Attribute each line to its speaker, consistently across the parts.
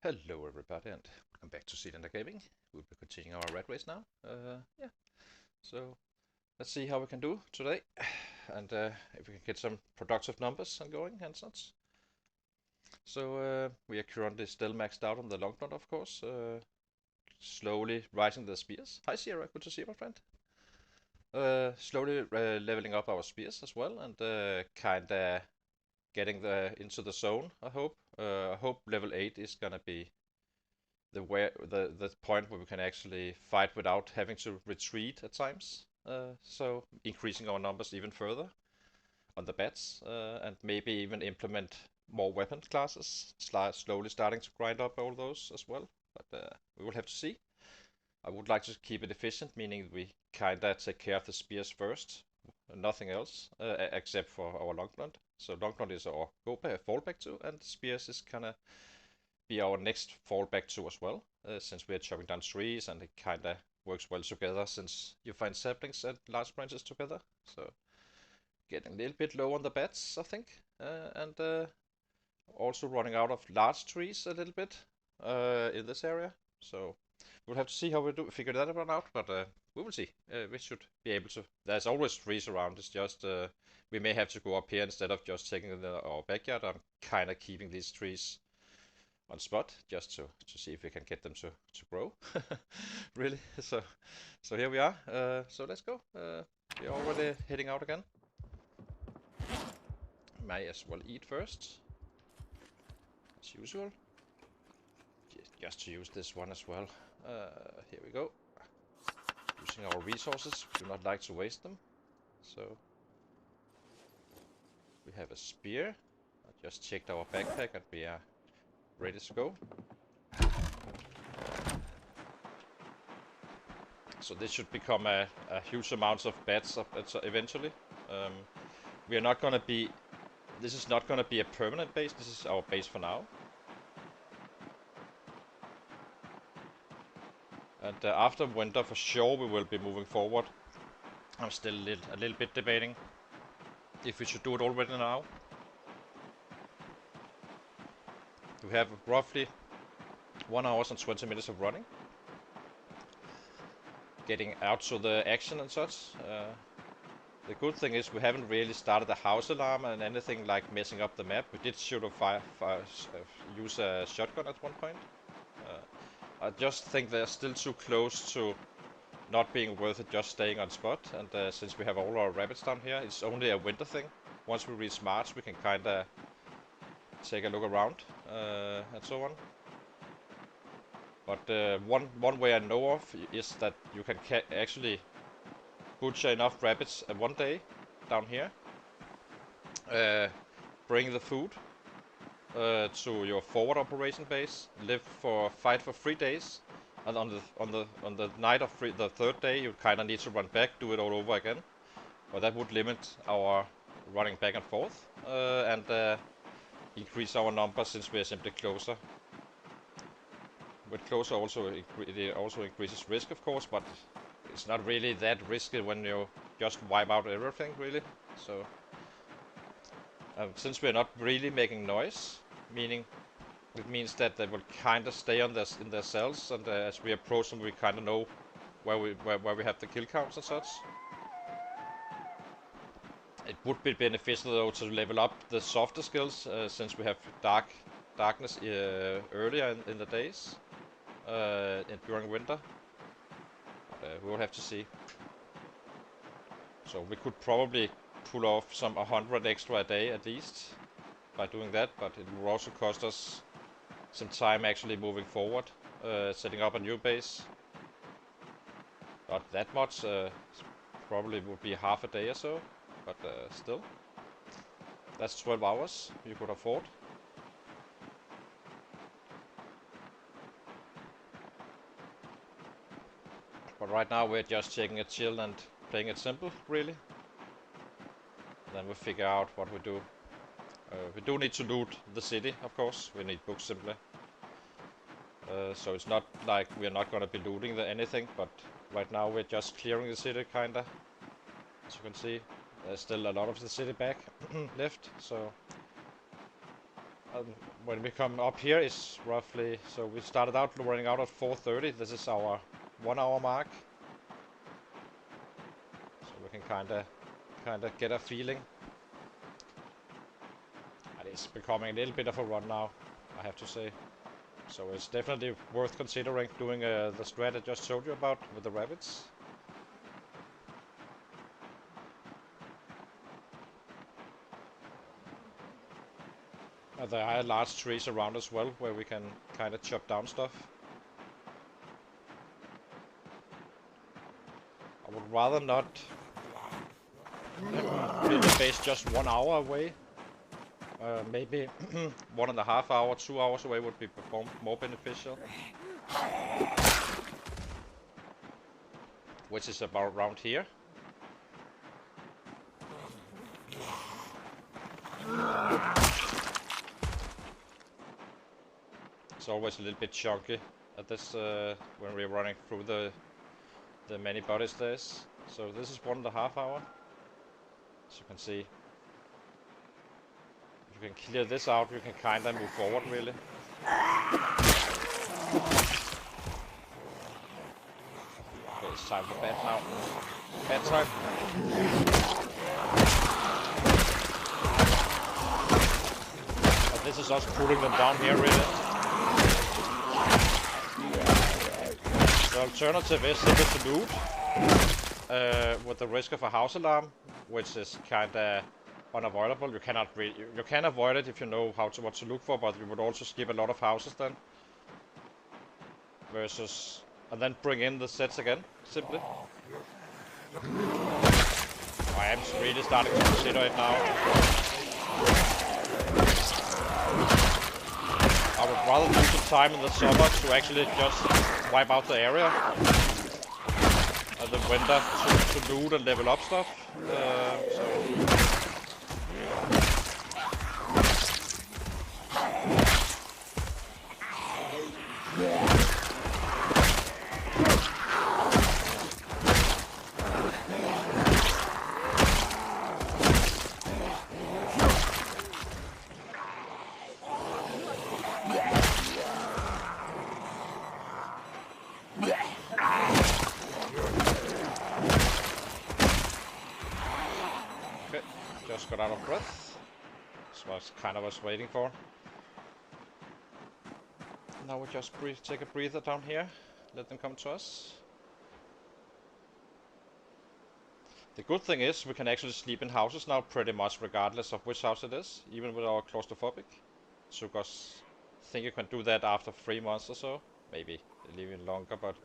Speaker 1: Hello everybody and welcome back to Seelander Gaming. We'll be continuing our rat race now. Yeah, so let's see how we can do today and if we can get some productive numbers and going and such. So we are currently still maxed out on the long run, of course. Slowly rising the spears. Hi Sierra, good to see you, my friend. Slowly leveling up our spears as well and kinda getting into the zone, I hope. I hope level 8 is gonna be the point where we can actually fight without having to retreat at times. So increasing our numbers even further on the bats, and maybe even implement more weapon classes. Slowly starting to grind up all those as well, but we will have to see. I would like to keep it efficient, meaning we kinda take care of the spears first, nothing else except for our Longblunt. So Longblunt is our fallback to, and spears is kinda be our next fallback to as well, since we are chopping down trees and it kinda works well together since you find saplings and large branches together. So getting a little bit low on the bats, I think, and also running out of large trees a little bit in this area. So we'll have to see how we do figure that one out, but we will see. We should be able to. There's always trees around. It's just we may have to go up here instead of just taking our backyard. I'm kind of keeping these trees on spot just to see if we can get them to grow. Really. So here we are. So let's go. We're already heading out again. Might as well eat first, as usual. Just to use this one as well. Here we go. Using our resources. We do not like to waste them. So we have a spear. I just checked our backpack and we are ready to go. So this should become a huge amount of bats eventually. We are not gonna be. This is not gonna be a permanent base. This is our base for now. And after winter, for sure, we will be moving forward. I'm still a little bit debating if we should do it already now. We have roughly 1 hour and 20 minutes of running. Getting out to the action and such. The good thing is we haven't really started a house alarm and anything like messing up the map. We did use a shotgun at one point. I just think they're still too close to not being worth it just staying on spot. And since we have all our rabbits down here, it's only a winter thing. Once we reach March, we can kinda take a look around and so on. But one way I know of is that you can actually butcher enough rabbits at one day down here. Bring the food to your forward operation base. Fight for 3 days, and on the night of the third day, you kind of need to run back, do it all over again. But that would limit our running back and forth and increase our numbers since we are simply closer. With closer it also increases risk, of course, but it's not really that risky when you just wipe out everything, really. So since we're not really making noise, meaning it means that they will kind of stay on in their cells, and as we approach them, we kind of know where we have the kill counts and such. It would be beneficial though to level up the softer skills since we have darkness earlier in the days during winter. But we will have to see. So we could probably pull off some 100 extra a day at least by doing that, but it will also cost us some time actually moving forward, setting up a new base. Not that much, probably would be half a day or so, but still. That's 12 hours you could afford. But right now we're just taking it chill and playing it simple, really. Then we'll figure out what we do. We do need to loot the city, of course. We need books simply. So it's not like we're not gonna be looting anything, but right now we're just clearing the city, kinda. As you can see, there's still a lot of the city back left, so when we come up here, it's roughly, so we started out running out at 4:30. This is our 1 hour mark. So we can kinda get a feeling. And it's becoming a little bit of a run now, I have to say. So it's definitely worth considering doing the strat I just told you about with the rabbits. There are large trees around as well, where we can kind of chop down stuff. I would rather not build a base just 1 hour away. Maybe 1.5 hours, 2 hours away would be more beneficial. Which is about around here. It's always a little bit chunky at this when we're running through the many bodies stairs. So this is 1.5 hours. As you can see, if you can clear this out, you can kind of move forward really. Okay, it's time for bed now. Bedtime. And this is us pulling them down here really. The alternative is simply to loot with the risk of a house alarm, which is kinda unavoidable. You can avoid it if you know what to look for, but you would also skip a lot of houses then. Versus, and then bring in the sets again, simply. I am really starting to consider it now. I would rather use some time in the summer to actually just wipe out the area. And the winter to loot and level up stuff. Just got out of breath. That's what I kind of was waiting for. Now we just take a breather down here. Let them come to us. The good thing is we can actually sleep in houses now pretty much regardless of which house it is, even with our claustrophobic. So I think you can do that after 3 months or so. Maybe even longer, but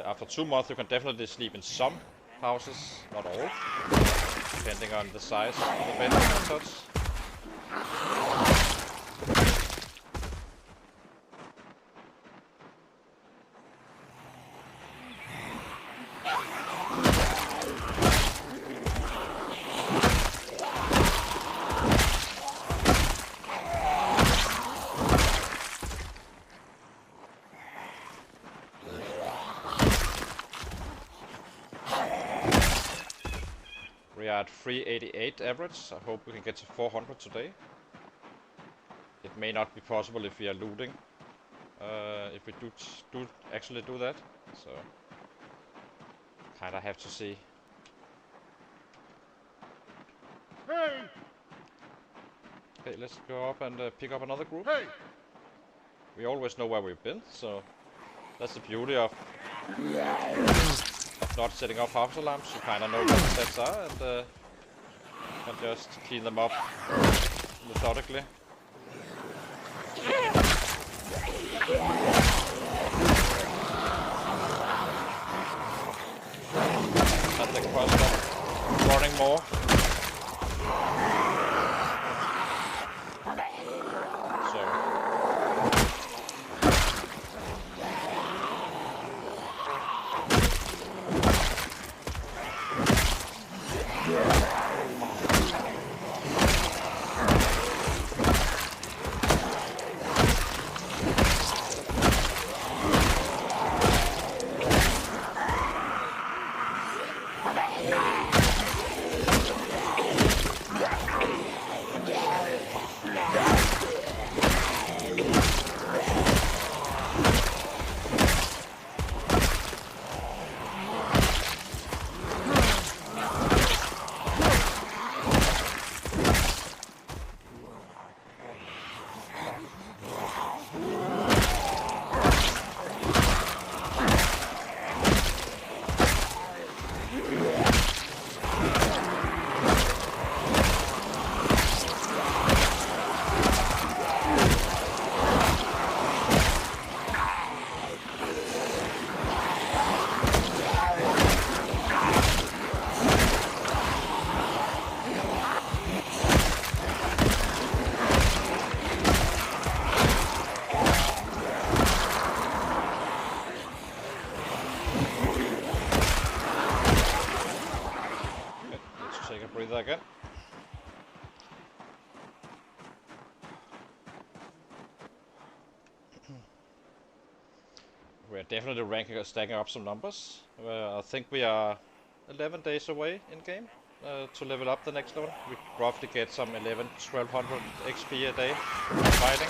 Speaker 1: after 2 months you can definitely sleep in some houses, not all, depending on the size of the bed and such. We are at 388 average. I hope we can get to 400 today. It may not be possible if we are looting. If we do actually do that, so kinda have to see.
Speaker 2: Hey!
Speaker 1: Okay, let's go up and pick up another group.
Speaker 2: Hey!
Speaker 1: We always know where we've been, so that's the beauty of not setting off house alarms. You kind of know where the sets are and can just clean them up methodically. At the cost of running more. breather again. We're definitely stacking up some numbers. I think we are 11 days away in game to level up the next level. We roughly get some 1200 XP a day fighting.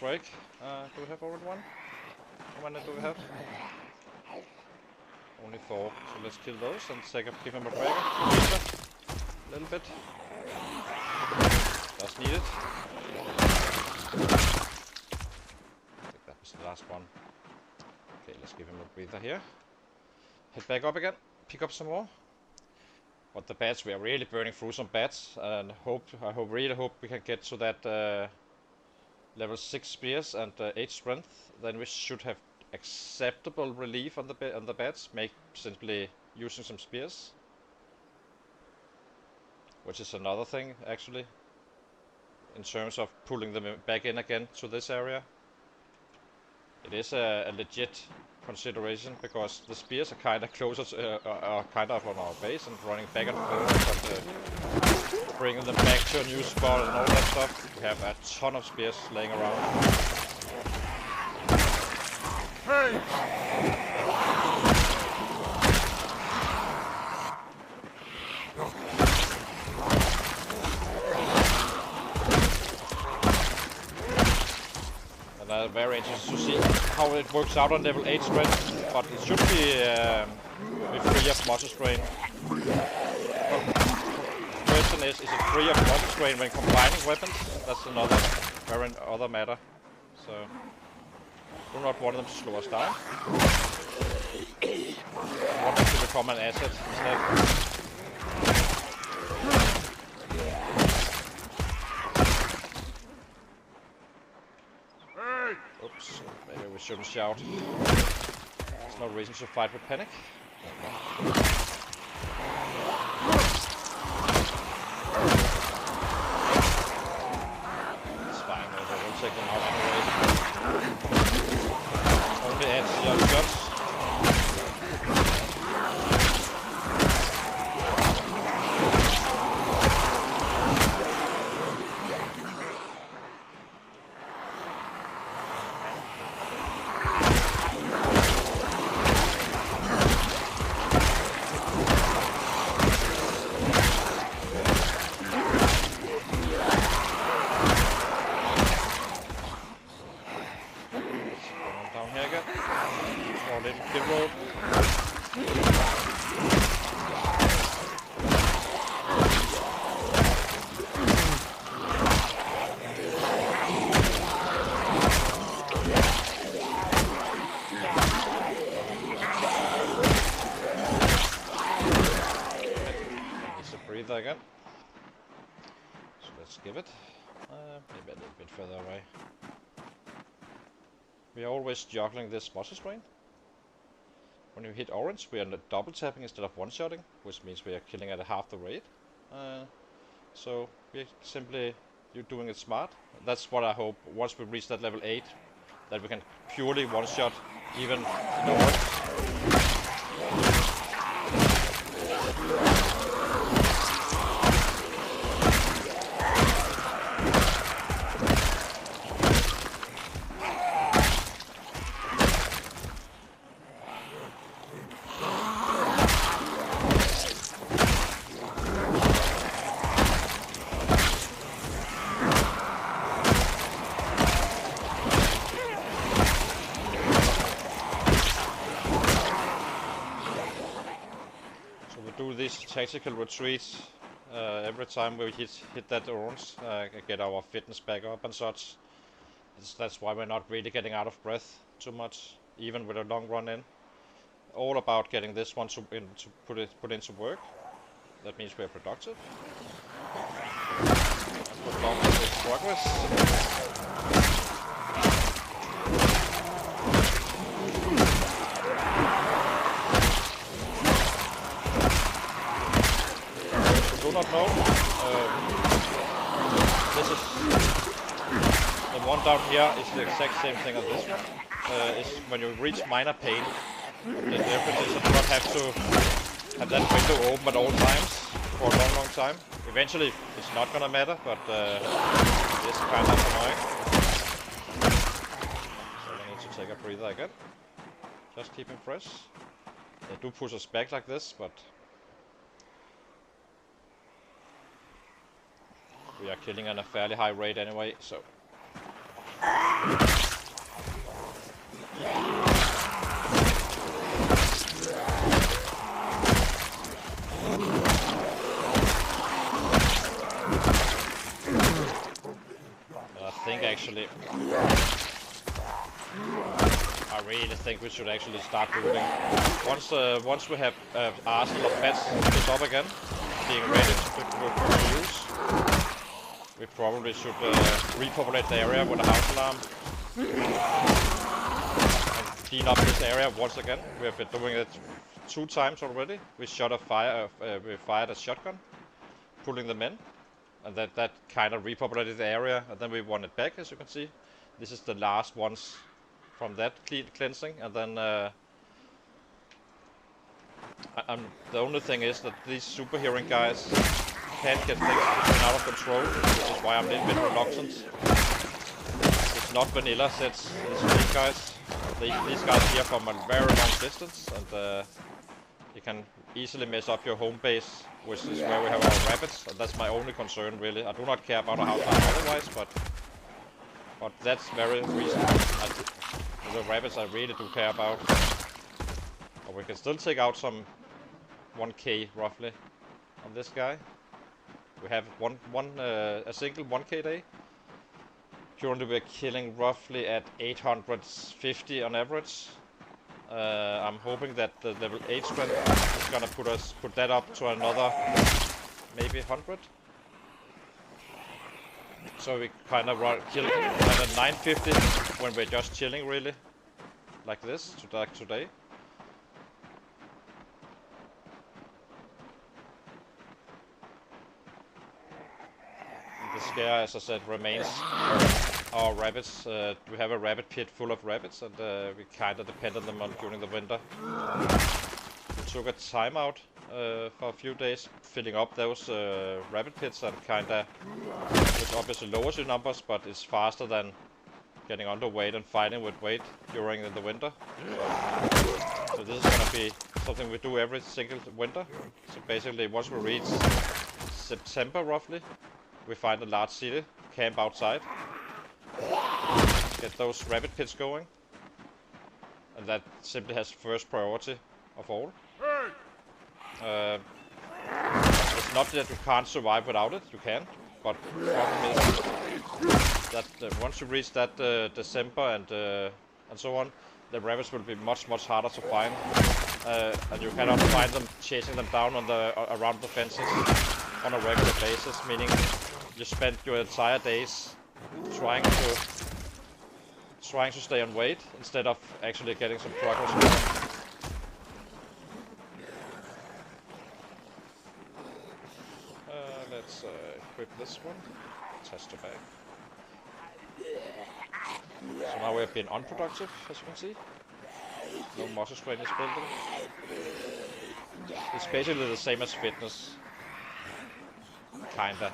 Speaker 1: Break. Do we have already one? How many do we have? Only 4. So let's kill those and give him a breaker. A little bit. That's needed. I think that was the last one. Okay, let's give him a breather here. Head back up again. Pick up some more. But the bats, we are really burning through some bats, and I really hope we can get to that level 6 spears and 8 strength. Then we should have acceptable relief on the bats, simply using some spears, which is another thing actually, in terms of pulling them back in again to this area. It is a legit consideration, because the spears are kind of closer to, kind of on our base and running back and forth, but bringing them back to a new spot and all that stuff. We have a ton of spears laying around.
Speaker 2: Hey!
Speaker 1: And I'm very interested to see how it works out on level 8 strength, but it should be free of muscle strain. The question is it free of muscle strain when combining weapons? That's another other matter. So do not want them to slow us down. I want them to become an asset instead. Oops, maybe we shouldn't shout. There's no reason to fight with panic. It's fine, we'll take them out anyway. Only adds your shots. Again. So let's give it maybe a little bit further away. We are always juggling this muscle strain. When you hit orange, we are double tapping instead of one-shotting, which means we are killing at half the rate. So we're simply doing it smart. That's what I hope, once we reach that level 8, that we can purely one-shot even in orange. These tactical retreats Every time we hit that orange, get our fitness back up and such. That's why we're not really getting out of breath too much, even with a long run in. All about getting this one to put into work. That means we're productive. And prolong this progress. Do not know. This is the one down here is the exact same thing as this one. Is when you reach minor pain, the difference is you do not have to have that window open at all times for a long time. Eventually, it's not gonna matter, but it's kind of annoying. So I need to take a breather again. Just keep him fresh. They do push us back like this, but we are killing at a fairly high rate anyway, so. I think actually, I really think we should actually start building. Once we have arsenal of pets built up again, being ready to use. We probably should repopulate the area with a house alarm and clean up this area once again. We have been doing it 2 times already. We we fired a shotgun, pulling them in, and that kind of repopulated the area, and then we won it back, as you can see. This is the last ones from that cleansing, and then the only thing is that these super hearing guys can't get things out of control, which is why I'm a little bit reluctant. It's not vanilla sets, it's these guys. These guys here from a very long distance, and you can easily mess up your home base, which is where we have our rabbits, and that's my only concern really. I do not care about a house otherwise, but that's very reasonable. The rabbits I really do care about. But we can still take out some 1k roughly on this guy. We have a single 1k day. Currently we're killing roughly at 850 on average. I'm hoping that the level 8 strength is gonna put that up to another maybe 100. So we kind of kill at 950 when we're just chilling really, like this today. The scare, as I said, remains our rabbits. We have a rabbit pit full of rabbits, and we kind of depend on them during the winter. We took a timeout for a few days, filling up those rabbit pits, and which obviously lowers your numbers, but it's faster than getting underweight and fighting with weight during the winter. So this is going to be something we do every single winter. So basically, once we reach September roughly, we find a large city, camp outside, get those rabbit pits going, and that simply has first priority of all. It's not that you can't survive without it, you can, but the problem is that once you reach that December and so on, the rabbits will be much harder to find, and you cannot find them chasing them down on around the fences on a regular basis, meaning you spend your entire days trying to stay on weight instead of actually getting some progress. Let's equip this one. Tester bag. So now we have been unproductive, as you can see. No muscle strain is building. It's basically the same as fitness. Kinda.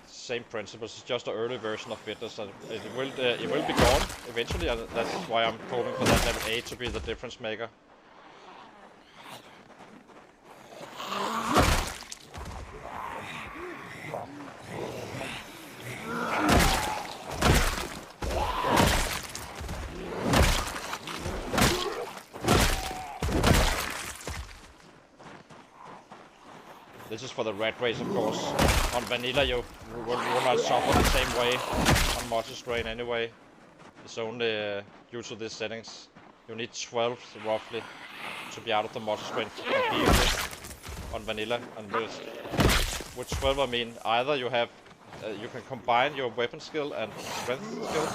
Speaker 1: Same principles, it's just an early version of fitness, and it will be gone eventually, and that's why I'm hoping for that level 8 to be the difference maker. This is for the red race, of course. On vanilla, you will not suffer the same way on multi-strain anyway. It's only due to these settings. You need 12 roughly to be out of the multi-strain completely on vanilla. And with 12, I mean either you have you can combine your weapon skill and strength skill.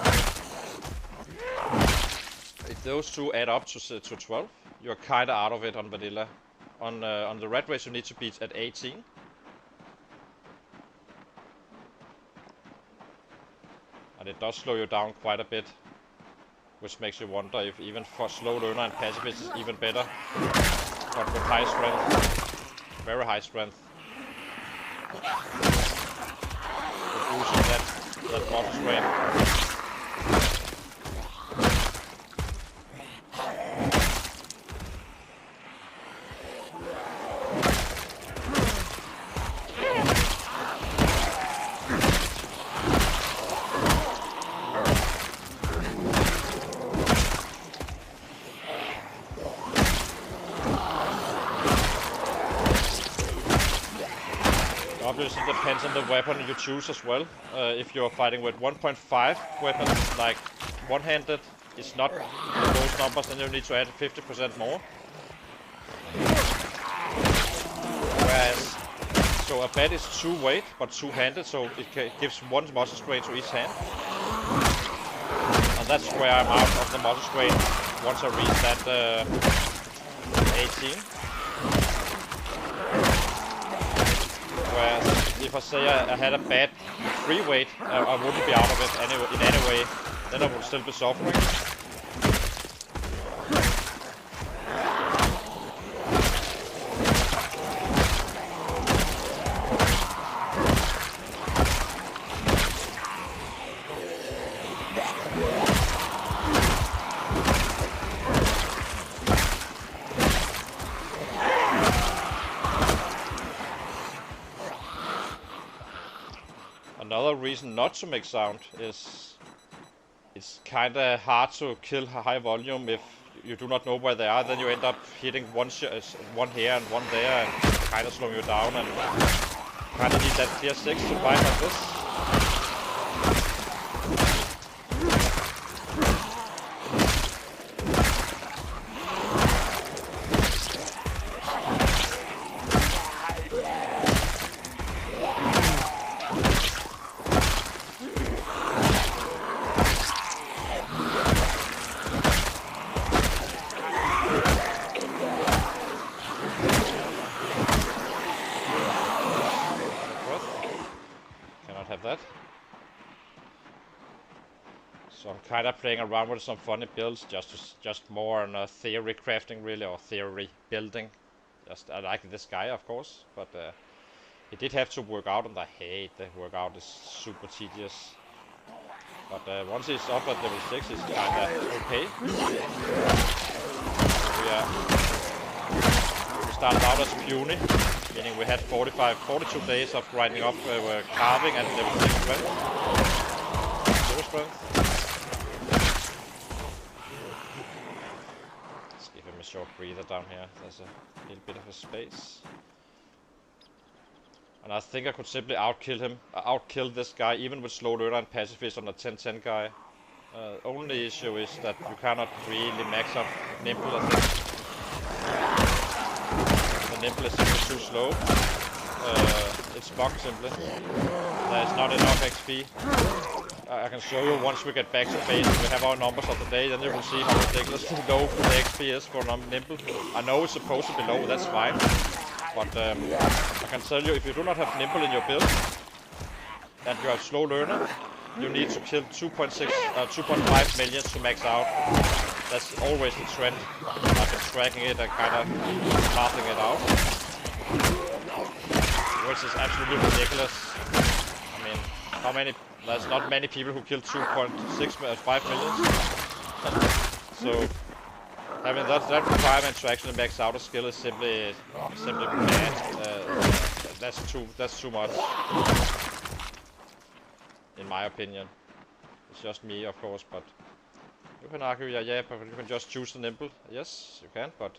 Speaker 1: If those two add up to 12, you're kinda out of it on vanilla. On the red race, you need to be at 18. And it does slow you down quite a bit, which makes you wonder if even for slow learner and pacifist is even better. But with high strength, very high strength, using that multi strain. Obviously depends on the weapon you choose as well. If you're fighting with 1.5 weapons, like one-handed, it's not those numbers, then you need to add 50% more. Whereas, so a bat is 2 weight, but 2-handed, so it gives 1 muscle strain to each hand. And that's where I'm out of the muscle strain once I reach that 18. Whereas if I say I had a bad free weight, I wouldn't be out of it in any way. Then I would still be suffering. Another reason not to make sound is it's kinda hard to kill high volume if you do not know where they are. Then you end up hitting one here and one there and kinda slowing you down, and kinda need that clear 6 to fight like this. So I'm kind of playing around with some funny builds, just more on theory crafting really, or theory building. I like this guy, of course, but he did have to work out, and I hate the workout. Is super tedious. But once he's up at level 6, he's kind of okay. We started out as puny, meaning we had 42 days of grinding up carving at level 6 strength. Zero strength. Let's give him a short breather down here. There's a little bit of a space. And I think I could simply outkill this guy, even with slow learner and pacifist on a 10-10 guy. Only issue is that you cannot really max up nimble, I think. The nimble is simply too slow. It's bugged simply. There's not enough XP. I can show you once we get back to base and we have our numbers of the day, then you will see how ridiculously low the XP is for nimble. I know it's supposed to be low, that's fine. But I can tell you, if you do not have nimble in your build, and you have slow learner, you need to kill 2.5 millions to max out. That's always the trend. I've been tracking it and kind of mathing it out, which is absolutely ridiculous. I mean, there's not many people who kill 2.5 millions. So having that requirement to actually max out a skill is simply bad. That's too much, in my opinion. It's just me, of course, but you can argue, yeah, but you can just choose the nimble. Yes, you can, but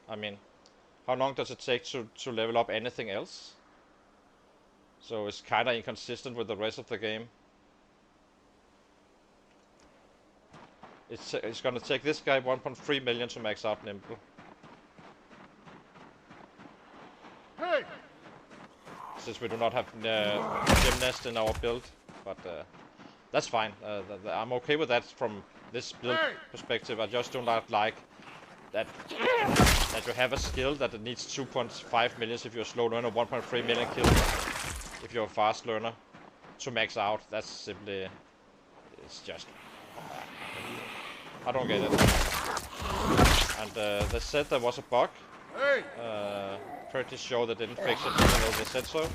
Speaker 1: I mean, how long does it take to level up anything else? So it's kinda inconsistent with the rest of the game. It's gonna take this guy 1.3 million to max out Nimble.
Speaker 2: Hey!
Speaker 1: Since we do not have Gymnast in our build, but that's fine. I'm okay with that from this build perspective. I just do not like that you have a skill that it needs 2.5 million if you're a slow learner, 1.3 million kills if you're a fast learner to max out. That's simply, it's just, I don't get it. And they said there was a bug. Pretty sure they didn't fix it even though they said so.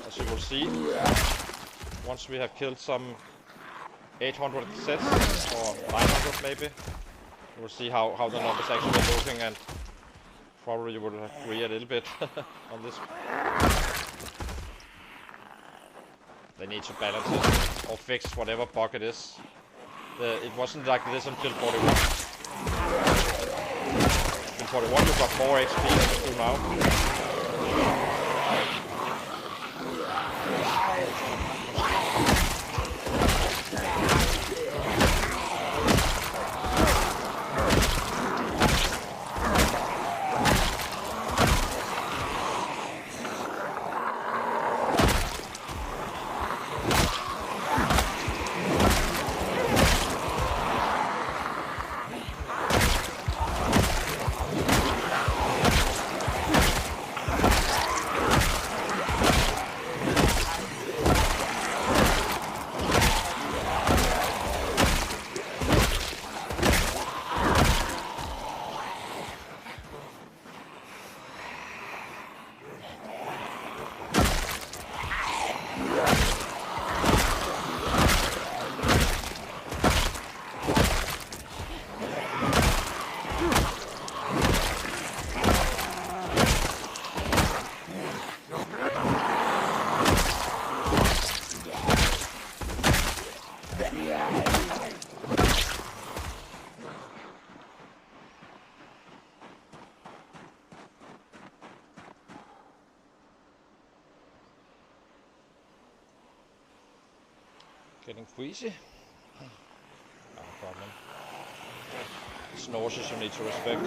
Speaker 1: As you will see, once we have killed some 800 sets, or 900 maybe, you will see how the numbers actually are looking, and probably you will agree a little bit on this. They need to balance it, or fix whatever bug it is. It wasn't like this until 41. In 41 you got more XP than you do now. Getting queasy. No problem. It's nauseous you need to respect.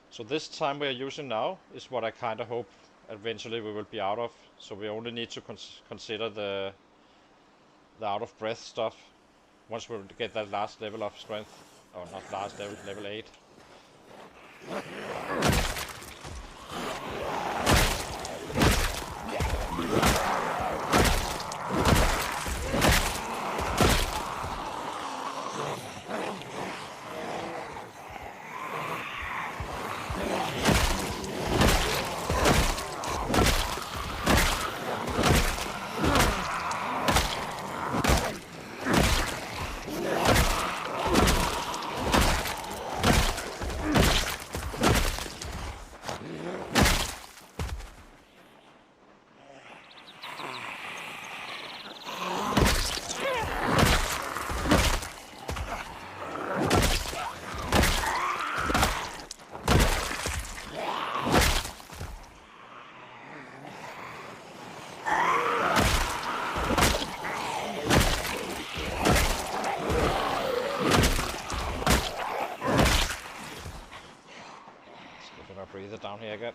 Speaker 1: So this time we are using now is what I kind of hope eventually we will be out of. So we only need to consider the out of breath stuff once we get that last level of strength, or not last level, level 8. Breather down here again.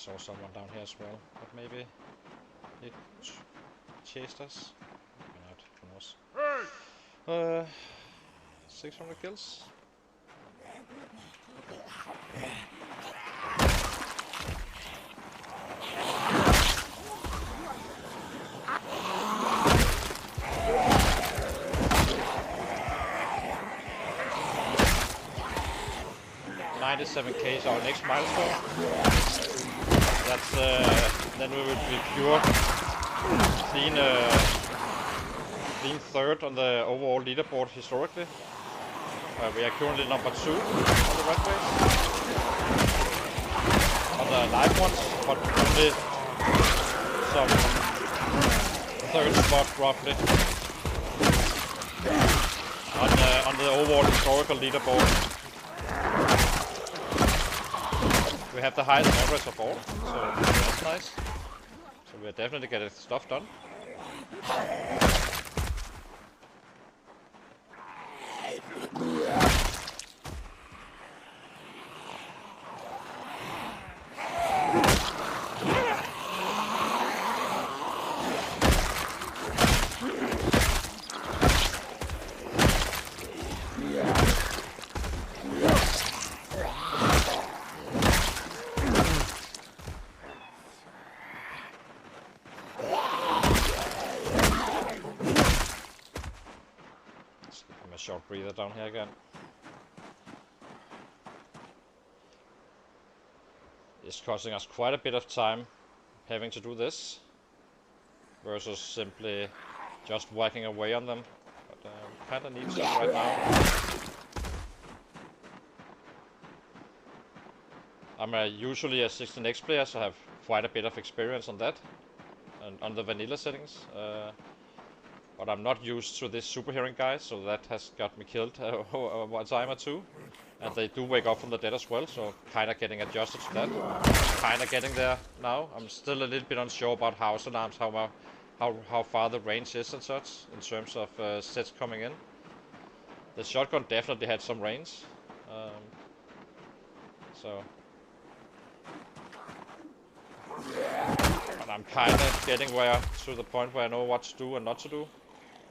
Speaker 1: saw someone down here as well, but maybe he chased us. Maybe not, who knows.
Speaker 2: Hey!
Speaker 1: 600 kills. $97K is our next milestone. That's then we will be pure clean third on the overall leaderboard historically. We are currently number 2 on the red race. On the live ones, but only some third spot roughly. On the overall historical leaderboard. We have the highest average of all, so that's nice. So we're definitely getting stuff done. Short breather down here again. It's costing us quite a bit of time having to do this versus simply just whacking away on them. But kind of need stuff right now. I'm usually a 16x player, so I have quite a bit of experience on that and on the vanilla settings. But I'm not used to this super hearing guy, so that has got me killed one time or two. And they do wake up from the dead as well, so kind of getting adjusted to that. Kind of getting there now. I'm still a little bit unsure about house alarms, how far the range is and such, in terms of sets coming in. The shotgun definitely had some range. And I'm kind of getting to the point where I know what to do and not to do.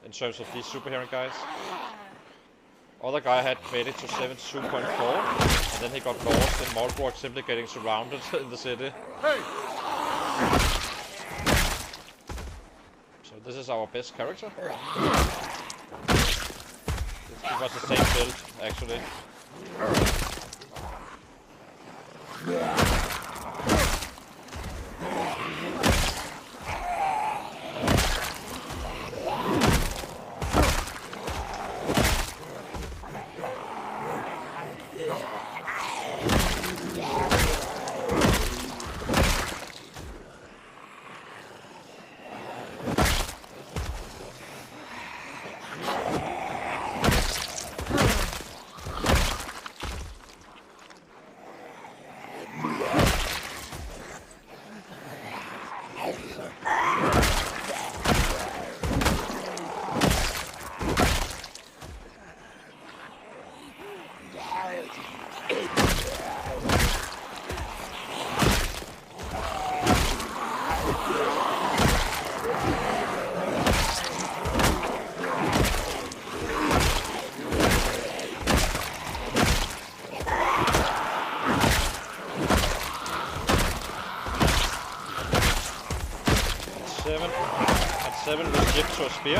Speaker 1: In terms of these super hearing guys. Other guy had made it to 72.4 and then he got lost in Malborg, simply getting surrounded in the city.
Speaker 2: Hey!
Speaker 1: So this is our best character. It was the same build actually. Seven was hit to a spear.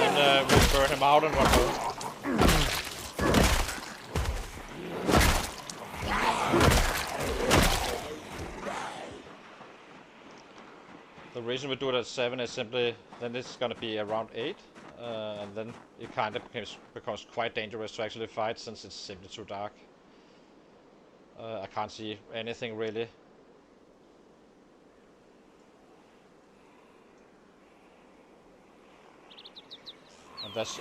Speaker 1: And then we'll burn him out and run home. The reason we do it at 7 is simply then it's gonna be around 8. And then it kind of becomes quite dangerous to actually fight since it's simply too dark. I can't see anything really. And that's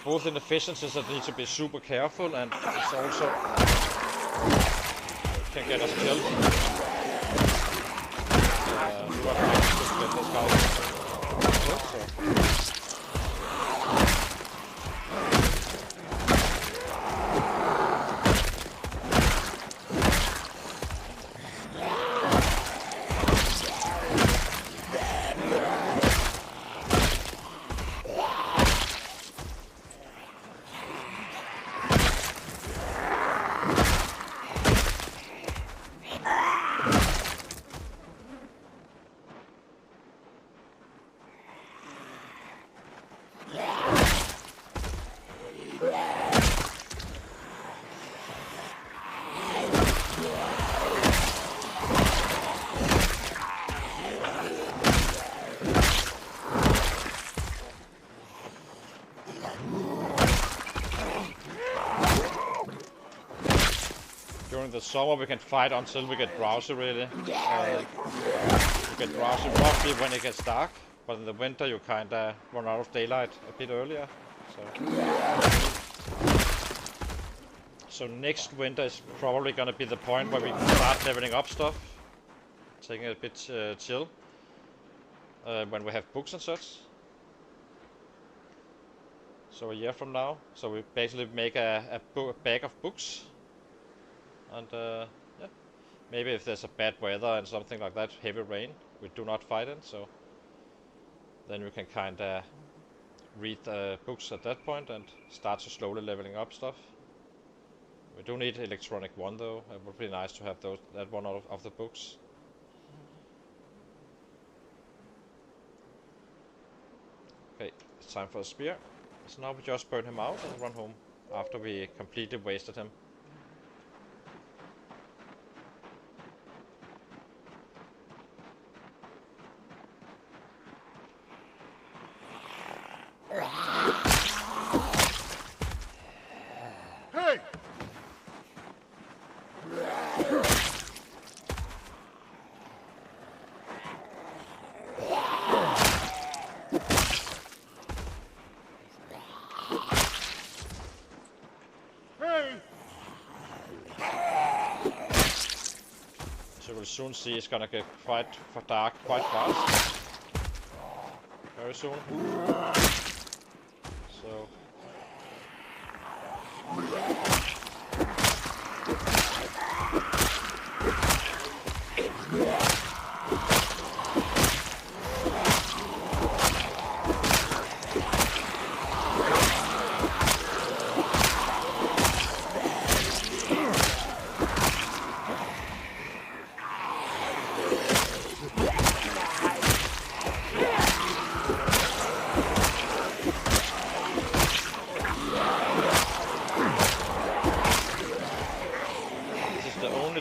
Speaker 1: both inefficiencies that need to be super careful, and it's also can get us killed. summer we can fight until we get drowsy really. We get drowsy roughly when it gets dark, but in the winter you kinda run out of daylight a bit earlier. So next winter is probably gonna be the point where we start leveling up stuff, taking it a bit chill when we have books and such. So a year from now, so we basically make a bag of books, and yeah, maybe if there's a bad weather and something like that, heavy rain, we do not fight in, so then we can kinda read books at that point and start to slowly leveling up stuff. We do need electronic one though. It would be nice to have that one out of the books. Okay, it's time for a spear. So now we just burn him out and run home after we completely wasted him.
Speaker 2: Hey!
Speaker 1: So we'll soon see it's gonna get quite dark quite fast. Very soon. So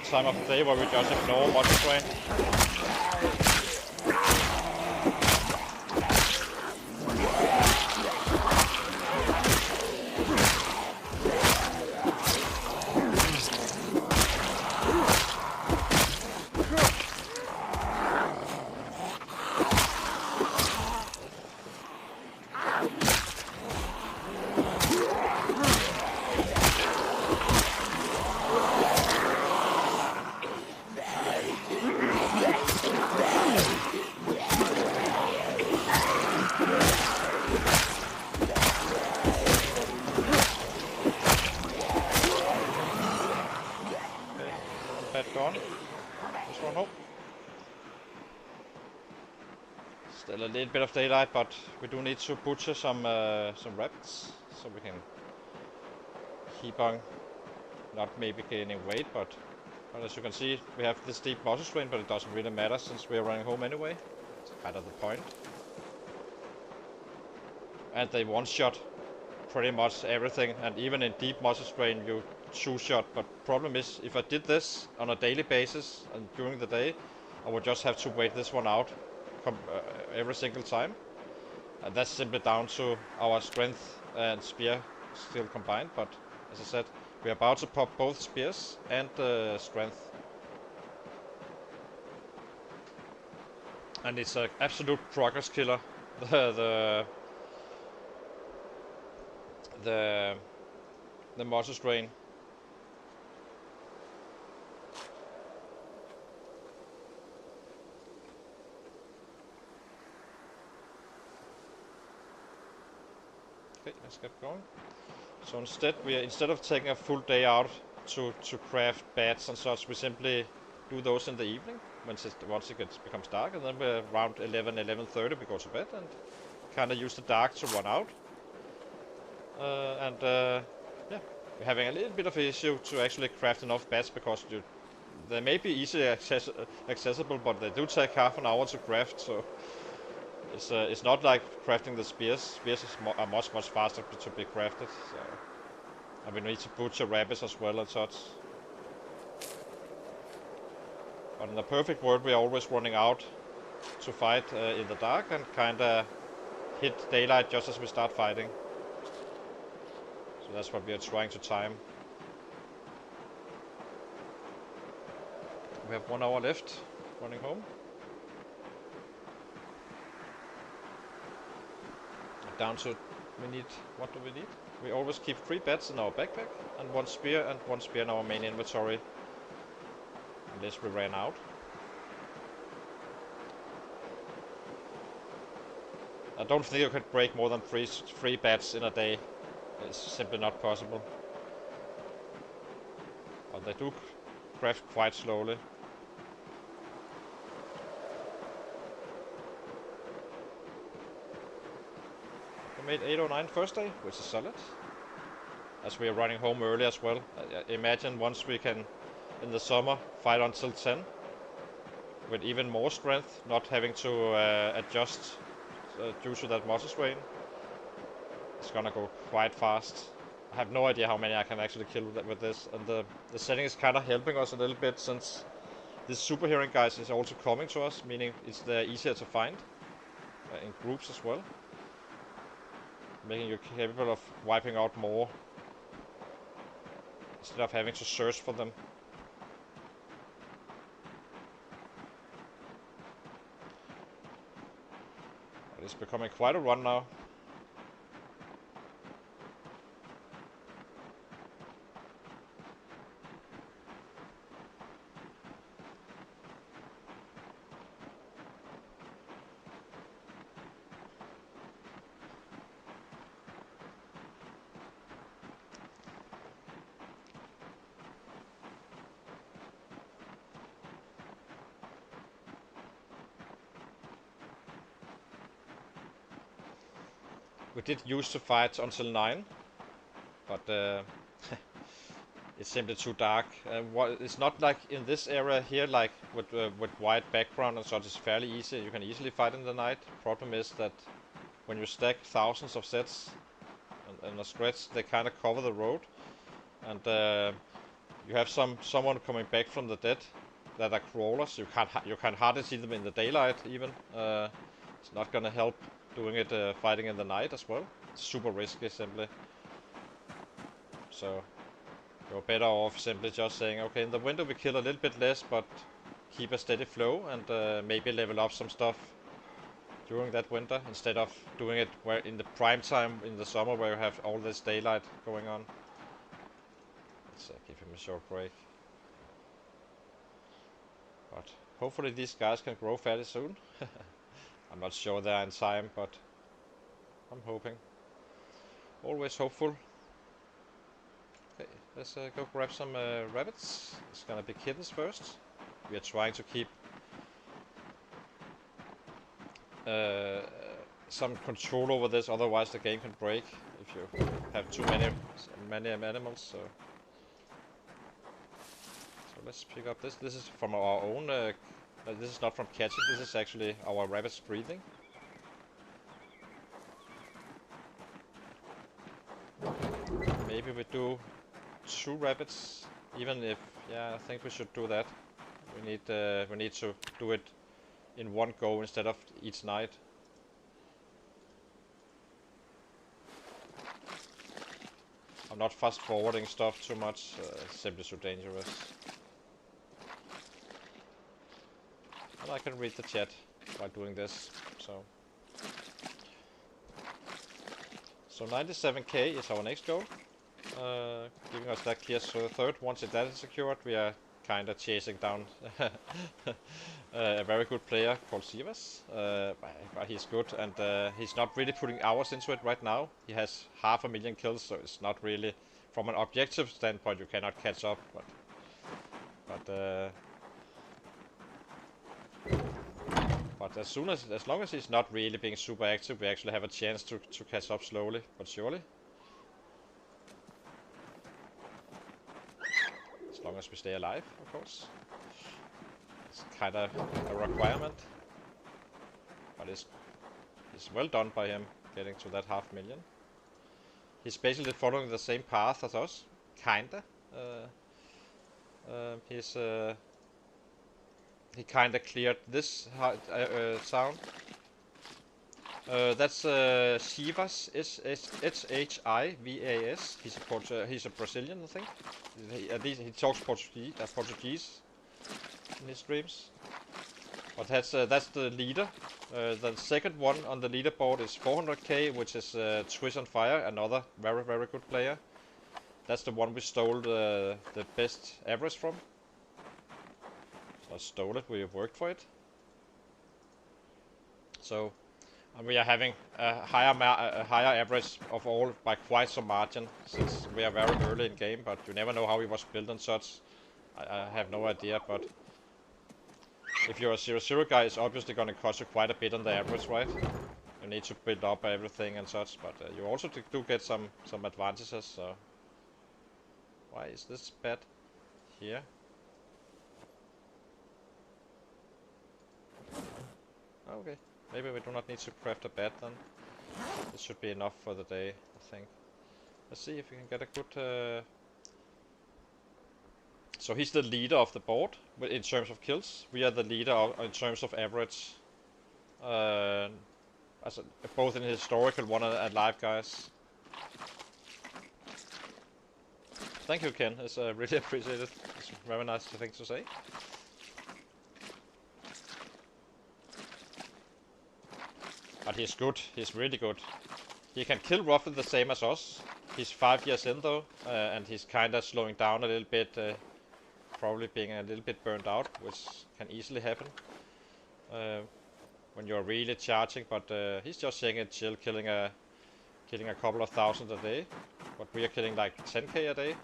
Speaker 1: time of the day where we just ignore water strain. Still a little bit of daylight, but we do need to butcher some rabbits, so we can keep on not maybe gaining weight, but as you can see, we have this deep muscle strain, but it doesn't really matter since we are running home anyway. It's kind of the point. And they one-shot pretty much everything, and even in deep muscle strain you two-shot, but problem is, if I did this on a daily basis and during the day, I would just have to wait this one out every single time, and that's simply down to our strength and spear still combined. But as I said, we're about to pop both spears and strength, and it's an absolute progress killer. The muscle strain. Okay, let's get going. So instead of taking a full day out to craft bats and such, we simply do those in the evening once it becomes dark, and then we're around 11:30 we go to bed and kind of use the dark to run out. Yeah, we're having a little bit of an issue to actually craft enough bats because they may be easily accessible, but they do take half an hour to craft. So it's not like crafting the spears. Spears are much faster to be crafted. So, and we need to butcher rabbits as well and such. But in the perfect world, we are always running out to fight in the dark and kinda hit daylight just as we start fighting. So that's what we are trying to time. We have 1 hour left, running home. Down to, what do we need? We always keep 3 beds in our backpack, and 1 spear, and 1 spear in our main inventory. Unless we ran out. I don't think you could break more than 3 beds in a day. It's simply not possible. But they do craft quite slowly. We made 809 first day, which is solid. As we are running home early as well. Imagine once we can, in the summer, fight until 10. With even more strength, not having to adjust due to that muscle strain. It's gonna go quite fast. I have no idea how many I can actually kill with this, and the setting is kind of helping us a little bit, since this super hearing guys is also coming to us, meaning it's easier to find in groups as well, making you capable of wiping out more instead of having to search for them. But it's becoming quite a run now. We did used to fight until 9, but it's simply too dark. It's not like in this area here, like with white background and such. It's fairly easy. You can easily fight in the night. Problem is that when you stack thousands of sets and a stretch, they kind of cover the road, and you have someone coming back from the dead that are crawlers. You can hardly see them in the daylight even. It's not gonna help doing it fighting in the night as well. It's super risky simply. So you're better off simply just saying, okay, in the winter we kill a little bit less, but keep a steady flow, and maybe level up some stuff during that winter instead of doing it where in the prime time in the summer where you have all this daylight going on. Let's give him a short break. But hopefully these guys can grow fairly soon. I'm not sure they are in time, but I'm hoping. Always hopeful. Okay, let's go grab some rabbits. It's gonna be kittens first. We are trying to keep some control over this, otherwise the game can break if you have too many animals. So let's pick up this. This is from our own. This is not from catching. This is actually our rabbits breathing. Maybe we do 2 rabbits, even if, yeah, I think we should do that. We need to do it in one go instead of each night. I'm not fast forwarding stuff too much. It's simply too dangerous. And I can read the chat while doing this, so 97k is our next goal, giving us that clear third. Once that is secured, we are kind of chasing down a very good player called Sivas, but he's good, and he's not really putting hours into it right now. He has 500,000 kills, so it's not really, from an objective standpoint, you cannot catch up, but as long as he's not really being super active, we actually have a chance to catch up slowly but surely. As long as we stay alive, of course. It's kind of a requirement. But it's well done by him, getting to that 500,000. He's basically following the same path as us, kinda. He kinda cleared this sound. That's Chivas, H-I-V-A-S. He's a Brazilian, I think. At least he talks Portuguese. in his streams. But that's the leader. The second one on the leaderboard is 400k, which is Twiz on Fire, another very very good player. That's the one we stole the best average from. So I stole it, we worked for it. So we are having a higher average of all by quite some margin, since we are very early in game, but you never know how it was built and such. I have no idea, but if you're a 0-0 guy, it's obviously going to cost you quite a bit on the average, right? You need to build up everything and such, but you also do get some advantages, so... Why is this bed here? Okay, maybe we do not need to craft a bed then. This should be enough for the day, I think. Let's see if we can get a good... So he's the leader of the board in terms of kills. We are the leader in terms of average. Both in historical one and live, guys. Thank you, Ken. It's really appreciated. It's a very nice thing to say. But he's good. He's really good. He can kill roughly the same as us. He's 5 years in though, and he's kind of slowing down a little bit. Probably being a little bit burned out, which can easily happen when you're really charging. But he's just saying it chill, killing a couple of thousand a day. But we are killing like 10k a day.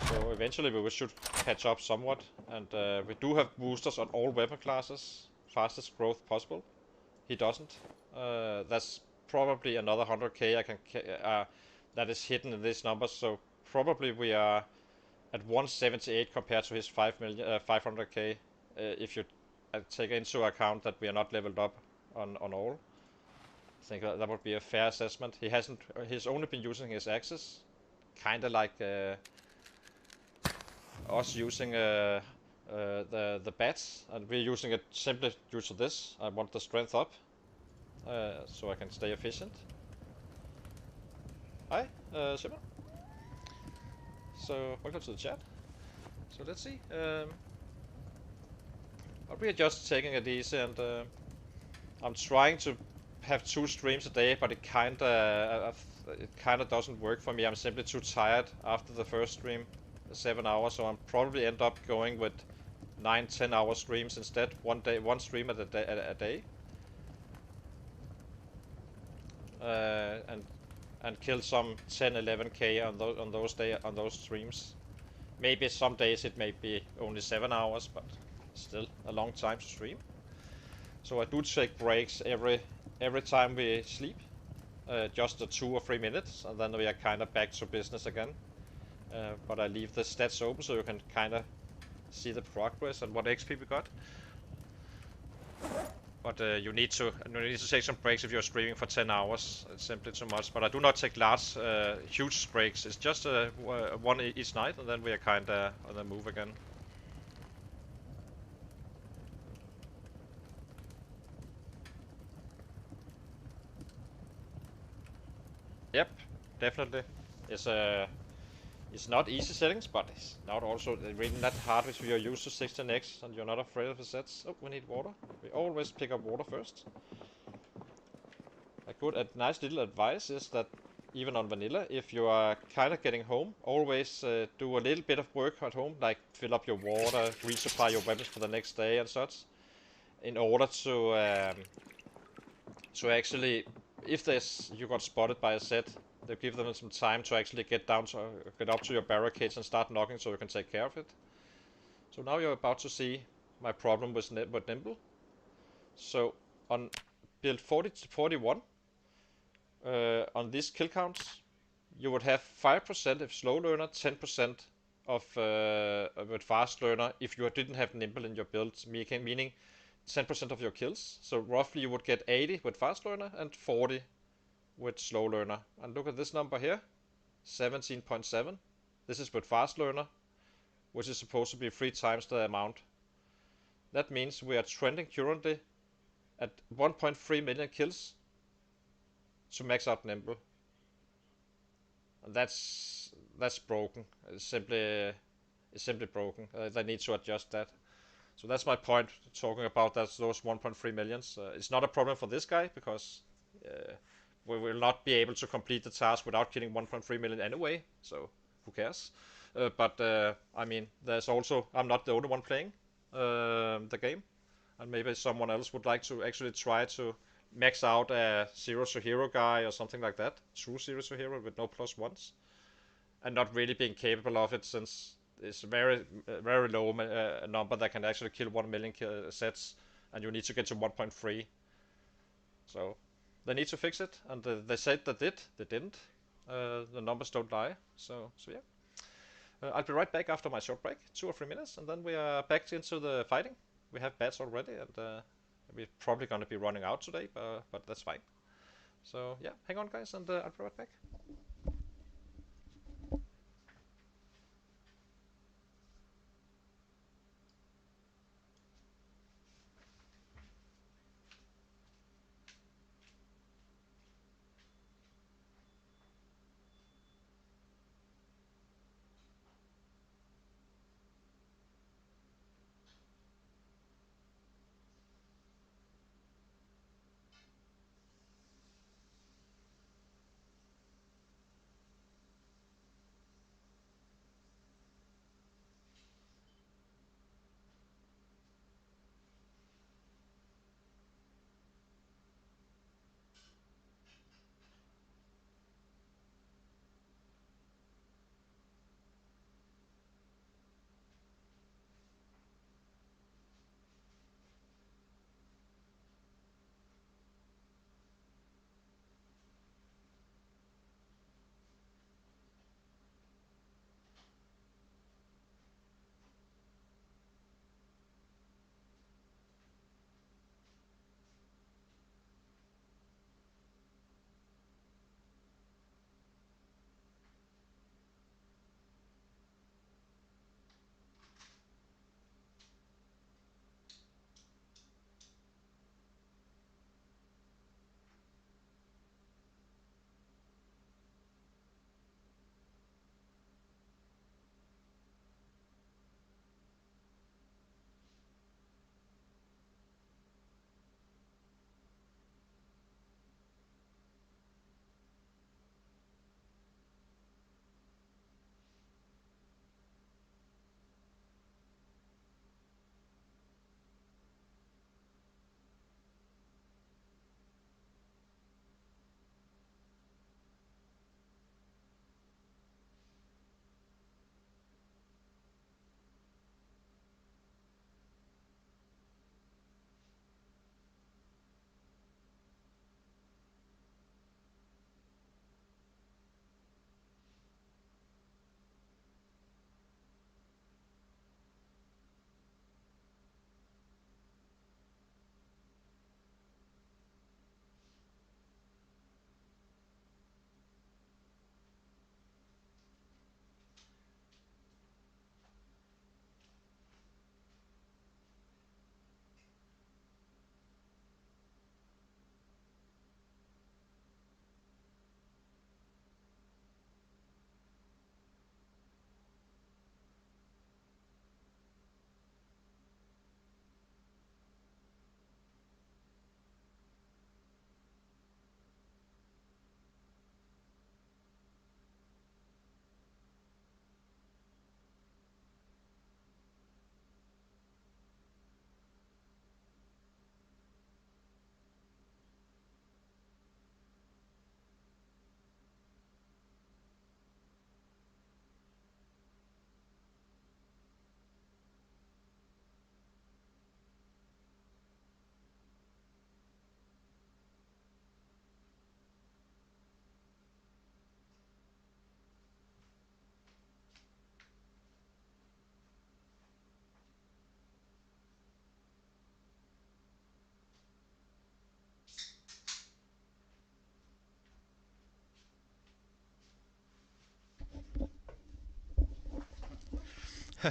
Speaker 1: So eventually we should catch up somewhat, and we do have boosters on all weapon classes. Fastest growth possible. He doesn't. That's probably another 100k I can that is hidden in these numbers. So probably we are at 178 compared to his 500k. If you take into account that we are not leveled up on all. I think that would be a fair assessment. He's only been using his axes, kind of like us using the bats, and we're using it simply due to this. I want the strength up, so I can stay efficient. Hi, Simon. So welcome to the chat. So let's see. But we are just taking it easy, and I'm trying to have 2 streams a day, but it kinda doesn't work for me. I'm simply too tired after the first stream, 7 hours, so I'm probably end up going with 9-10 hour streams instead. One stream at a day, and kill some 10-11k on those streams. Maybe some days it may be only 7 hours, but still a long time to stream. So I do take breaks every time we sleep, just 2 or 3 minutes, and then we are kind of back to business again. But I leave the stats open so you can kind of see the progress and what XP we got. But you need to take some breaks if you're streaming for 10 hours. It's simply too much. But I do not take large, huge breaks. It's just one each night, and then we are kind of on the move again. Yep, definitely. It's not easy settings, but it's not also really that hard if you're used to 16x and you're not afraid of the sets. Oh, we need water. We always pick up water first. A nice little advice is that even on vanilla, if you are kind of getting home, always do a little bit of work at home, like fill up your water, resupply your weapons for the next day and such, in order to actually, if you got spotted by a set, they give them some time to actually get up to your barricades and start knocking, so you can take care of it. So now you're about to see my problem with Nimble. So on build 40 to 41, on these kill counts, you would have 5% if slow learner, 10% with fast learner if you didn't have Nimble in your build, meaning 10% of your kills. So roughly you would get 80 with fast learner and 40 with slow learner. And look at this number here, 17.7. This is with fast learner, which is supposed to be 3 times the amount. That means we are trending currently at 1.3 million kills to max out Nimble. And that's broken. It's is simply broken. They need to adjust that. So that's my point talking about those 1.3 millions. It's not a problem for this guy because we will not be able to complete the task without killing 1.3 million anyway. So who cares? But I mean, there's also I'm not the only one playing the game, and maybe someone else would like to actually try to max out a 0 to hero guy or something like that, true 0 to hero with no plus ones, and not really being capable of it since it's a very low number that can actually kill 1 million sets, and you need to get to 1.3. So they need to fix it, and they said they did. They didn't. The numbers don't lie. So yeah. I'll be right back after my short break, 2 or 3 minutes, and then we are back into the fighting. We have bats already, and we're probably going to be running out today, but that's fine. So yeah, hang on, guys, and I'll be right back.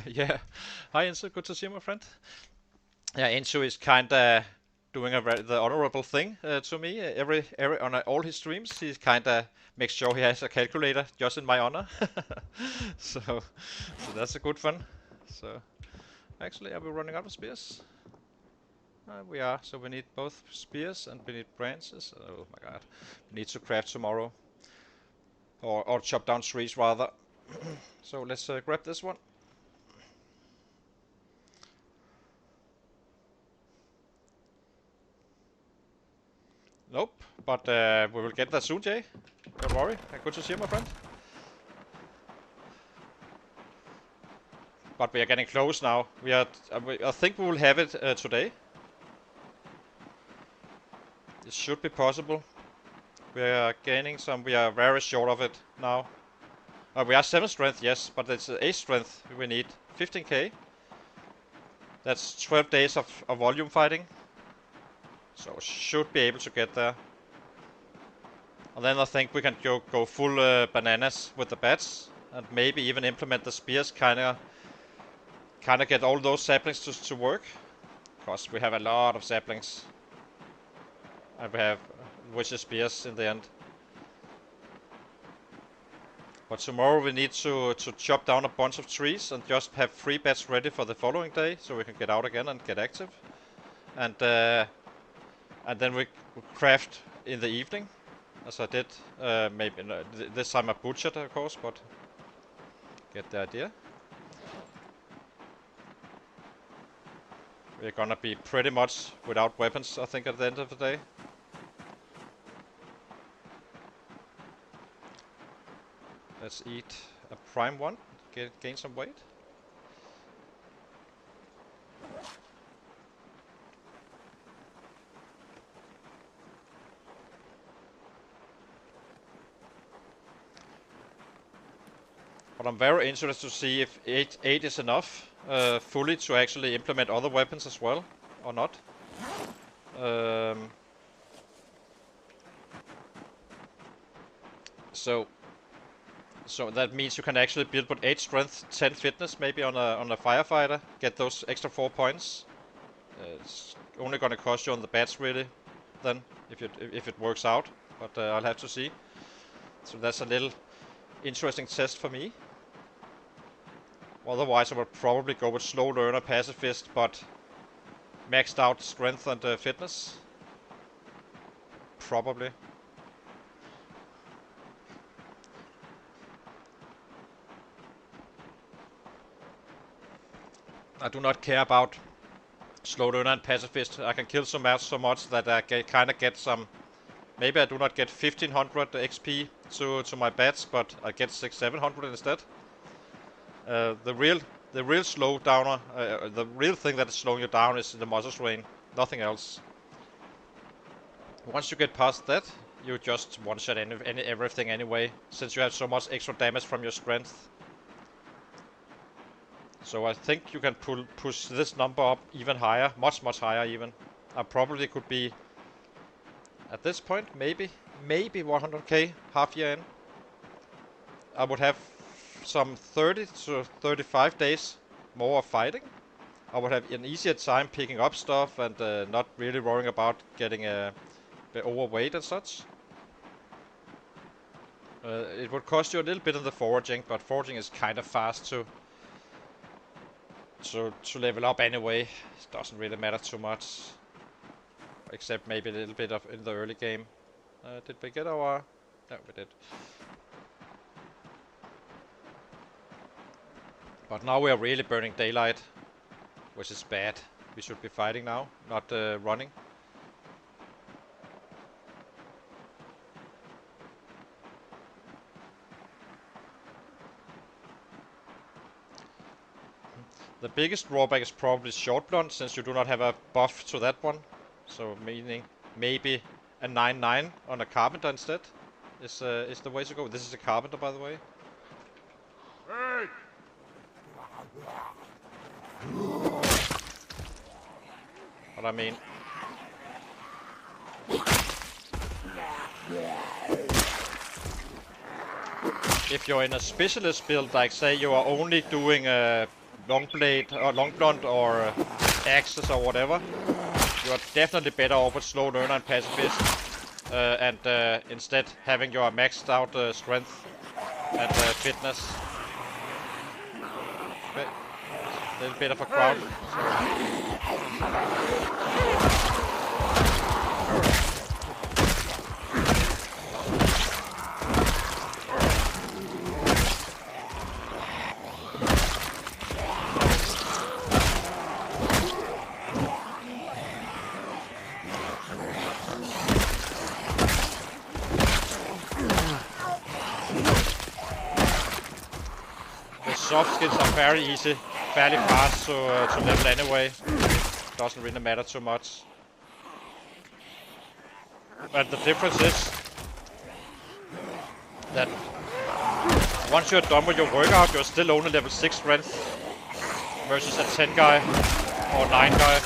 Speaker 1: Yeah. Hi, Enzo. Good to see you, my friend. Yeah, Enzo is kind of doing the honorable thing to me. Every on all his streams, he's kind of make sure he has a calculator just in my honor. so that's a good fun. So actually, are we running out of spears? We are. So we need both spears and we need branches. Oh my god, we need to craft tomorrow, or chop down trees rather. So let's grab this one. Nope, but we will get that soon, Jay. Don't worry. Good to see you, my friend. But we are getting close now. We are. I think we will have it today. It should be possible. We are gaining some. We are very short of it now. We are 7 strength, yes, but it's 8 strength we need. 15k. That's 12 days of volume fighting. So should be able to get there. And then I think we can go full bananas with the bats, and maybe even implement the spears, kinda get all those saplings to work. Because we have a lot of saplings. And we have witches spears in the end. But tomorrow we need to chop down a bunch of trees and just have 3 bats ready for the following day, so we can get out again and get active. And then we craft in the evening, as I did. Maybe this time I butchered, of course, but get the idea. We're gonna be pretty much without weapons, I think, at the end of the day. Let's eat a prime one, gain some weight. But I'm very interested to see if 8 is enough fully to actually implement other weapons as well, or not. So that means you can actually build with 8 strength, 10 fitness, maybe on a firefighter, get those extra 4 points. It's only gonna cost you on the bats really, then if it works out. But I'll have to see. So that's a little interesting test for me. Otherwise, I would probably go with slow learner, pacifist, but maxed out strength and fitness. Probably. I do not care about slow learner and pacifist. I can kill so much that I kind of get some. Maybe I do not get 1500 XP to my bats, but I get 600-700 instead. The real slow downer, the real thing that is slowing you down is the muscle strain, nothing else. Once you get past that, you just one-shot everything anyway, since you have so much extra damage from your strength. So I think you can push this number up even higher, much higher even. I probably could be, at this point, maybe 100k half year in. I would have some 30 to 35 days more of fighting. I would have an easier time picking up stuff and not really worrying about getting a bit overweight and such. It would cost you a little bit of the foraging, but foraging is kind of fast to level up anyway. It doesn't really matter too much, except maybe a little bit of in the early game. Did we get our? No, we did. But now we are really burning daylight, which is bad. We should be fighting now, not running. The biggest drawback is probably short blunt, since you do not have a buff to that one. So meaning maybe a 9/9 on a carpenter instead is the way to go. This is a carpenter, by the way.
Speaker 2: Hey!
Speaker 1: But I mean, if you're in a specialist build, like say you are only doing long blade or long blunt or axes or whatever, you are definitely better off with slow learner and pacifist. and instead having your maxed out strength and fitness. Okay. A little bit of a crowd. Soft skills are very easy, fairly fast to level anyway. Doesn't really matter too much. But the difference is that once you're done with your workout, you're still only level 6 strength versus a 10 guy or 9 guy.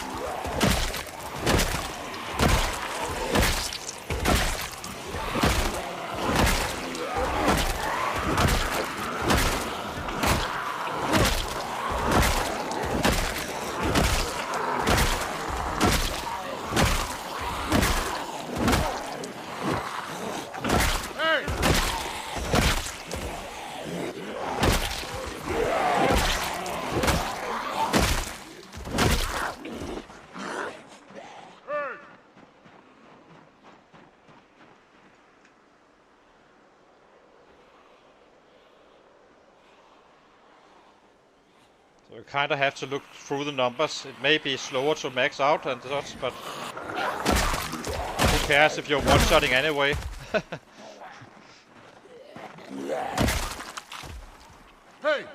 Speaker 1: So you kind of have to look through the numbers. It may be slower to max out and such, but who cares if you're one-shotting anyway?
Speaker 2: Hey!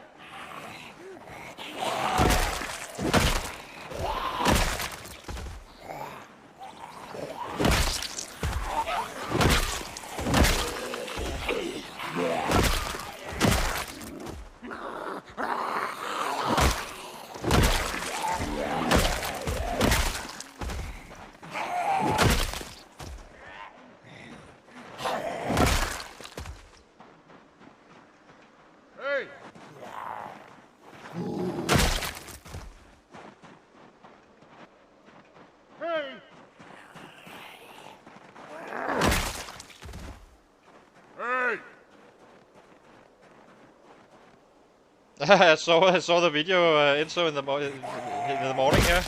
Speaker 1: I saw the video intro in the morning here.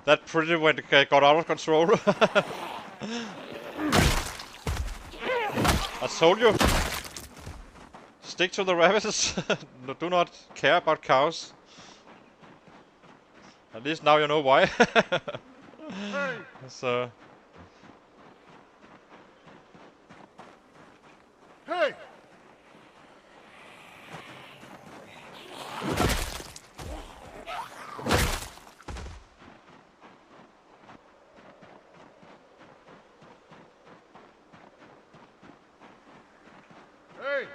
Speaker 1: That pretty got out of control. I told you, stick to the rabbits. Do not care about cows. At least now you know why. So.
Speaker 2: Hey! Hey!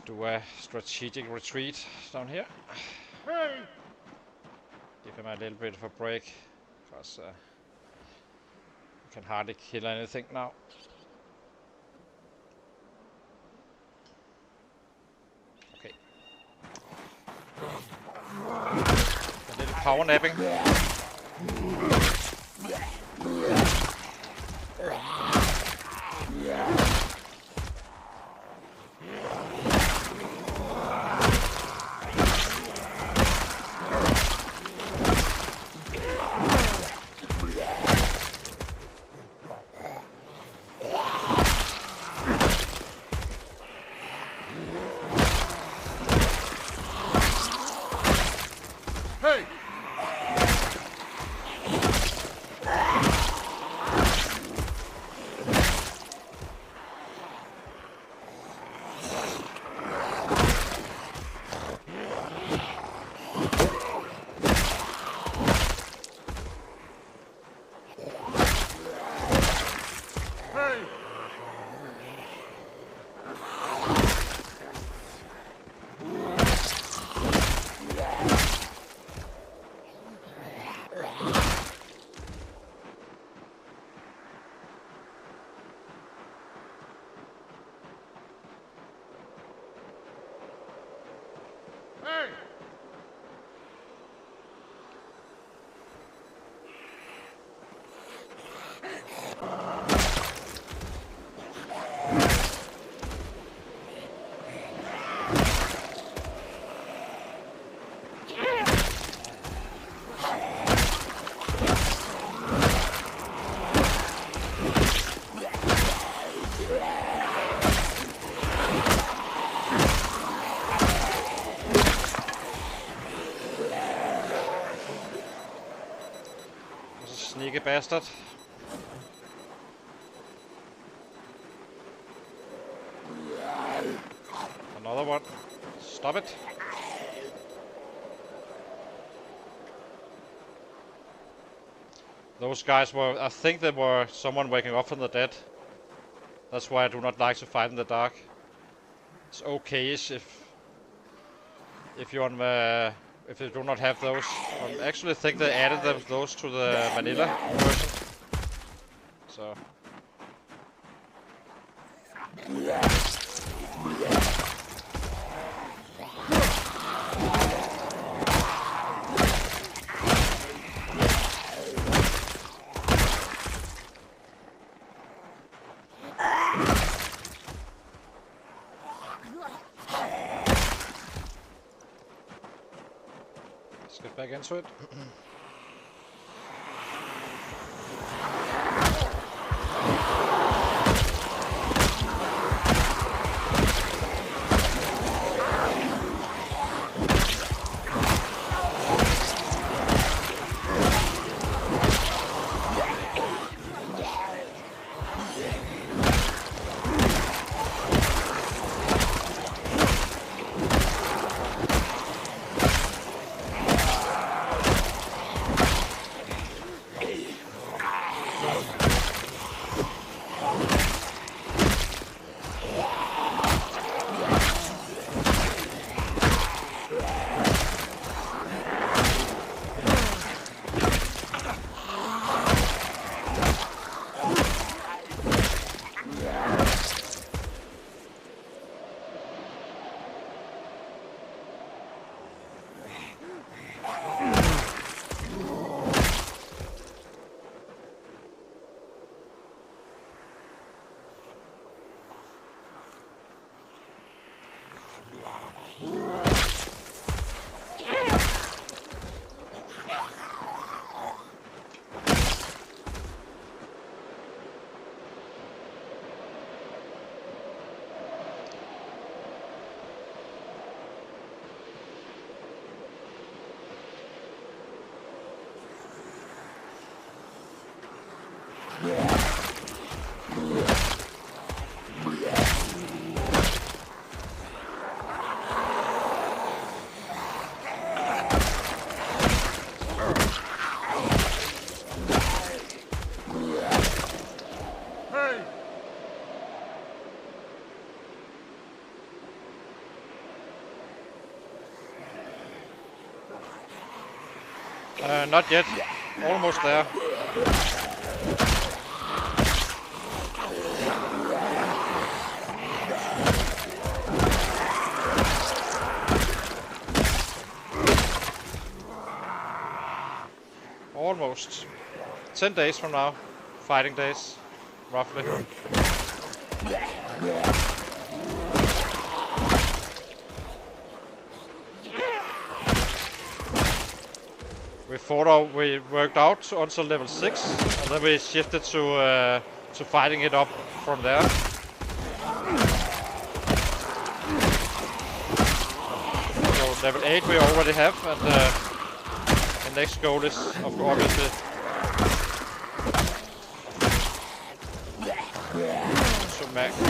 Speaker 1: Do a strategic retreat down here.
Speaker 2: Hey!
Speaker 1: Give him a little bit of a break, because you can hardly kill anything now. Okay. A little power napping.
Speaker 2: Hey! Hey! Hey!
Speaker 1: Sneaky bastard. Another one. Stop it. Those guys were, I think they were someone waking up from the dead. That's why I do not like to fight in the dark. It's okay-ish if you if you do not have those. I actually think they added those to the vanilla version. So. Let's get back into it. Not yet. Almost there. Almost. 10 days from now. Fighting days. Roughly. We worked out until level 6, and then we shifted to fighting it up from there. So level 8 we already have, and The next goal is, of course, obviously to max.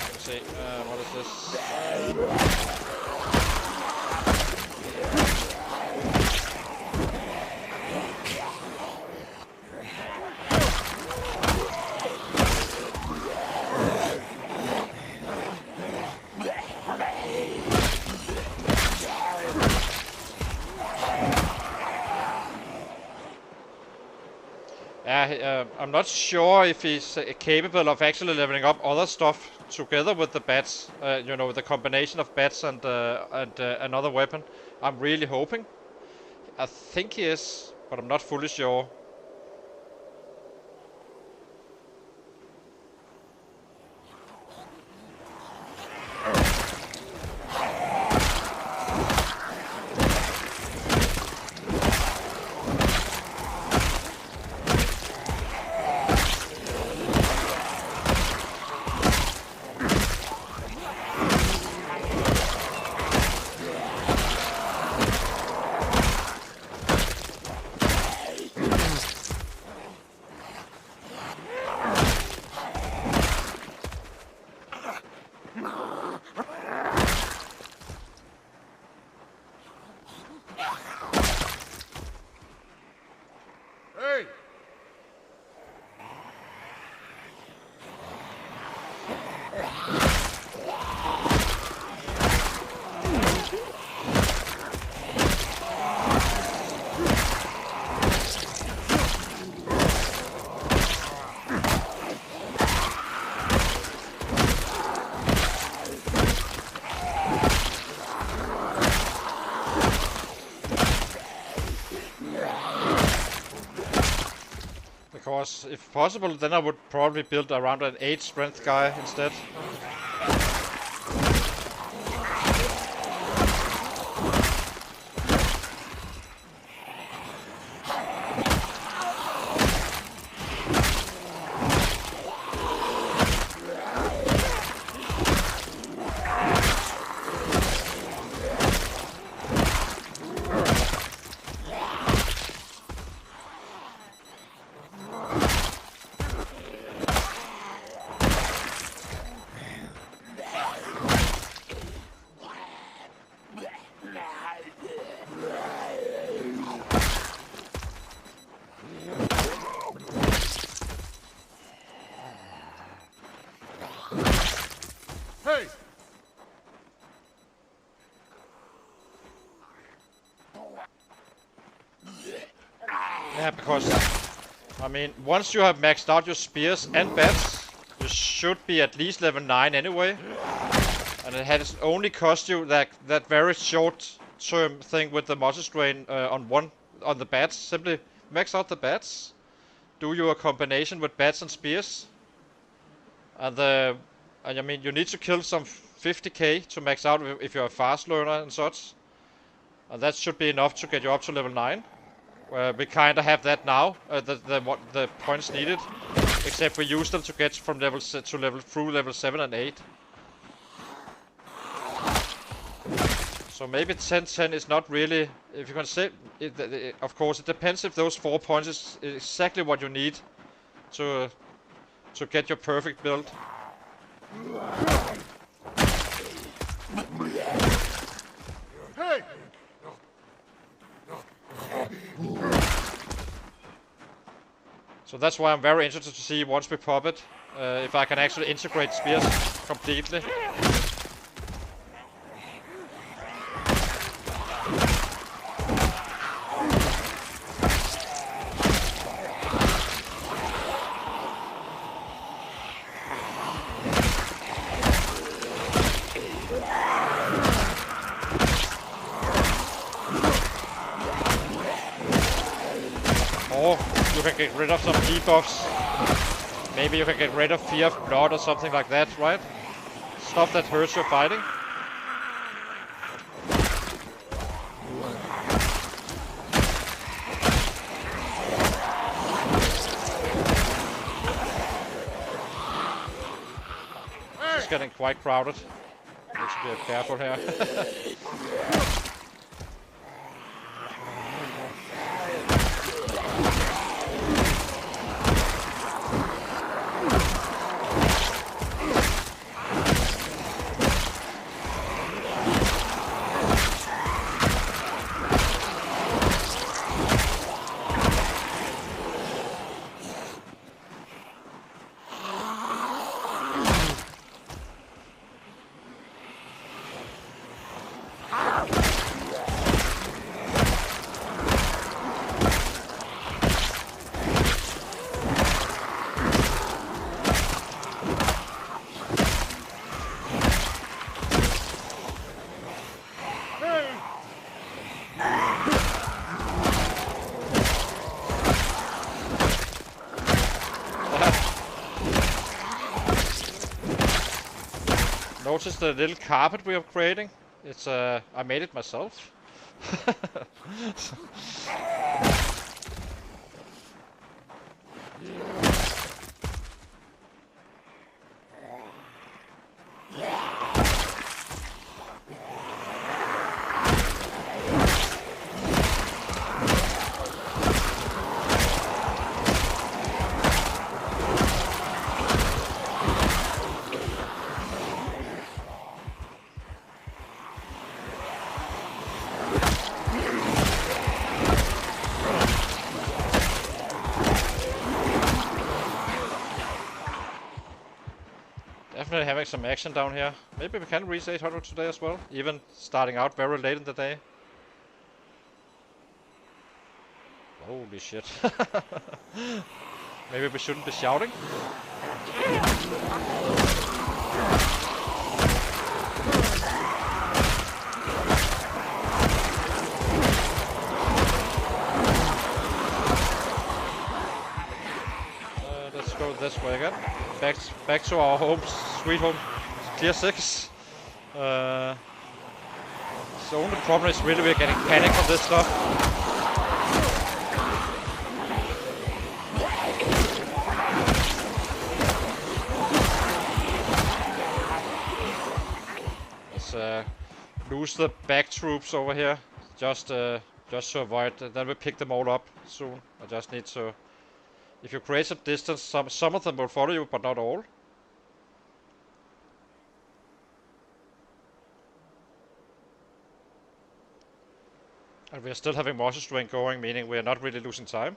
Speaker 1: Let's see, what is this? I'm not sure if he's capable of actually leveling up other stuff together with the bats. You know, the combination of bats and another weapon. I'm really hoping. I think he is, but I'm not fully sure. Because if possible, then I would probably build around an 8 strength guy instead. Yeah, because, I mean, once you have maxed out your spears and bats, you should be at least level 9 anyway. And it has only cost you that very short-term thing with the muscle strain on the bats. Simply max out the bats, do your combination with bats and spears, and I mean, you need to kill some 50k to max out if you're a fast learner and such. And that should be enough to get you up to level 9. We kind of have that now, the points needed, except we use them to get from level through level 7 and 8. So maybe 10-10 is not really, if you can say, of course it depends if those 4 points is exactly what you need to get your perfect build.
Speaker 2: Hey!
Speaker 1: So that's why I'm very interested to see once we pop it, if I can actually integrate spears completely. Or you can get rid of some debuffs. Maybe you can get rid of fear of blood or something like that, right? Stuff that hurts your fighting. It's getting quite crowded. Need to be careful here. noticed the little carpet we are creating? It's I made it myself. Definitely having some action down here. Maybe we can reach 800 today as well, even starting out very late in the day. Holy shit. Maybe we shouldn't be shouting. Let's go this way again. Back to our home, sweet home, clear 6. The only problem is really we're getting panic on this stuff. Let's lose the back troops over here, just to avoid. Then we pick them all up soon. I just need to. If you create some distance, some of them will follow you, but not all. And we are still having muscle strength going, meaning we are not really losing time.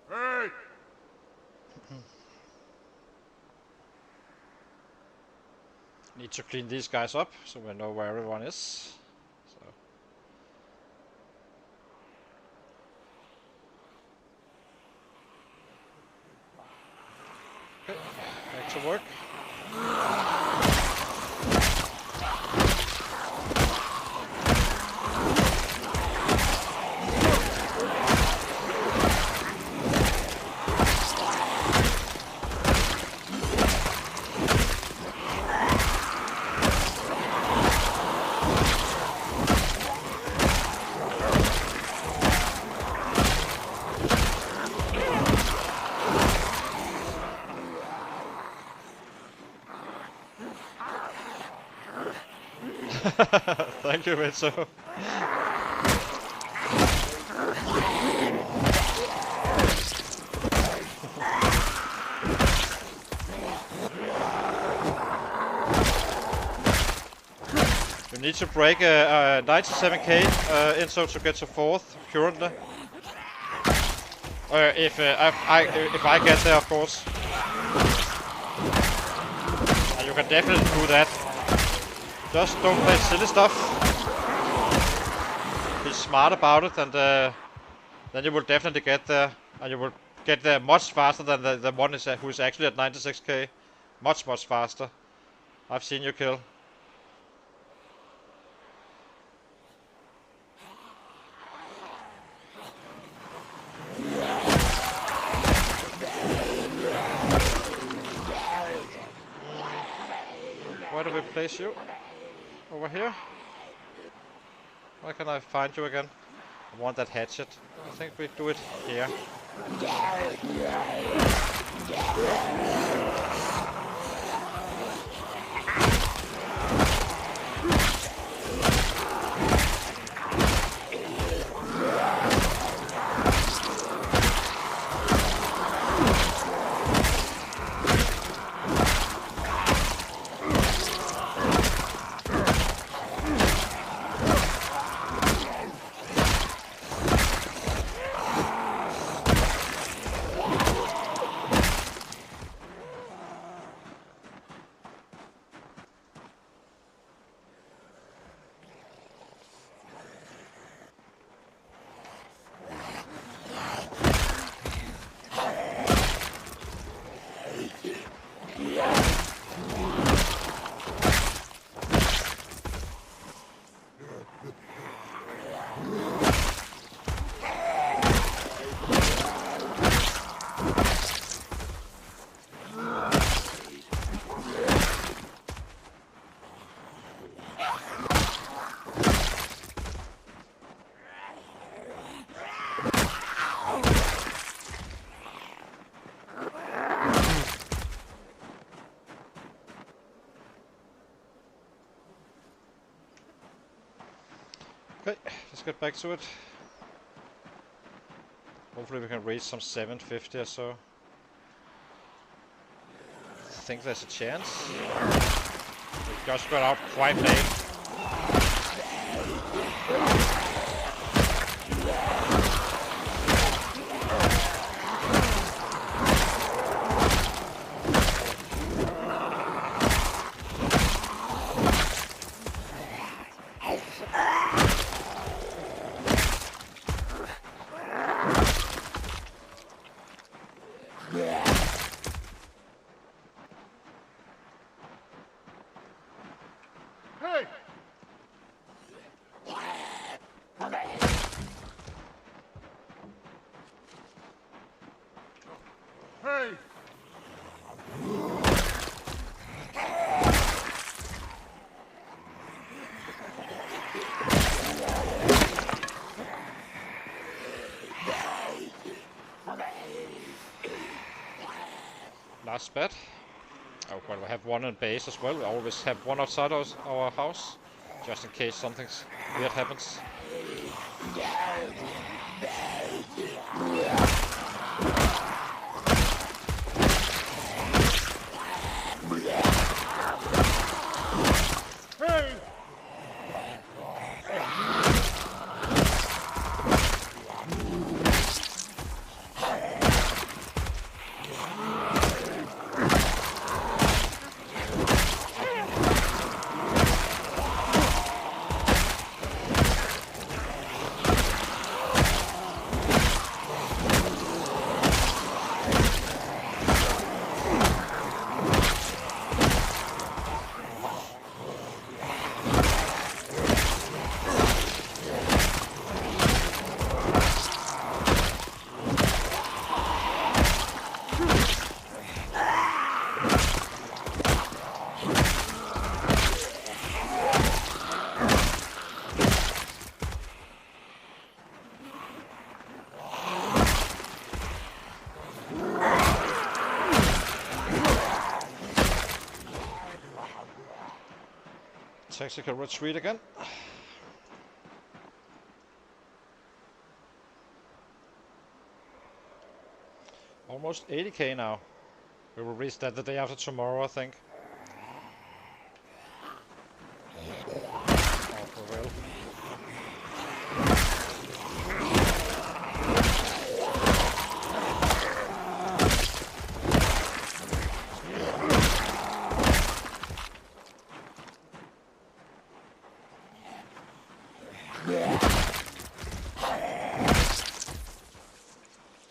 Speaker 2: Hey!
Speaker 1: Need to clean these guys up so we know where everyone is. So. Okay, back to work. Thank you, Mitsu. We need to break a 97k insult to get to 4th currently. If I get there, of course. And you can definitely do that. Just don't play silly stuff. Be smart about it, and then you will definitely get there. And you will get there much faster than the one who is actually at 96k. Much faster. I've seen you kill. Where do we place you? Over here? Where can I find you again? I want that hatchet. I think we do it here. Okay, let's get back to it. Hopefully we can reach some 750 or so. I think there's a chance. We just got out quite late.
Speaker 2: Hey! Hey!
Speaker 1: Last bet. Oh, well, we have one in base as well. We always have one outside our house, just in case something weird happens.
Speaker 2: Hey!
Speaker 1: Tactical retreat again. Almost 80k now. We will reach that the day after tomorrow, I think. Oh, for real.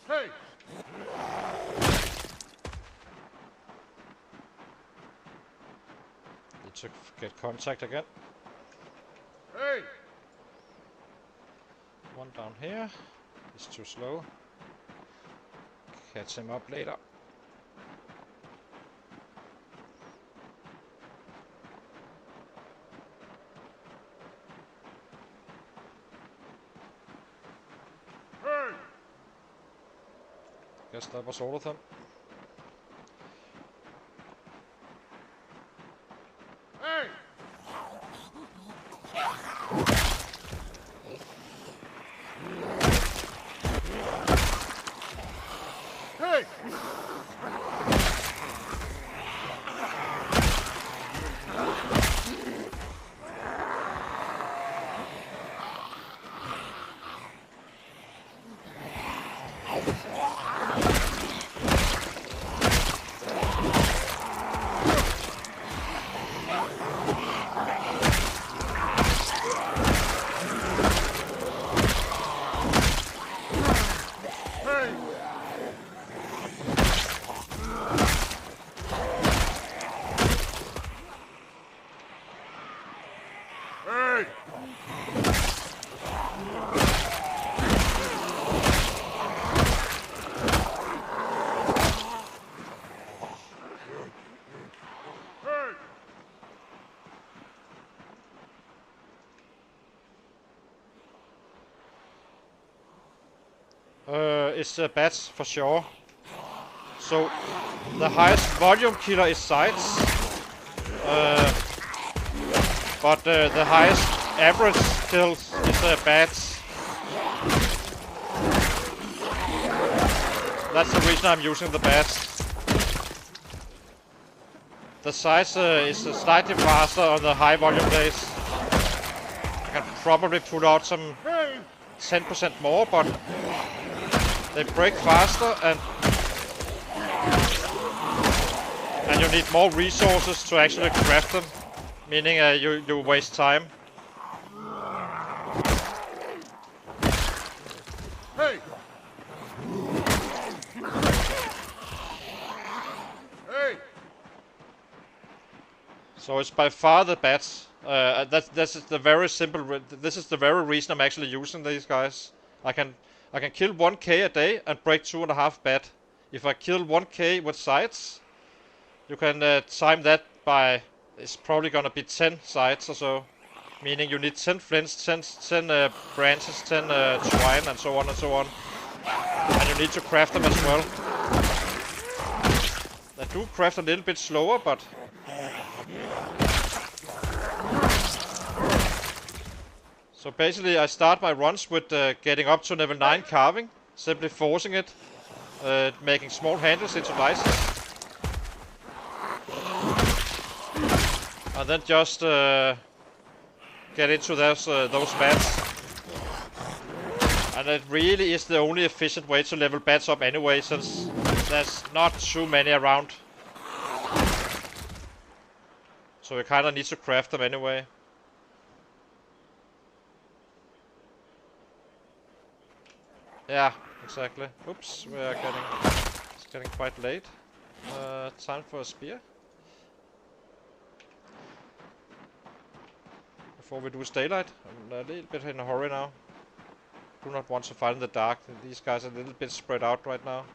Speaker 2: Hey!
Speaker 1: Need to get contact again.
Speaker 2: Hey!
Speaker 1: One down here. He's too slow. Catch him up later. Guess that was all of them.
Speaker 2: Hey! Hey! Hey! Hey!
Speaker 1: It's bats for sure. So the highest volume killer is sights, but the highest average kills is bats. That's the reason I'm using the bats. The sights is slightly faster on the high volume days. I can probably put out some 10% more, but they break faster and you need more resources to actually craft them, meaning you waste time.
Speaker 2: Hey! Hey!
Speaker 1: So it's by far the bats. This is the very simple. This is the very reason I'm actually using these guys. I can kill 1k a day and break 2.5 bat. If I kill 1k with sights, you can time that by. It's probably gonna be 10 sights or so. Meaning you need 10 flints, 10 branches, 10 twine, and so on and so on. And you need to craft them as well. They do craft a little bit slower, but so basically I start my runs with getting up to level 9 carving, simply forcing it, making small handles into dices. And then just get into those bats. And it really is the only efficient way to level bats up anyway, since there's not too many around. So you kinda need to craft them anyway. Yeah, exactly. Oops, it's getting quite late. Time for a spear. Before we lose daylight. I'm a little bit in a hurry now. Do not want to fight in the dark. These guys are a little bit spread out right now.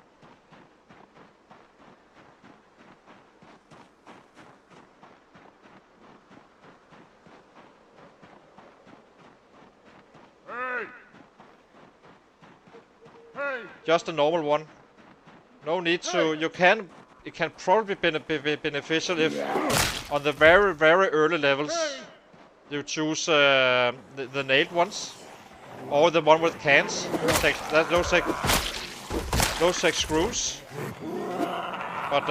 Speaker 2: Hey! Hey!
Speaker 1: Just a normal one. No need to. It can probably be beneficial if on the very early levels you choose the nailed ones or the one with cans. Those take screws. But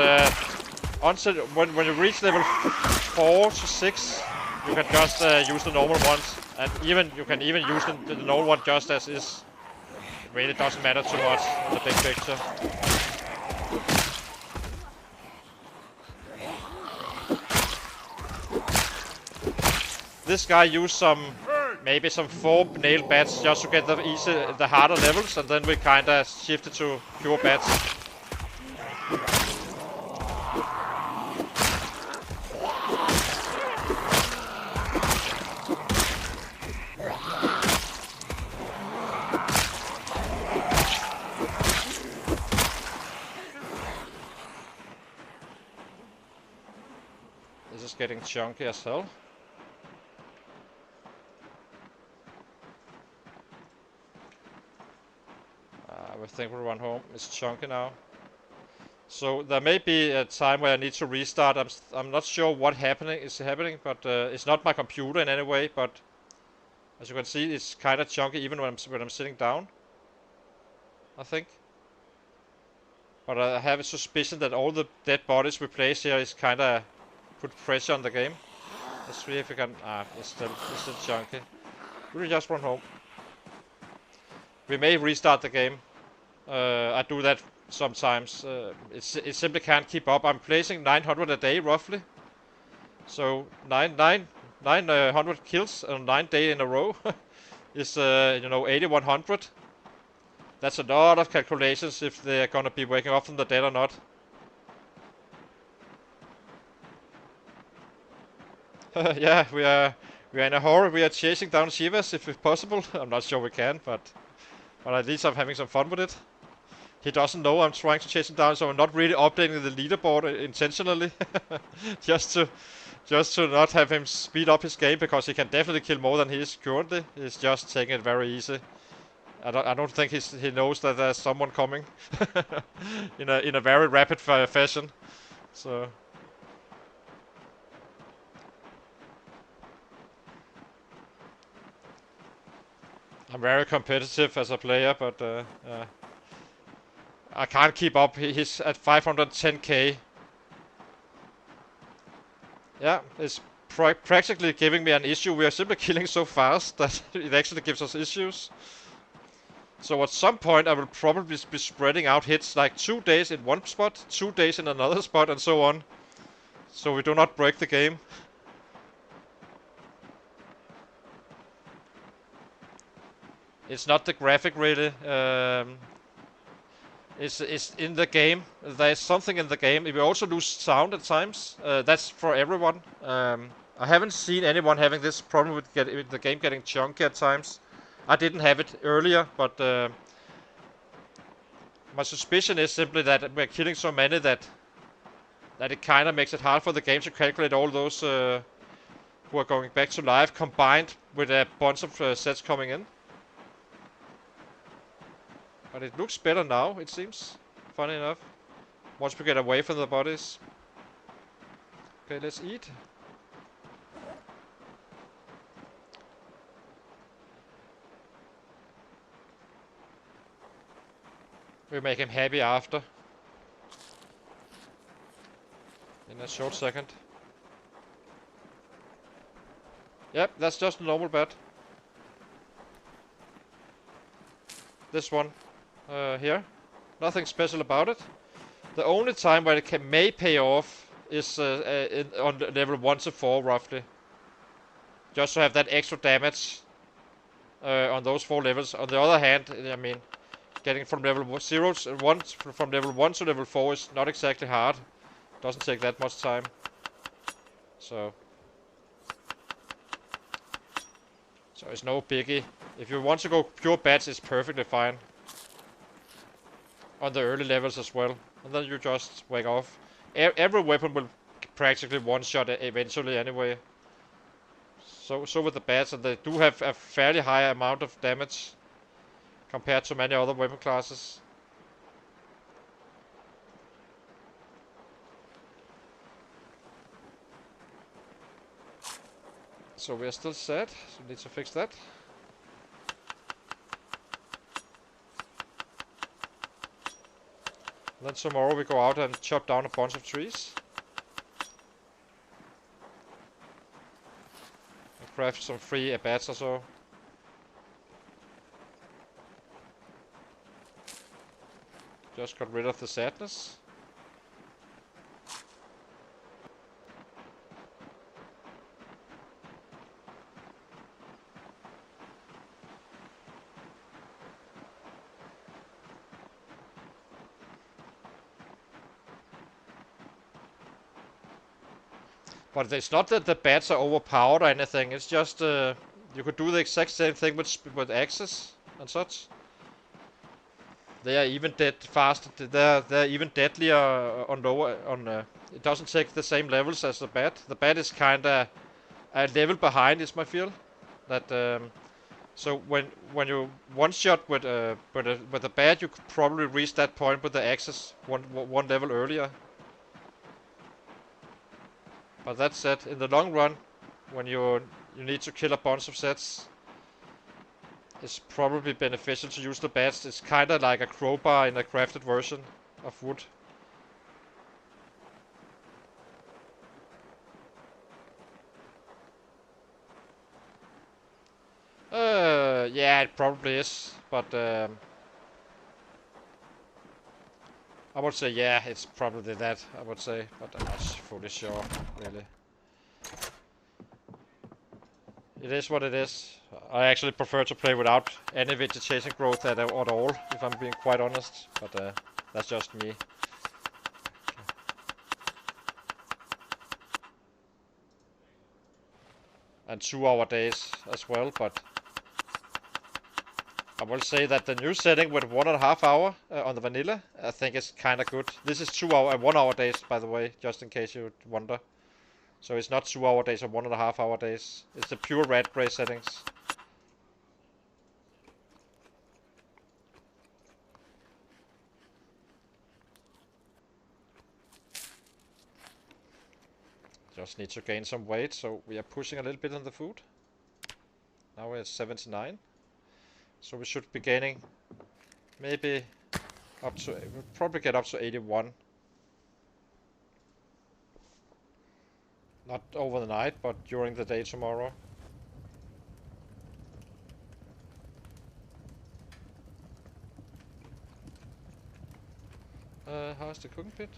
Speaker 1: until when you reach level 4 to 6, you can just use the normal ones, and you can even use the normal one just as is. It really doesn't matter too much in the big picture. This guy used maybe some 4 nail bats just to get the harder levels, and then we kinda shifted to pure bats. This is getting chunky as hell. With think we'll run home. It's chunky now. So there may be a time where I need to restart. I'm not sure what is happening, but it's not my computer in any way. But as you can see, it's kind of chunky even when I'm sitting down, I think. But I have a suspicion that all the dead bodies we place here is kind of put pressure on the game. Let's see if we can. It's still chunky. We'll just run home. We may restart the game. I do that sometimes. It simply can't keep up. I'm placing 900 a day roughly. So 900 kills on 9 days in a row is 8100. That's a lot of calculations if they're gonna be waking up from the dead or not. Yeah, we are in a hurry. We are chasing down Shivas if possible. I'm not sure we can, but at least I'm having some fun with it. He doesn't know I'm trying to chase him down, so I'm not really updating the leaderboard intentionally. just to not have him speed up his game, because he can definitely kill more than he is currently. He's just taking it very easy. I don't think he knows that there's someone coming in a very rapid fashion. So I'm very competitive as a player, but I can't keep up. He's at 510k. Yeah, it's practically giving me an issue. We are simply killing so fast that it actually gives us issues. So at some point I will probably be spreading out hits, like 2 days in one spot, 2 days in another spot, and so on. So we do not break the game. It's not the graphic really. It's in the game. There's something in the game. We also lose sound at times. That's for everyone. I haven't seen anyone having this problem with the game getting chunky at times. I didn't have it earlier, but my suspicion is simply that we're killing so many that it kind of makes it hard for the game to calculate all those who are going back to life, combined with a bunch of sets coming in. But it looks better now, it seems. Funny enough. Once we get away from the bodies. Okay, let's eat. We'll make him happy after. In a short second. Yep, that's just a normal bat. This one. Here. Nothing special about it. The only time where it may pay off is on level 1 to 4 roughly. Just to have that extra damage on those 4 levels. On the other hand, I mean, getting from level 0 to 1 from level 1 to level 4 is not exactly hard. Doesn't take that much time. So it's no biggie. If you want to go pure bats, it's perfectly fine. On the early levels as well. And then you just wake off. Every weapon will practically one-shot eventually anyway. So with the bats, and they do have a fairly high amount of damage compared to many other weapon classes. So we are still sad, so we need to fix that. Then tomorrow we go out and chop down a bunch of trees. And craft some free bats or so. Just got rid of the sadness. But it's not that the bats are overpowered or anything. It's just you could do the exact same thing with axes and such. They are even dead faster. They're even deadlier on lower. It doesn't take the same levels as the bat. The bat is kinda a level behind, is my feel. That So when you one shot with a bat, you could probably reach that point with the axes one level earlier. But that said, in the long run, when you need to kill a bunch of sets, it's probably beneficial to use the bats. It's kind of like a crowbar in a crafted version of wood. Yeah, it probably is, but I would say yeah, it's probably that. I would say, but I'm not fully sure, really. It is what it is. I actually prefer to play without any vegetation growth at all, if I'm being quite honest. But that's just me. And 2-hour days as well, but I will say that the new setting with 1.5 hour on the vanilla, I think is kind of good. This is 2-hour and 1-hour days, by the way, just in case you wonder. So it's not 2-hour days or 1.5 hour days. It's the pure red gray settings. Just need to gain some weight, so we are pushing a little bit on the food. Now we're at 79. So we should be gaining maybe up to, we'll probably get up to 81. Not over the night, but during the day tomorrow. How's the cooking pit?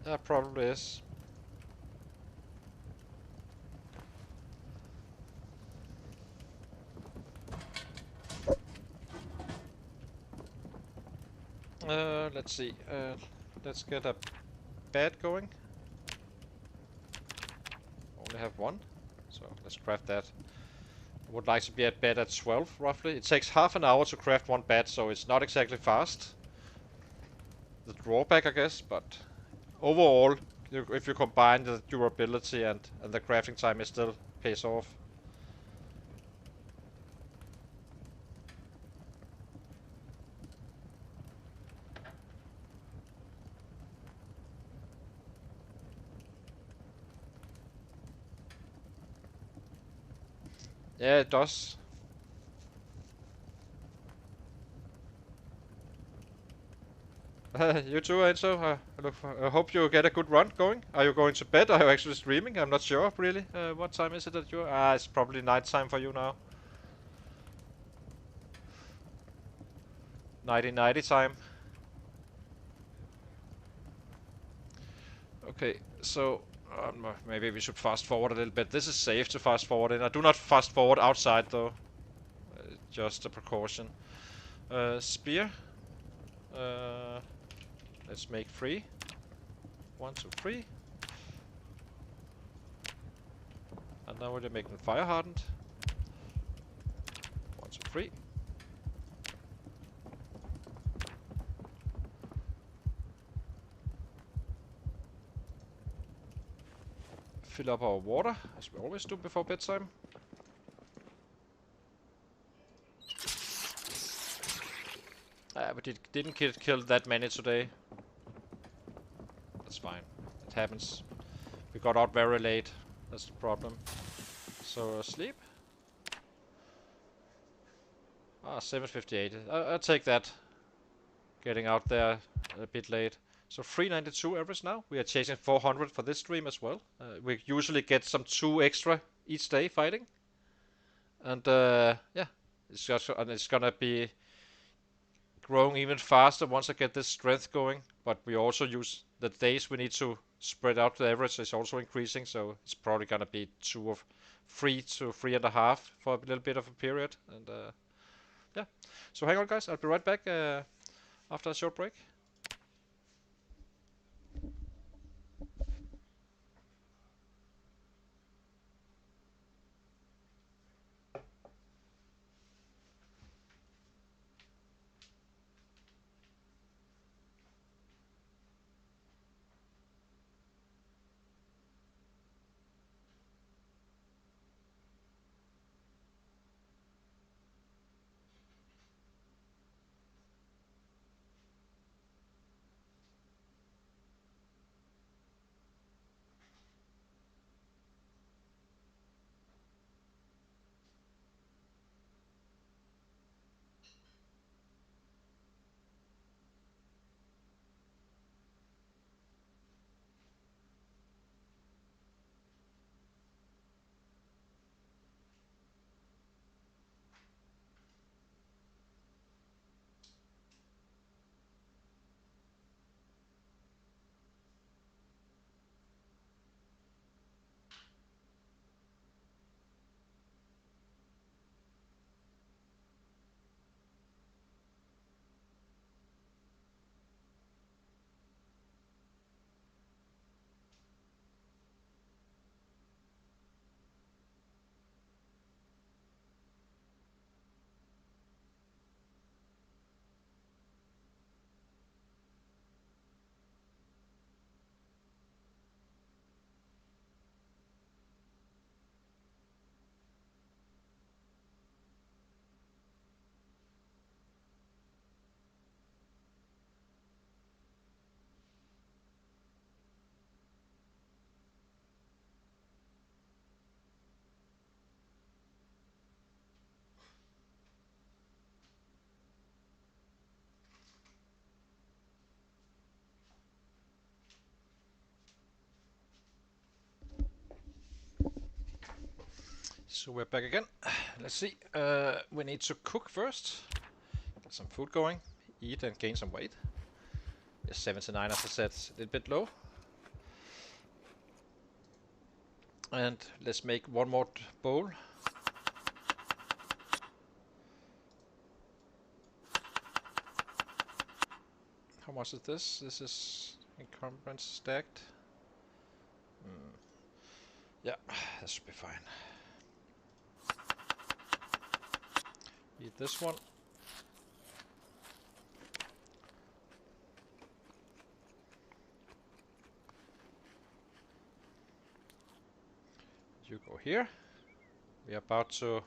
Speaker 1: Yeah, probably is. Let's see. Let's get a bed going. Only have one, so let's craft that. I would like to be at bed at 12, roughly. It takes half an hour to craft one bed, so it's not exactly fast. The drawback, I guess, but overall, if you combine the durability and the crafting time, it still pays off. Yeah, it does. You too, Enzo. I hope you get a good run going. Are you going to bed? Are you actually streaming? I'm not sure, really. What time is it that you're... it's probably night time for you now. 90 time. Okay, so... maybe we should fast forward a little bit. This is safe to fast forward in. I do not fast forward outside, though. Just a precaution. Spear. Let's make 3. 1, 2, 3. And now we're making fire hardened. 1, 2, 3. Fill up our water, as we always do before bedtime. We didn't kill that many today. That's fine. It happens. We got out very late. That's the problem. So sleep. 7:58. I'll take that. Getting out there a bit late. So 392 average now. We are chasing 400 for this stream as well. We usually get some 2 extra each day fighting. And yeah, it's gonna be growing even faster once I get this strength going. But we also use the days we need to spread out. The average is also increasing, so it's probably gonna be 3 to 3.5 for a little bit of a period. And yeah, so hang on, guys. I'll be right back after a short break. So we're back again. Let's see. We need to cook first. Get some food going. Eat and gain some weight. Yes, 79 as I said, a little bit low. And let's make one more bowl. How much is this? This is encumbrance stacked. Yeah, that should be fine. Eat this one. You go here. We are about to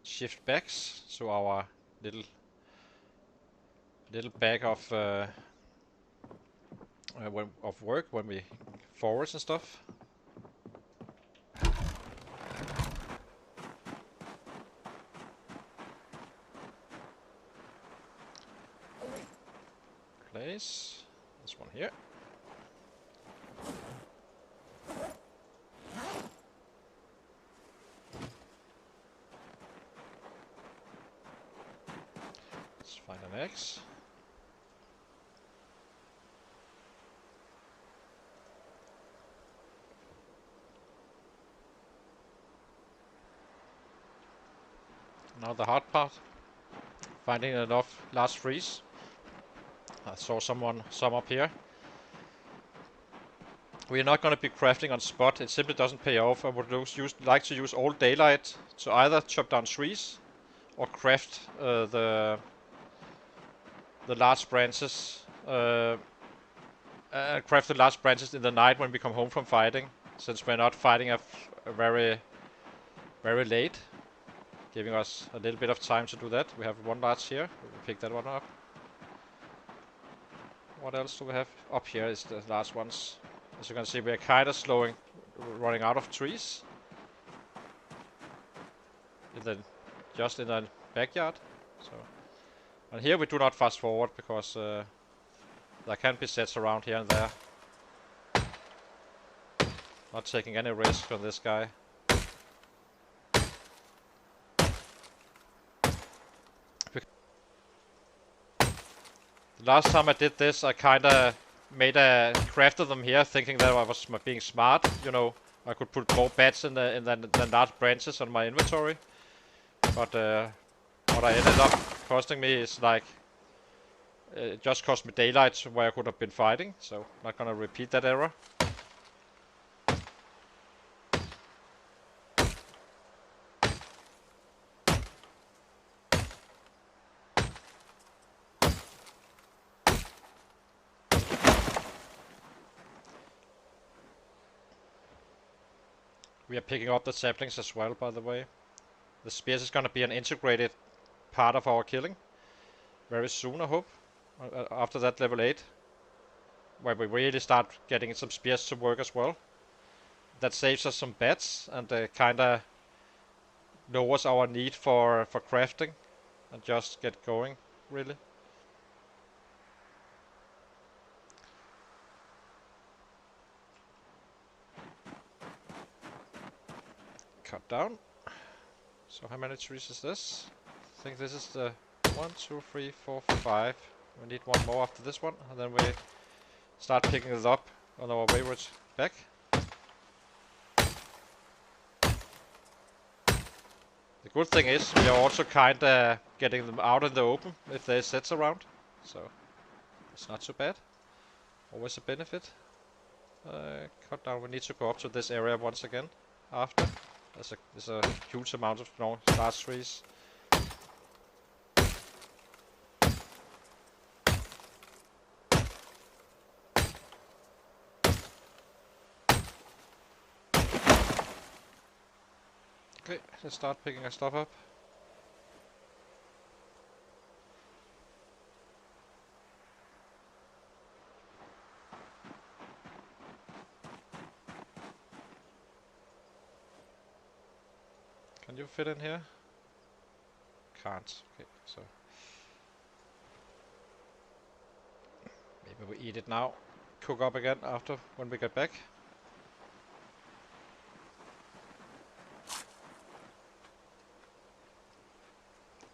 Speaker 1: shift backs to our little bag of work when we forwards and stuff. Place this one here. Let's find an X. Now the hard part, finding enough large trees. I saw some up here. We're not going to be crafting on spot. It simply doesn't pay off. I would like to use all daylight to either chop down trees or craft the large branches. Craft the large branches in the night when we come home from fighting, since we're not fighting a very late, giving us a little bit of time to do that. We have one large here. We'll pick that one up. What else do we have? Up here is the large ones. As you can see, we're kind of running out of trees. Just in the backyard. So, and here we do not fast forward because there can be sets around here and there. Not taking any risk on this guy. Last time I did this, I kinda crafted them here, thinking that I was being smart. You know, I could put more bats in the large branches on my inventory. But what I ended up costing me is like it just cost me daylight where I could have been fighting. So not gonna repeat that error. We are picking up the saplings as well, by the way. The spears is gonna be an integrated part of our killing very soon, I hope. After that level 8, where we really start getting some spears to work as well. That saves us some bats and kinda lowers our need for crafting and just get going, really. Cut down. So how many trees is this? I think this is the 1, 2, 3, 4, 5. We need one more after this one, and then we start picking it up on our wayward back. The good thing is we are also kinda getting them out in the open if there's sets around, so it's not so bad. Always a benefit. Cut down. We need to go up to this area once again after. There's a huge amount of large trees. Okay, let's start picking our stuff up. Can you fit in here? Can't. Okay, so maybe we eat it now. Cook up again after when we get back.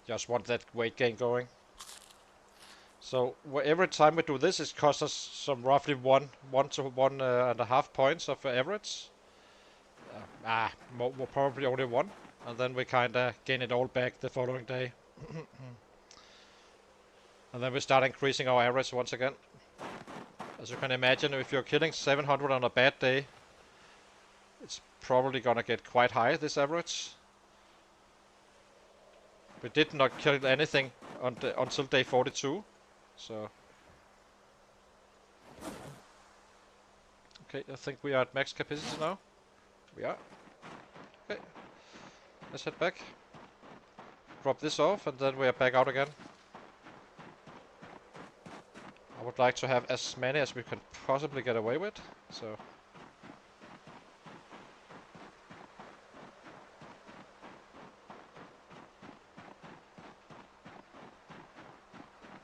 Speaker 1: Just want that weight gain going. So every time we do this, it costs us some roughly one to 1.5 points of average. More probably only one, and then we kinda gain it all back the following day. And then we start increasing our average once again. As you can imagine, if you're killing 700 on a bad day, it's probably gonna get quite high, this average. We did not kill anything until day 42, so... Okay, I think we are at max capacity now. We are. Okay, let's head back. Drop this off, and then we are back out again. I would like to have as many as we can possibly get away with, so...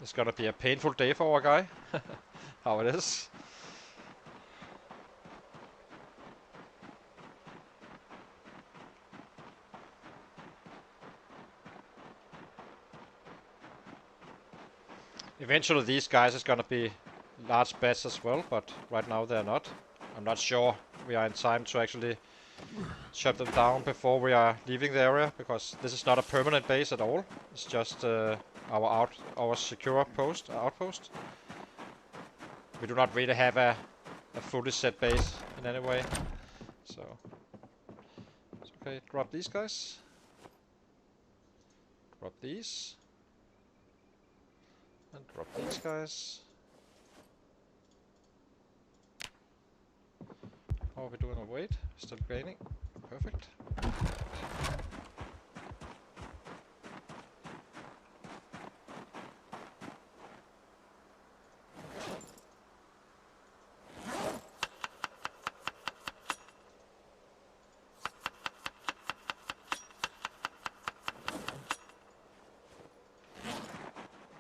Speaker 1: It's gonna be a painful day for our guy. How it is. Eventually these guys is gonna be large bats as well, but right now they're not. I'm not sure we are in time to actually shut them down before we are leaving the area, because this is not a permanent base at all. It's just our secure outpost. We do not really have a fully set base in any way. So it's okay, drop these guys. Drop these. And drop these guys. How are we doing on weight? Still gaining. Perfect.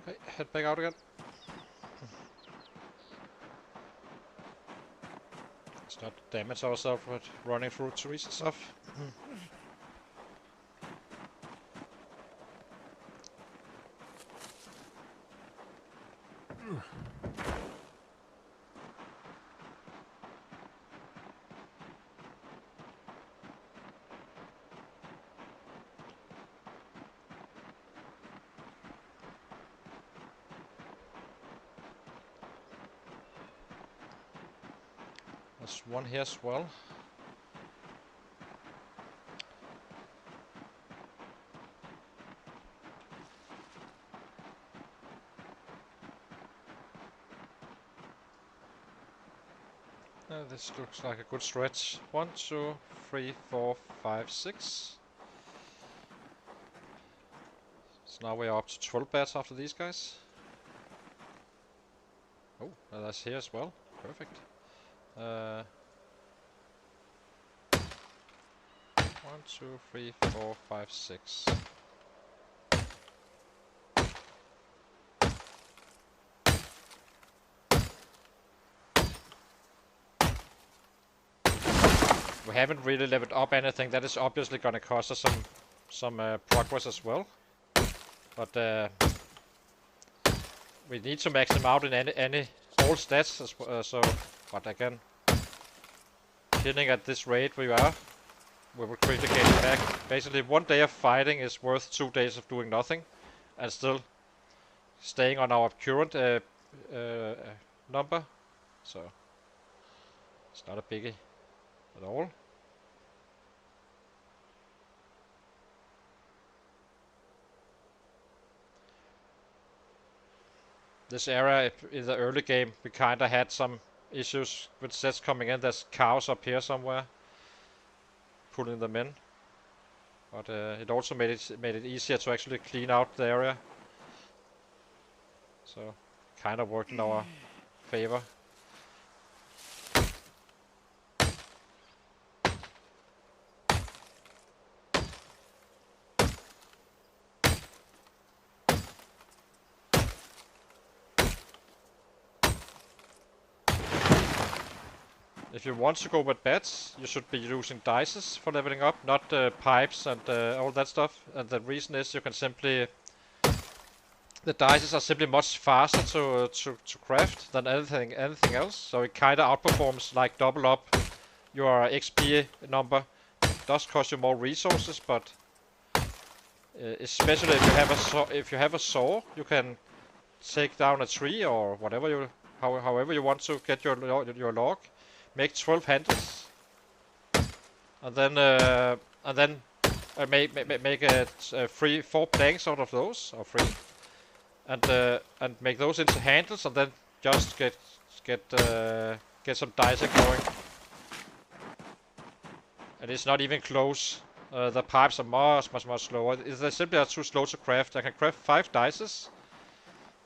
Speaker 1: Okay, head back out again. Let's not damage ourselves with running through trees and stuff. There's one here as well. This looks like a good stretch. 1, 2, 3, 4, 5, 6. So now we are up to 12 bats after these guys. Oh, that's here as well. Perfect. 1, 2, 3, 4, 5, 6. We haven't really leveled up anything. That is obviously going to cost us some progress as well. But we need to max them out in all stats as so. But again, killing at this rate we will quickly get it back. Basically, 1 day of fighting is worth 2 days of doing nothing, and still staying on our current number. So it's not a biggie at all. This area, in the early game, we kinda had some issues with sets coming in. There's cows up here somewhere, pulling them in. But it also made it easier to actually clean out the area. So, kind of worked in our favor. If you want to go with bats, you should be using dices for leveling up, not pipes and all that stuff. And the reason is you can simply the dices are simply much faster to craft than anything else. So it kind of outperforms, like double up your XP number. It does cost you more resources, but especially if you have a saw, you can take down a tree or whatever however you want to get your log. Make 12 handles, and then make four planks out of those, or 3, and make those into handles, and then just get some dice going. And it's not even close. The pipes are much slower. They simply are too slow to craft. I can craft 5 dices,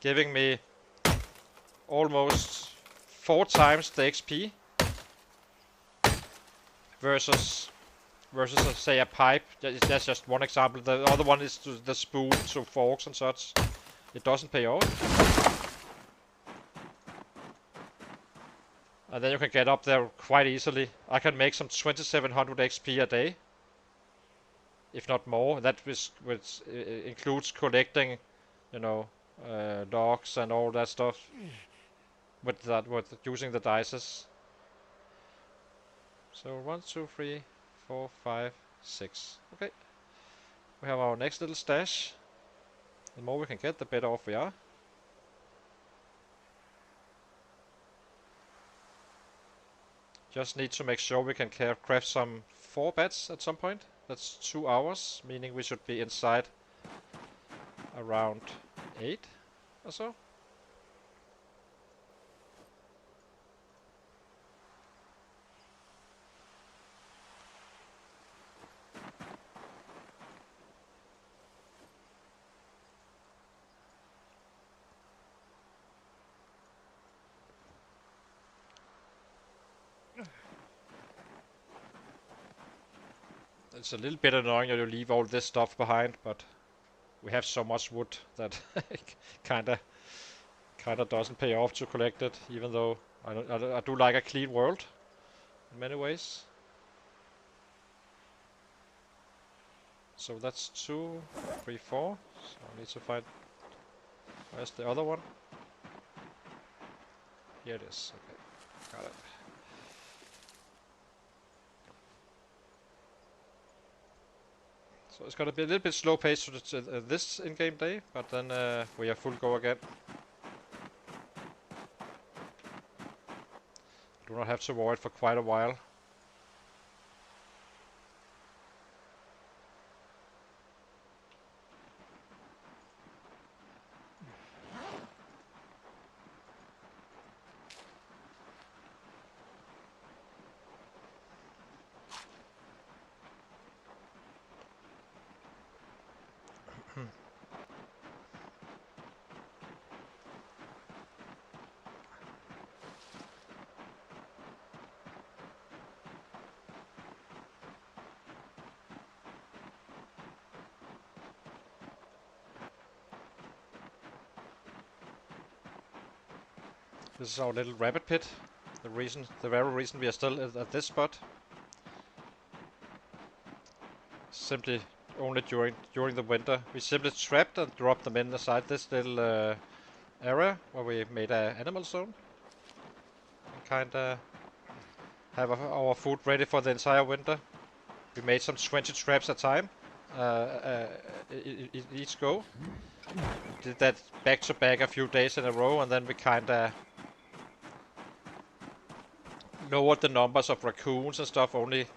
Speaker 1: giving me almost 4 times the XP versus say a pipe. That's just one example. The other one is the spoon, so forks and such. It doesn't pay off. And then you can get up there quite easily. I can make some 2700 XP a day, if not more. That which includes collecting, logs and all that stuff. With using the dices. So 1, 2, 3, 4, 5, 6. Okay. We have our next little stash. The more we can get, the better off we are. Just need to make sure we can craft some 4 beds at some point. That's 2 hours, meaning we should be inside around 8 or so. It's a little bit annoying that you leave all this stuff behind, but we have so much wood that it kinda doesn't pay off to collect it, even though I do like a clean world in many ways. So that's 2, 3, 4. So I need to find, where's the other one? Here it is. Okay, got it. So it's gonna be a little bit slow pace to this in-game day, but then we are full go again. Do not have to worry for quite a while. This is our little rabbit pit. The very reason we are still at this spot. Simply only during the winter. We simply trapped and dropped them in inside this little area where we made an animal zone. And kinda have our food ready for the entire winter. We made some 20 traps at a time. Each go. Did that back to back a few days in a row, and then we kinda lowered the numbers of raccoons and stuff, only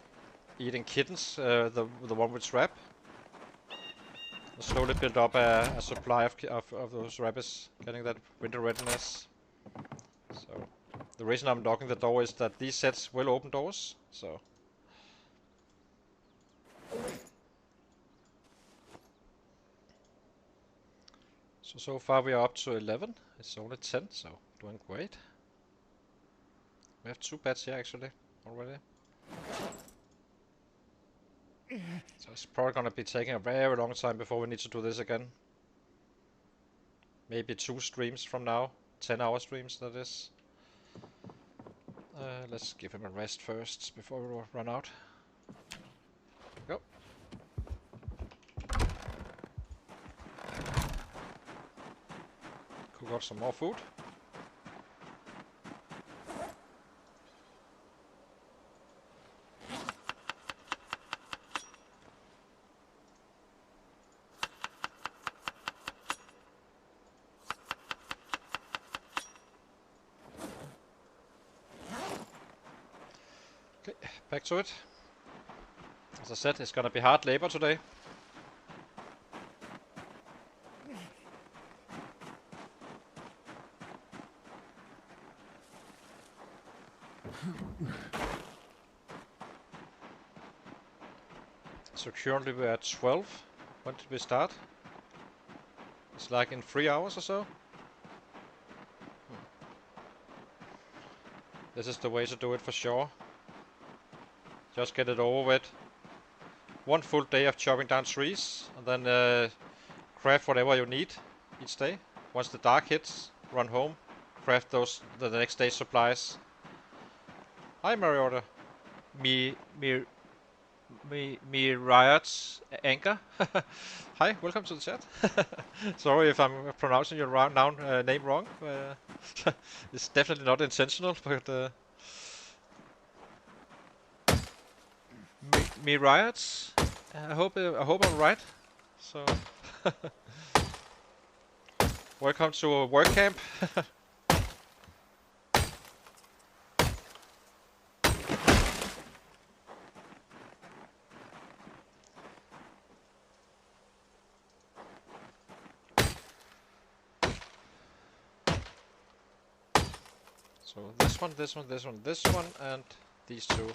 Speaker 1: eating kittens, the one with trap. And slowly build up a supply of those rabbits, getting that winter readiness. So the reason I'm locking the door is that these sets will open doors. So far we are up to 11. It's only 10, so doing great. We have 2 beds here actually already. So it's probably gonna be taking a very long time before we need to do this again. Maybe 2 streams from now. 10-hour streams, that is. Let's give him a rest first before we run out. Go. Cook out some more food. Okay, back to it. As I said, it's gonna be hard labor today. So currently we're at 12. When did we start? It's like in 3 hours or so. This is the way to do it for sure. Just get it over with. One full day of chopping down trees, and then craft whatever you need each day. Once the dark hits, run home, craft those the next day's supplies. Hi Mariota. Me riots anchor. Hi, welcome to the chat. Sorry if I'm pronouncing your name wrong. It's definitely not intentional, but me riots. I hope I'm right. So welcome to work camp. So this one, this one, this one, this one, and these two.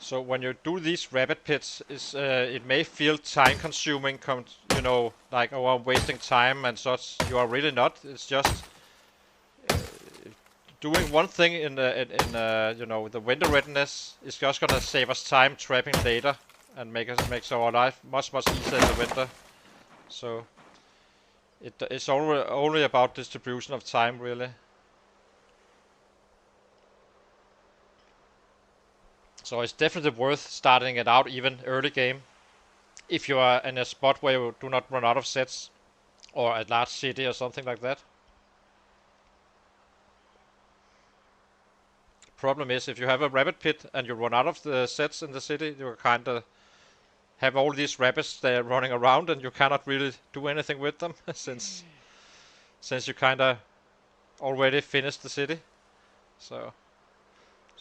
Speaker 1: So when you do these rabbit pits, it may feel time-consuming, you know, like, oh, I'm wasting time and such. You are really not. It's just doing one thing in you know, the winter readiness is just gonna save us time trapping later and makes our life much easier in the winter. So it's only about distribution of time, really. So it's definitely worth starting it out even early game if you are in a spot where you do not run out of sets or a large city or something like that. Problem is, if you have a rabbit pit and you run out of the sets in the city, you kind of have all these rabbits there running around and you cannot really do anything with them since you kind of already finished the city. So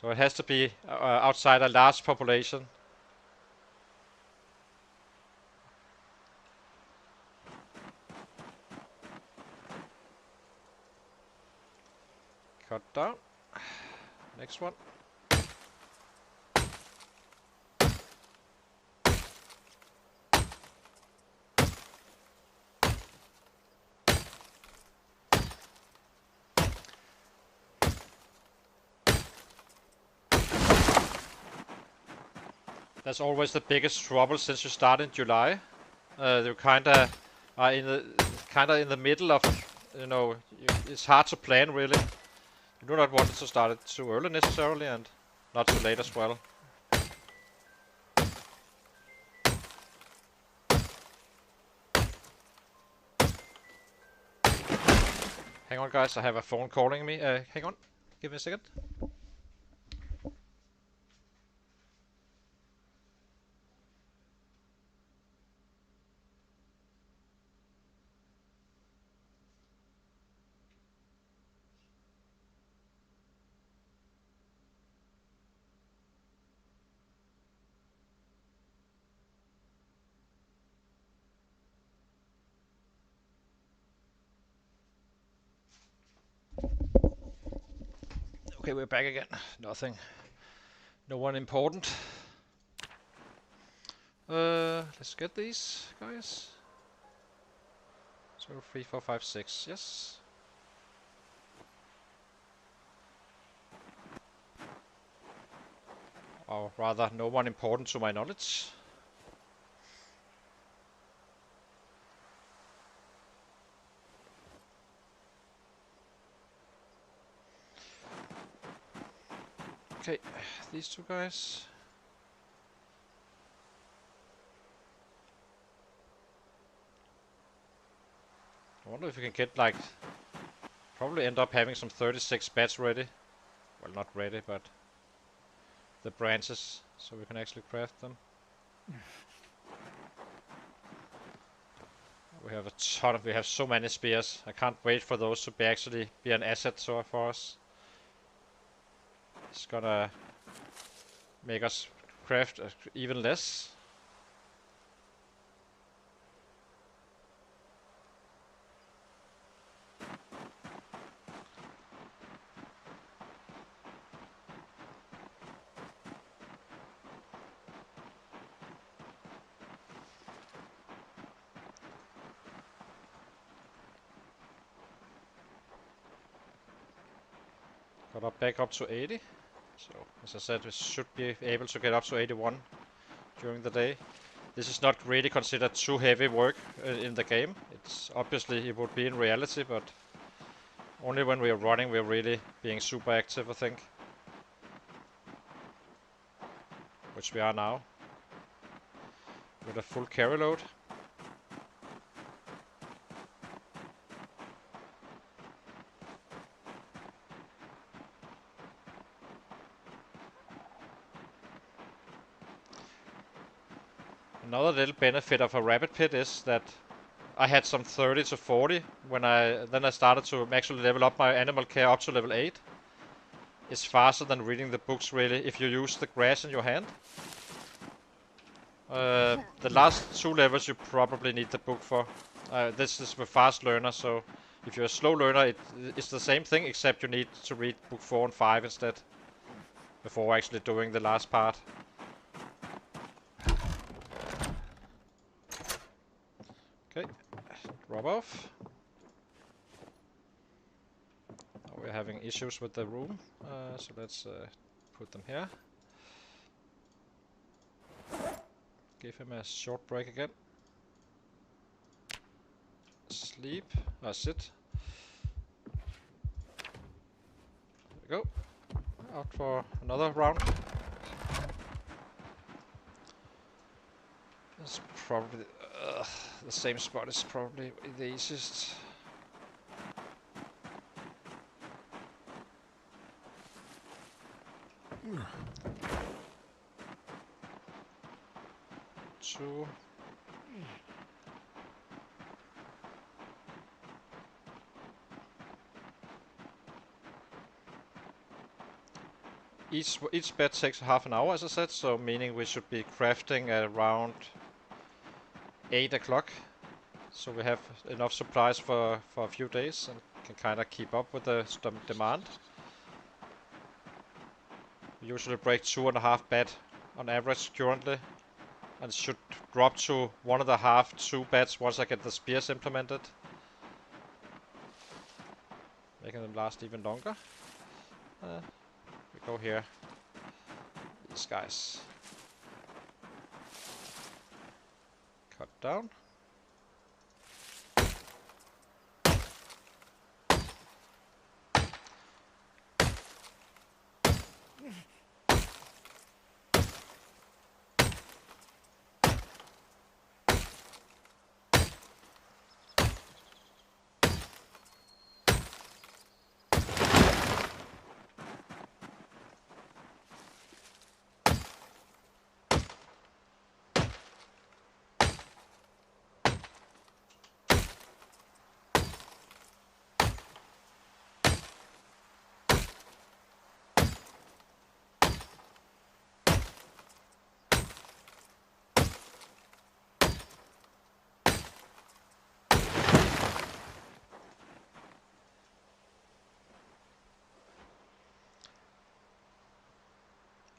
Speaker 1: it has to be outside a large population. Cut down. Next one. That's always the biggest trouble since you start in July. You kinda are in the middle of, you know, it's hard to plan really. You do not want to start it too early necessarily, and not too late as well. Hang on guys, I have a phone calling me. Hang on, give me a second. Okay, we're back again. Nothing. No one important. Let's get these guys. 0, 3, 4, 5, 6. Yes. or rather no one important to my knowledge. Okay, these two guys. I wonder if we can get like, probably end up having some 36 beds ready. Well, not ready, but the branches, so we can actually craft them. We have a ton of, we have so many spears. I can't wait for those to actually be an asset for us. It's gonna make us craft even less. Got up back up to 80. So, as I said, we should be able to get up to 81 during the day. This is not really considered too heavy work in the game. It's obviously it would be in reality, but only when we are running we're really being super active, I think. Which we are now. With a full carry load. Another little benefit of a rapid pit is that I had some 30 to 40 when I started to actually level up my animal care up to level 8. It's faster than reading the books really if you use the grass in your hand. The last 2 levels you probably need the book for. This is a fast learner, so if you're a slow learner it's the same thing except you need to read book 4 and 5 instead. Before actually doing the last part. Okay, drop off. Now we're having issues with the room, so let's put them here. Give him a short break again. Sleep, sit. There we go. Out for another round. That's probably the same spot is probably the easiest. Two. Each bed takes half an hour, as I said, so meaning we should be crafting around 8 o'clock. So we have enough supplies for a few days and can kind of keep up with the demand. We usually break 2.5 bed on average currently, and it should drop to 1.5, 2 beds once I get the spears implemented. Making them last even longer. We go here. These guys. Cut down.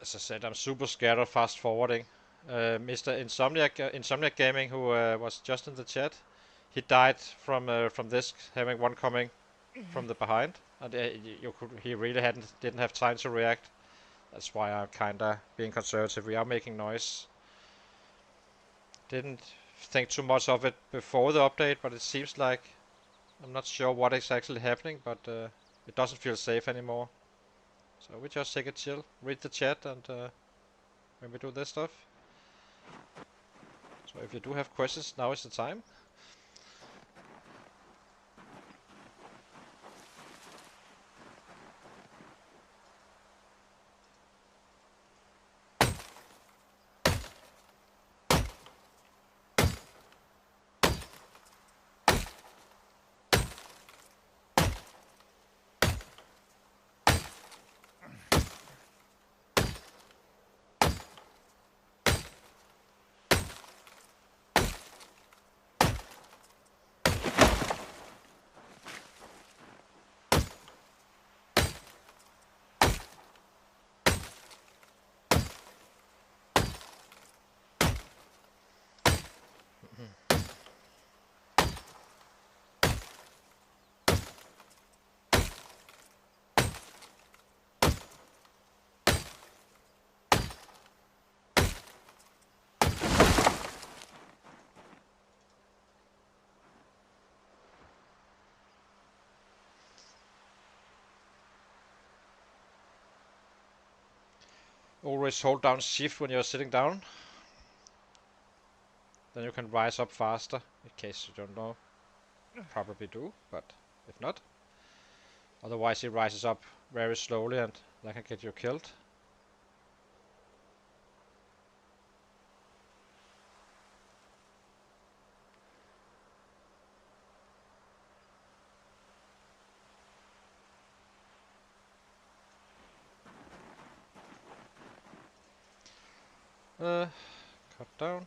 Speaker 1: As I said, I'm super scared of fast forwarding. Mr. Insomniac Gaming, who was just in the chat, he died from this, having one coming from the behind, and he really didn't have time to react. That's why I'm kinda being conservative. We are making noise. Didn't think too much of it before the update, but it seems like I'm not sure what is actually happening, but it doesn't feel safe anymore. So we just take it chill, read the chat, and when we do this stuff. So if you do have questions, now is the time. Always hold down shift when you're sitting down. Then you can rise up faster, in case you don't know. Probably do, but if not. Otherwise he rises up very slowly and that can get you killed. Cut down.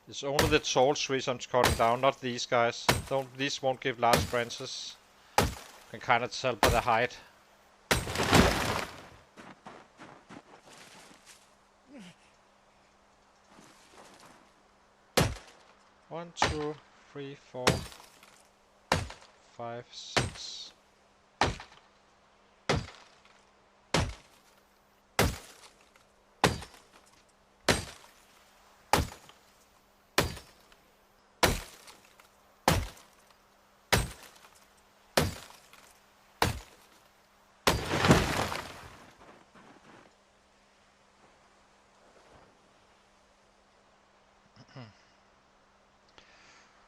Speaker 1: It's only the tall trees I'm cutting down, not these guys. These won't give large branches. You can kind of tell by the height. One, two, three, 4, 5, 6.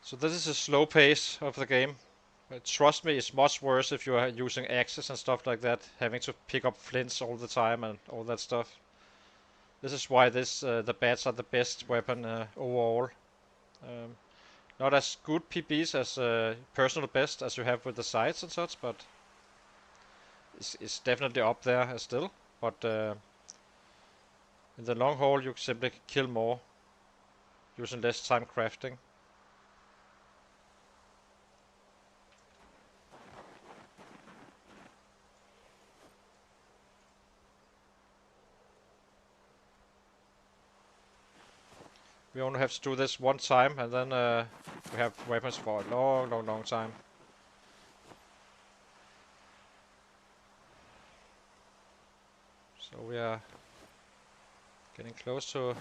Speaker 1: So this is a slow pace of the game. But trust me, it's much worse if you are using axes and stuff like that, having to pick up flints all the time and all that stuff. This is why the bats are the best weapon overall. Not as good PBs as personal best as you have with the sights and such, but it's definitely up there still. But in the long haul, you simply kill more using less time crafting. We only have to do this one time, and then we have weapons for a long time. So we are getting close to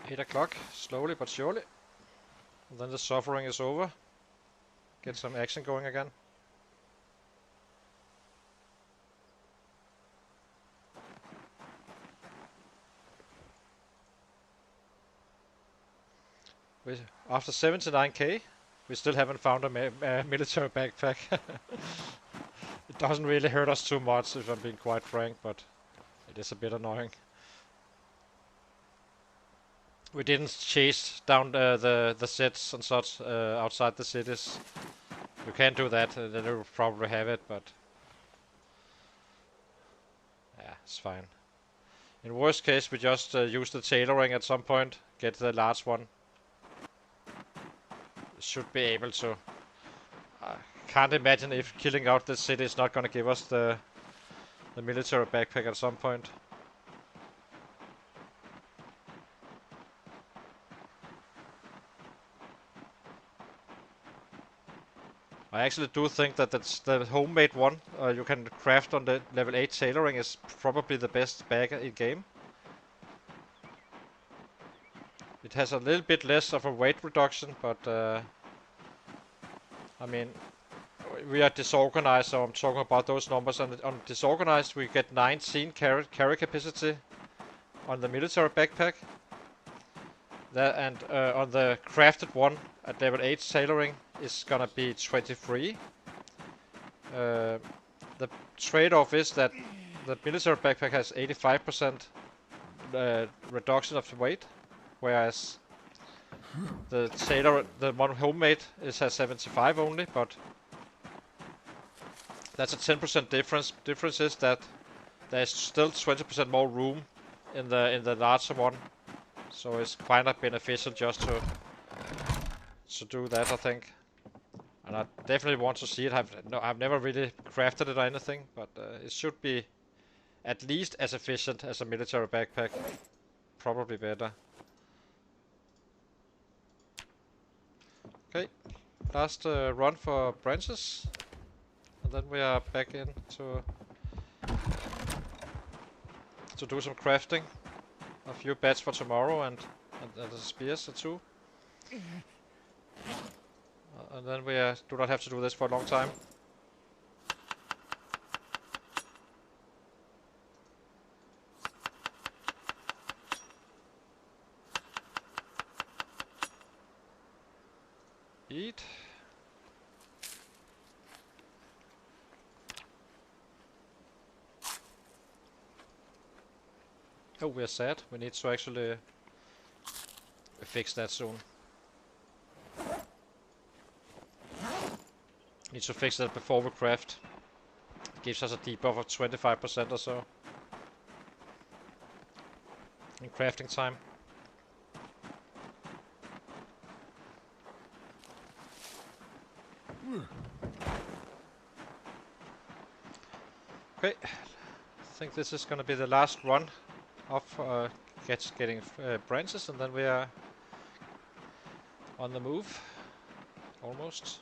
Speaker 1: 8 o'clock, slowly but surely. And then the suffering is over. Get some action going again. After 79k, we still haven't found a military backpack. It doesn't really hurt us too much, if I'm being quite frank, but it is a bit annoying. We didn't chase down the sets and such outside the cities. You can't do that, then you'll probably have it, but yeah, it's fine. In worst case, we just use the tailoring at some point, get the large one. Should be able to can't imagine if killing out this city is not gonna give us the military backpack at some point. I actually do think that that's the homemade one you can craft on the level 8 tailoring is probably the best bag in game. It has a little bit less of a weight reduction, but I mean, we are disorganized, so I'm talking about those numbers. And on disorganized, we get 19 carry capacity on the military backpack. That and on the crafted one at level 8 tailoring is gonna be 23. The trade-off is that the military backpack has 85% reduction of the weight, whereas the one homemade, has 75 only, but that's a 10% difference. Difference is that there's still 20% more room in the larger one, so it's kind of beneficial just to do that, I think. And I definitely want to see it. I've never really crafted it or anything, but it should be at least as efficient as a military backpack. Probably better. Okay, last run for branches, and then we are back in to do some crafting. A few beds for tomorrow and the spears or two. And then we do not have to do this for a long time. Eat. Oh, we're sad. We need to actually fix that soon. Need to fix that before we craft. It gives us a debuff of 25% or so in crafting time. Okay, I think this is gonna be the last run of getting branches, and then we are on the move, almost.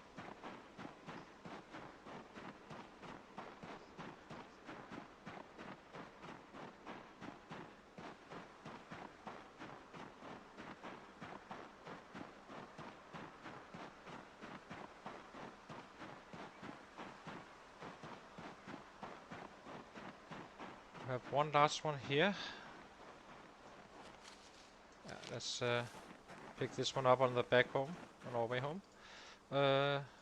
Speaker 1: We have one last one here. Let's pick this one up on the back home, on our way home.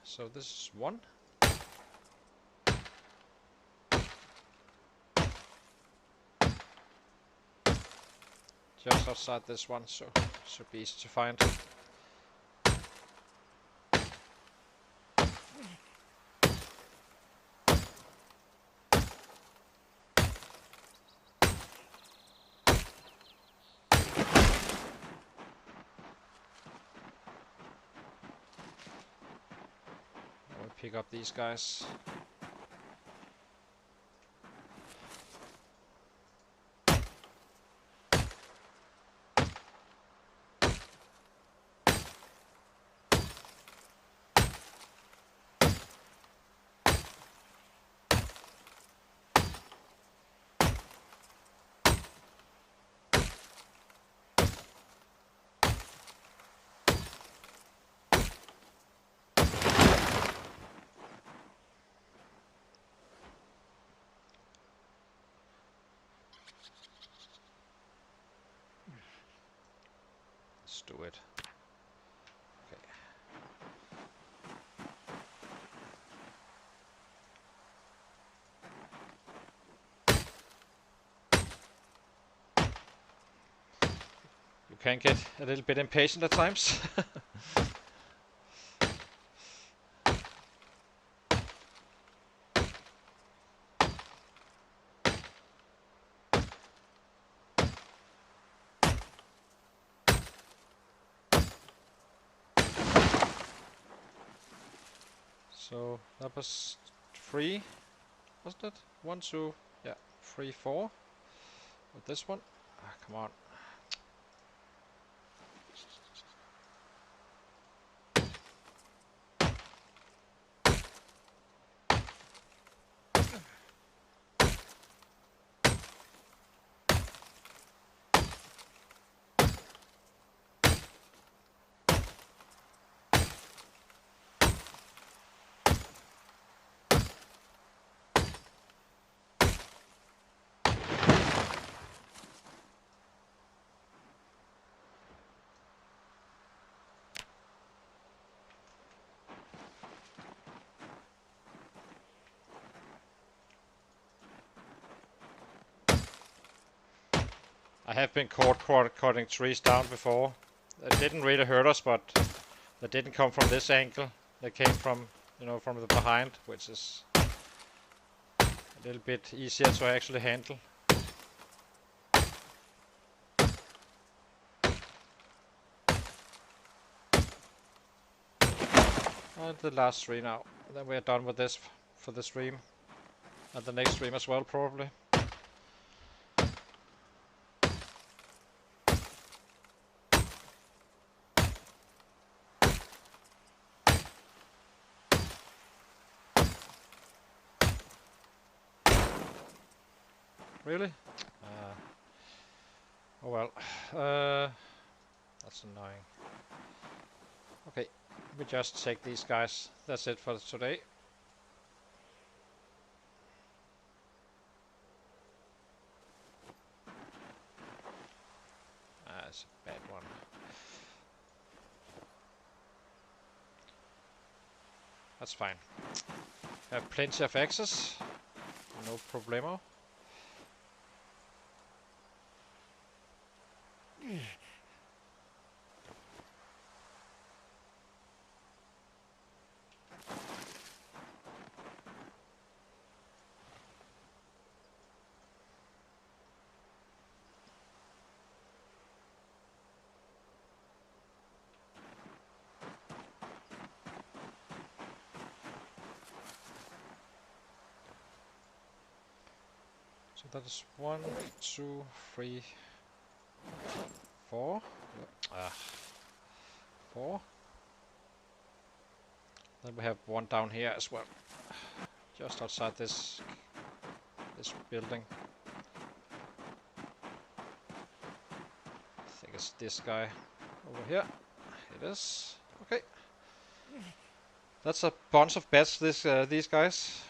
Speaker 1: So this is one. Just outside this one, so it should be easy to find. Pick up these guys. Let's do it. Okay. You can get a little bit impatient at times. So that was 3, wasn't it? 1, 2, yeah, 3, 4. With this one. Ah, come on. I have been caught cutting trees down before. It didn't really hurt us, but they didn't come from this angle. They came from, you know, from the behind, which is a little bit easier to actually handle. And the last tree now. Then we're done with this for the stream. And the next stream as well, probably. Really? Oh well. That's annoying. Okay, we just take these guys. That's it for today. That's a bad one. That's fine. Have plenty of access. No problemo. So that is 1, 2, 3, 4. 4. Then we have one down here as well, just outside this building. I think it's this guy over here. It is. Okay. That's a bunch of bats. These guys.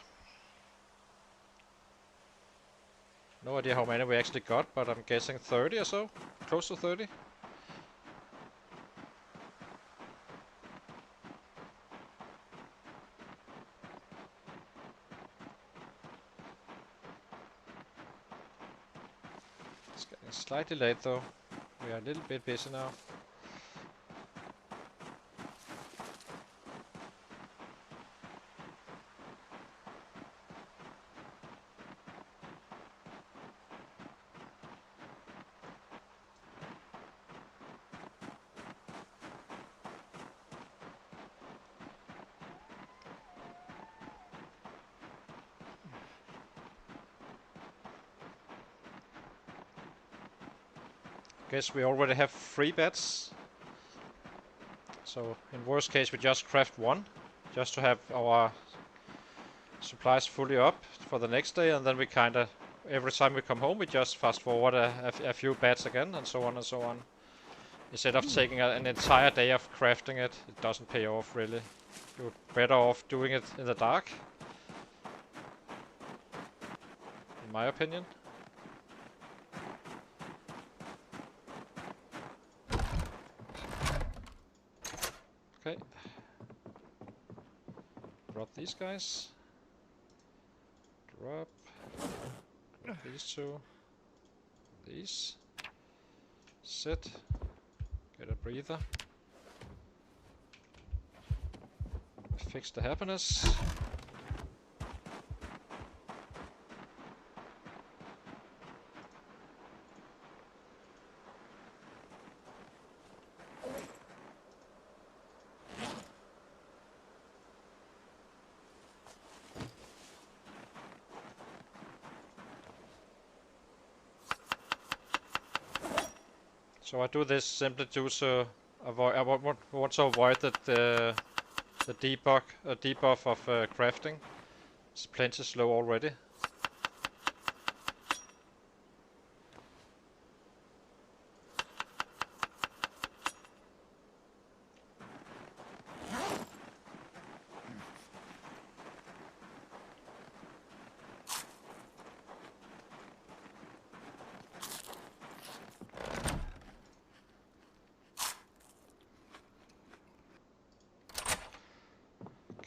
Speaker 1: No idea how many we actually got, but I'm guessing 30 or so, close to 30. It's getting slightly late though. We are a little bit busy now. Guess we already have 3 beds. So in worst case we just craft 1, just to have our supplies fully up for the next day, and then we kinda, every time we come home we just fast forward a few beds again, and so on and so on. Instead of taking an entire day of crafting it, it doesn't pay off really. You're better off doing it in the dark, in my opinion. Okay. Drop these guys. Drop these 2. These. Sit. Get a breather. Fix the happiness. So I do this simply to avoid. I want to avoid that the debuff of crafting is plenty slow already.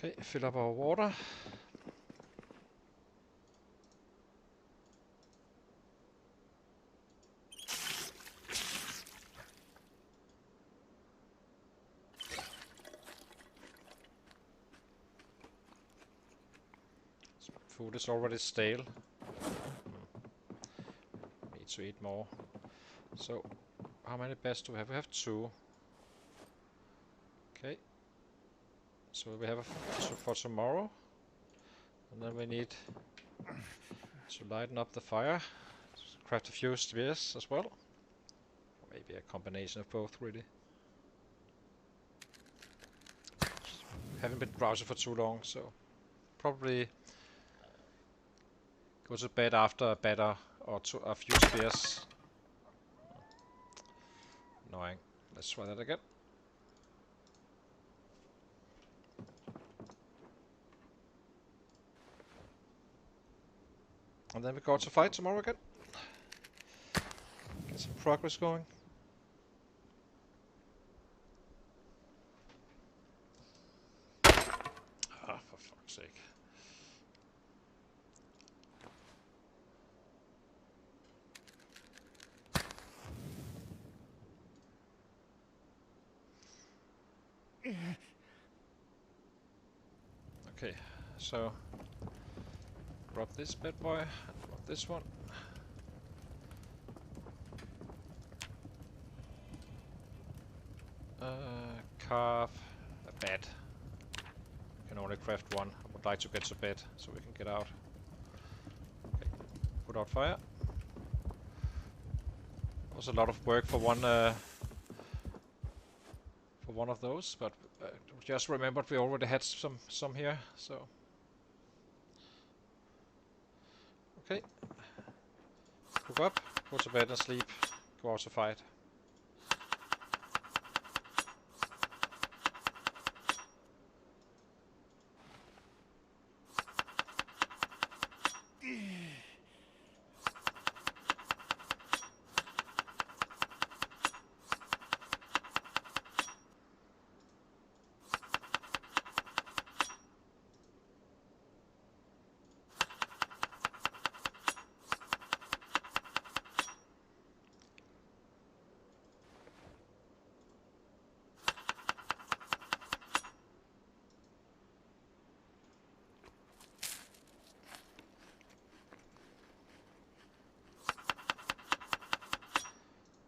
Speaker 1: Okay, fill up our water. Food is already stale. Need to eat more. So, how many beds do we have? We have 2. Okay. So we have for tomorrow. And then we need to lighten up the fire. Craft a few spears as well. Maybe a combination of both, really. Haven't been browsing for too long, so probably go to bed after a better or a few spears. Annoying. Let's try that again. And then we go to fight tomorrow again. Get some progress going. Ah, for fuck's sake. Okay, so drop this bad boy and drop this one. Carve a bed. Can only craft one. I would like to get to bed so we can get out. Okay. Put out fire. Was a lot of work for one of those, but just remembered we already had some here. So okay. Cook up, go to bed and sleep. Go out to fight.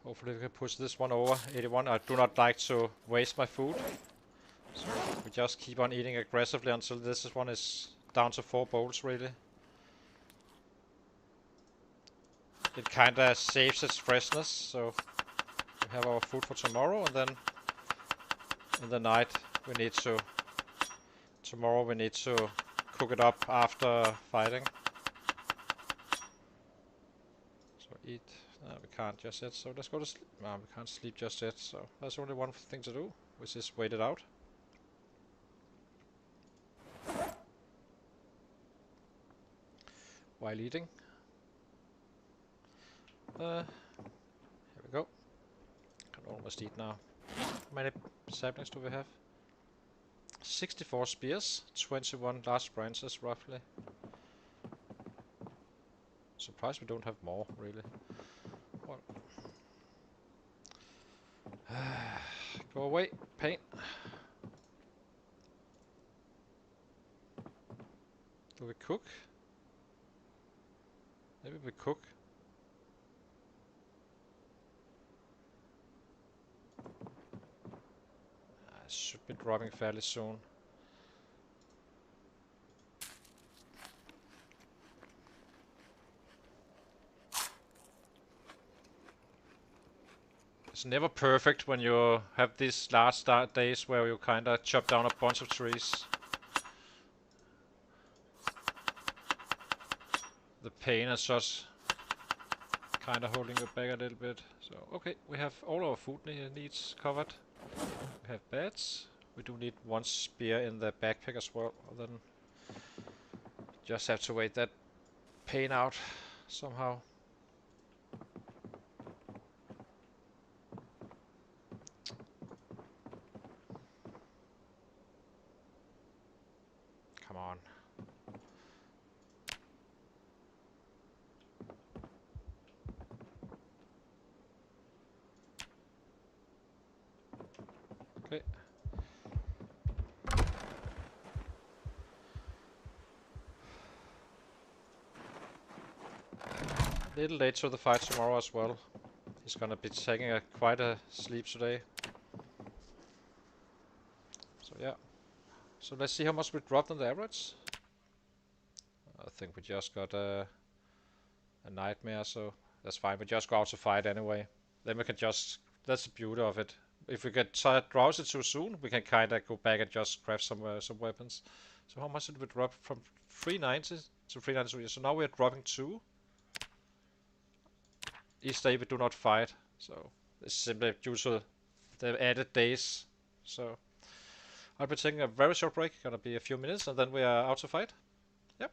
Speaker 1: Hopefully we can push this one over. 81. I do not like to waste my food. So we just keep on eating aggressively until this one is down to 4 bowls, really. It kinda saves its freshness, so we have our food for tomorrow, and then in the night we need to... Tomorrow we need to cook it up after fighting. So eat... No, we can't just yet, so let's go to sleep. No, we can't sleep just yet, so there's only one thing to do, which is wait it out. While eating. Here we go. Can almost eat now. How many saplings do we have? 64 spears, 21 large branches roughly. Surprised we don't have more, really. Well. Go away, pain. Do we cook? Maybe we cook. Should be dropping fairly soon. It's never perfect when you have these large start days where you kinda chop down a bunch of trees. The pain is just kinda holding you back a little bit. So, okay, we have all our food needs covered. We have beds. We do need one spear in the backpack as well. Then just have to wait that pain out somehow. Come on. Okay. A little late to the fight tomorrow as well. He's gonna be taking quite a sleep today. So yeah. So let's see how much we dropped on the average. I think we just got a nightmare, so that's fine. We just go out to fight anyway. Then we can just... That's the beauty of it. If we get tired drowsy too soon, we can kinda go back and just craft some weapons. So how much did we drop from 390 to 392? So now we are dropping 2. Each day we do not fight. So it's simply due to the added days. So I'll be taking a very short break. Gonna be a few minutes and then we are out to fight. Yep.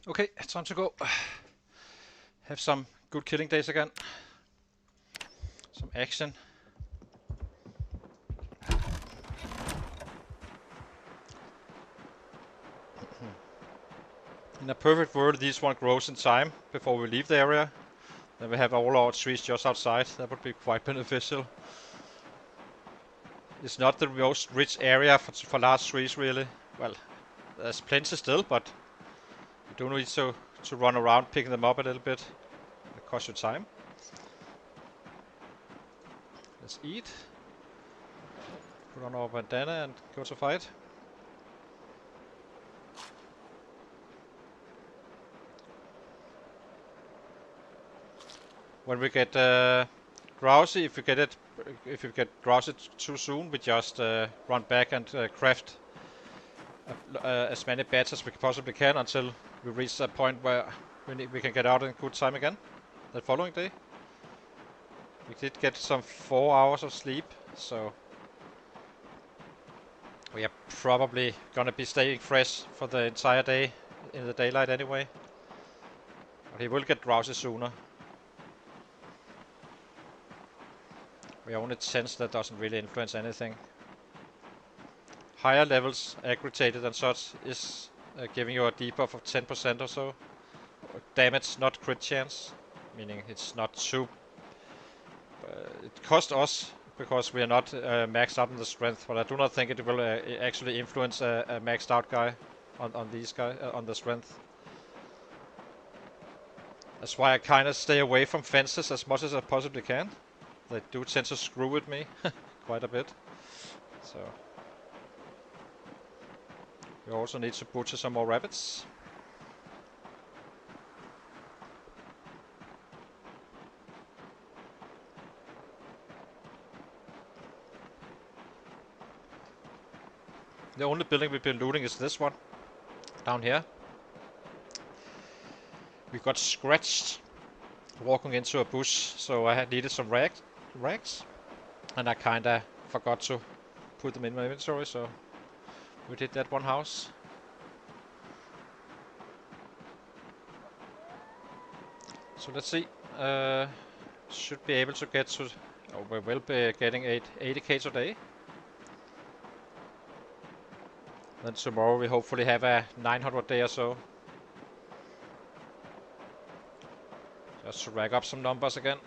Speaker 1: Okay, time to go. Have some good killing days again. Some action. In a perfect world, this one grows in time before we leave the area. Then we have all our trees just outside. That would be quite beneficial. It's not the most rich area for large trees, really. Well, there's plenty still, but you do need to run around picking them up a little bit. It costs you time. Let's eat. Put on our bandana and go to fight. When we get drowsy, if you get drowsy too soon, we just run back and craft as many beds as we possibly can until we reach that point where we can get out in good time again. The following day, we did get some 4 hours of sleep, so we are probably gonna be staying fresh for the entire day in the daylight anyway. But he will get drowsy sooner. We are only 10s, that doesn't really influence anything. Higher levels, aggravated and such, is giving you a debuff of 10% or so. Damage, not crit chance, meaning it's not too... it costs us because we are not maxed out in the strength, but I do not think it will actually influence a maxed out guy on these guys on the strength. That's why I kind of stay away from fences as much as I possibly can. They do tend to screw with me quite a bit. So we also need to butcher some more rabbits. The only building we've been looting is this one down here. We got scratched walking into a bush, so I had needed some rags, and I kinda forgot to put them in my inventory, so we did that one house. So let's see. Should be able to get to... Oh, we will be getting 80k today. Then tomorrow we hopefully have a 900 day or so. Just to rack up some numbers again.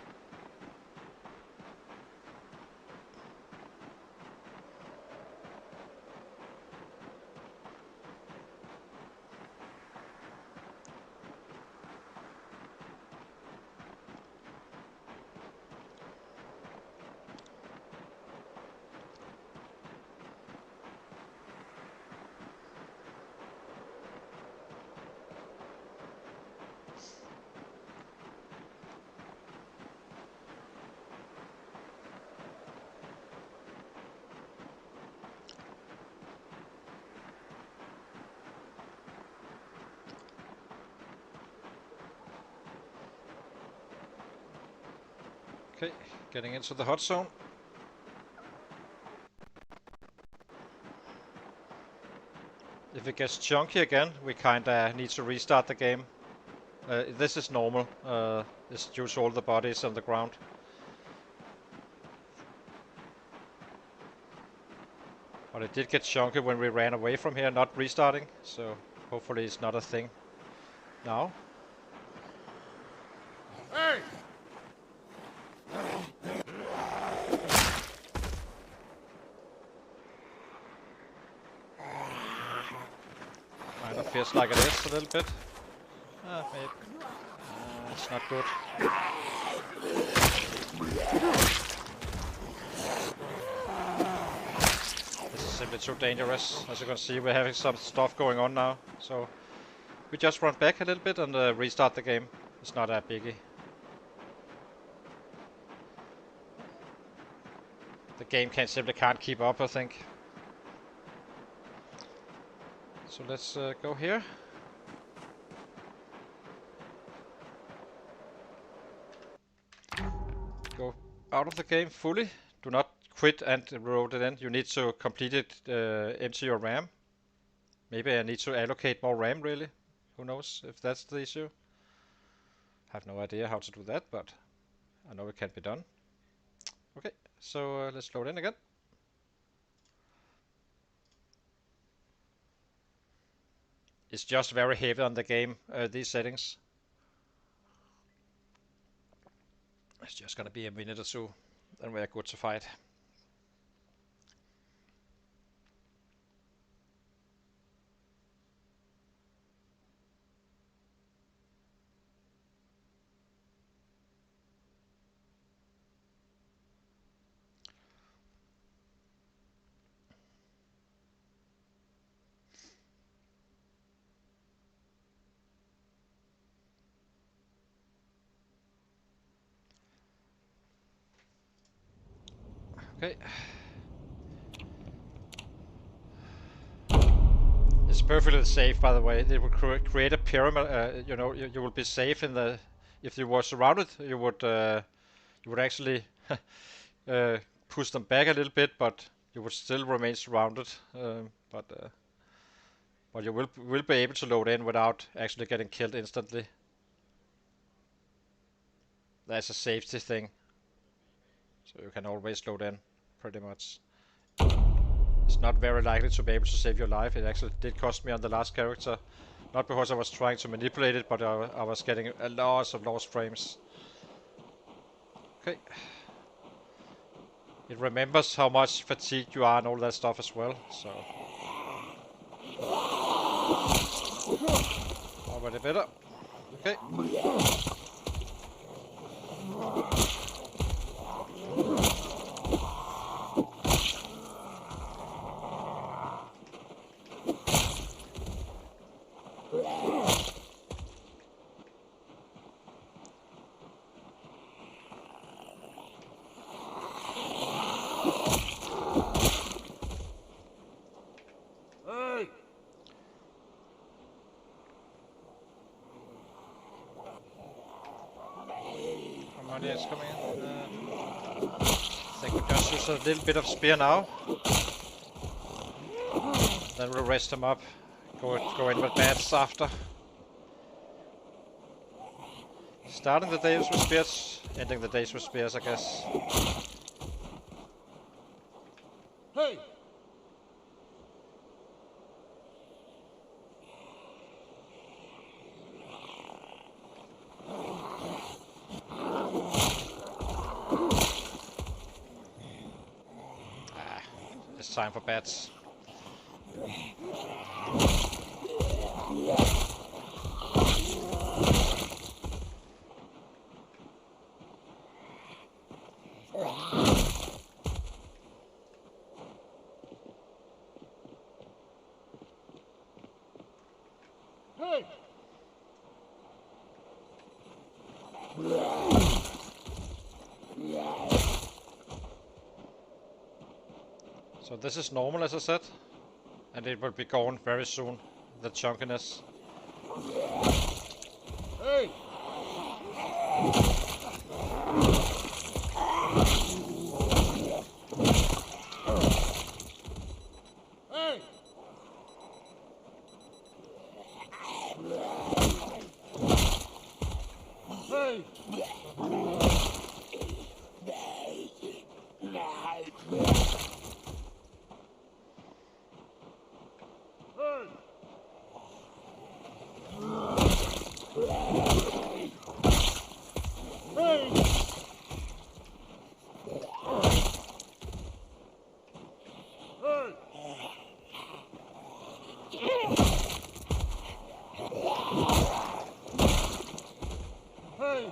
Speaker 1: Okay, getting into the hot zone. If it gets chunky again, we kinda need to restart the game. This is normal. It's due to all the bodies on the ground. But it did get chunky when we ran away from here, not restarting, so hopefully it's not a thing now.
Speaker 2: Hey!
Speaker 1: Kinda feels like it is a little bit. Maybe. It's not good. This is simply too dangerous. As you can see, we're having some stuff going on now. So we just run back a little bit and restart the game. It's not a biggie. The game simply can't keep up, I think. So let's go here. Go out of the game fully. Do not quit and reload it in. You need to complete it, empty your RAM. Maybe I need to allocate more RAM, really. Who knows if that's the issue? I have no idea how to do that, but I know it can be done. Okay, so let's load in again. It's just very heavy on the game, these settings. It's just gonna be a minute or two, then we're good to fight. Okay. It's perfectly safe, by the way. They will create a pyramid. You know, you will be safe in the. If you were surrounded, you would actually push them back a little bit, but you would still remain surrounded. But you will be able to load in without actually getting killed instantly. That's a safety thing. So you can always load in, pretty much. It's not very likely to be able to save your life. It actually did cost me on the last character. Not because I was trying to manipulate it, but I was getting a lot of lost frames. Okay. It remembers how much fatigued you are and all that stuff as well, so... Already better. Okay. Is coming in. I think we just use a little bit of spear now. Then we'll rest him up. Go in with bats after. Starting the days with spears, ending the days with spears, I guess.
Speaker 2: Hey!
Speaker 1: It's time for bats.
Speaker 2: Hey!
Speaker 1: So this is normal, as I said, and it will be gone very soon, the chunkiness.
Speaker 2: Hey! Hey! Hey!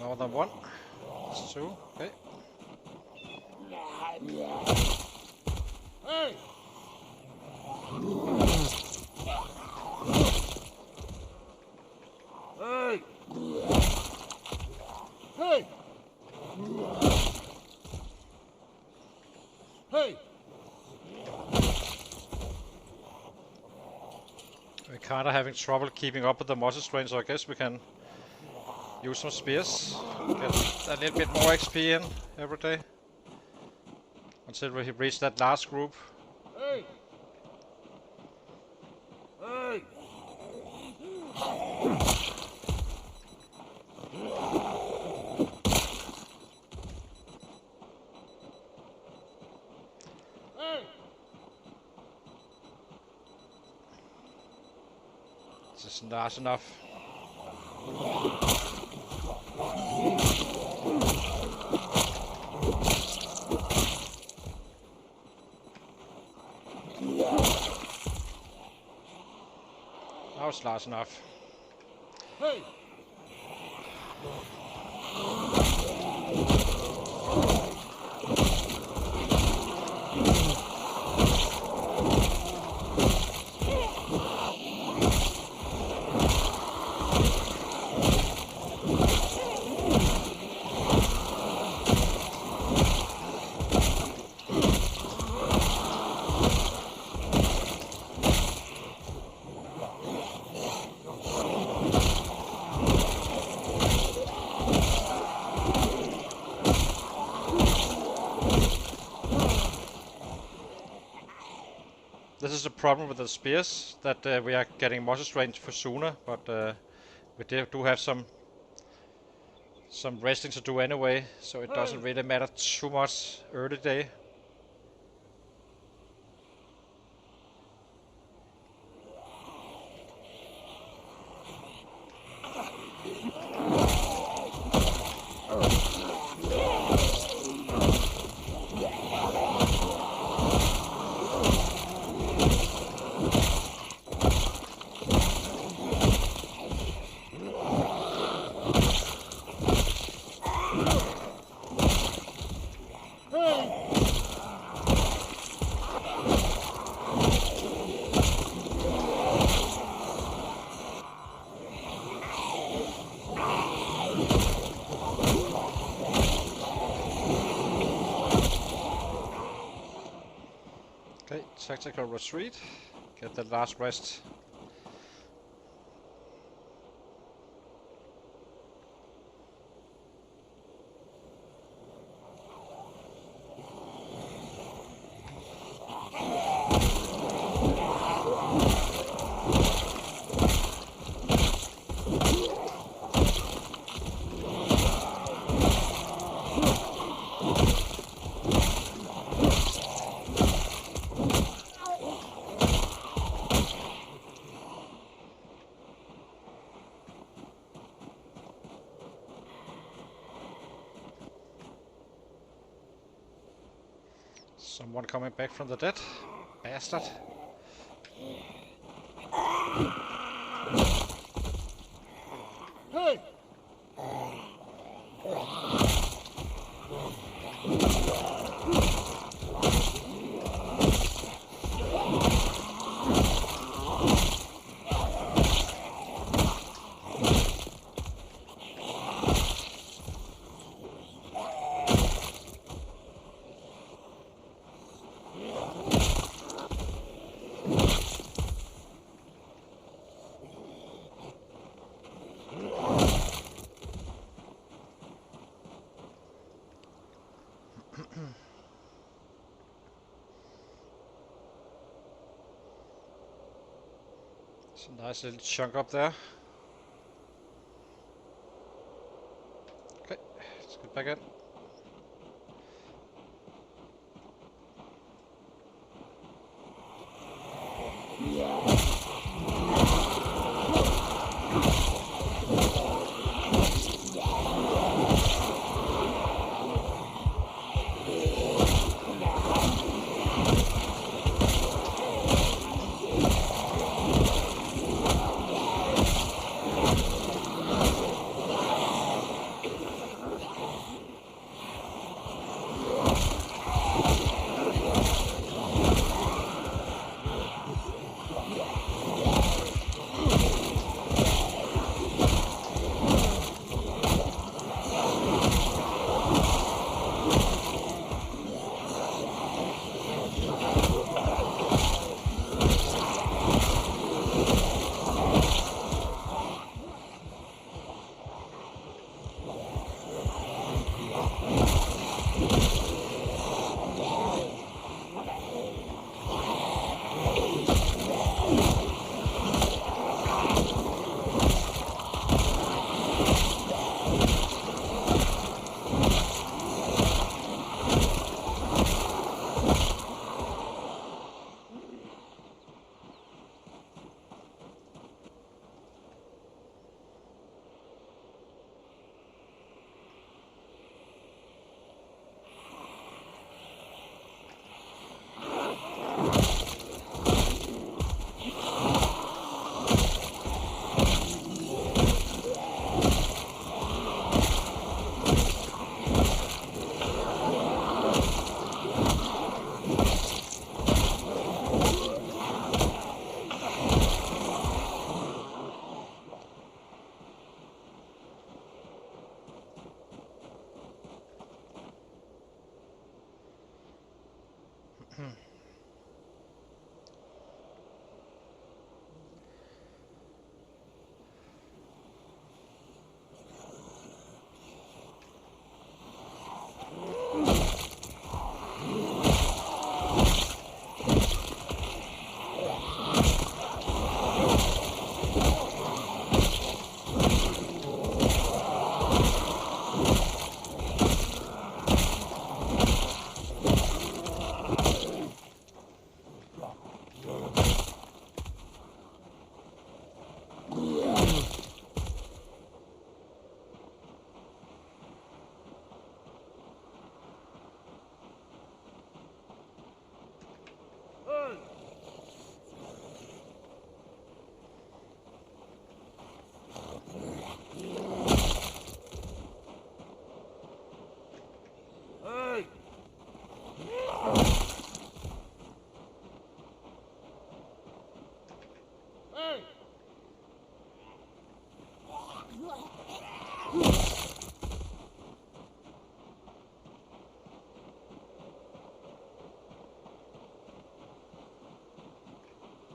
Speaker 1: More than one. That's two. Okay.
Speaker 2: Hey! Hey! Hey! Hey!
Speaker 1: We're kind of having trouble keeping up with the muscle strain, so I guess we can use some spears. Get a little bit more XP in every day. Until we reach that last group.
Speaker 2: Hey! Hey!
Speaker 1: This is large enough. Now it's large enough.
Speaker 2: Hey!
Speaker 1: This is a problem with the spears, that we are getting muscle range for sooner, but we do have some resting to do anyway, so it doesn't really matter too much early day. Okay, tactical retreat. Get the last rest. Someone coming back from the dead. Bastard.
Speaker 2: Hey!
Speaker 1: It's a nice little chunk up there. Okay, let's get back in.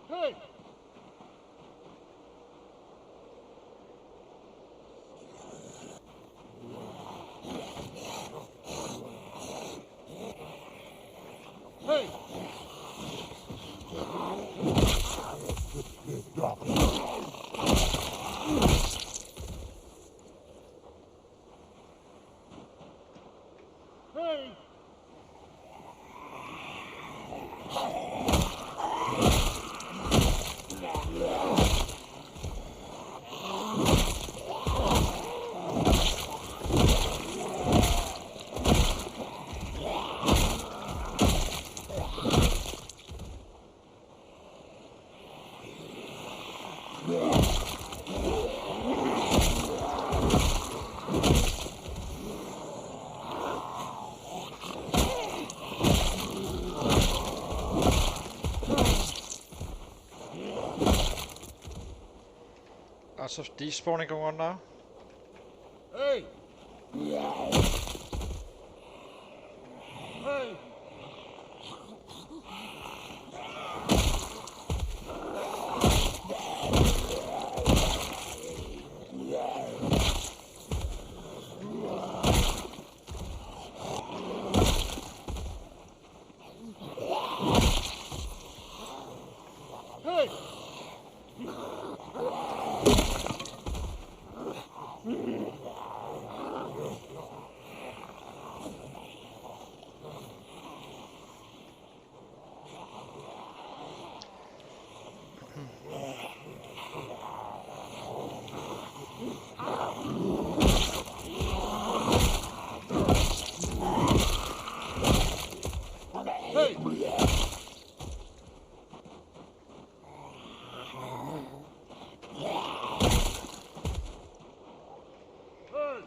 Speaker 2: Hey! Hey! Hey!
Speaker 1: Lots of despawning going on now.
Speaker 2: Hey! Hey! Hey! Hey! Hey! Hey!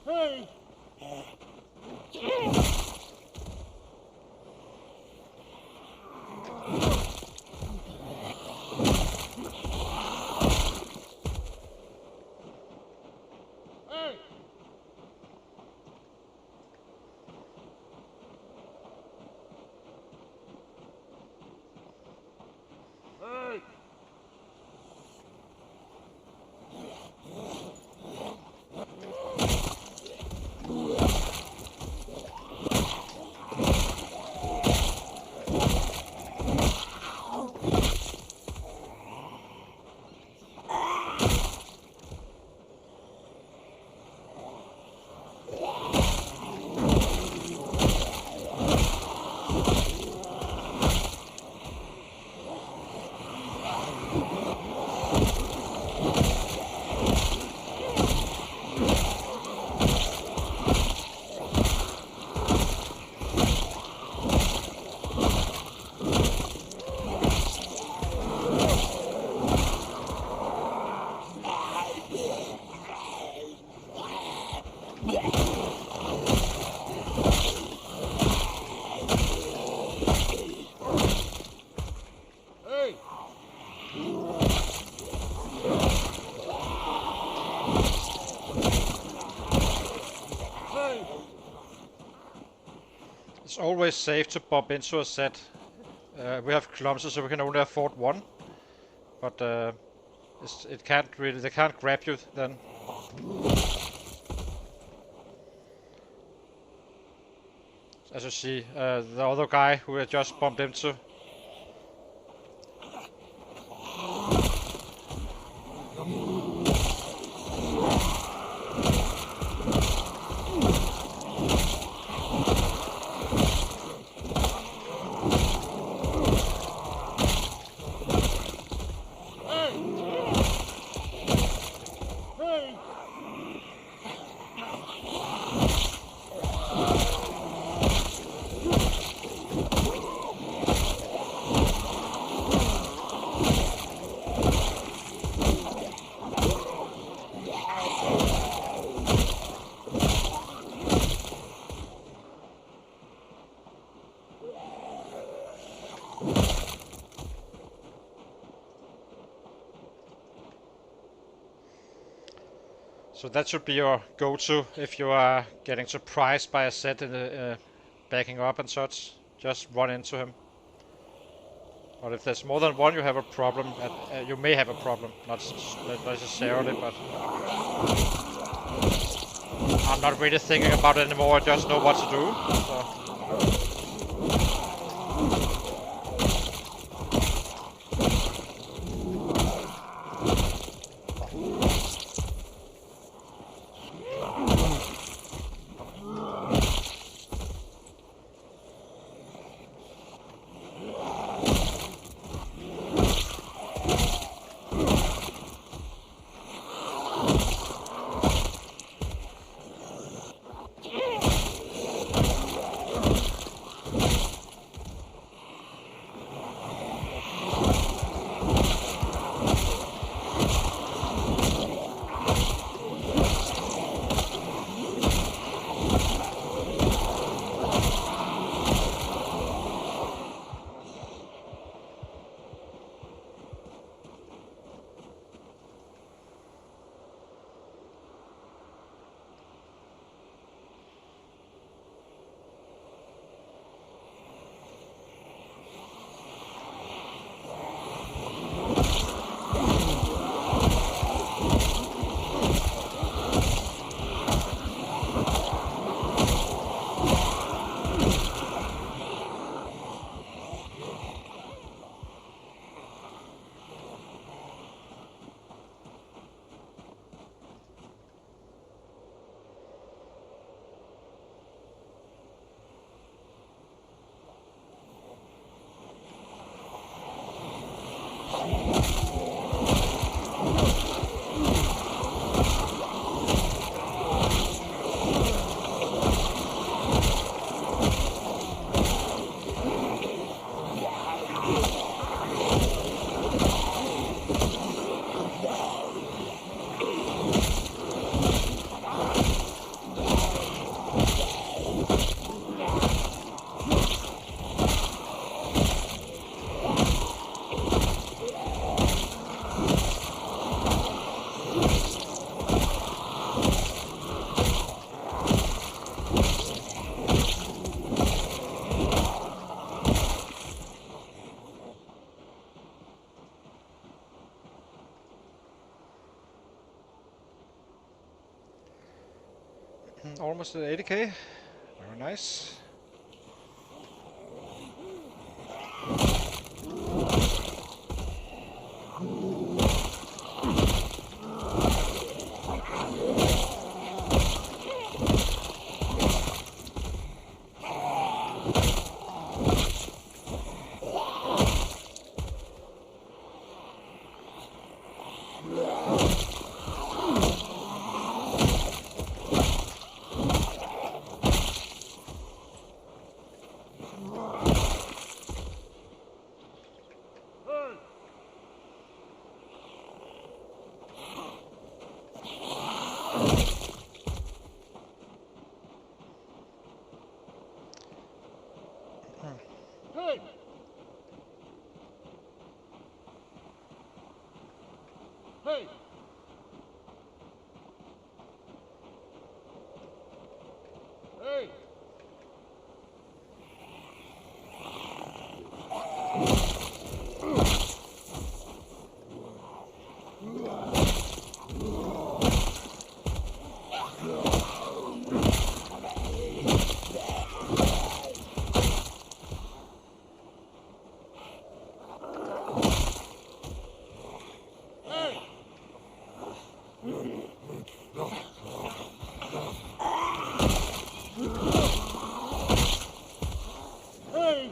Speaker 2: Hey! Hey! Hey! Hey! Hey!
Speaker 1: It's always safe to bump into a set. We have kilometers, so we can only afford one. But it can't really. They can't grab you then. As you see, the other guy who I just bumped into.
Speaker 2: Hey!
Speaker 1: So that should be your go-to if you are getting surprised by a set in the backing up and such. Just run into him. But if there's more than one, you have a problem. You may have a problem, not necessarily, but I'm not really thinking about it anymore. I just know what to do. So. Almost at 80k. Very nice.
Speaker 2: Hey! Hey! Hey! Hey!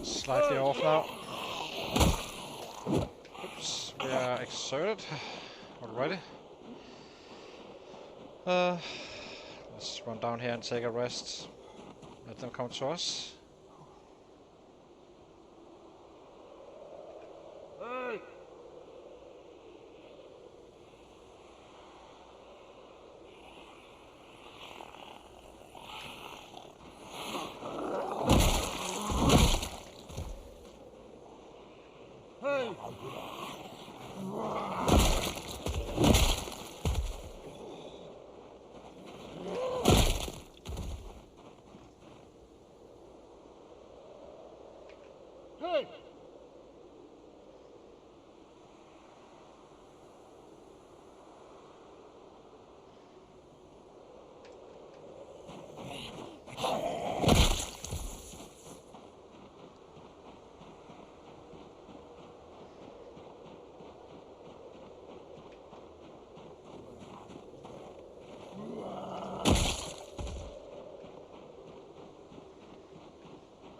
Speaker 1: Slightly off now. We are exerted already. Let's run down here and take a rest. Let them come to us.
Speaker 2: Hey! Hey! Hey!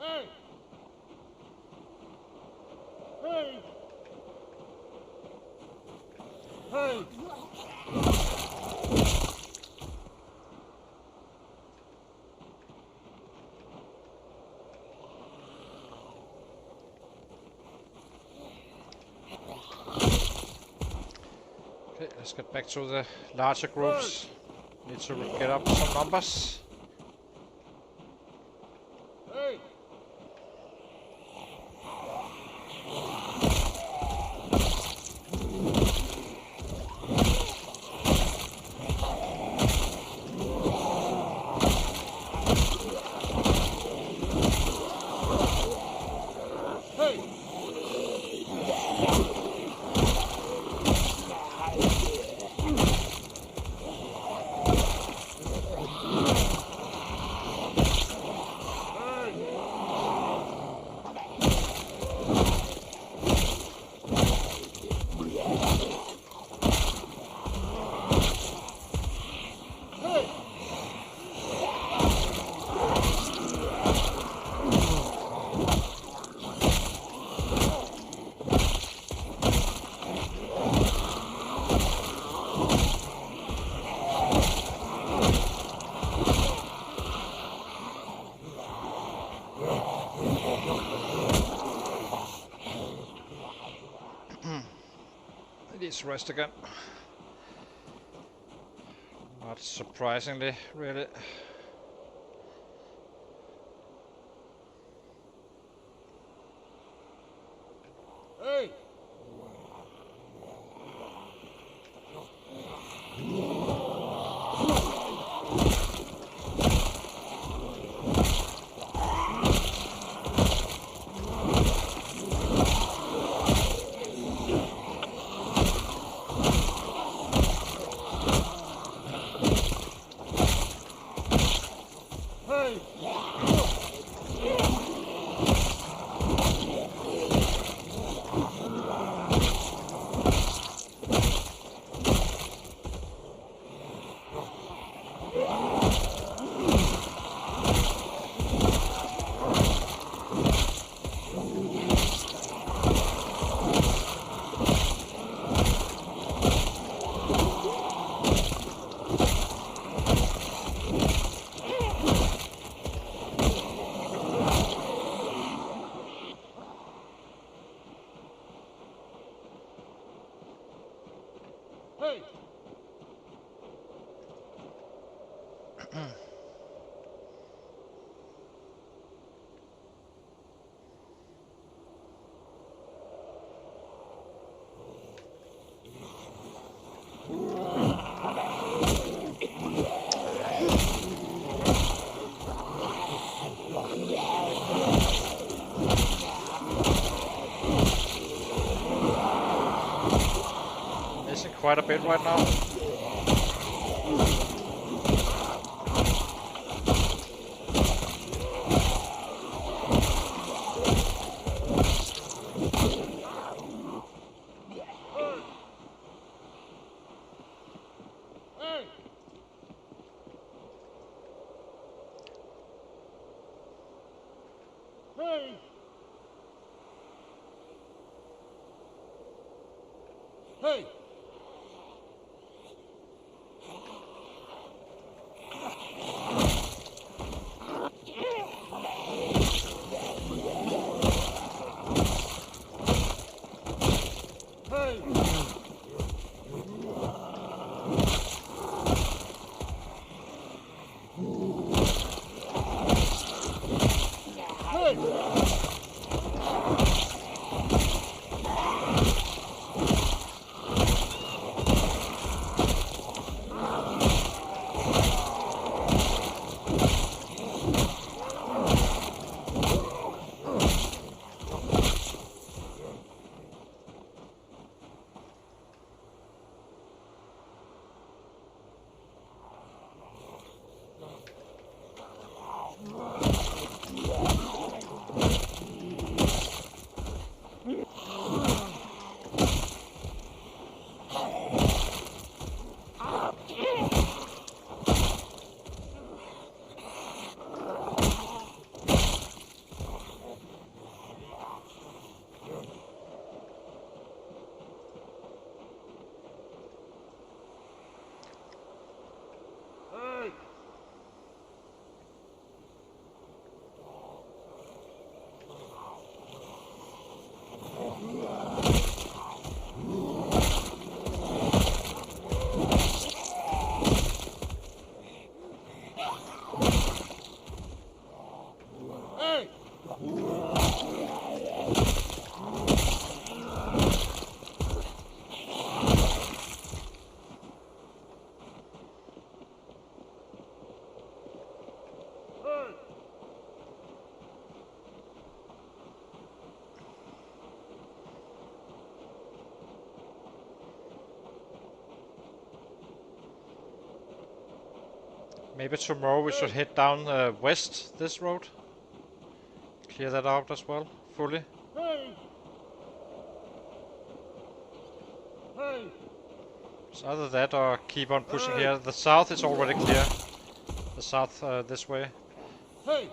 Speaker 2: Hey! Hey! Hey!
Speaker 1: Okay, let's get back to the larger groups. Need to get up some numbers.
Speaker 2: Hey! Hey!
Speaker 1: It needs rest again. Not surprisingly, really.
Speaker 2: Hey! Hey! Hey!
Speaker 1: Missing quite a bit right now.
Speaker 2: Hey! Hey! Hey! Hey! Hey! Hey!
Speaker 1: Maybe tomorrow we should head down west this road. Clear that out as well, fully.
Speaker 2: Hey! Hey!
Speaker 1: It's either that or keep on pushing here. The south is already clear. The south this way.
Speaker 2: Hey!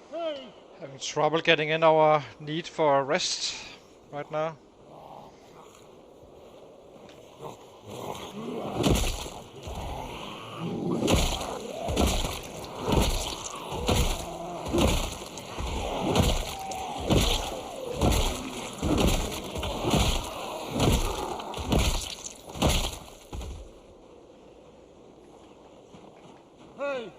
Speaker 2: Hey!
Speaker 1: Having trouble getting in our need for a rest right now.
Speaker 2: Hey!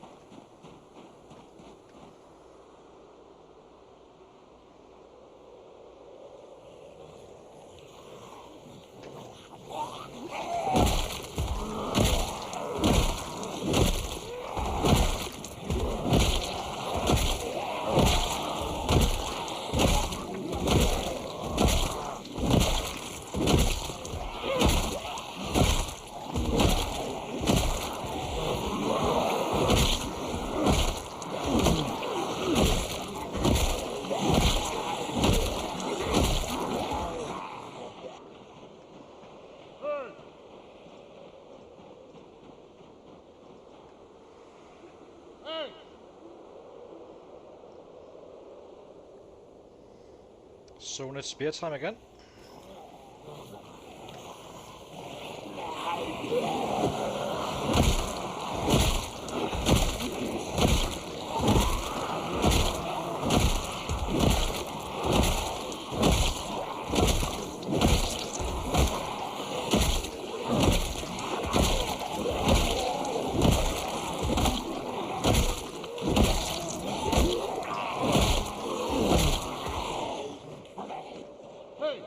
Speaker 1: Soon it's spear time again.
Speaker 2: Hey!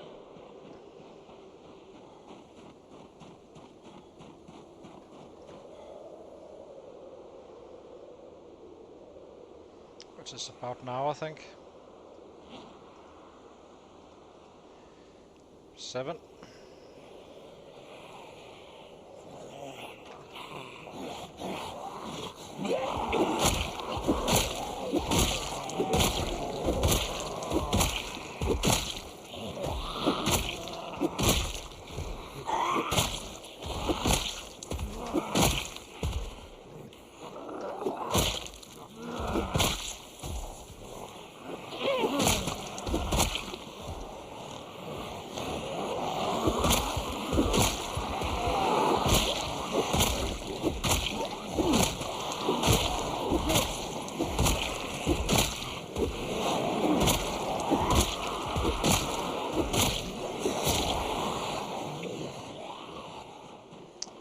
Speaker 1: Which is about now, I think. 7.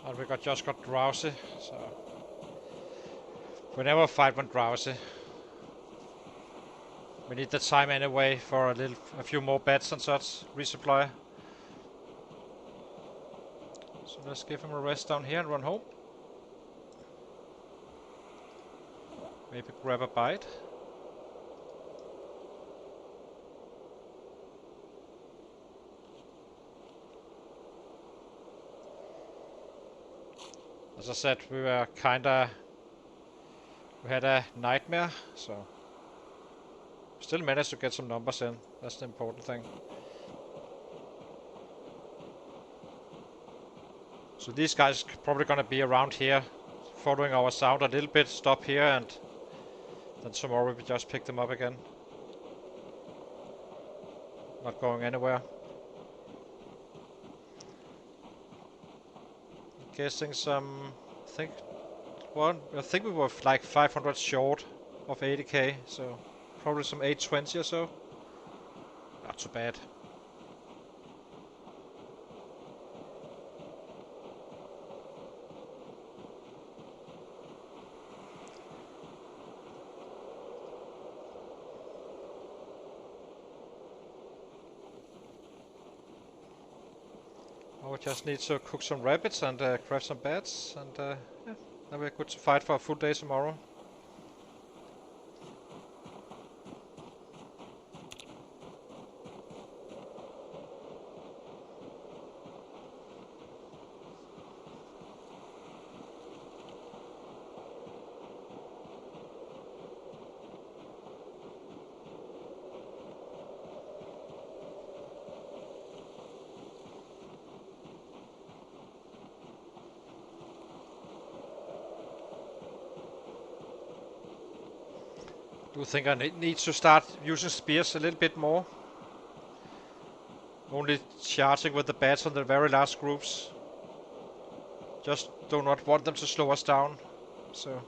Speaker 1: And we just got drowsy, so we never fight when drowsy. We need the time anyway for a few more beds and such, resupply. So let's give him a rest down here and run home. Maybe grab a bite. As I said, we had a nightmare, so still managed to get some numbers in. That's the important thing. So these guys probably gonna be around here, following our sound a little bit, stop here, and then tomorrow we just pick them up again. Not going anywhere. Guessing some, I think we were like 500 short of 80k, so probably some 820 or so. Not too bad. We just need to cook some rabbits and craft some beds, and yeah, then we're good to fight for a full day tomorrow. Do you think I need to start using spears a little bit more? Only charging with the bats on the very last groups. Just do not want them to slow us down. So.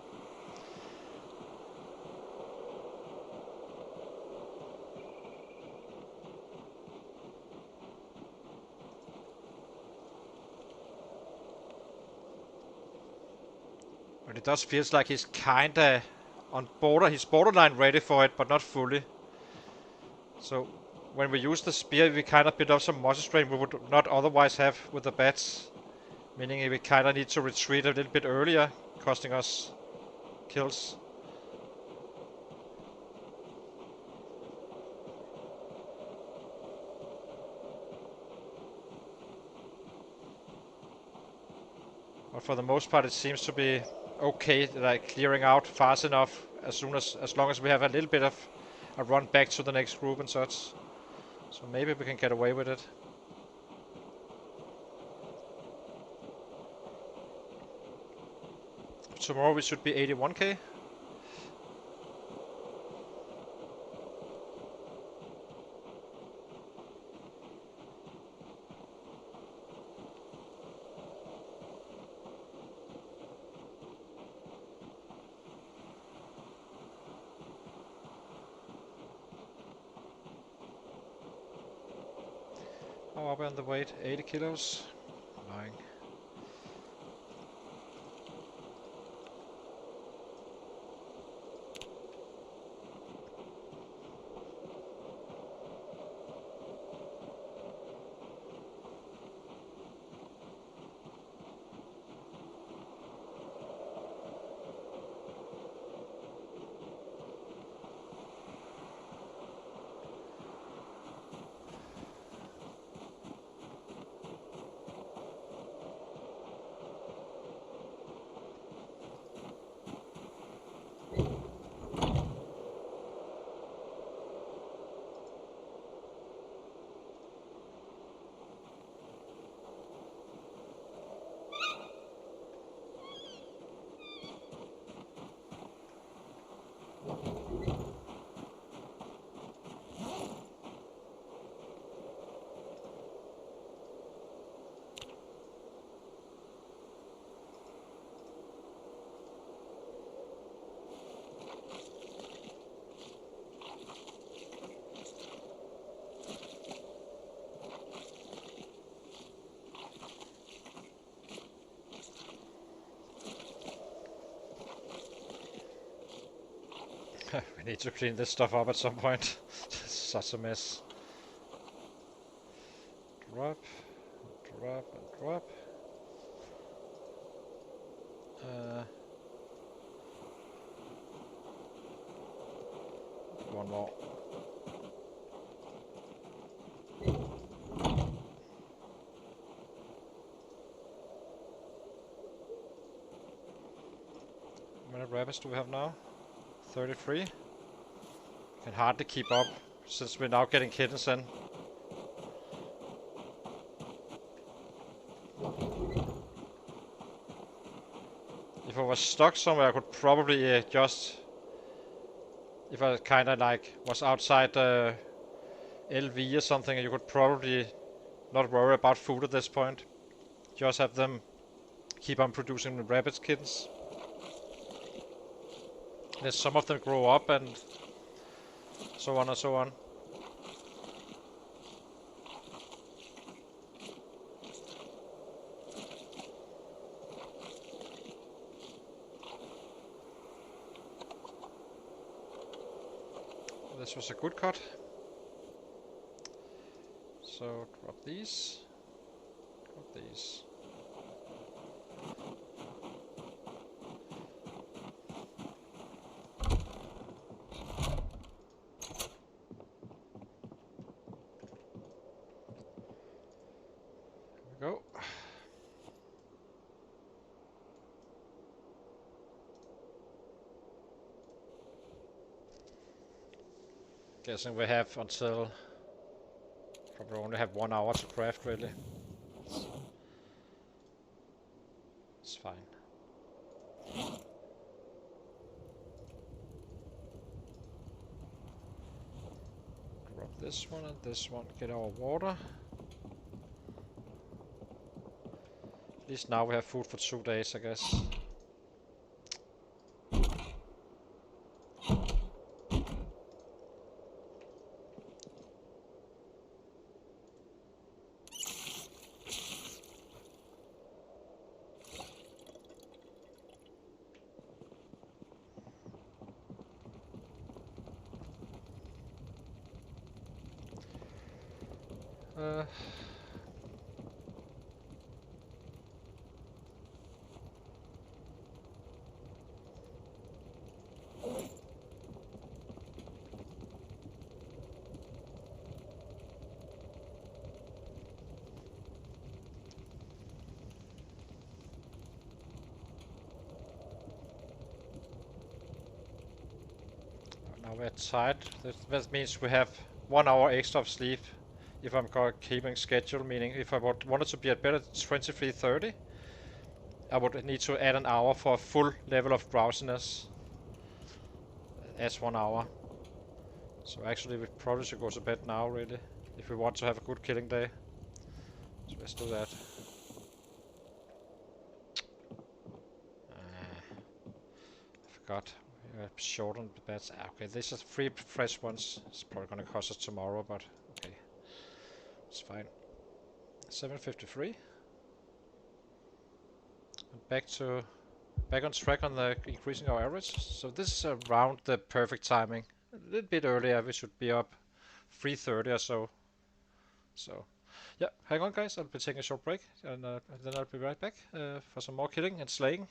Speaker 1: But it does feels like he's kinda on he's borderline ready for it, but not fully. So when we use the spear, we kind of build up some muscle strain we would not otherwise have with the bats. Meaning we kind of need to retreat a little bit earlier, costing us kills. But for the most part it seems to be okay, like clearing out fast enough as long as we have a little bit of a run back to the next group and such. So maybe we can get away with it. Tomorrow we should be 81k. How are we on the weight? 80 kilos? Lying. We need to clean this stuff up at some point. It's such a mess. Drop, drop, and drop. One more. How many rabbits do we have now? 33. Can hardly keep up since we're now getting kittens in. If I was stuck somewhere, I could probably just, if I kind of like was outside the LV or something, you could probably not worry about food at this point. Just have them keep on producing the rabbit kittens. Then some of them grow up and so on and so on. This was a good cut. So drop these. Drop these. There we go. Guessing we have until probably only have 1 hour to craft really. It's fine. Drop this one and this one, get our water. At least now we have food for 2 days, I guess. Now we're tight. That means we have 1 hour extra of sleep if I'm keeping schedule, meaning if I wanted to be at bed at 23:30, I would need to add an hour for a full level of drowsiness. That's 1 hour. So actually we probably should go to bed now really, if we want to have a good killing day. So let's do that. I forgot. Shortened the beds. Okay, this is 3 fresh ones. It's probably gonna cost us tomorrow, but okay. It's fine. 7:53. Back on track on the increasing our average. So this is around the perfect timing. A little bit earlier, we should be up 3:30 or so. So yeah, hang on guys, I'll be taking a short break and then I'll be right back for some more killing and slaying.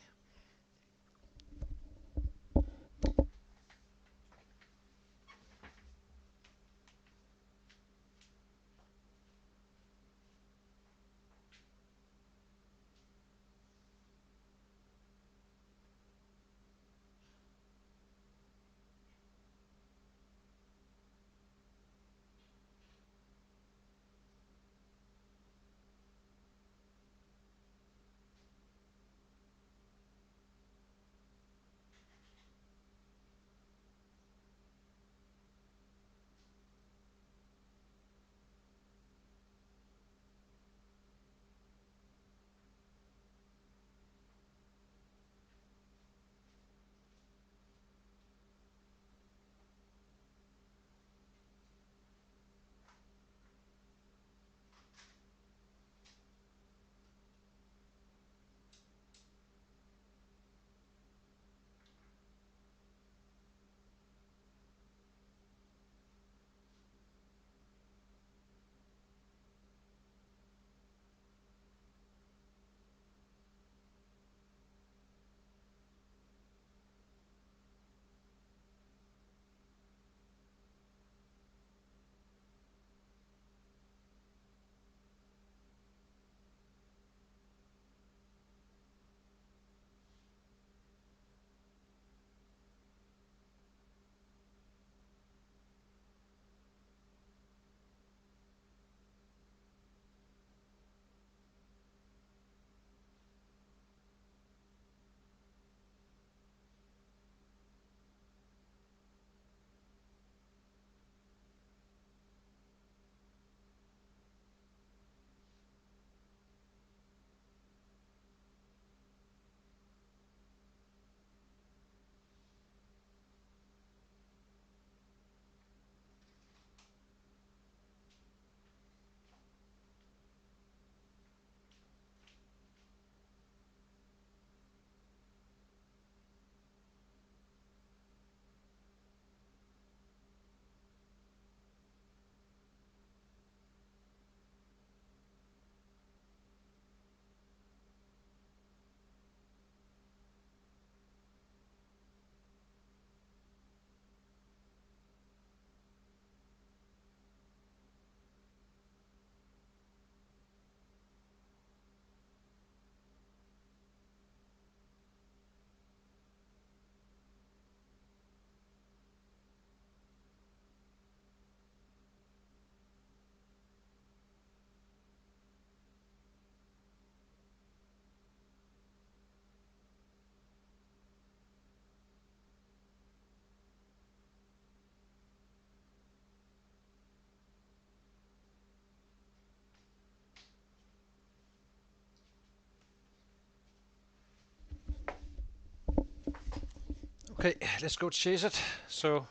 Speaker 1: Okay, let's go chase it. So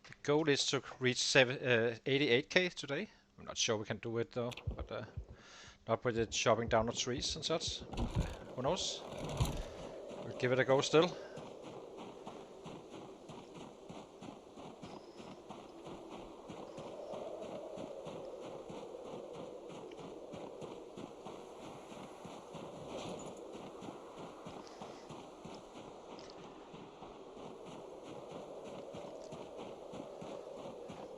Speaker 1: the goal is to reach 88k today. I'm not sure we can do it though, but not with it chopping down the trees and such. Who knows? We'll give it a go still.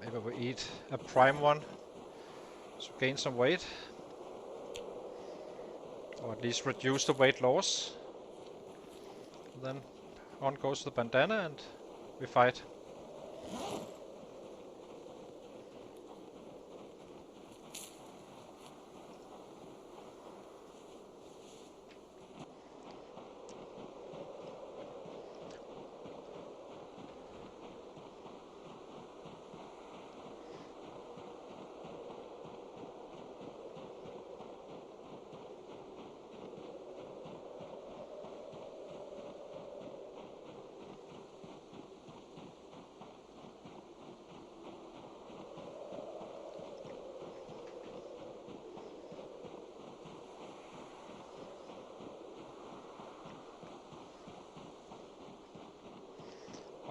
Speaker 1: Maybe we eat a prime one to gain some weight. Or at least reduce the weight loss. And then on goes the bandana and we fight.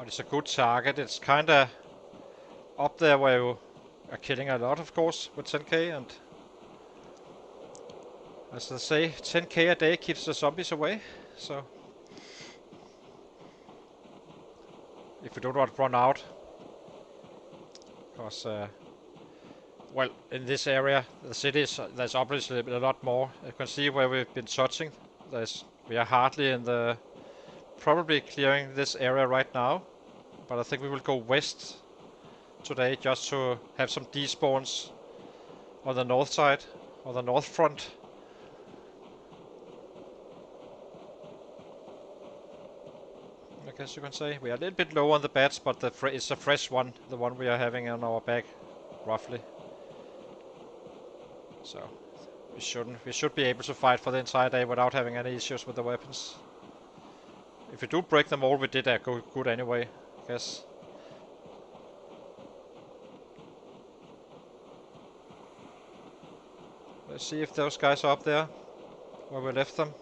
Speaker 1: But it's a good target. It's kinda up there where you are killing a lot, of course, with 10k, and as they say, 10k a day keeps the zombies away, so if we do not run out, because well, in this area, the cities, there's obviously a lot more. You can see where we've been touching. We are hardly in the, probably clearing this area right now, but I think we will go west today just to have some despawns on the north side, or the north front. I guess you can say. We are a little bit low on the bats, but it's a fresh one, the one we are having on our back, roughly. So we should be able to fight for the entire day without having any issues with the weapons. If we do break them all, we did good anyway, I guess. Let's see if those guys are up there, where we left them.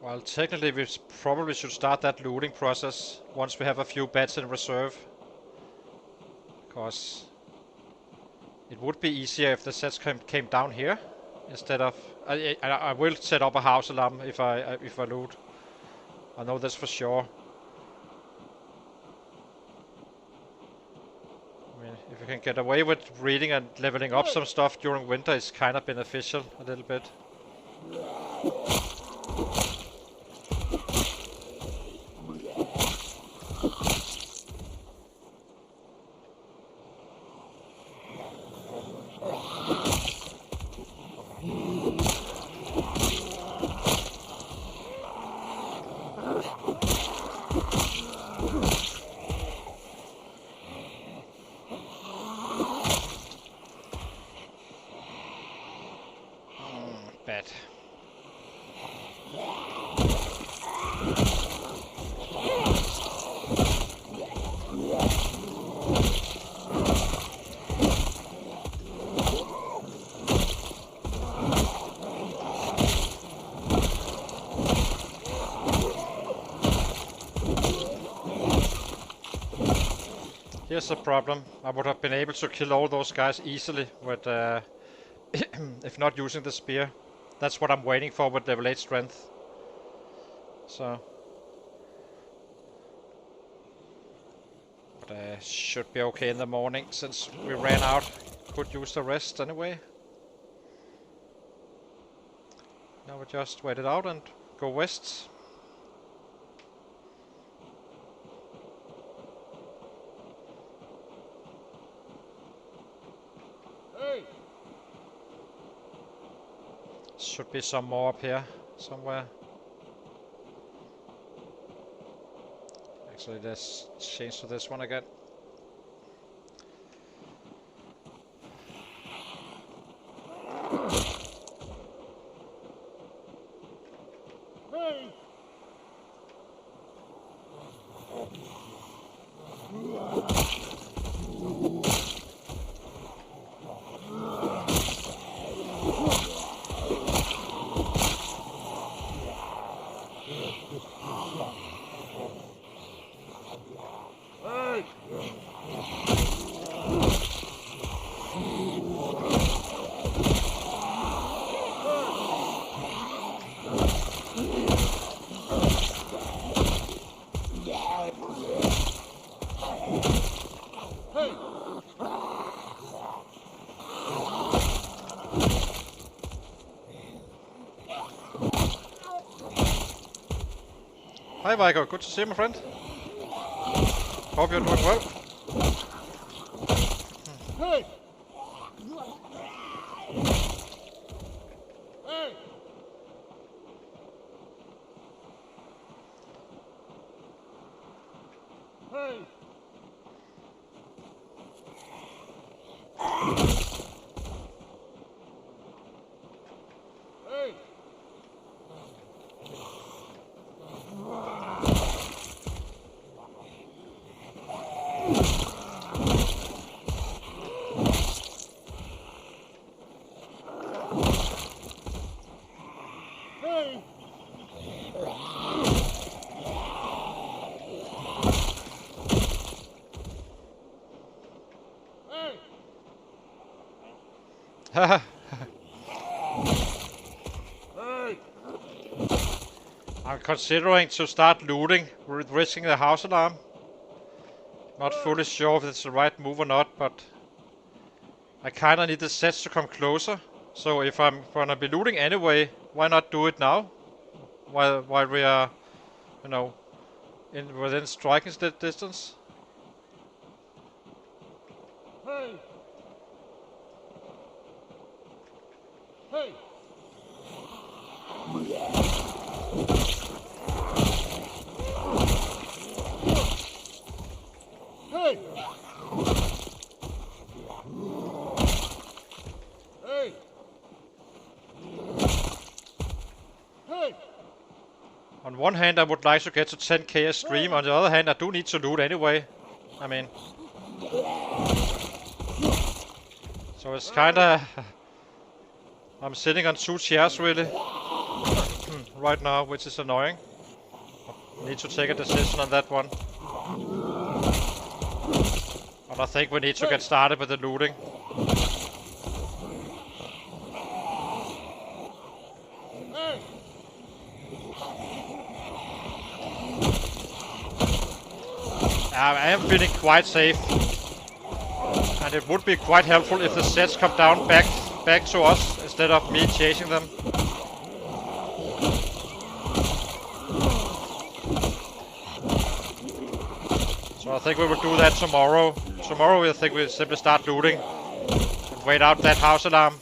Speaker 1: Well, technically we probably should start that looting process once we have a few bats in reserve. Because it would be easier if the sets came down here instead of... I will set up a house alarm if I loot. I know this for sure. I mean, if you can get away with reading and leveling up some stuff during winter, it's kind of beneficial a little bit. Bad. Here's the problem. I would have been able to kill all those guys easily with, if not using the spear. That's what I'm waiting for with level 8 strength. So. But should be okay in the morning since we ran out. Could use the rest anyway. Now we just wait it out and go west. Should be some more up here somewhere. Actually, let's change to this one again.
Speaker 2: Hey!
Speaker 1: Hi Vigo, good to see you, my friend. Hope you're doing well.
Speaker 2: Hey! Hey! Hey! Hey!
Speaker 1: I'm considering to start looting, risking the house alarm. Not fully sure if it's the right move or not, but I kinda need the sets to come closer. So if I'm gonna be looting anyway, why not do it now? While we are, you know, within striking distance.
Speaker 2: Hey! Hey! Hey! Hey! Hey!
Speaker 1: On one hand, I would like to get to 10k a stream. On the other hand, I do need to loot anyway. I mean, so it's kinda. I'm sitting on 2 chairs really right now, which is annoying. I need to take a decision on that one. But I think we need to get started with the looting. I am feeling quite safe, and it would be quite helpful if the sets come down back to us instead of me chasing them. So I think we will do that tomorrow. Tomorrow I think we'll simply start looting and wait out that house alarm.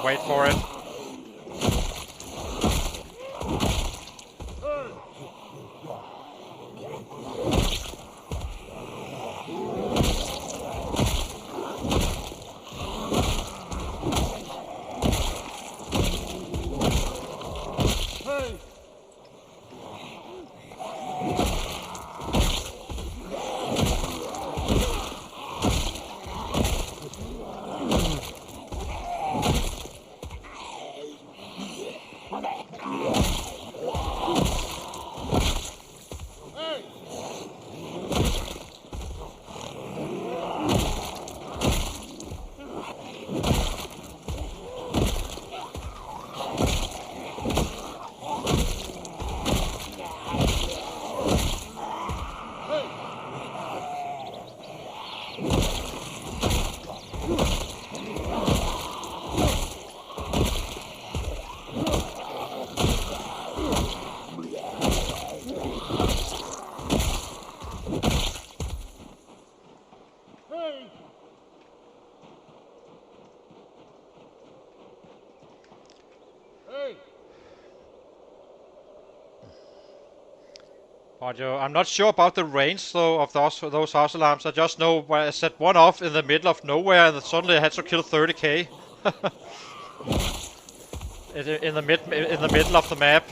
Speaker 1: Wait for it. But I'm not sure about the range though of those house alarms. I just know when I set one off in the middle of nowhere and then suddenly I had to kill 30k. in the middle of the map.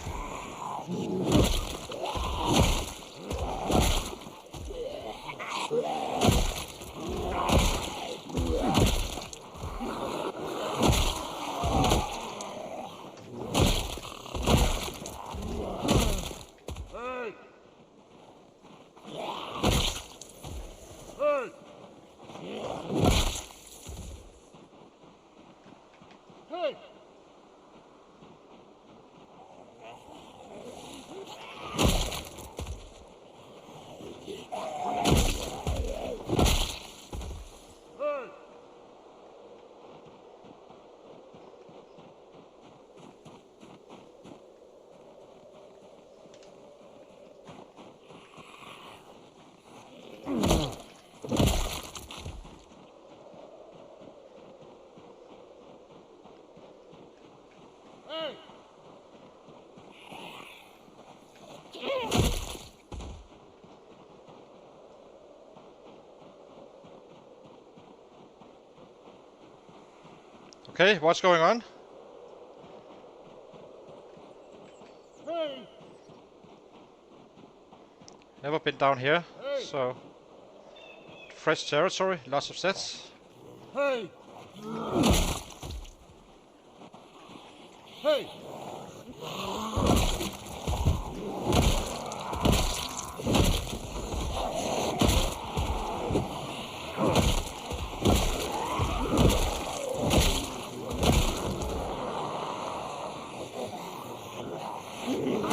Speaker 1: Okay, what's going on?
Speaker 2: Hey!
Speaker 1: Never been down here,
Speaker 2: Hey!
Speaker 1: so fresh territory, lots of sets.
Speaker 2: Hey! Hey! Hey!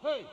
Speaker 2: Hey!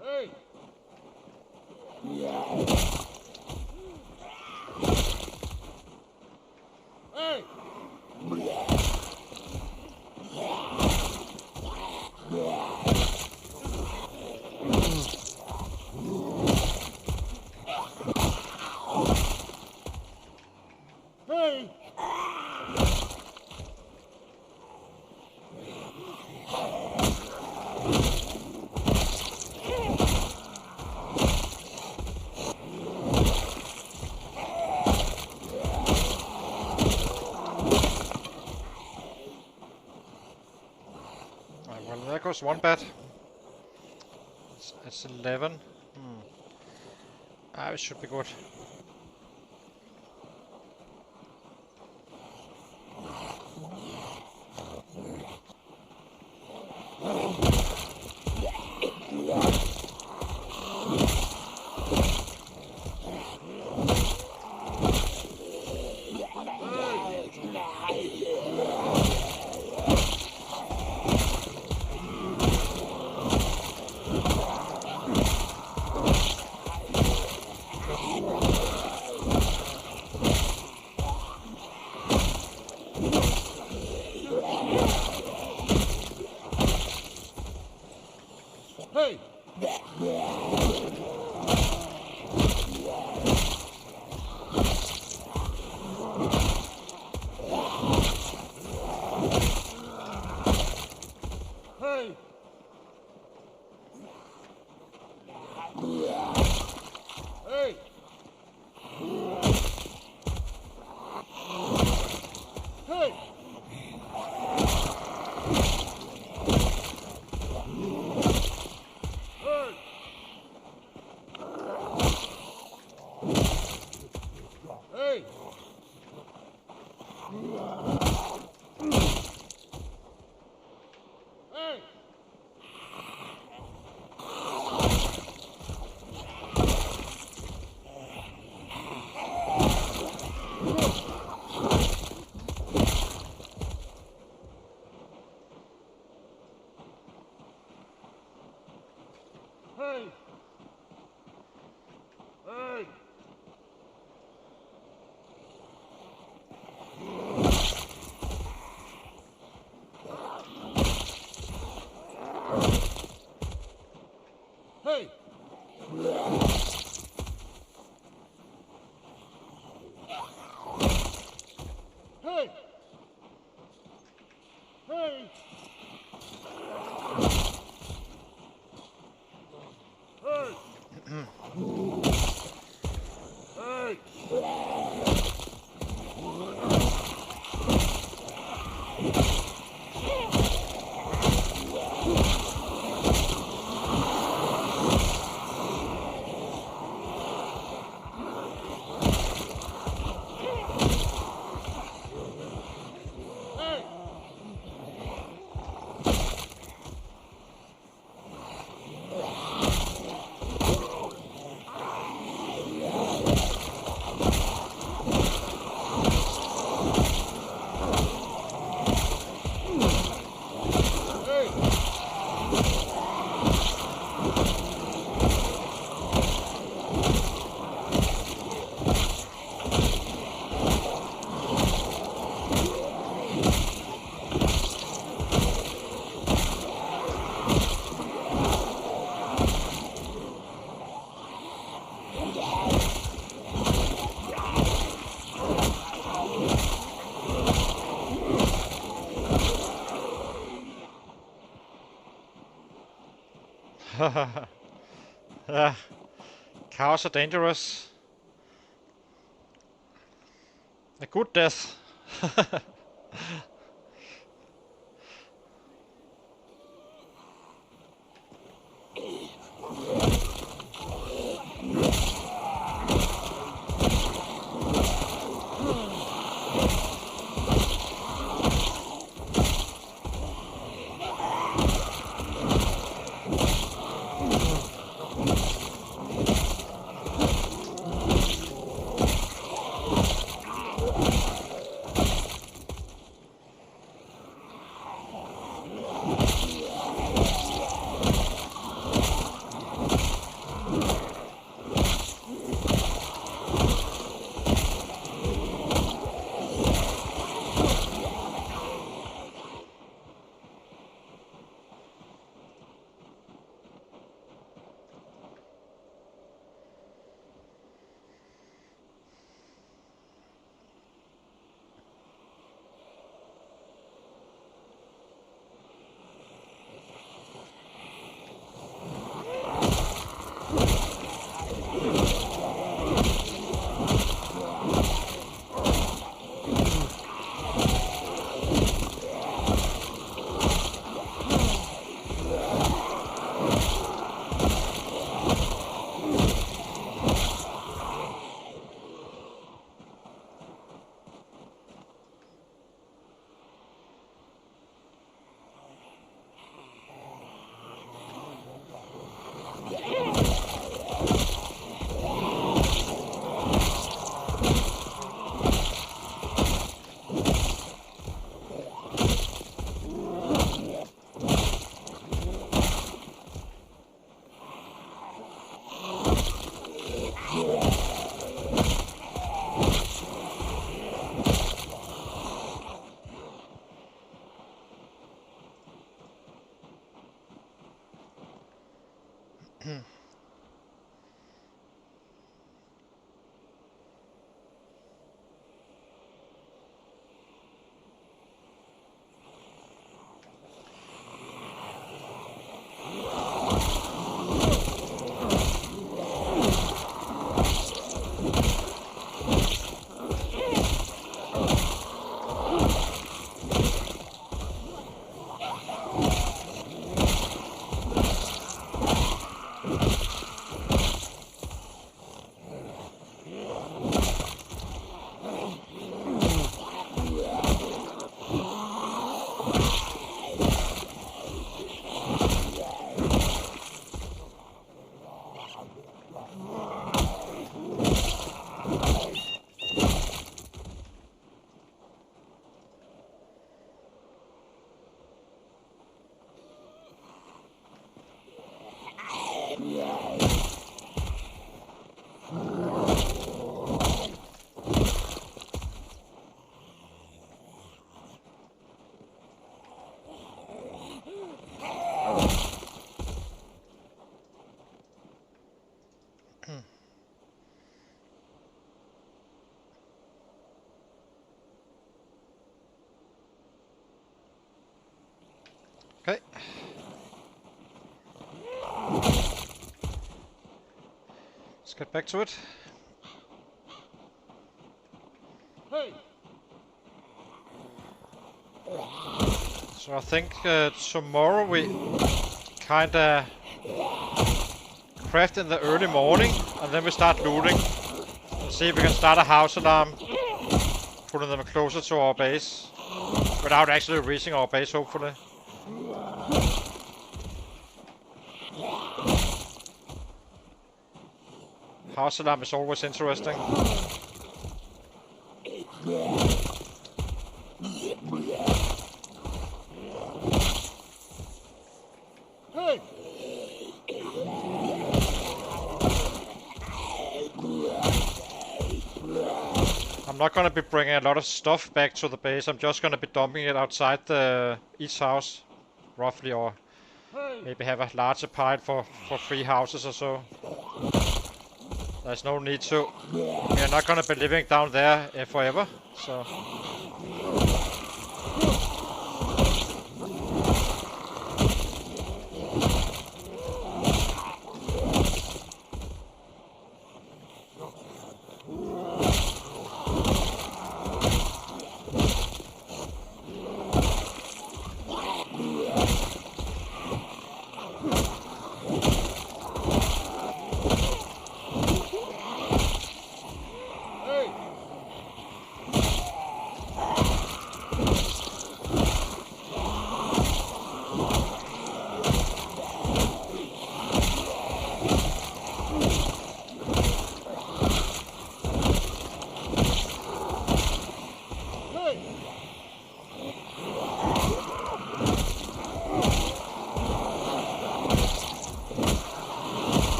Speaker 2: Hey! Hey!
Speaker 1: goes one bat. It's 11. Ah, it should be good.
Speaker 2: Hey! Hey! Hey! Hey! Hey! Hey! Hey! Hey! Hey! Hey! Hey! Hey! Hey! Hey!
Speaker 1: Yeah. Cows are dangerous. A good death. Okay. Let's get back to it.
Speaker 2: Hey!
Speaker 1: So I think tomorrow we kinda craft in the early morning and then we start looting. See if we can start a house alarm, putting them closer to our base without actually reaching our base, hopefully. House alarm is always interesting.
Speaker 2: Hey!
Speaker 1: I'm not gonna be bringing a lot of stuff back to the base. I'm just gonna be dumping it outside each house, roughly, or
Speaker 2: Hey!
Speaker 1: maybe have a larger pile for 3 houses or so. There's no need to. We're not gonna be living down there forever, so.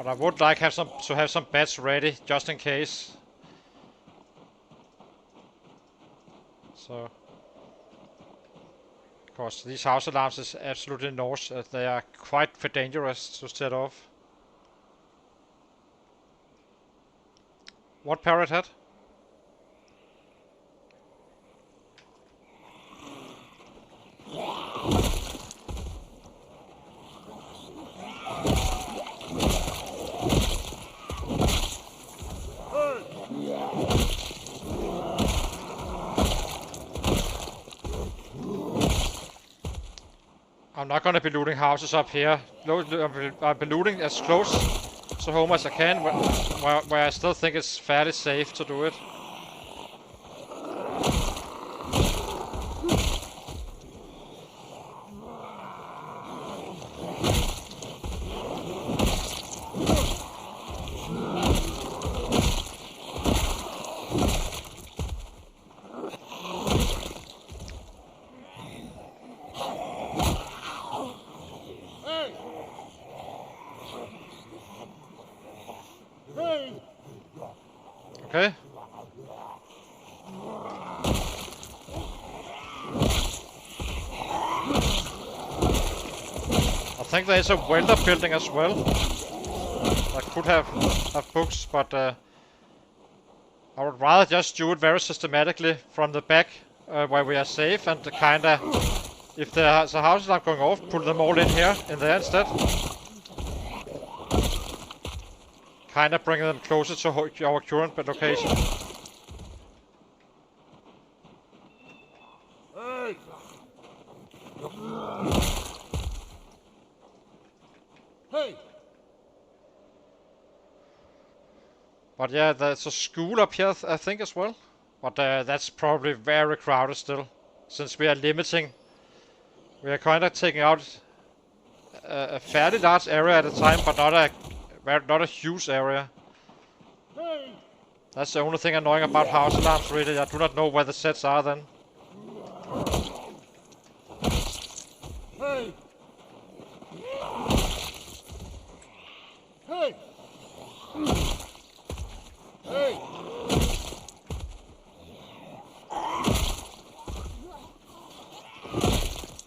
Speaker 1: I would like to have some beds ready just in case. So, because these house alarms is absolutely north, they are quite dangerous to set off. What parrot hat? I'm not gonna be looting houses up here. I'll be looting as close to home as I can, where I still think it's fairly safe to do it.
Speaker 2: Hey!
Speaker 3: Okay. I think there is a welder building as well. I could have books, but I would rather just do it very systematically from the back, where we are safe, and kinda, if there's a house alarm going off, put them all in here, in there instead. Kinda bringing them closer to our current location.
Speaker 2: Hey! Hey!
Speaker 3: But yeah, there's a school up here, I think, as well. But that's probably very crowded still, since we are limiting. We are kind of taking out a fairly large area at a time, but not a huge area.
Speaker 2: Hey!
Speaker 3: That's the only thing annoying about house alarms, really. I do not know where the sets are then.
Speaker 2: Hey! Hey! Hey!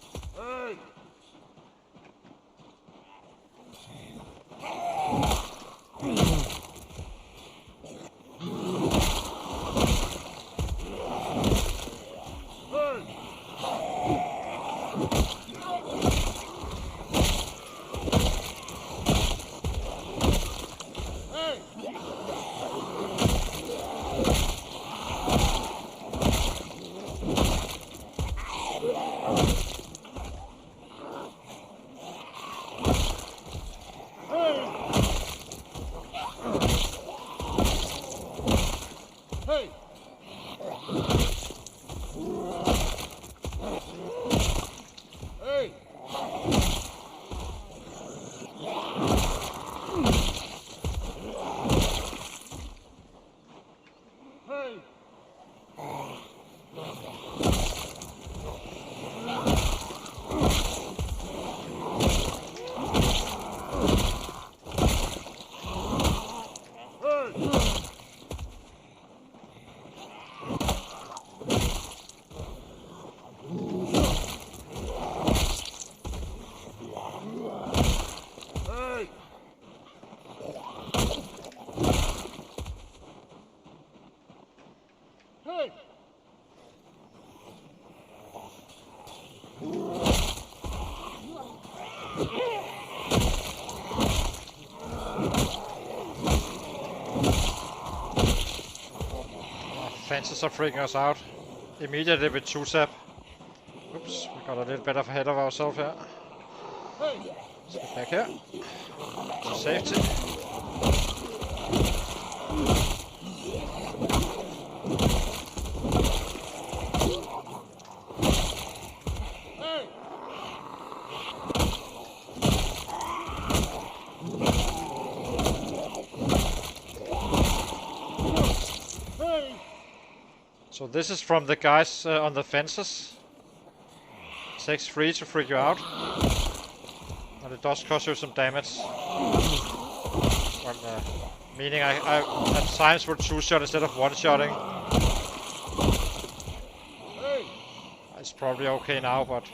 Speaker 2: Hey!
Speaker 3: Fences are freaking us out. Immediately with 2-tap. Oops, we got a little bit ahead of ourselves here. Let's get back here. To safety. So this is from the guys on the fences. Takes 3 to freak you out. And it does cause you some damage. Well, meaning I at times would 2-shot instead of 1-shotting. It's probably okay now, but...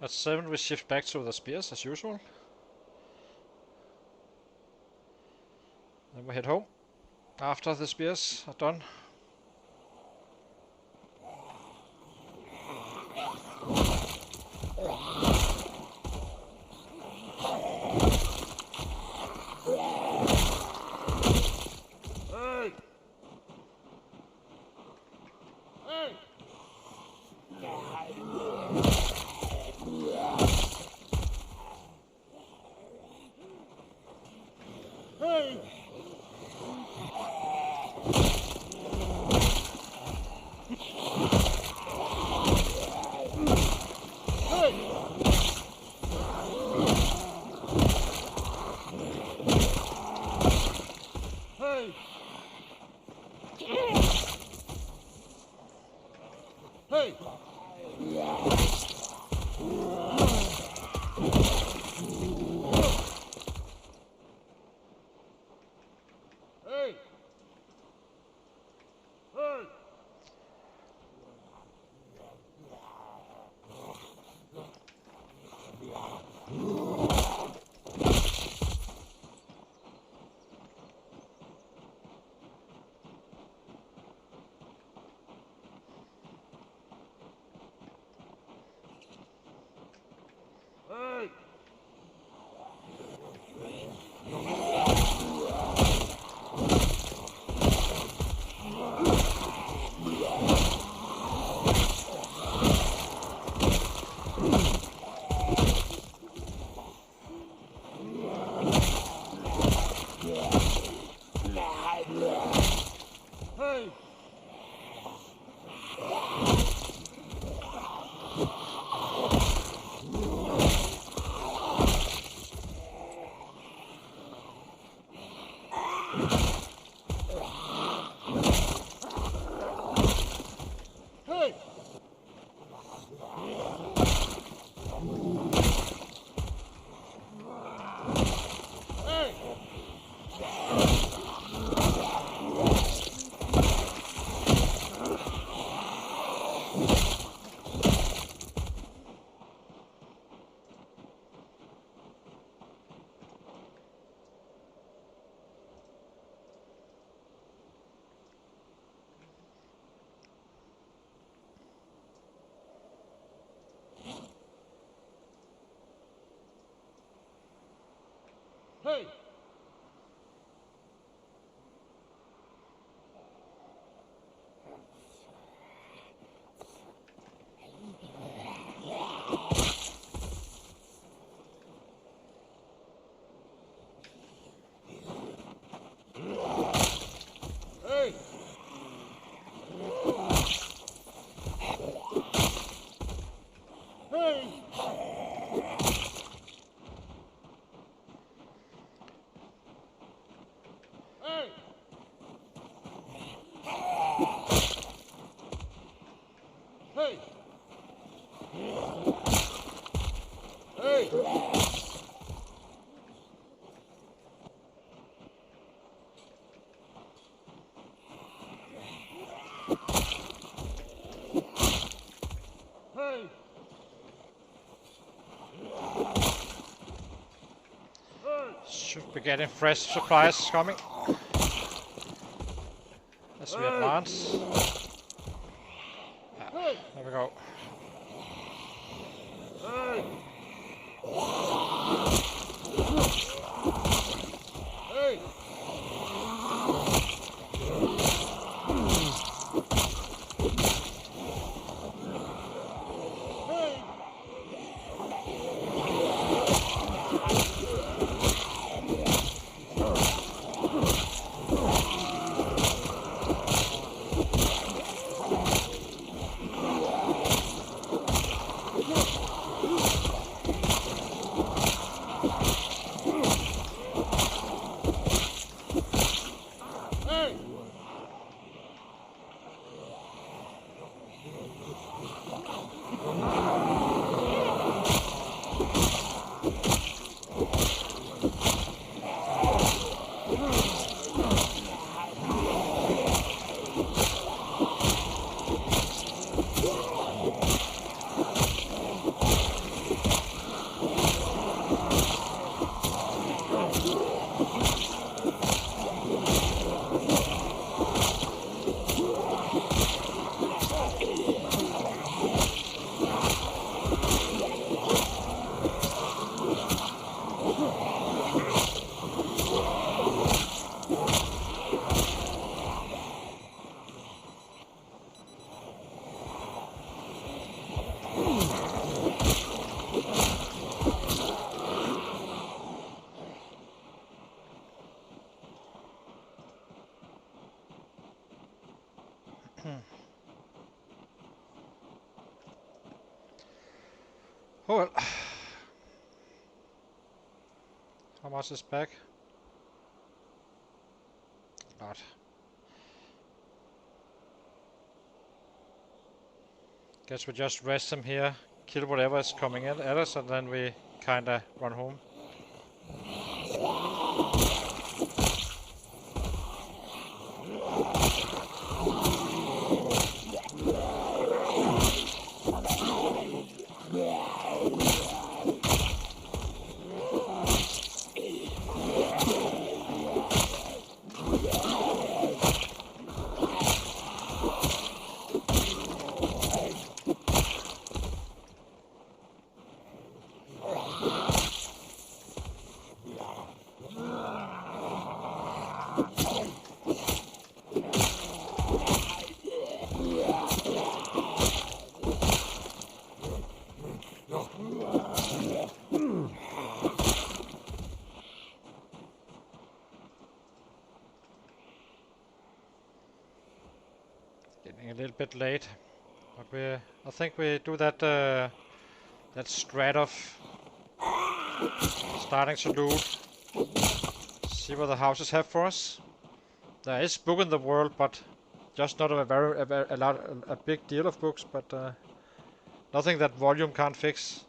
Speaker 3: At 7 we shift back to the spears as usual. Then we head home after the spears are done.
Speaker 2: Hey! Hey! Hey! Hey! Hey! Hey! Hey! Hey! Hey! Hey! Hey! Hey! Hey! Hey! Hey! Hey! Hey! Hey!
Speaker 3: Should be getting fresh supplies coming as we advance.
Speaker 2: Hey!
Speaker 3: There we go.
Speaker 2: Hey! Hey! Hey!
Speaker 3: Oh well. How much is back? Not. Guess we just rest them here, kill whatever is coming in at us, and then we kinda run home. Getting a little bit late, but I think we do that that strat of starting to loot, see what the houses have for us. There is book in the world, but just not a big deal of books, but nothing that volume can't fix.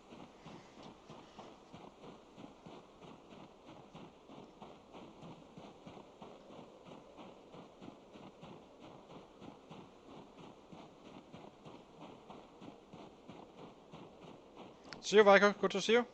Speaker 3: See you, Vico. Good to see you.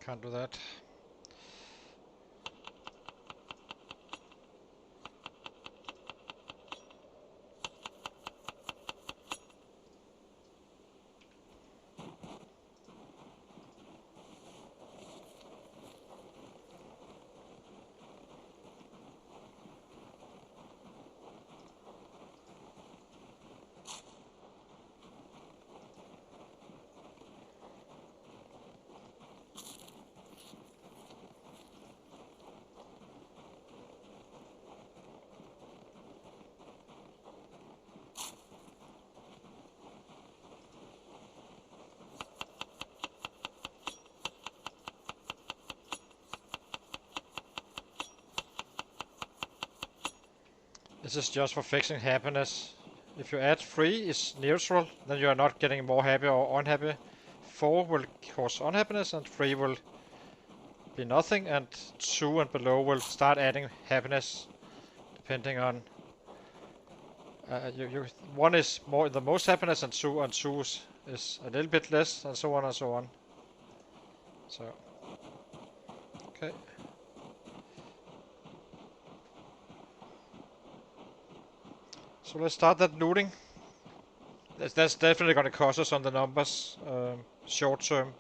Speaker 3: Can't do that. This is just for fixing happiness. If you add 3 is neutral, then you are not getting more happy or unhappy. 4 will cause unhappiness and 3 will be nothing, and 2 and below will start adding happiness, depending on 1 is more the most happiness, and 2 is a little bit less, and so on and so on. So okay. So let's start that looting. That's definitely going to cost us on the numbers short term,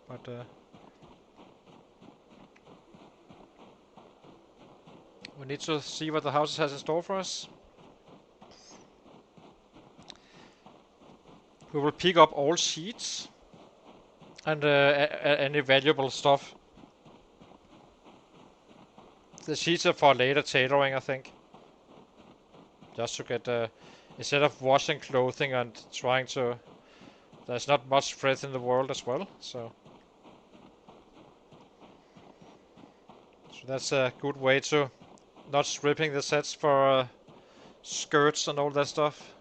Speaker 3: but we need to see what the house has in store for us. We will pick up all seeds and any valuable stuff. The seeds are for later tailoring, I think. Just to get, instead of washing clothing and trying to, there's not much thread in the world as well, so that's a good way to not stripping the sets for skirts and all that stuff.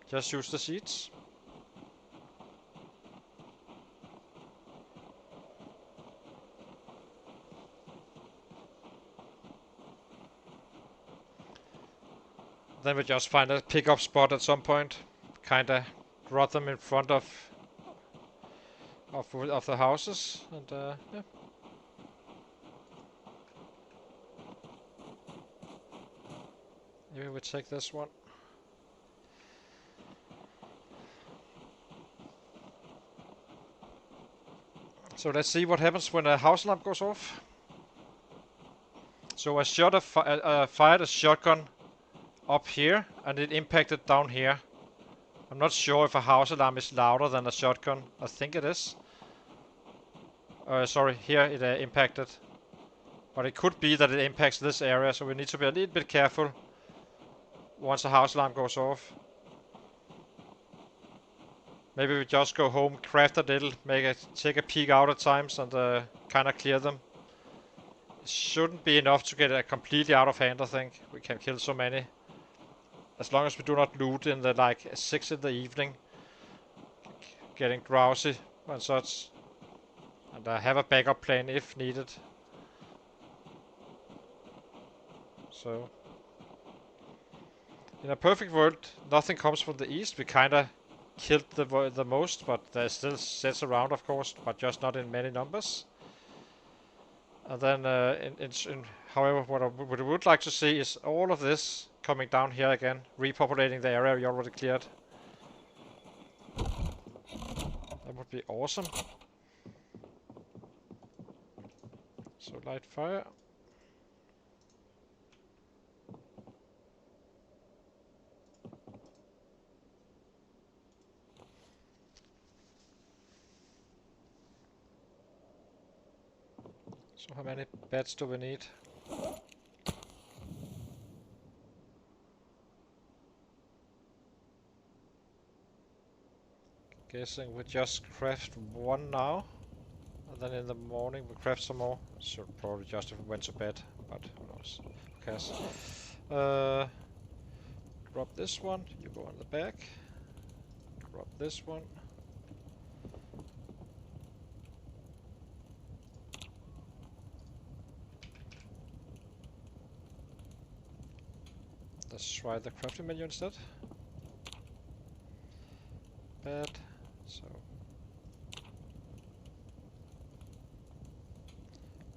Speaker 3: Just use the seeds. Then we just find a pickup spot at some point, kinda drop them in front of the houses, and yeah. Maybe we take this one. So let's see what happens when a house alarm goes off. So I fired a shotgun up here, and it impacted down here. I'm not sure if a house alarm is louder than a shotgun. I think it is. Sorry, here it impacted. But it could be that it impacts this area, so we need to be a little bit careful once a house alarm goes off. Maybe we just go home, craft a little, take a peek out at times, and kind of clear them. It shouldn't be enough to get it completely out of hand, I think. We can kill so many. As long as we do not loot in the like 6 in the evening. Getting drowsy and such. And I have a backup plan if needed. So, in a perfect world, nothing comes from the east. We kinda killed the most, but there's still sets around, of course, but just not in many numbers. And then, however, what I would like to see is all of this coming down here again, repopulating the area we already cleared. That would be awesome. So light fire. So how many beds do we need? Guessing we just craft one now, and then in the morning we craft some more. Should probably just if we went to bed, but who knows? Who cares? Drop this one. You go on the back. Drop this one. Let's try the crafting menu instead. Bed. So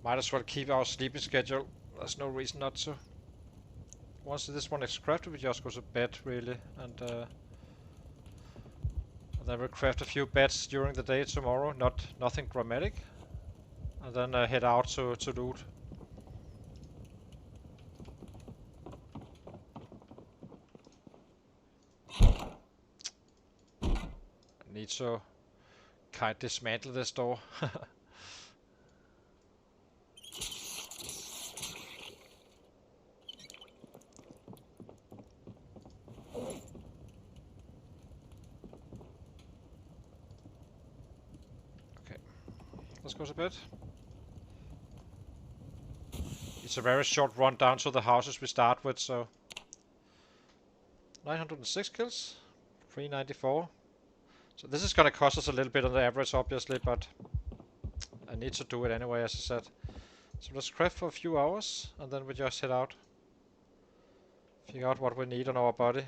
Speaker 3: might as well keep our sleeping schedule. There's no reason not to. Once this one is crafted, we just go to bed really, and then we'll craft a few beds during the day tomorrow. Nothing dramatic, and then head out to loot. I need to kind of dismantle this door. Let's go to bed. It's a very short run down to the houses we start with, so 906 kills, 394. So this is gonna cost us a little bit on the average, obviously, but I need to do it anyway, as I said. So let's craft for a few hours, and then we just head out. Figure out what we need on our body.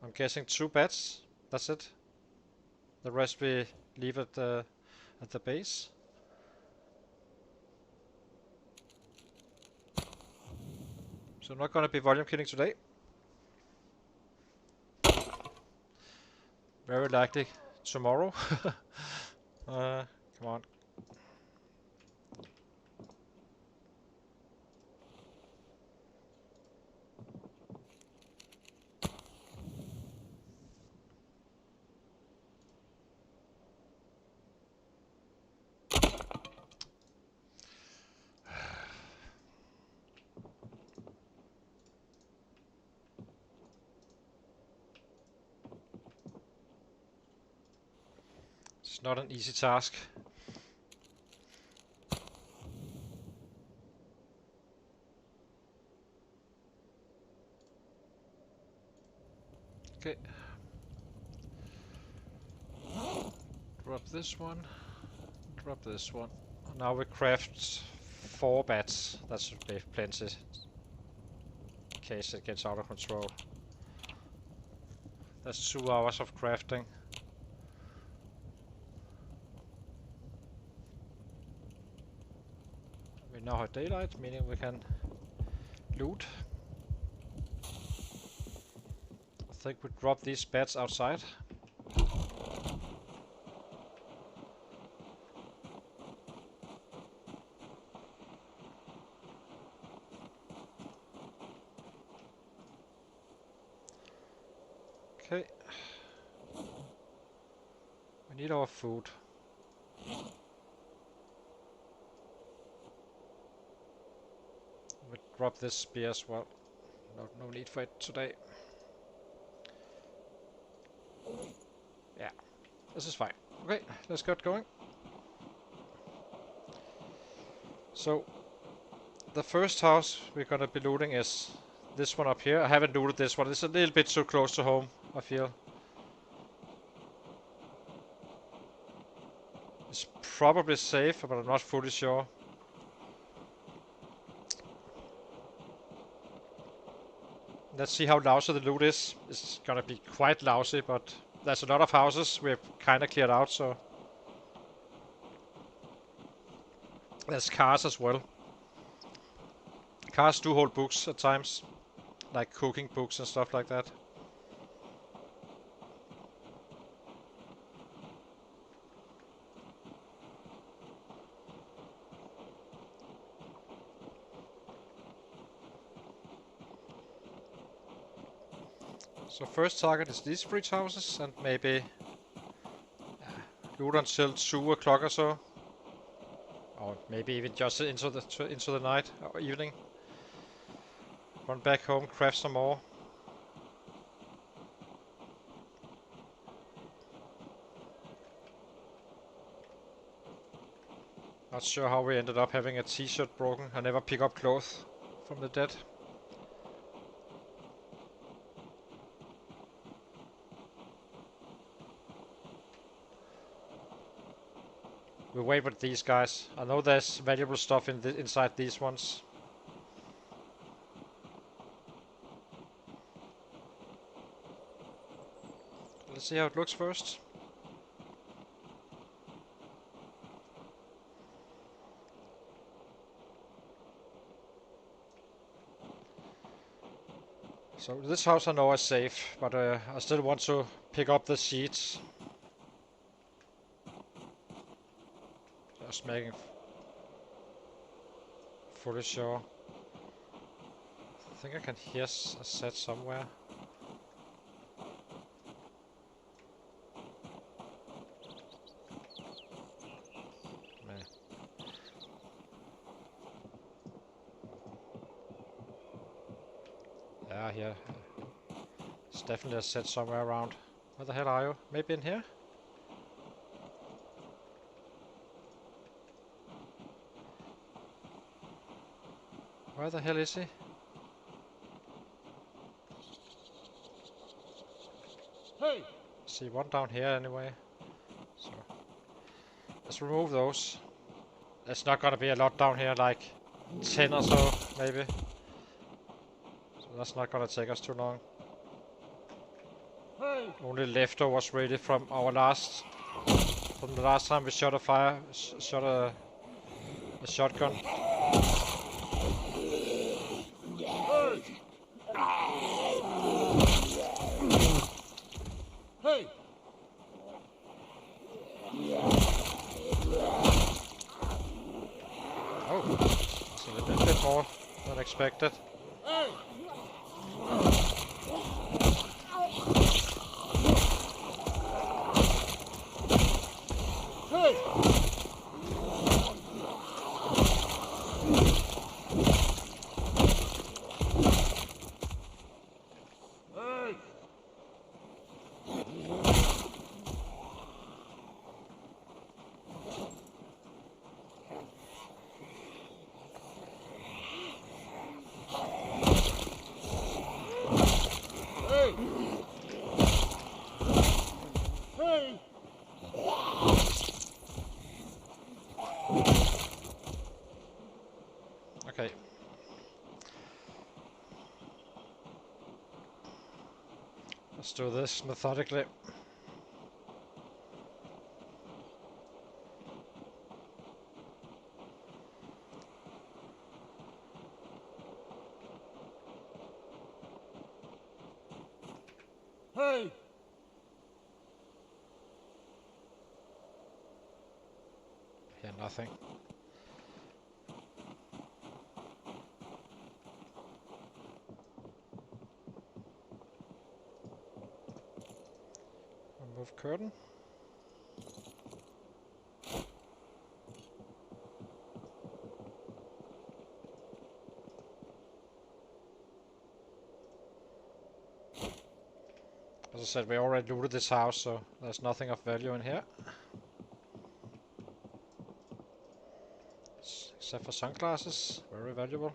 Speaker 3: I'm guessing 2 beds. That's it. The rest we leave at the base. So I'm not gonna be volume killing today. Very likely tomorrow. Come on. It's not an easy task. Okay. Drop this one. Drop this one. Now we craft 4 bats. That should be plenty. In case it gets out of control. That's 2 hours of crafting. We now have daylight, meaning we can loot. I think we drop these bats outside. Okay. We need our food. We'll drop this spear as well. No need for it today. Yeah, this is fine. Okay, let's get going. So, the first house we're gonna be looting is this one up here. I haven't looted this one. It's a little bit too close to home, I feel. It's probably safe, but I'm not fully sure. Let's see how lousy the loot is. It's gonna be quite lousy, but there's a lot of houses we've kinda cleared out, so... There's cars as well. Cars do hold books at times. Like cooking books and stuff like that. So first target is these 3 houses and maybe loot until 2 o'clock or so. Or maybe even just into the night or evening. Run back home, craft some more. Not sure how we ended up having a t-shirt broken. I never pick up clothes from the dead. We'll wait with these guys. I know there's valuable stuff inside these ones. Let's see how it looks first. So this house I know is safe, but I still want to pick up the sheets. Just making fully sure. I think I can hear a set somewhere. Yeah, here. It's definitely a set somewhere around. Where the hell are you? Maybe in here? Where the hell is he?
Speaker 2: Hey!
Speaker 3: See one down here anyway. So let's remove those. There's not gonna be a lot down here, like 10 or so, maybe. So that's not gonna take us too long.
Speaker 2: Hey!
Speaker 3: Only leftovers really from the last time we shot a shotgun.
Speaker 2: Hey!
Speaker 3: Oh, that's a little bit more than expected.
Speaker 2: Hey! Hey! Hey! Hey!
Speaker 3: Okay. Let's do this methodically.
Speaker 2: Hey!
Speaker 3: Here, nothing. Remove curtain. As I said, we already looted this house, so there's nothing of value in here. Except for sunglasses, very valuable.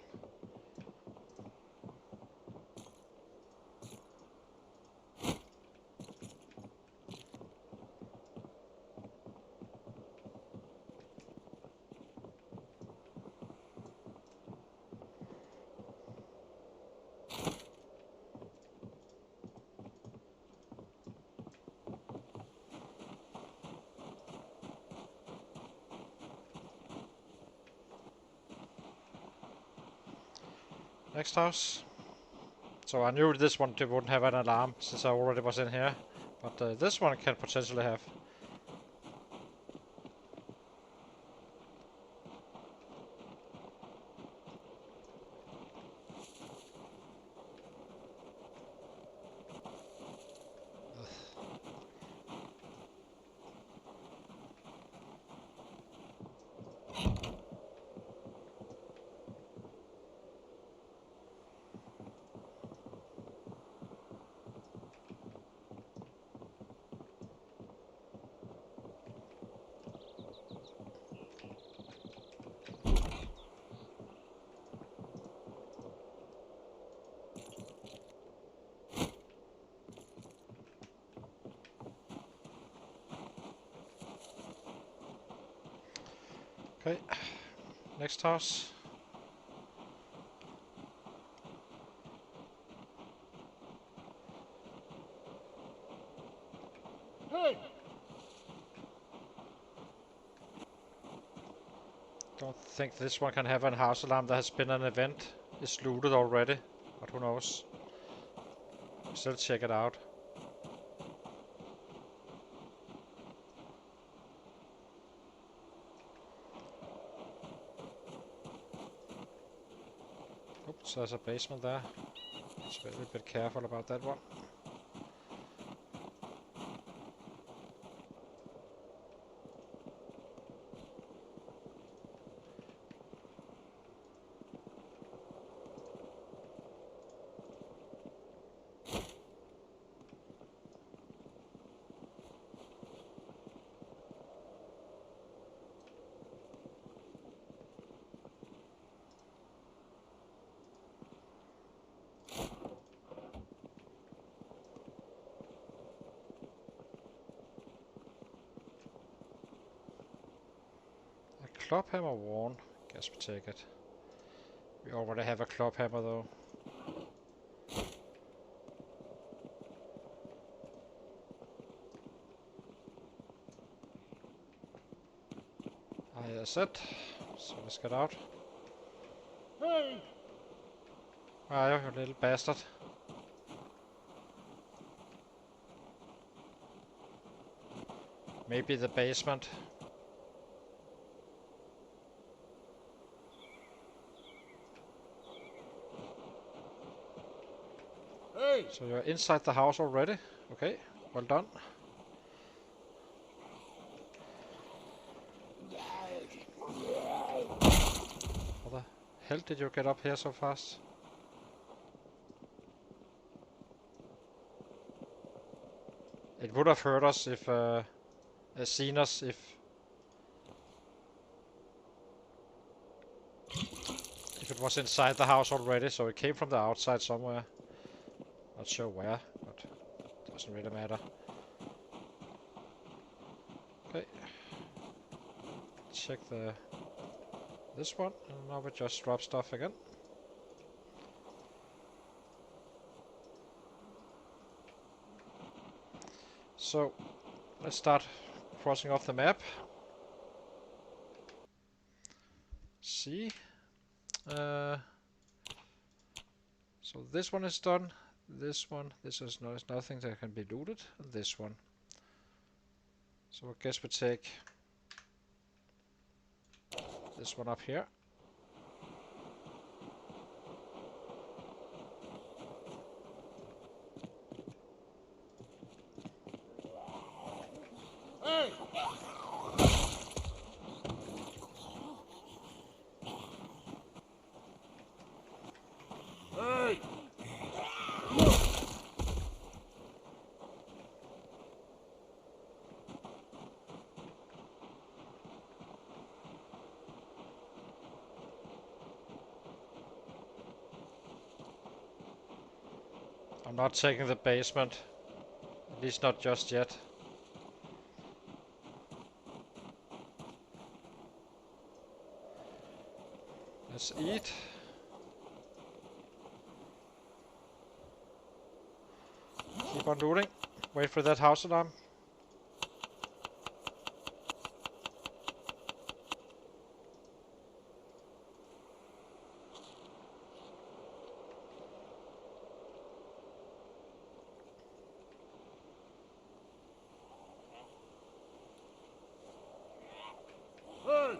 Speaker 3: Next house. So I knew this one wouldn't have an alarm since I already was in here, but this one can potentially have. Okay, next house.
Speaker 2: Hey!
Speaker 3: Don't think this one can have a house alarm. There has been an event. It's looted already, but who knows? Still check it out. Oops, there's a basement there. Let's be a little bit careful about that one. Club hammer worn. Guess we take it. We already have a club hammer though. That's it. So let's get out.
Speaker 2: Hey!
Speaker 3: Ah, you little bastard. Maybe the basement.
Speaker 2: Hey!
Speaker 3: So you're inside the house already? Okay, well done. How the hell did you get up here so fast? It would have hurt us if, seen us if it was inside the house already, so it came from the outside somewhere. Not sure where, Doesn't really matter. Okay. Check this one, and now we just drop stuff again. So let's start crossing off the map. See. So this one is done. This one, this is nothing that can be looted. And this one. So I guess we take this one up here.
Speaker 2: Hey! Hey!
Speaker 3: I'm not taking the basement. At least not just yet. Let's eat. Keep on looting. Wait for that house alarm.
Speaker 2: Hey!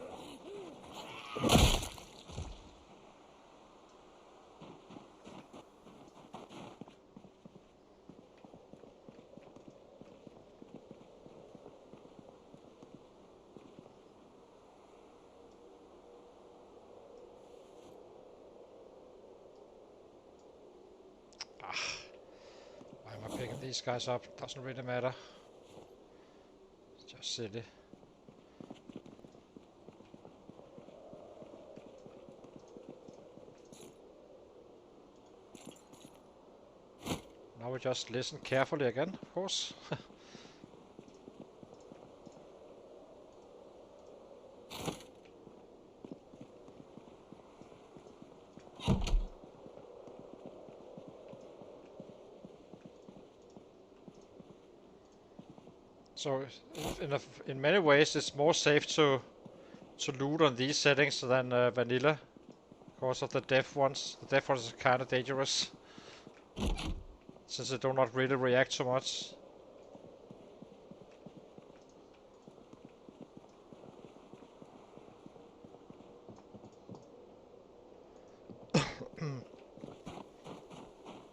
Speaker 3: Why am I picking these guys up? Doesn't really matter. It's just silly. Now we just listen carefully again, of course. So, in many ways, it's more safe to loot on these settings than vanilla, because of the death ones. The death ones are kind of dangerous, since they do not really react so much.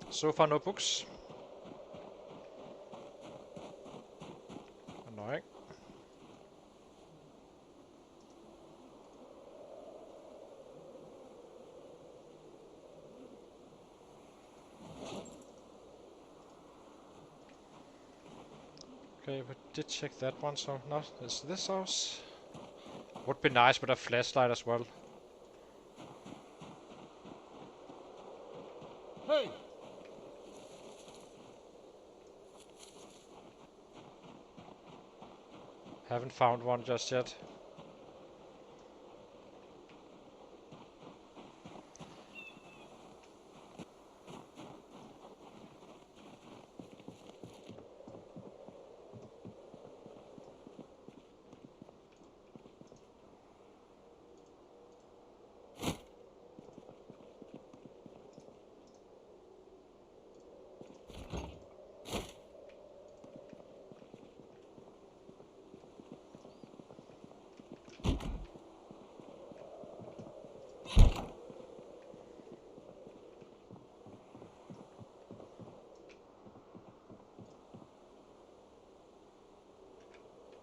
Speaker 3: So far, no books. Annoying. Okay, we did check that one, so now there's this house. Would be nice with a flashlight as well.
Speaker 2: Hey!
Speaker 3: Haven't found one just yet.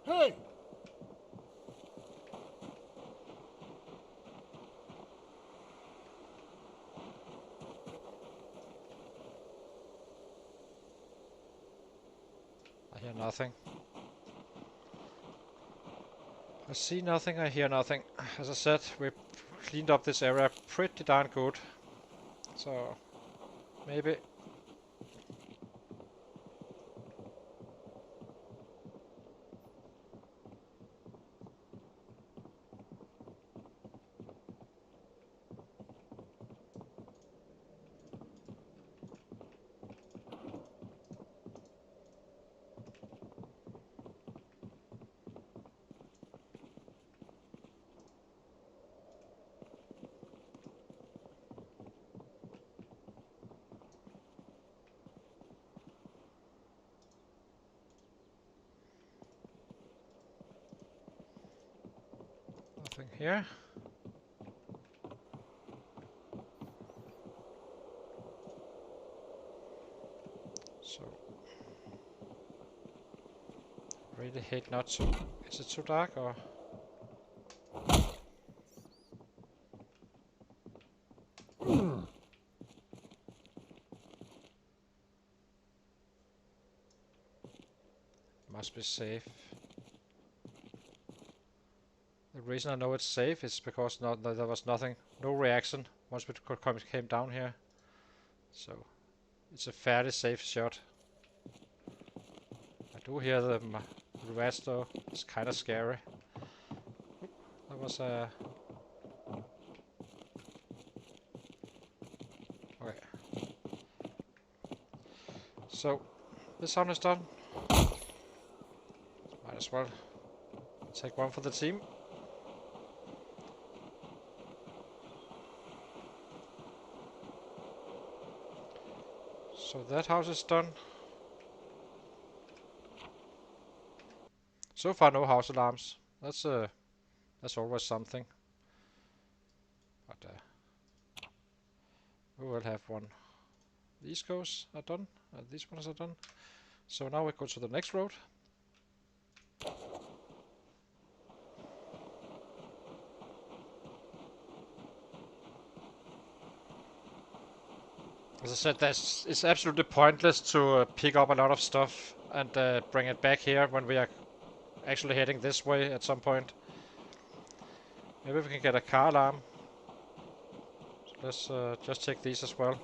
Speaker 2: Hey!
Speaker 3: I hear nothing. I see nothing, I hear nothing. As I said, we cleaned up this area pretty darn good. So, maybe Nothing here. So really hate not to. Is it too dark or? Must be safe. The reason I know it's safe is because there was nothing, no reaction once we came down here. So it's a fairly safe shot. I do hear the rats though. It's kind of scary. Oop, that was a. Okay. So this one is done. Might as well take one for the team. So that house is done. So far, no house alarms. That's always something. But we will have one. These goes are done. These ones are done. So now we go to the next road. As I said, it's absolutely pointless to pick up a lot of stuff and bring it back here when we are actually heading this way at some point. Maybe we can get a car alarm. So let's just check these as well.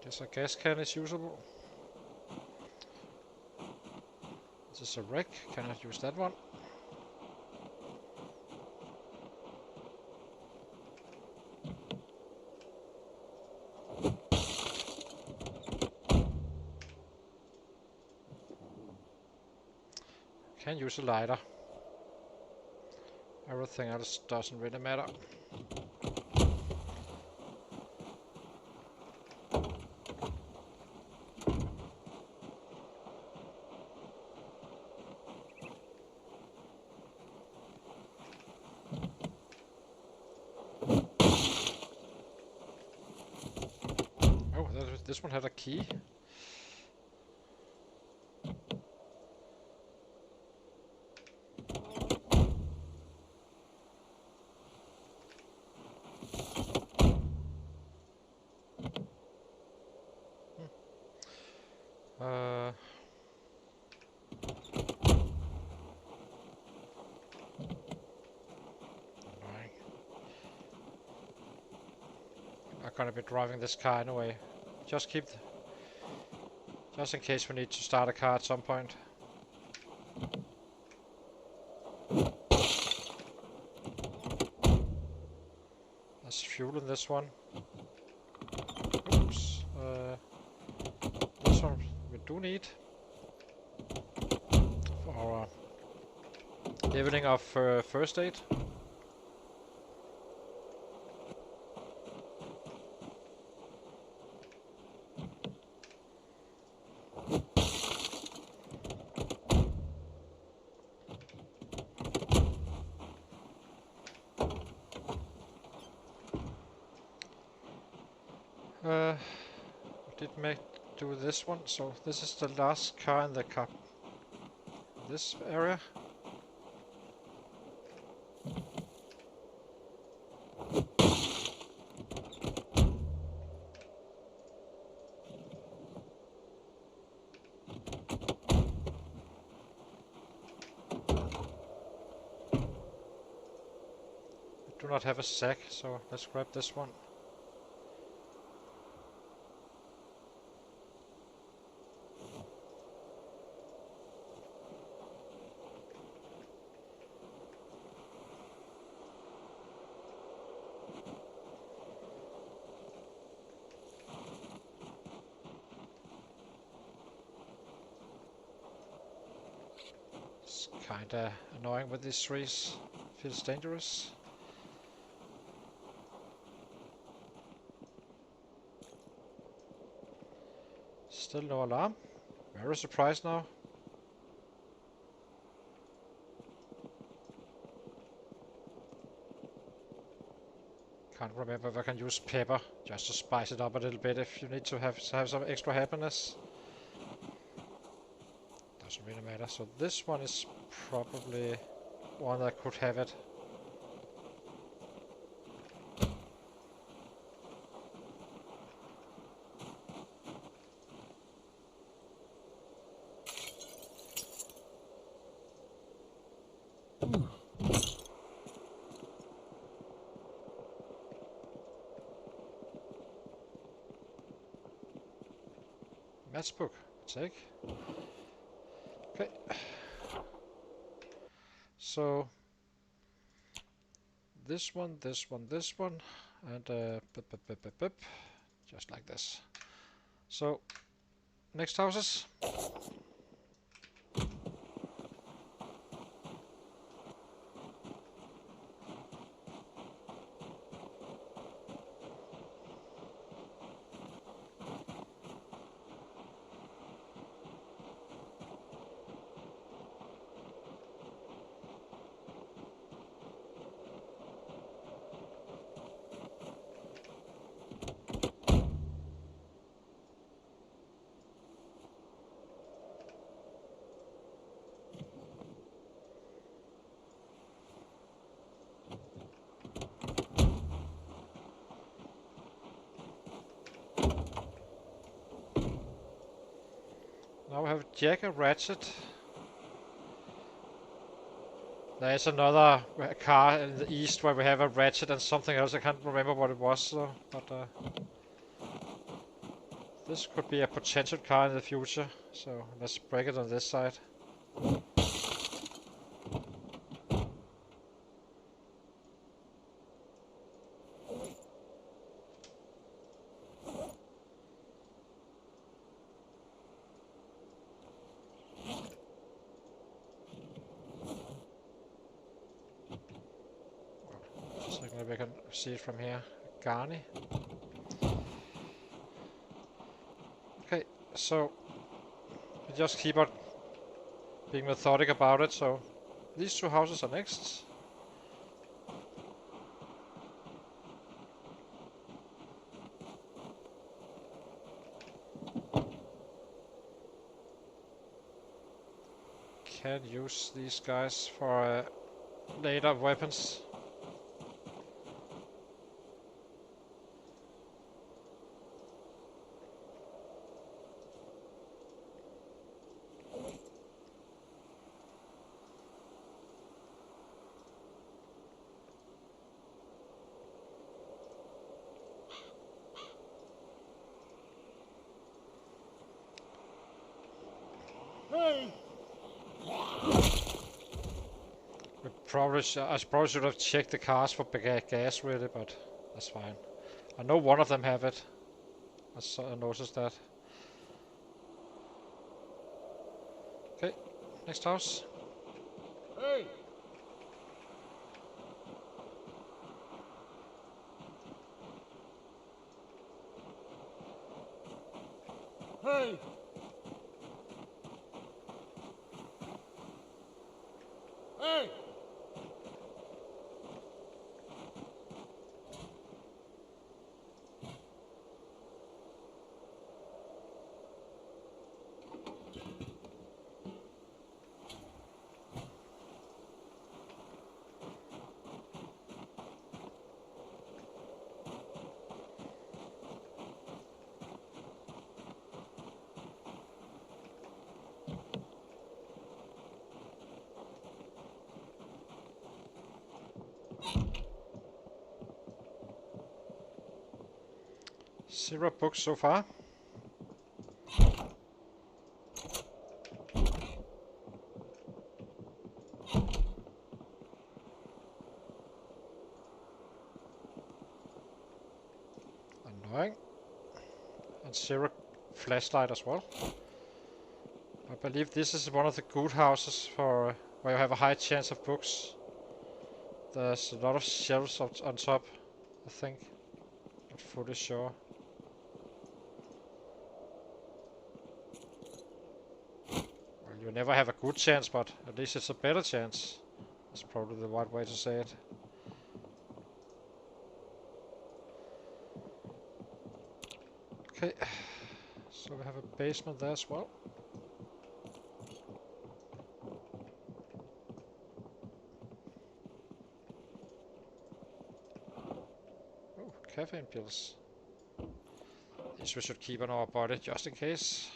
Speaker 3: Guess a gas can is usable. This is a wreck. Cannot use that one. Can use a lighter. Everything else doesn't really matter. Oh, this one had a key. Not gonna be driving this car anyway. Just in case we need to start a car at some point. There's fuel in this one. Oops. This one we do need for our leveling of first aid. Do this one, so this is the last car in the car. This area. do not have a sack, so let's grab this one. It's kinda annoying with these trees. Feels dangerous. Still no alarm. Very surprised now. Can't remember if I can use pepper just to spice it up a little bit if you need to have some extra happiness. Doesn't really matter. So this one is probably one that could have it. Matchbook, take. Okay. So this one, this one, this one, and just like this. So next houses. Now we have Jack and Ratchet. There is another car in the east where we have a Ratchet and something else. I can't remember what it was though, but this could be a potential car in the future. So let's break it on this side. Maybe we can see it from here. Garni. Okay, so we just keep on being methodic about it. So these two houses are next. Can use these guys for later weapons.
Speaker 2: Hey!
Speaker 3: I probably should have checked the cars for gas really, but that's fine. I know one of them have it. I noticed that. Okay, next house.
Speaker 2: Hey! Hey! Hey!
Speaker 3: 0 books so far. Annoying. And 0 flashlight as well. I believe this is one of the good houses for where you have a high chance of books. There's a lot of shelves on top, I think. Not fully sure. Well, you never have a good chance, but at least it's a better chance. That's probably the right way to say it. Okay, so we have a basement there as well. Oh, caffeine pills. These we should keep on our body just in case.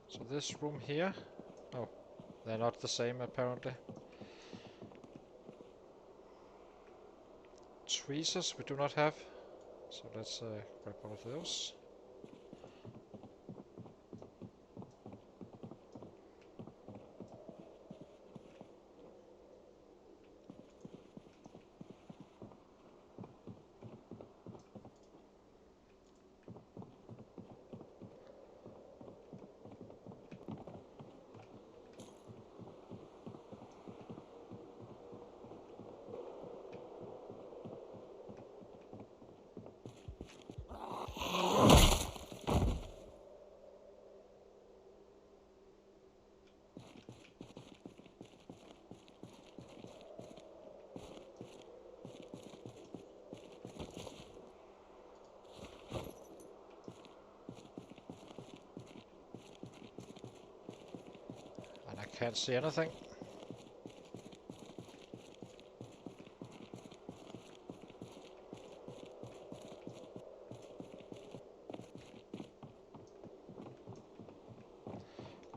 Speaker 3: So this room here, oh, they're not the same apparently. Tweezers we do not have, so let's grab one of those. I can't see anything.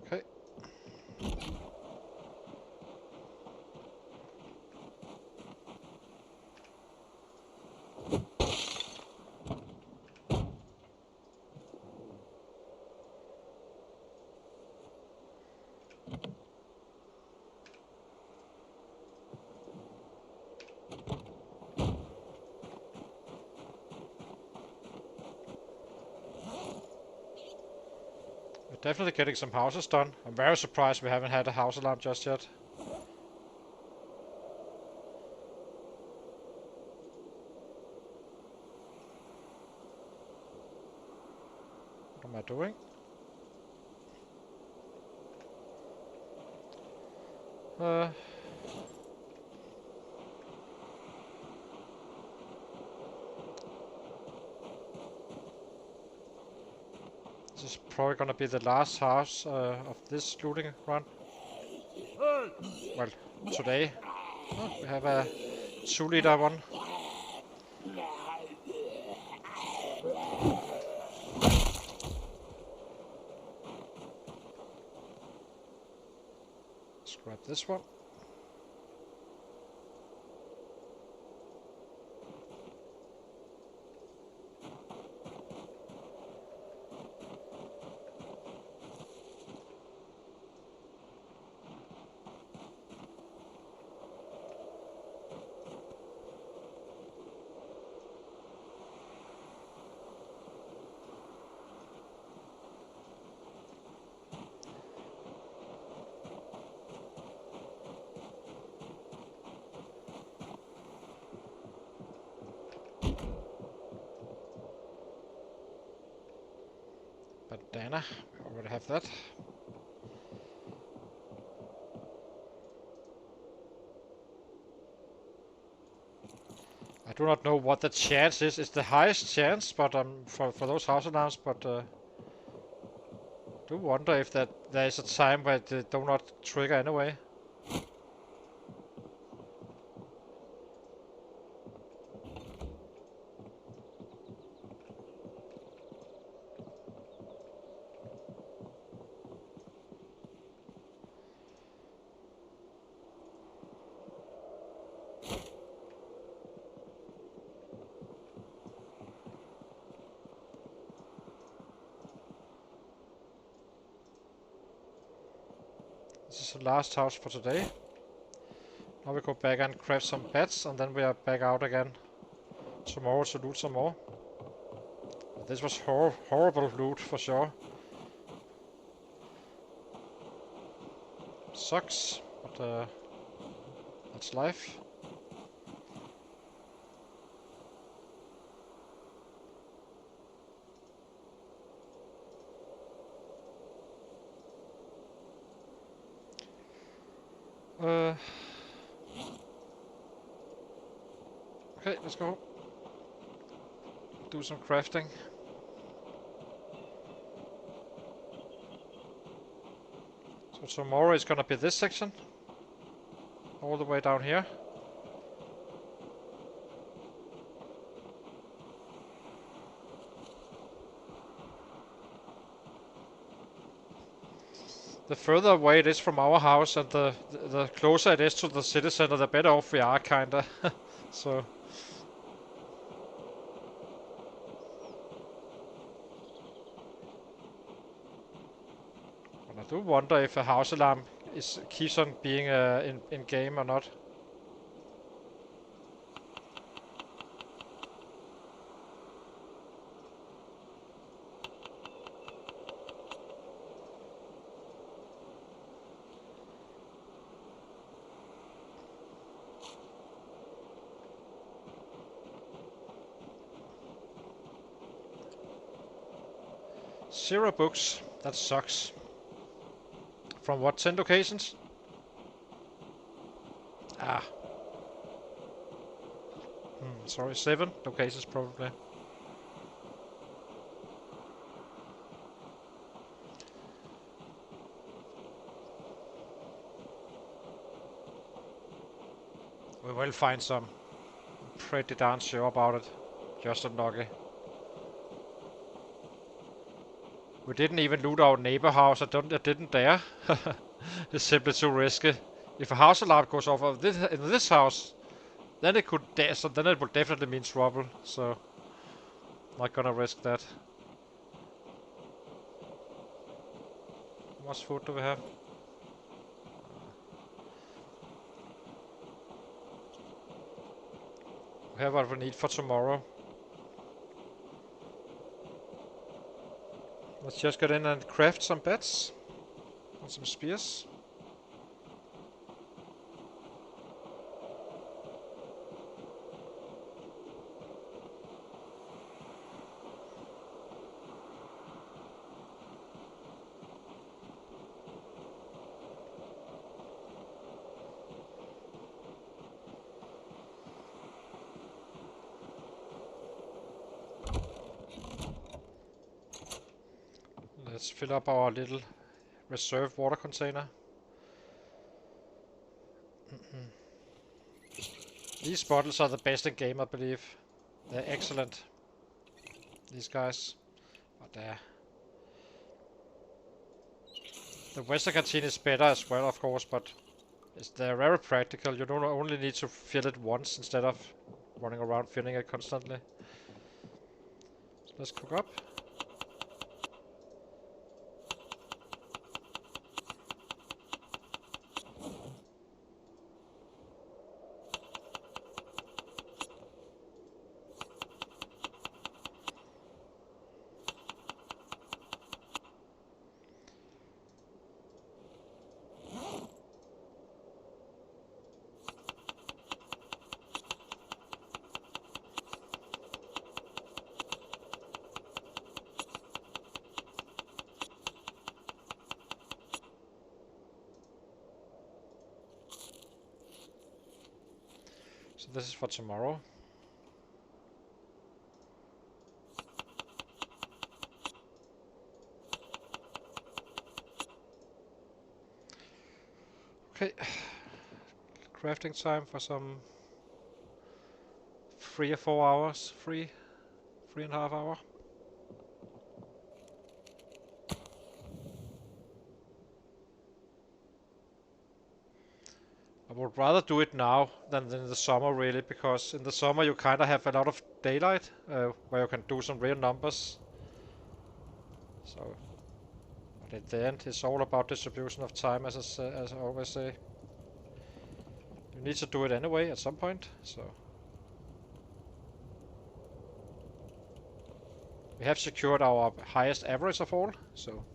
Speaker 3: Okay. We're definitely getting some houses done. I'm very surprised we haven't had a house alarm just yet. What am I doing? This is probably gonna be the last house of this looting run.
Speaker 2: Hey!
Speaker 3: Well, today. Oh, we have a 2-liter one. Let's grab this one. Bandana, we already have that. I do not know what the chance is. It's the highest chance, but for those house alarms. But do wonder if there is a time where they do not trigger anyway. This is the last house for today. Now we go back and craft some beds, and then we are back out again tomorrow to loot some more. This was horrible loot for sure. Sucks, but that's life. Okay, let's go. Do some crafting. So tomorrow is gonna be this section. All the way down here. The further away it is from our house and the closer it is to the city center, the better off we are, kinda. So. But I do wonder if a house alarm keeps on being in game or not. Zero books. That sucks. From what, 10 locations? Ah. Sorry, 7 locations probably. We will find some. I'm pretty darn sure about it. Just unlucky. We didn't even loot our neighbor house. I didn't dare. It's simply too risky. If a house alarm goes off of in this house, then it could then it would definitely mean trouble. So, not gonna risk that. How much food do we have? We have what we need for tomorrow. Let's just get in and craft some beds and some spears. Let's fill up our little reserve water container. These bottles are the best in game, I believe. They're excellent, these guys. But the Western canteen is better as well, of course, but they're very practical. You don't only need to fill it once instead of running around filling it constantly. So let's cook up. So this is for tomorrow. Okay, crafting time for some 3 or 4 hours, 3.5 hours. I would rather do it now than in the summer, really, because in the summer you kind of have a lot of daylight where you can do some real numbers. So, But at the end, it's all about distribution of time, as I always say. You need to do it anyway at some point, so. We have secured our highest average of all, so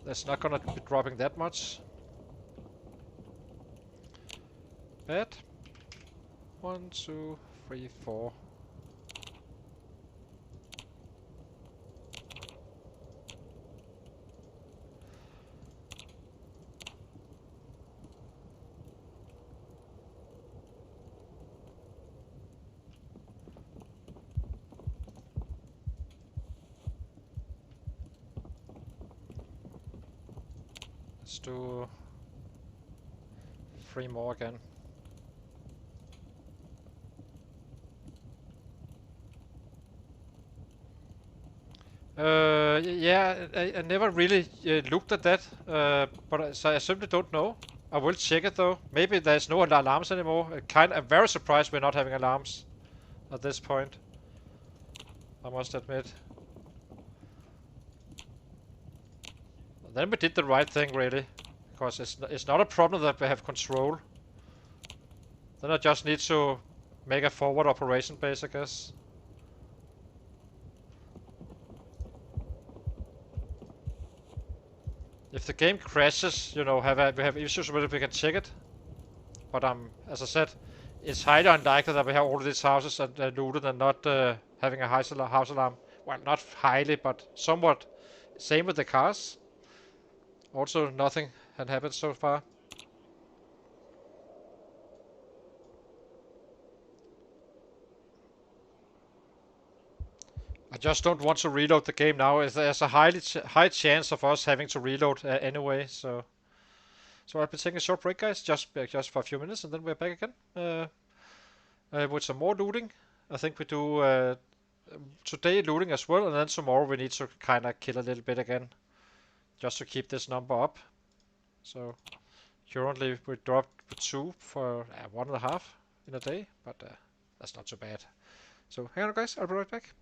Speaker 3: that's not gonna be dropping that much. Bad. 1, 2, 3, 4. Let's do 3 more again. Yeah, I never really looked at that, but so I simply don't know. I will check it though. Maybe there's no alarms anymore. I'm very surprised we're not having alarms at this point, I must admit. Then we did the right thing, really, because it's not a problem that we have control. Then I just need to make a forward operation base, I guess. If the game crashes, you know, we have issues with it, we can check it. But as I said, it's highly unlikely that we have all of these houses looted and not having a house alarm. Well, not highly, but somewhat. Same with the cars. Also, nothing had happened so far. I just don't want to reload the game now. There's a high chance of us having to reload anyway. So I'll be taking a short break, guys, just for a few minutes, and then we're back again with some more looting. I think we do today looting as well, and then tomorrow we need to kind of kill a little bit again, just to keep this number up. So currently we dropped 2 for 1.5 in a day, but that's not too bad. So hang on, guys, I'll be right back.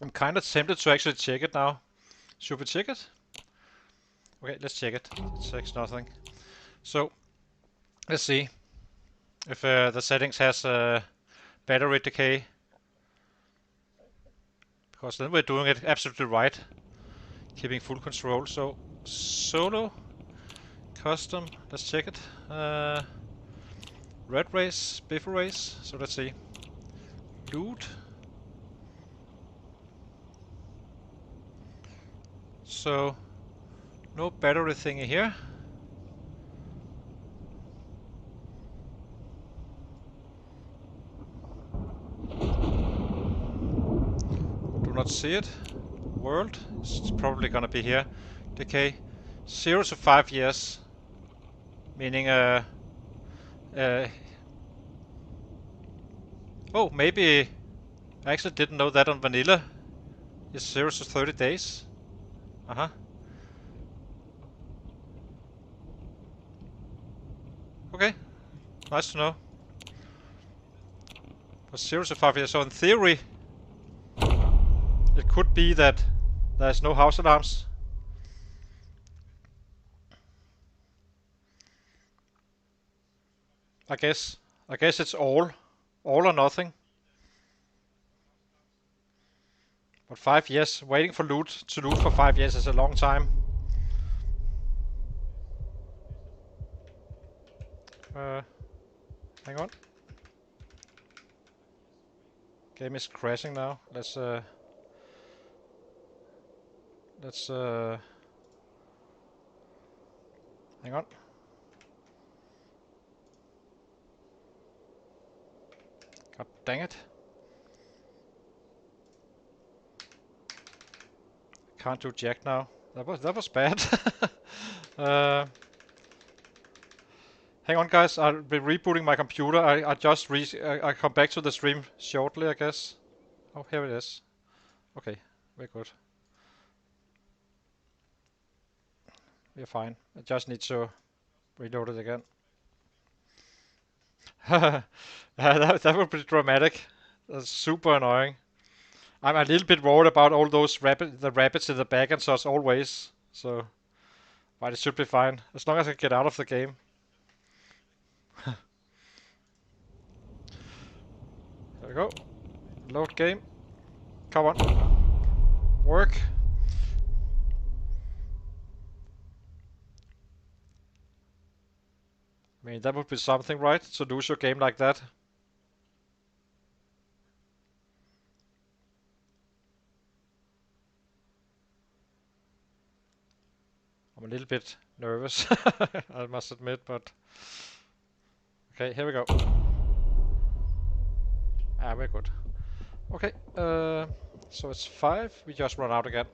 Speaker 3: I'm kind of tempted to actually check it now. Should we check it? Okay, let's check it. It checks nothing. So, let's see. if the settings has battery decay, because then we're doing it absolutely right, keeping full control. So solo, custom, let's check it. Red race, biffer race. So let's see. Loot. So no battery thingy here. Do not see it. World. It's probably gonna be here. Decay. 0 to 5 years. Meaning oh, maybe I actually didn't know that on vanilla. It's 0 to 30 days. Uh-huh. Okay. Nice to know. But 0 to 5 years, so in theory it could be that there's no house alarms. I guess it's all or nothing. But 5 years, waiting for loot to loot for 5 years is a long time. Hang on. Game is crashing now. Let's hang on. God dang it. Can't do jack now. That was bad. Hang on, guys. I'll be rebooting my computer. I just I come back to the stream shortly, I guess. Oh, here it is. Okay, we're good. We're fine. I just need to reload it again. That would be dramatic. That's super annoying. I'm a little bit worried about all those the rabbits in the back and such always. So, but it should be fine as long as I get out of the game. There we go. Load game. Come on. Work. I mean, that would be something, right? To lose your game like that. I'm a little bit nervous, I must admit, but... Okay, here we go. Ah, we're good. Okay, so it's 5. We just run out again.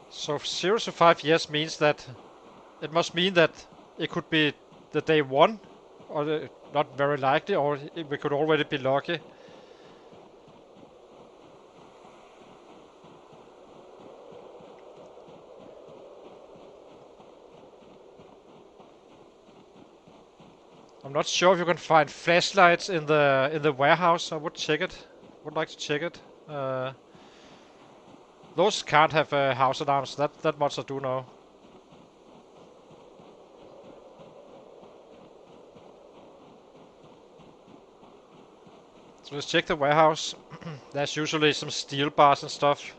Speaker 3: So 0 to 5 years means that it must mean that it could be the day 1, or not very likely, or we could already be lucky. I'm not sure if you can find flashlights in the warehouse. I would check it. Would like to check it. Those can't have house alarms. That much I do know. So let's check the warehouse. There's usually some steel bars and stuff.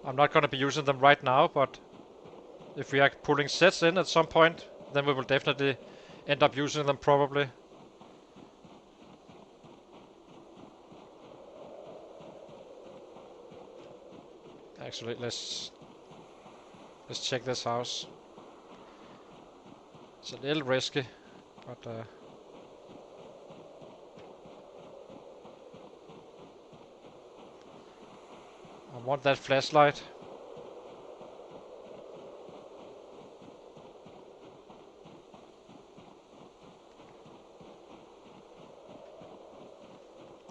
Speaker 3: I'm not gonna be using them right now, but if we are pulling sets in at some point, then we will definitely end up using them probably. Actually, let's check this house. It's a little risky, but I want that flashlight.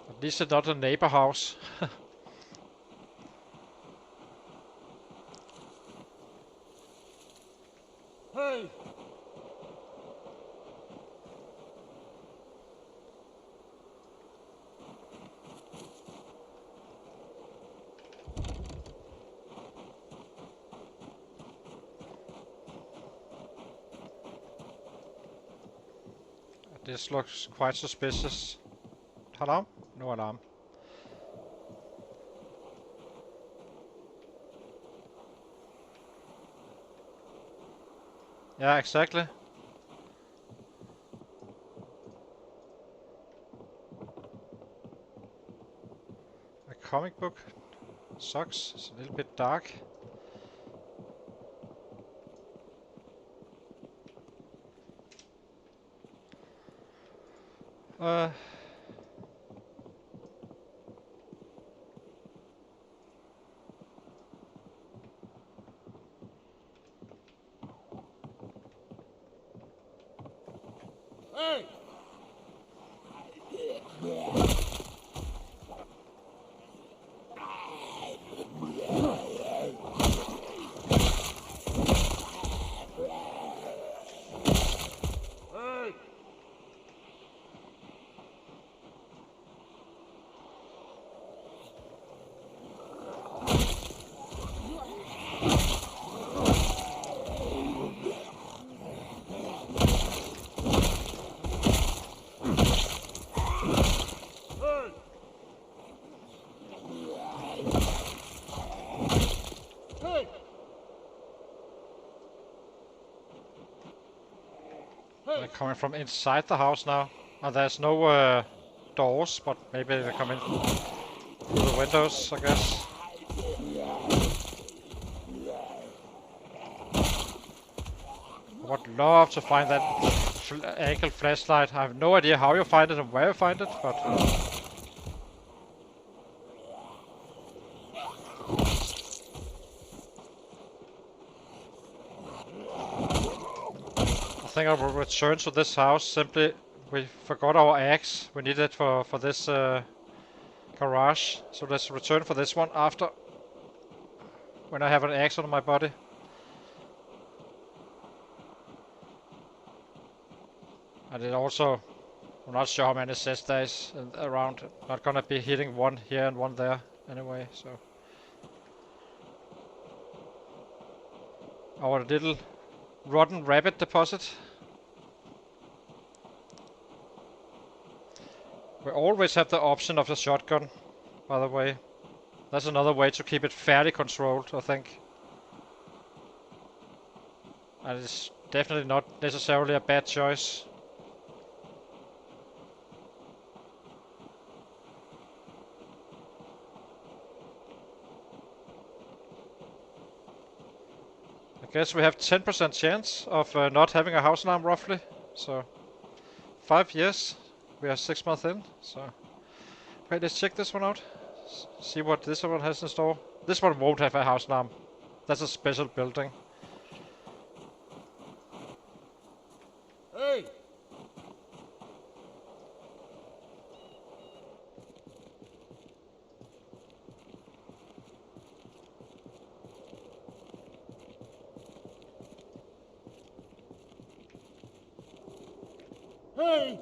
Speaker 3: At least it's not a neighbor house.
Speaker 2: Hey!
Speaker 3: This looks quite suspicious. Alarm? No alarm. Yeah, exactly. A comic book. Sucks. It's a little bit dark.
Speaker 2: Hey! Hey! Hey! Hey!
Speaker 3: They're coming from inside the house now. And there's no doors, but maybe they come in through the windows, I guess. I would love to find that ankle flashlight. I have no idea how you find it and where you find it, but I think I will return to this house. Simply, we forgot our axe. We need it for this garage. So let's return for this one after, when I have an axe on my body. And it also, I'm not sure how many sets there is around. Not gonna be hitting one here and one there anyway, so. Our little rotten rabbit deposit. We always have the option of the shotgun, by the way. That's another way to keep it fairly controlled, I think. And it's definitely not necessarily a bad choice. I guess we have 10% chance of not having a house alarm roughly. So 5 years. We are 6 months in. So wait, let's check this one out. See what this one has in store. This one won't have a house alarm. That's a special building.
Speaker 2: Hey! Hey!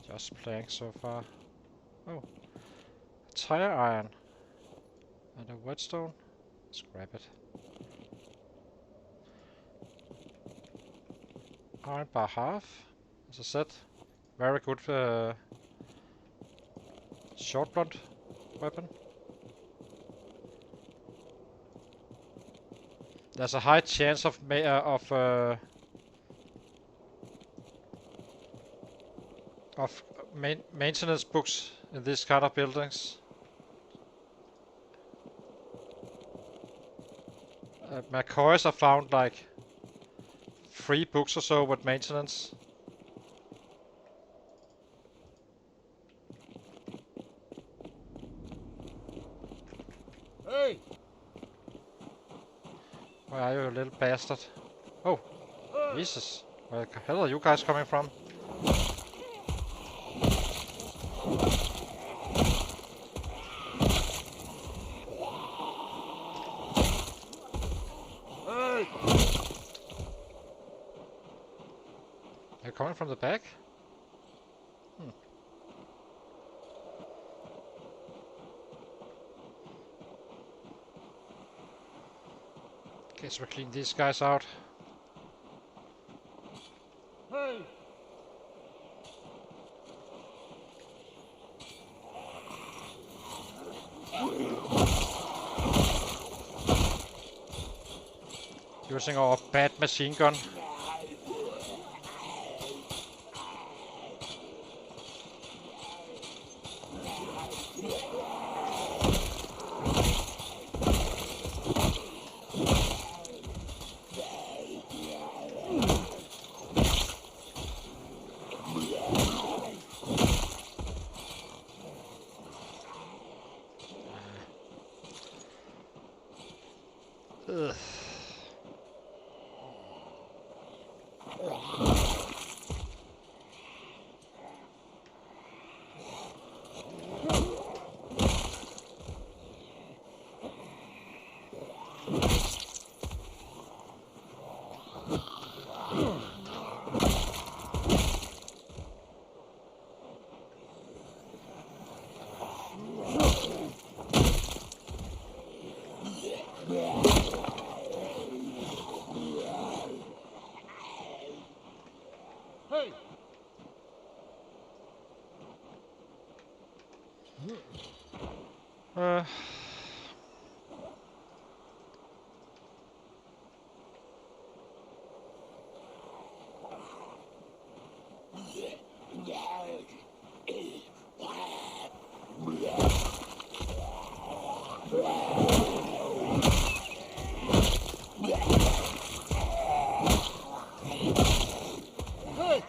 Speaker 3: Just playing so far. Oh, a tire iron and a whetstone. Let's grab it. Iron bar half, as I said. Very good short blunt weapon. There's a high chance of maintenance books in these kind of buildings. McCoys have found like 3 books or so with maintenance.
Speaker 2: Hey!
Speaker 3: Where are you, little bastard? Oh, Jesus. Where the hell are you guys coming from?
Speaker 2: Hey!
Speaker 3: coming from the back? Guess we clean these guys out.
Speaker 2: Hey!
Speaker 3: Using our bad machine gun. Ugh.
Speaker 2: Hey!
Speaker 3: Uh,
Speaker 2: Hey!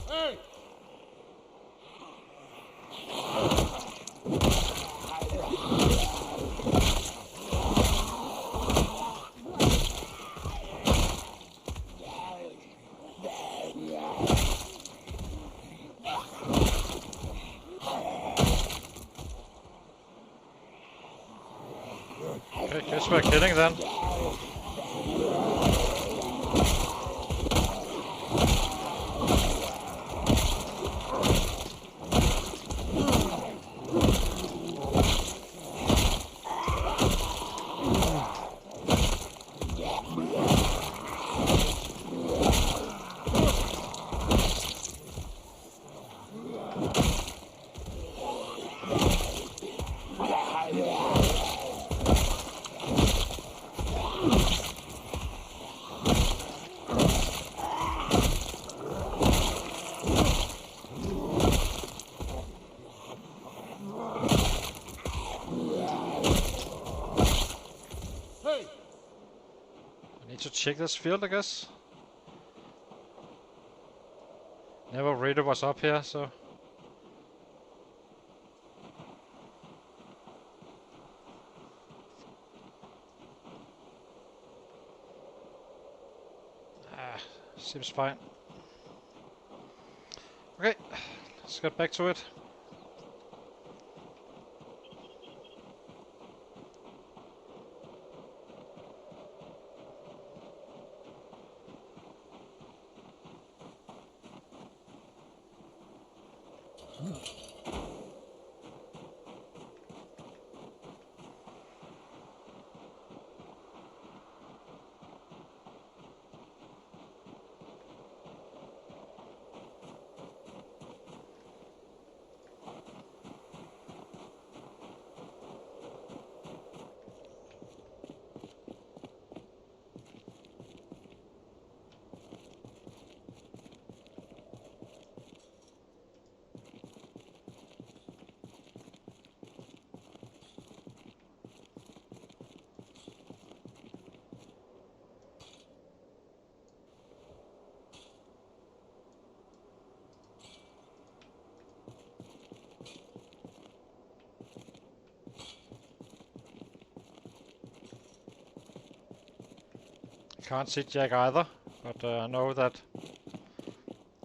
Speaker 2: Hey!
Speaker 3: okay, guess we're killing then.
Speaker 2: Hey!
Speaker 3: I need to check this field, I guess. Never really was up here, so. Ah, seems fine. Okay, let's get back to it. Can't see Jack either, But I know that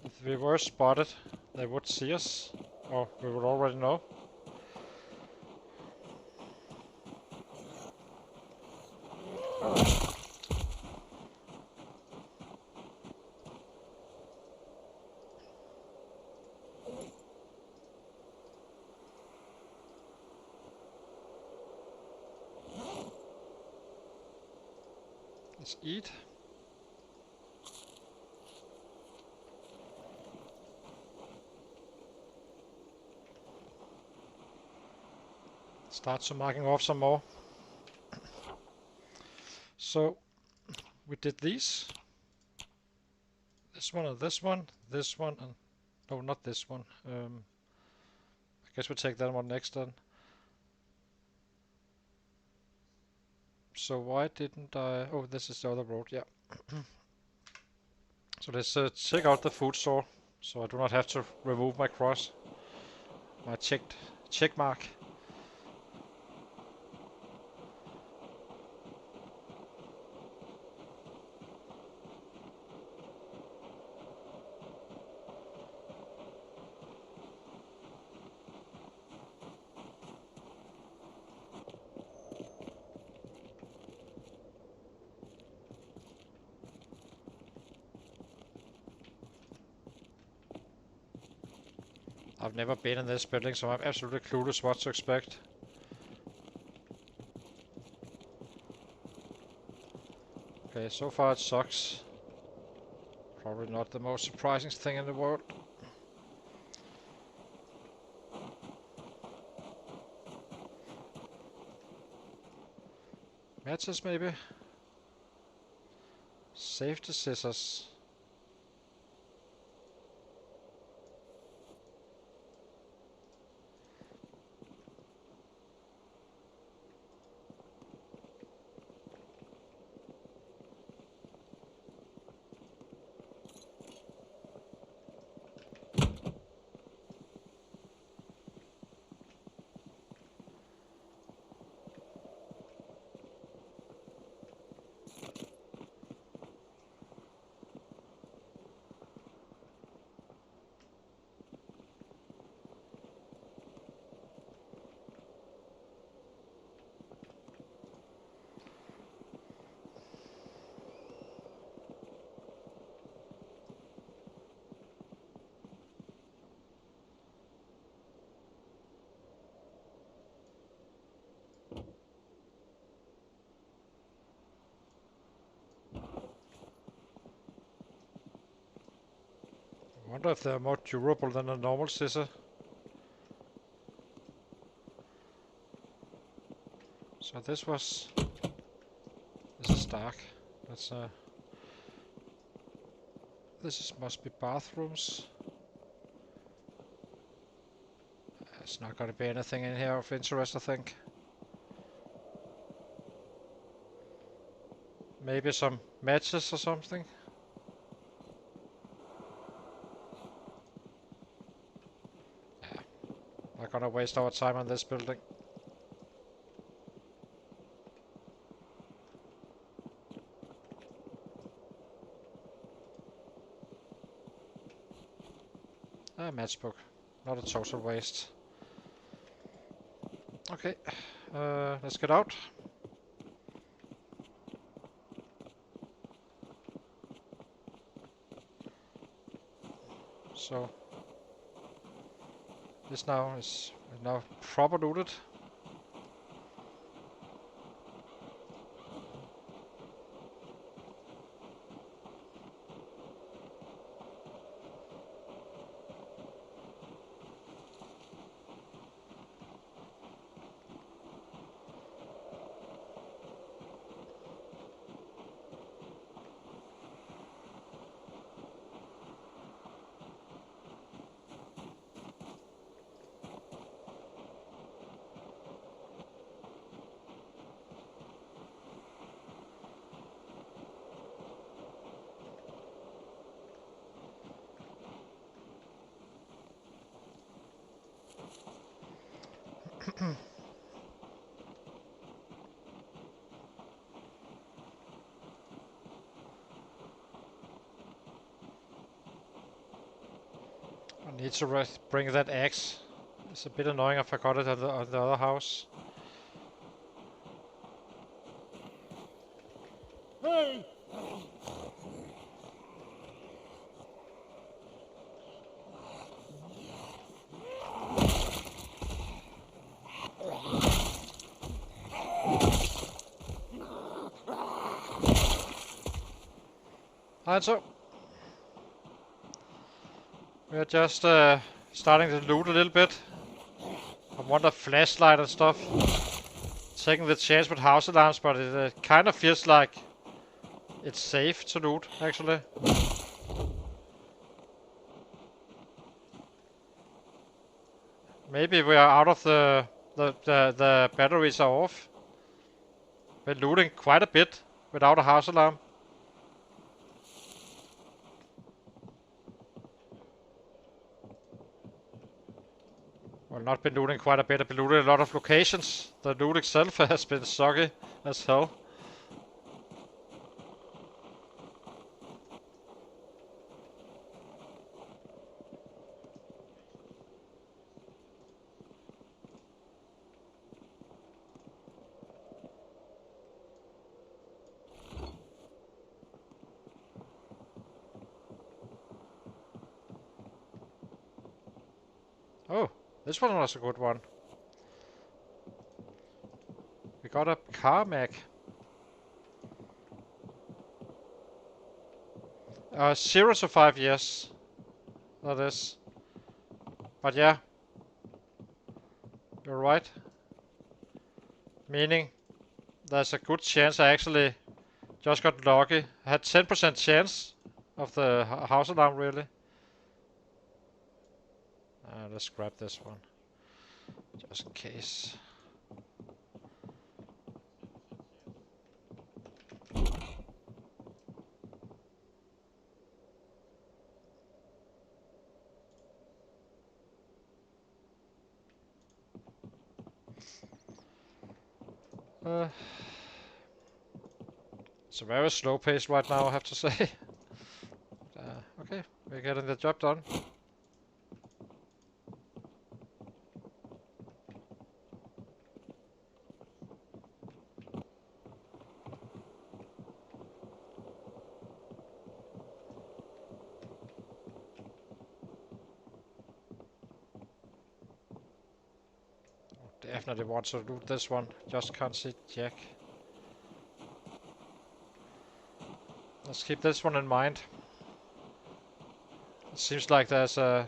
Speaker 3: if we were spotted, they would see us, or we would already know. Let's eat. Start to marking off some more. So we did these. This one and this one. This one and no, not this one. I guess we'll take that one next then. So why didn't I? Oh, this is the other road. Yeah. So let's check out the food store, so I do not have to remove my cross, my check mark. I've never been in this building, so I'm absolutely clueless what to expect. Okay, so far it sucks. Probably not the most surprising thing in the world. Matches maybe? Safety scissors. I wonder if they're more durable than a normal scissor. So this is dark. That's must be bathrooms. There's not gonna be anything in here of interest, I think. Maybe some matches or something. Yeah, not gonna waste our time on this building. Matchbook. Not a total waste. Okay, let's get out. So this now is now proper looted. Need to bring that axe. It's a bit annoying. I forgot it at the other house.
Speaker 2: Hey!
Speaker 3: Alright, so we are just starting to loot a little bit. I want a flashlight and stuff. Taking the chance with house alarms, but it kind of feels like it's safe to loot, actually. Maybe we are out of the batteries are off. We're looting quite a bit without a house alarm. Well, not been looting quite a bit. I've been looting a lot of locations. The loot itself has been soggy as hell. Oh, this one was a good one. We got a car mag. 0 to 5 years. That is. But yeah. You're right. Meaning, there's a good chance I actually just got lucky. I had 10% chance of the house alarm, really. Let's grab this one. Just in case. It's a very slow pace right now, I have to say. Okay, we're getting the job done. Definitely want to loot this one, just can't see jack. Let's keep this one in mind. It seems like there's a...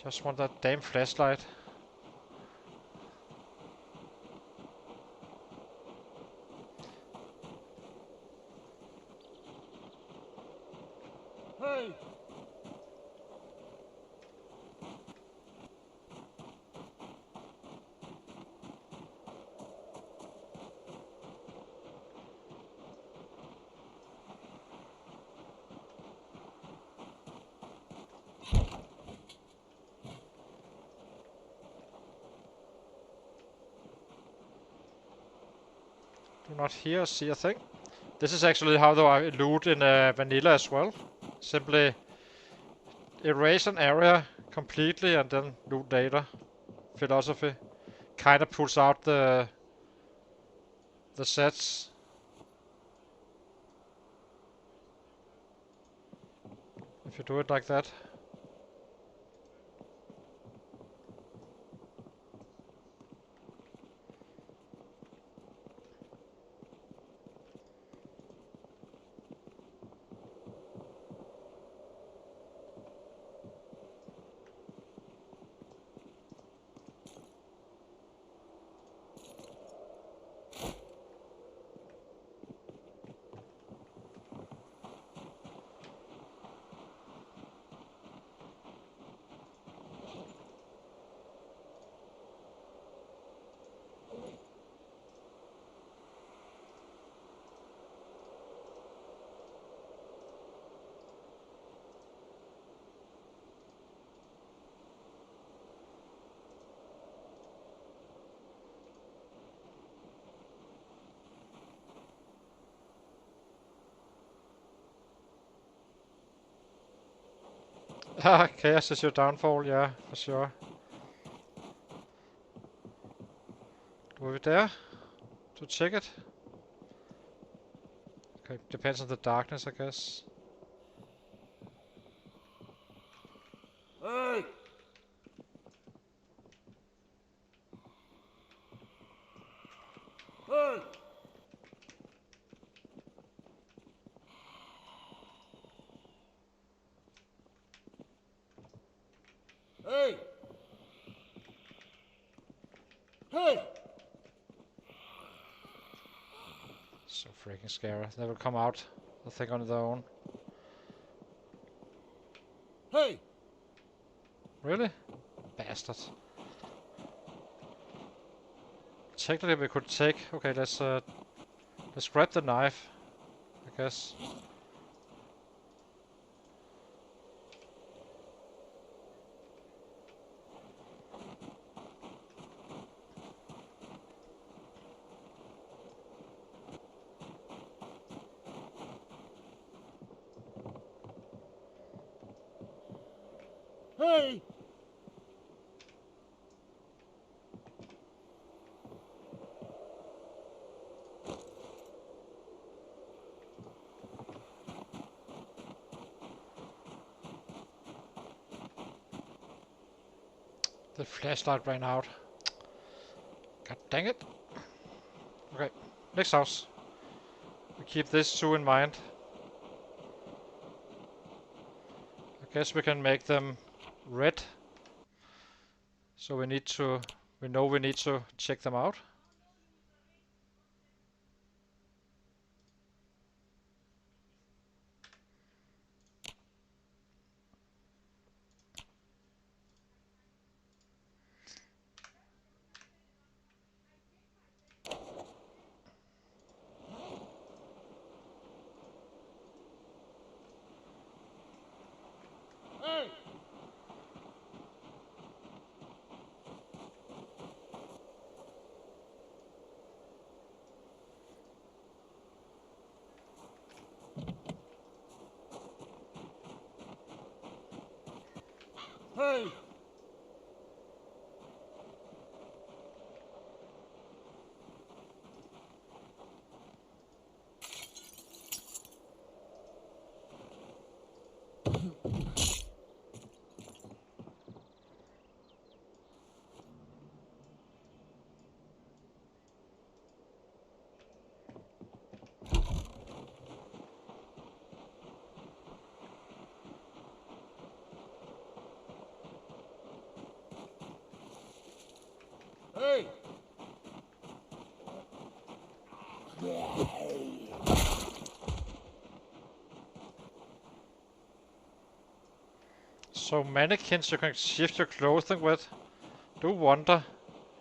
Speaker 3: Just want that damn flashlight.
Speaker 2: Hey!
Speaker 3: Do not hear or see a thing. This is actually how I loot in vanilla as well. Simply erase an area completely and then loot later. Philosophy. Kinda pulls out the sets. If you do it like that. Chaos is your downfall, yeah, for sure. Were we there to check it? Okay, depends on the darkness, I guess.
Speaker 2: Hey! Hey! Hey! Hey!
Speaker 3: So freaking scary. They will come out, I think, on their own.
Speaker 2: Hey!
Speaker 3: Really? Bastards. Technically we could take... Okay, let's grab the knife, I guess.
Speaker 2: Hey!
Speaker 3: The flashlight ran out. God dang it. Okay, next house. We keep this two in mind. I guess we can make them red. So we need to... We know we need to check them out.
Speaker 2: Hey! Hey! Hey!
Speaker 3: So mannequins you can shift your clothing with. Do wonder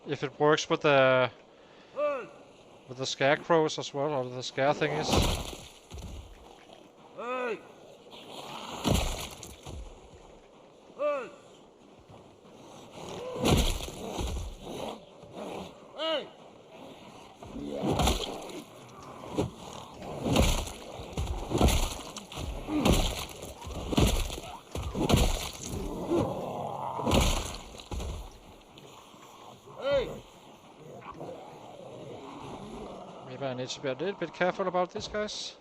Speaker 3: if it works with the
Speaker 2: Hey!
Speaker 3: scarecrows as well, or the scare thingies.
Speaker 2: Hey! Hey! Hey! Hey!
Speaker 3: Maybe I need to be a little bit careful about this, guys.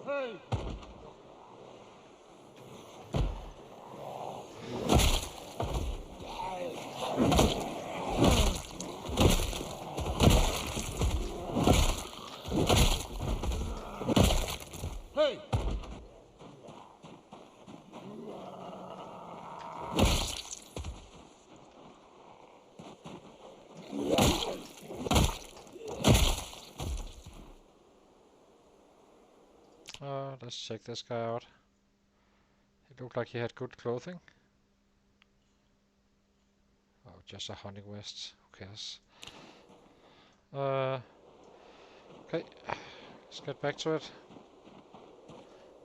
Speaker 2: Hey! Hey!
Speaker 3: Let's check this guy out. It looked like he had good clothing. Oh, just a hunting vest. Who cares? Okay, let's get back to it.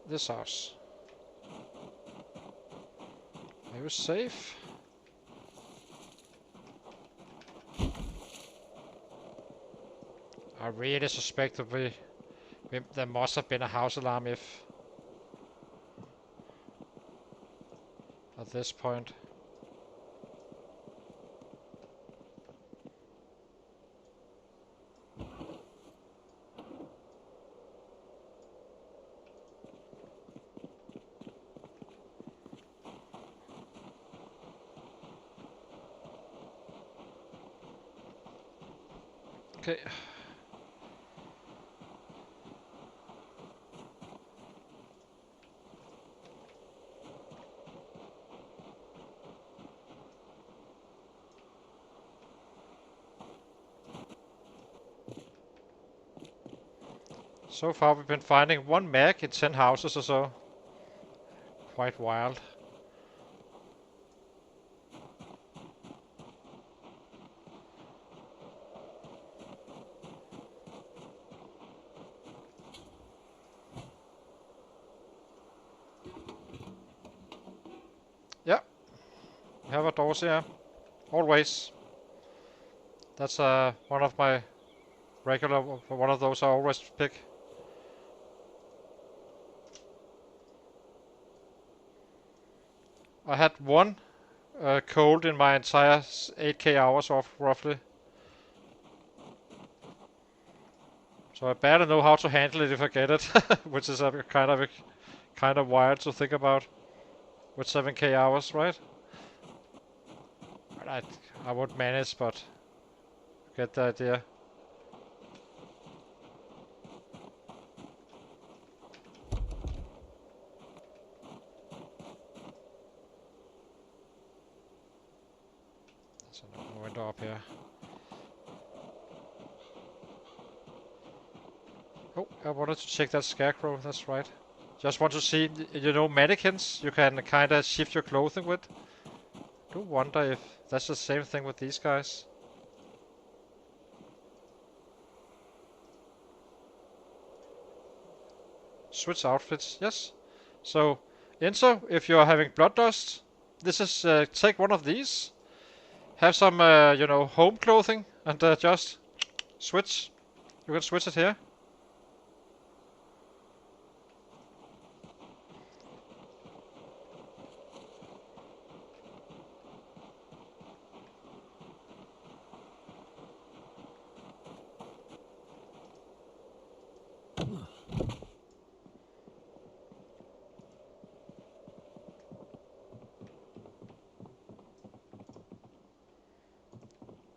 Speaker 3: This house. Are you safe? I really suspect that there must have been a house alarm if... at this point. Okay. So far we've been finding 1 mag in 10 houses or so. Quite wild. Yeah, we have a doors here. Always. That's one of my regular, one of those I always pick. I had 1 cold in my entire 8k hours off, roughly. So I better know how to handle it if I get it, which is kind of wild to think about with 7k hours, right? I would manage, but get the idea. There's another window up here. Oh, I wanted to check that scarecrow, that's right. Just want to see, you know, mannequins you can kind of shift your clothing with. Do wonder if that's the same thing with these guys. Switch outfits, yes. So, Enzo, if you're having blood dust, this is, take one of these. Have some, you know, home clothing, and just switch. You can switch it here.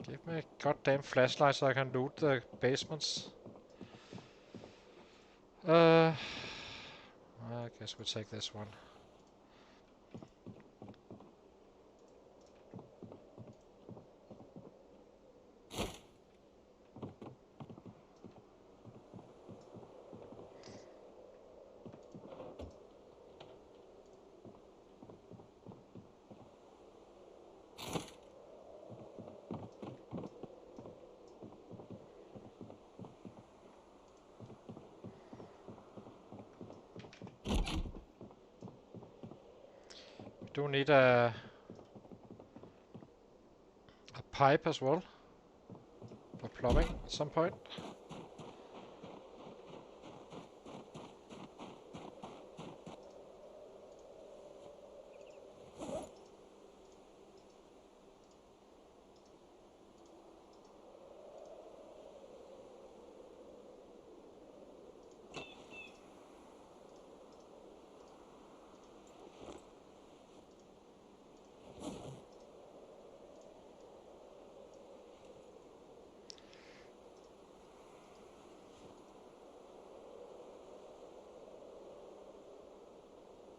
Speaker 3: Give me a goddamn flashlight so I can loot the basements. I guess we'll take this one. We do need a pipe as well for plumbing at some point.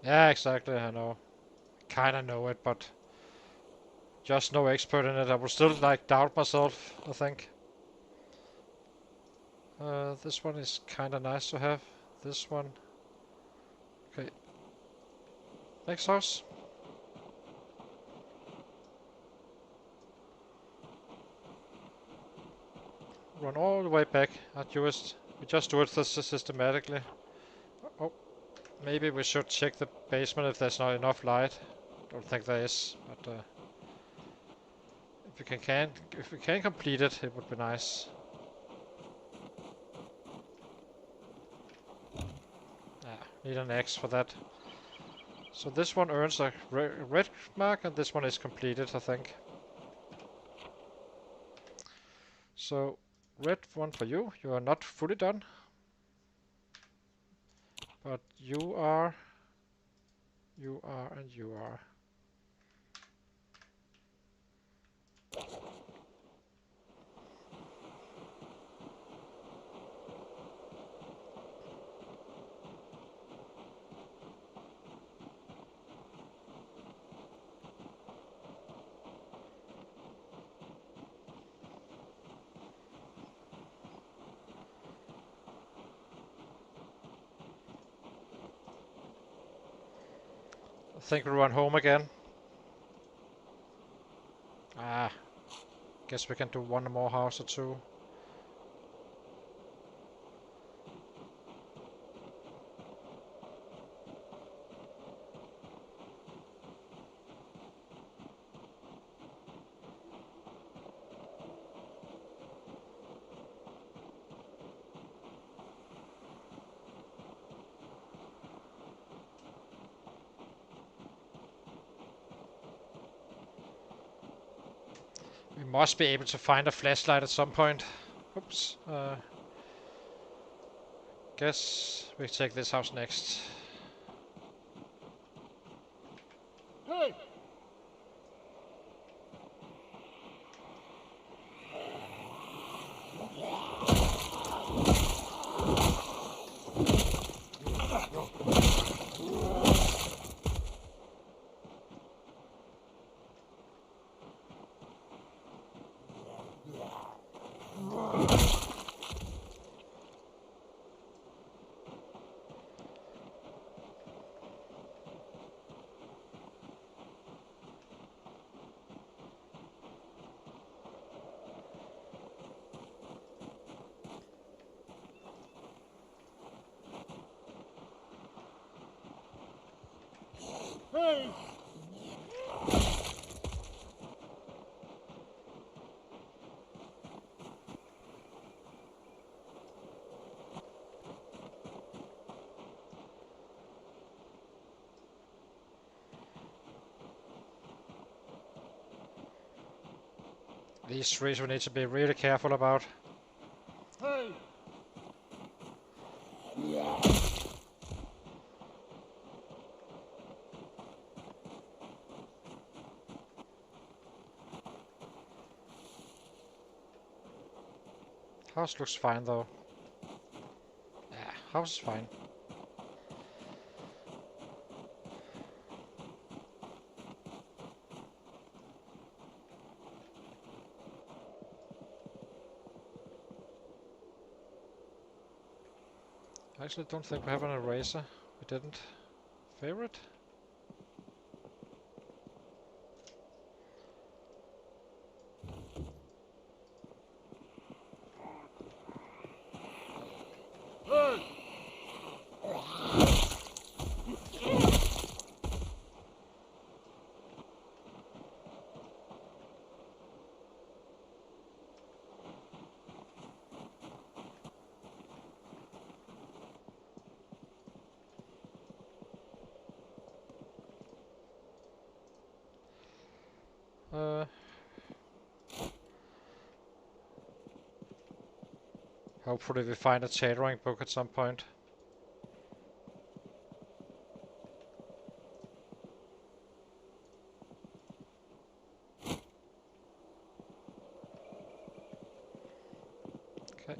Speaker 3: Yeah, exactly, I know. Kinda know it, but just no expert in it. I would still like doubt myself, I think. This one is kinda nice to have. This one. Okay. Next house. Run all the way back. We just do it systematically. Oh, maybe we should check the basement if there's not enough light. Don't think there is, but if we can complete it, it would be nice. Need an axe for that. So this one earns a red mark, and this one is completed, I think. So, red one for you. You are not fully done. But you are, and you are. I think we'll run home again. Ah, guess we can do one more house or two. We must be able to find a flashlight at some point. Oops. Guess we take this house next.
Speaker 2: Hey! Hey!
Speaker 3: These trees we need to be really careful about.
Speaker 2: Hey!
Speaker 3: House looks fine though. Yeah, house is fine. I actually don't think we have an eraser. We didn't. Favorite?
Speaker 2: Hey!
Speaker 3: Hopefully we find a tailoring book at some point. Okay.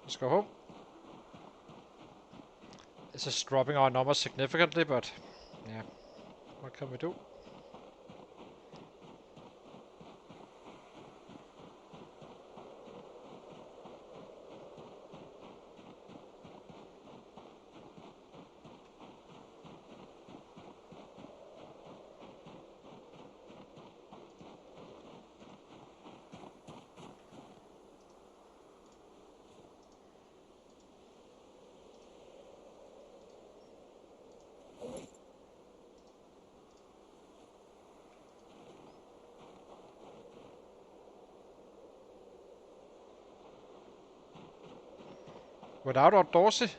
Speaker 3: Let's go home. This is dropping our numbers significantly, but yeah, what can we do? Without outdoorsy?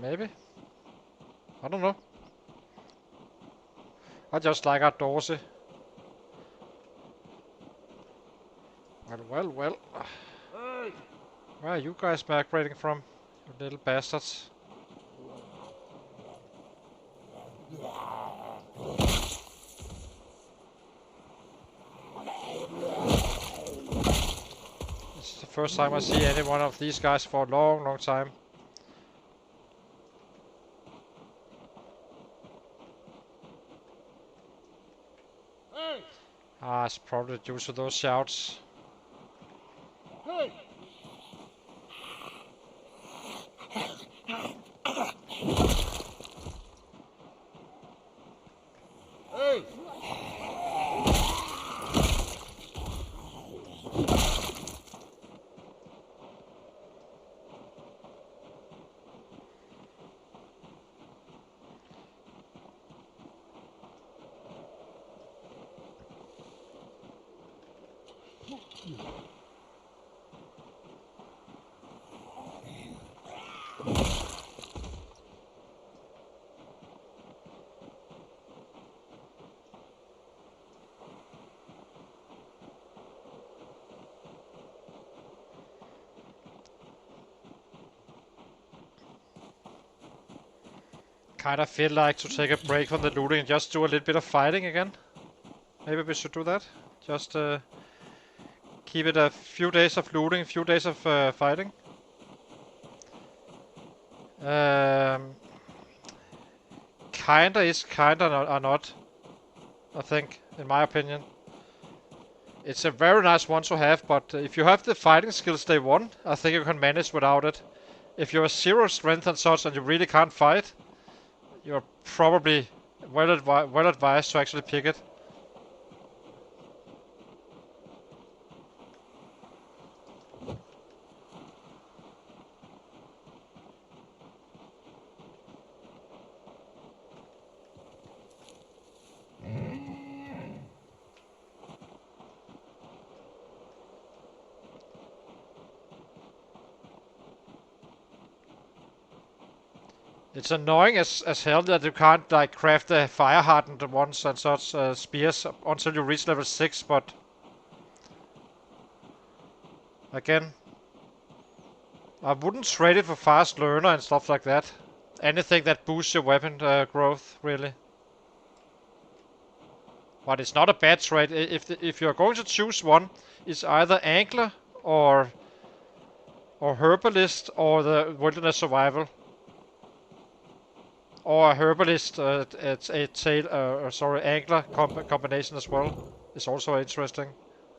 Speaker 3: Maybe. I don't know. I just like outdoorsy. Well.
Speaker 2: Hey!
Speaker 3: Where are you guys migrating from? You little bastards. This is the first time I see any one of these guys for a long time.
Speaker 2: Hey!
Speaker 3: Ah, it's probably due to those shouts.
Speaker 2: Hey! Hey!
Speaker 3: Kinda feel like to take a break from the looting and just do a little bit of fighting again. Maybe we should do that. Just keep it a few days of looting, a few days of fighting. Kinda is, kinda not. I think, in my opinion. It's a very nice one to have, but if you have the fighting skills day one, I think you can manage without it. If you're 0 strength and such and you really can't fight, you're probably well advised to actually pick it. It's annoying as hell that you can't like craft the fire hardened ones and such spears until you reach level 6, but again, I wouldn't trade it for fast learner and stuff like that. Anything that boosts your weapon growth, really. But it's not a bad trade. If you're going to choose one, it's either angler or herbalist or the wilderness survival. Or a herbalist, it's a angler combination as well. It's also interesting,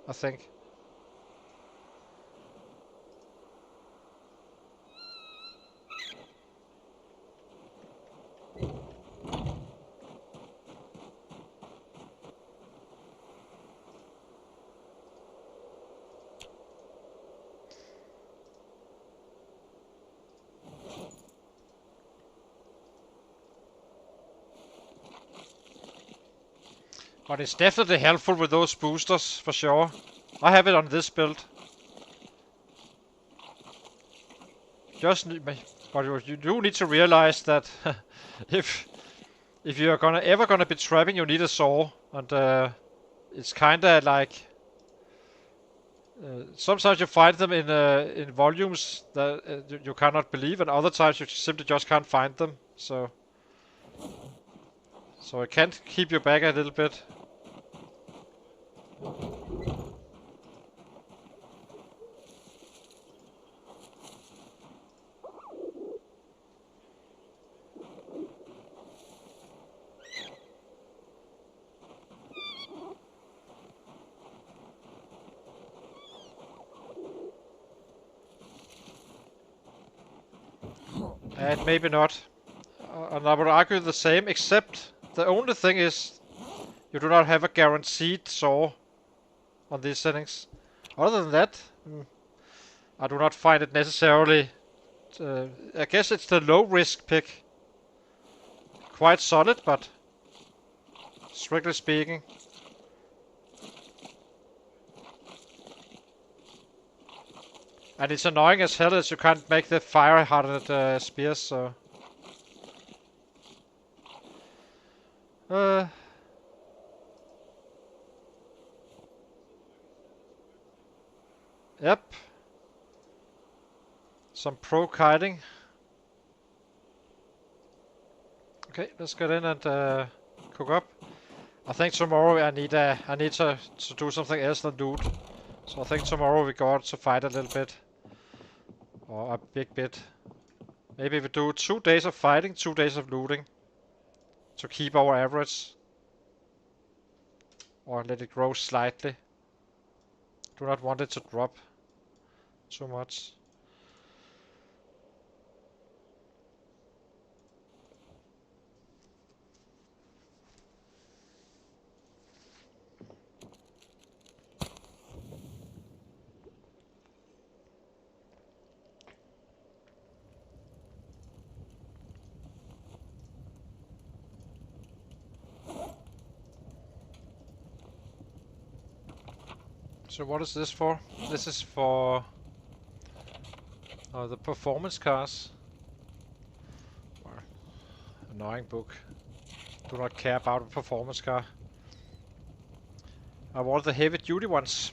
Speaker 3: I think. But it's definitely helpful with those boosters, for sure. I have it on this build. But you do need to realize that if you're ever gonna be trapping, you need a saw, and it's kinda like sometimes you find them in volumes that you cannot believe, and other times you simply just can't find them. So it can keep you back a little bit. And maybe not. And I would argue the same, except the only thing is you do not have a guaranteed saw on these settings. Other than that, I do not find it necessarily... I guess it's the low risk pick. Quite solid, but strictly speaking. And it's annoying as hell as you can't make the fire hardened spears, so... Yep. Some pro kiting. Okay, let's get in and cook up. I think tomorrow I need to do something else than loot. So I think tomorrow we go out to fight a little bit. Or a big bit. Maybe we do 2 days of fighting, 2 days of looting. To keep our average. Or let it grow slightly. Do not want it to drop too much. So what is this for? This is for the performance cars. Annoying book. Do not care about a performance car. I want the heavy duty ones.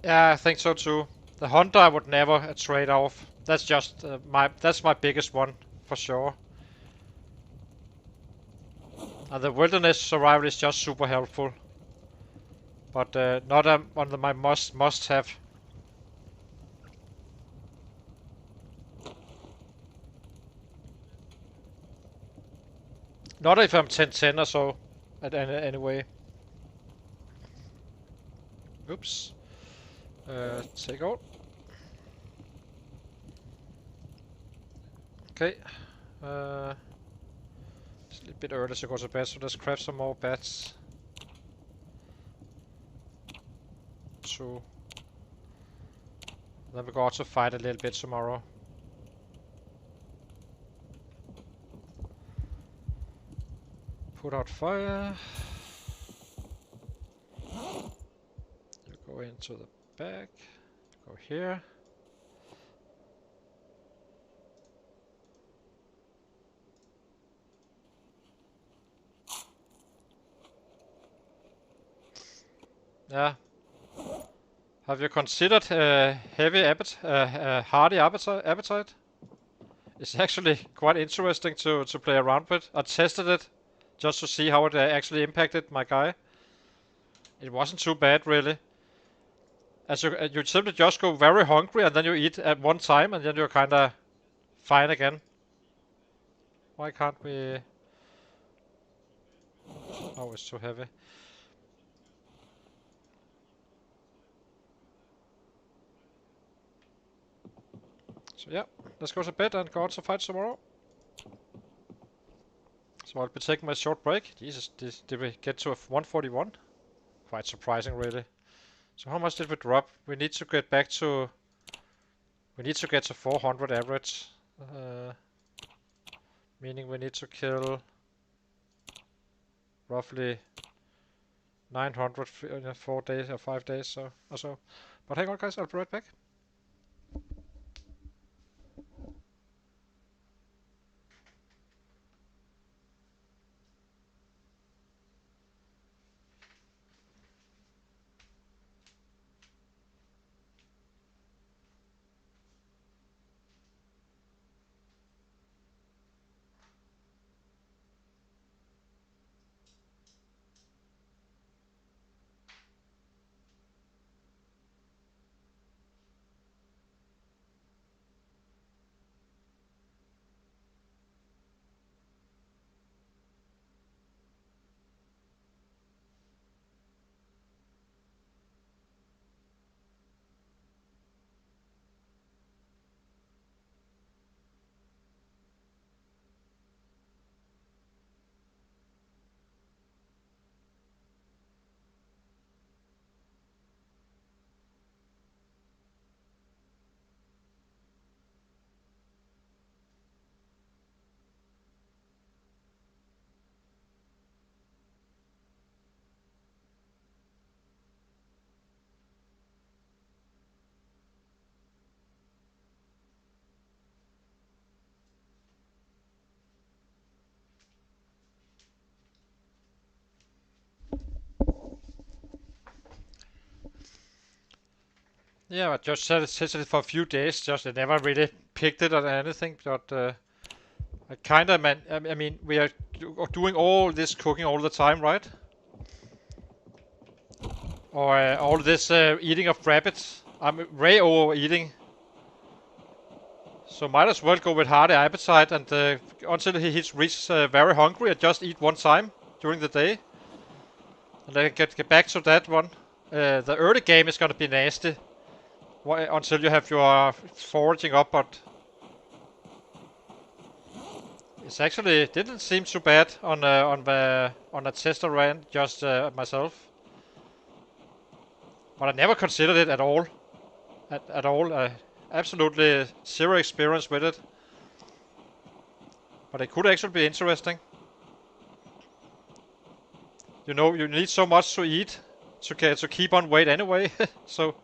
Speaker 3: Yeah, I think so too. The Hunter I would never trade off. That's just that's my biggest one for sure. And the Wilderness Survival is just super helpful, but not one of my must have. Not if I'm 10-10 or so. Anyway. Oops. Take out. Okay. It's a little bit early to go to bed, so let's craft some more bats. 2. Then we go out to fight a little bit tomorrow. Put out fire. You go into the back. Go here. Yeah. Have you considered hardy appetite? It's actually quite interesting to play around with. I tested it just to see how it actually impacted my guy. It wasn't too bad really. As you simply just go very hungry and then you eat at one time and then you're kinda fine again. Why can't we? Oh, it's too heavy. So yeah, let's go to bed and go out to fight tomorrow. So I'll be taking my short break. Jesus, did we get to 141? Quite surprising really. So how much did we drop? We need to get back to... We need to get to 400 average. Meaning we need to kill roughly 900 in 4 days or 5 days or so. But hang on guys, I'll be right back. Yeah, I just tested it for a few days. Just I never really picked it or anything. But I kind of I mean, we are doing all this cooking all the time, right? Or all this eating of rabbits. I'm way overeating. So might as well go with hearty appetite and until he reaches very hungry and just eat one time during the day. And then get back to that one. The early game is gonna be nasty. Until you have your foraging up, but it's actually didn't seem too bad on a test I ran just myself. But I never considered it at all. At all. Absolutely zero experience with it. But it could actually be interesting. You know, you need so much to eat to keep on weight anyway. So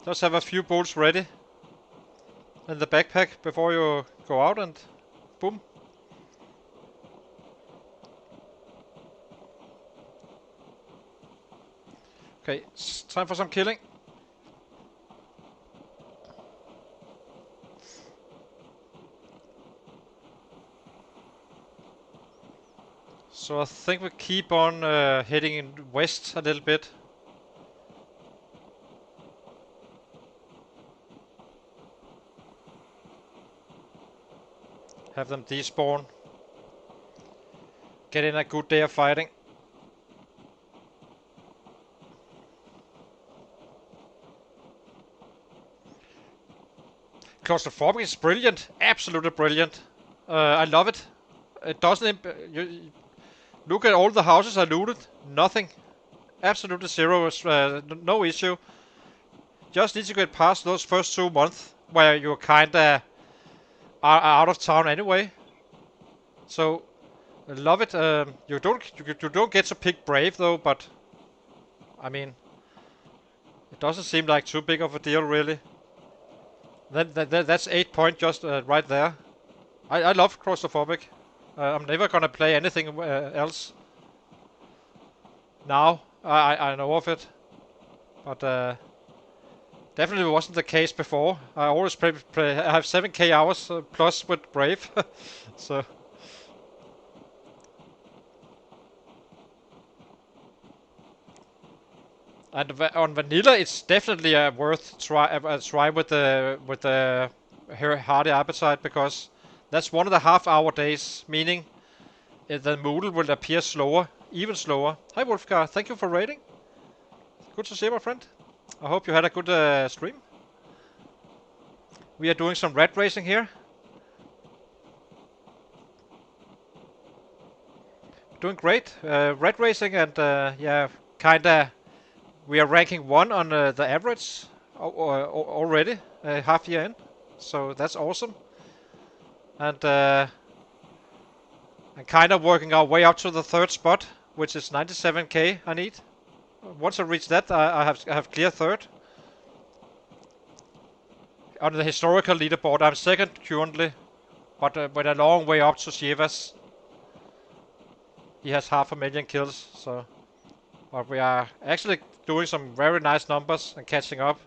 Speaker 3: just have a few bowls ready in the backpack before you go out and boom. Okay, it's time for some killing. So I think we keep on heading in west a little bit. Have them despawn. Get in a good day of fighting. Claustrophobic is brilliant. Absolutely brilliant. I love it. It doesn't... look at all the houses I looted. Nothing. Absolutely zero. No issue. Just need to get past those first 2 months where you kinda are out of town anyway. So I love it. You don't get to pick Brave though, but I mean, it doesn't seem like too big of a deal really. That's 8 points just right there. I love Claustrophobic. I'm never gonna play anything else. Now I know of it, but definitely wasn't the case before. I always play I have 7k hours plus with Brave, so. And on vanilla, it's definitely worth try with the hardy appetite, because that's 1.5 hour days, meaning the Moodle will appear slower, even slower. Hi Wolfgar, thank you for raiding. Good to see you, my friend. I hope you had a good stream. We are doing some rat racing here. Doing great. Rat racing, and yeah, kinda. We are ranking 1 on the average already, half year in. So that's awesome. And I'm kind of working our way up to the 3rd spot, which is 97k I need. Once I reach that, I have clear 3rd. On the historical leaderboard, I'm 2nd currently, but with a long way up to Shivas. He has 500,000 kills, so. But we are actually doing some very nice numbers and catching up.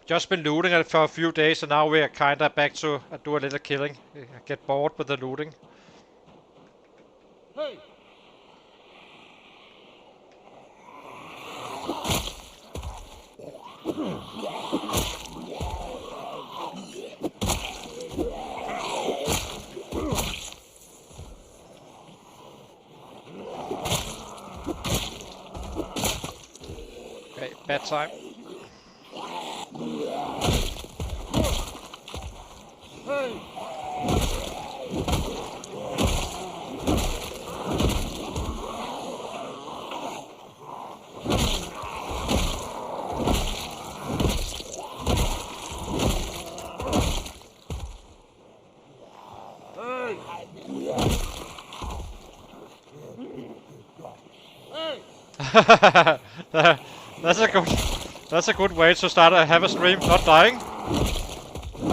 Speaker 3: Just been looting it for a few days, and now we are kinda back to do a little killing. Get bored with the looting.
Speaker 2: Hey!
Speaker 3: Okay, bad time.
Speaker 2: Hey!
Speaker 3: That's a good way to start have a stream, not dying.
Speaker 2: Hey!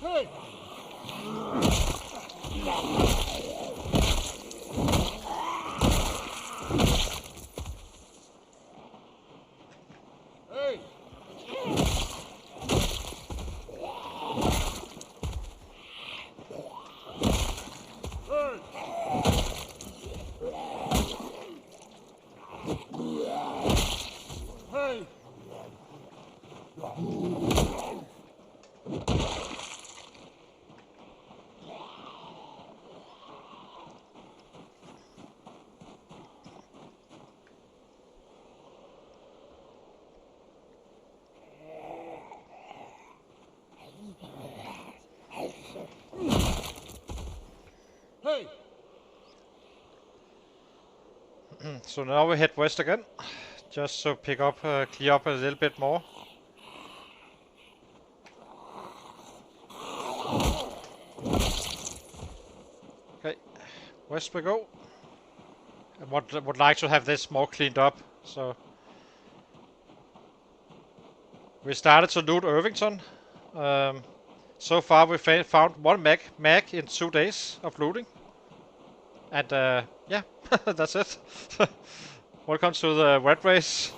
Speaker 2: Hey! Hey! Hey! Hey! Hey!
Speaker 3: So now we head west again, just to pick up, clear up a little bit more. Okay, west we go. I would like to have this more cleaned up, so we started to loot Irvington. So far we found one mag in 2 days of looting. And yeah, that's it. Welcome to the red race.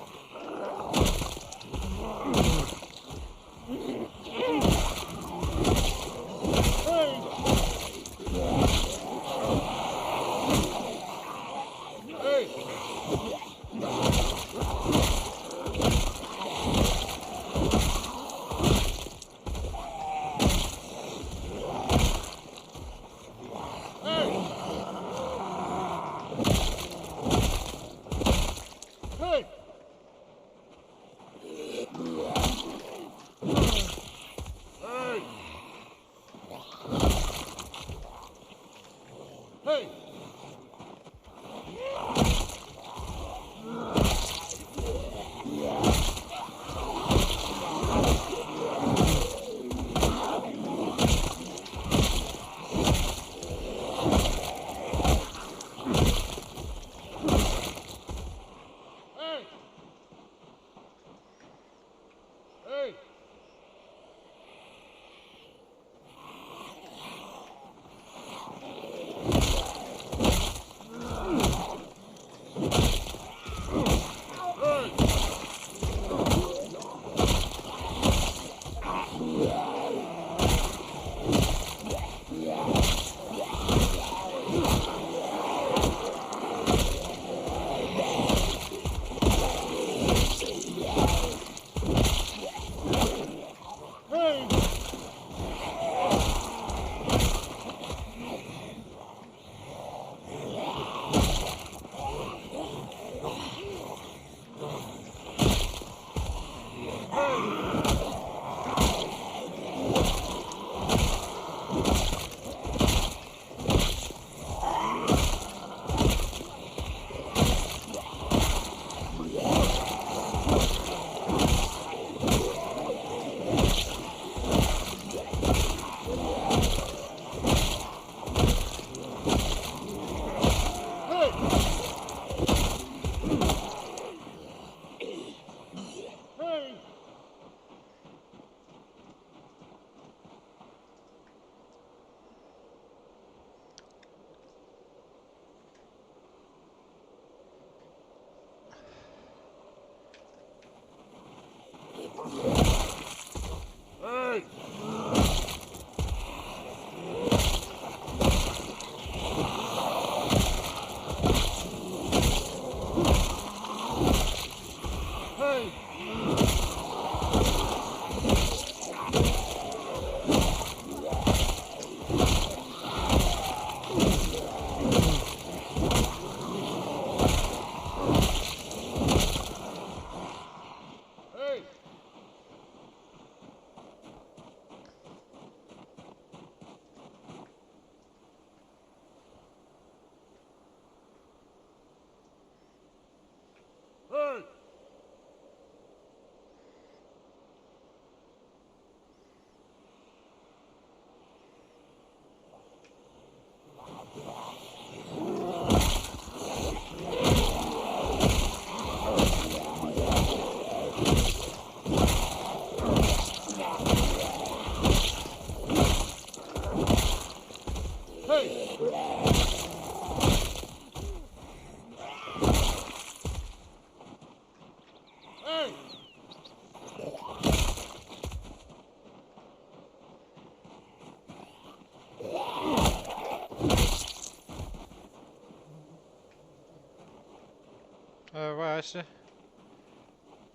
Speaker 3: see.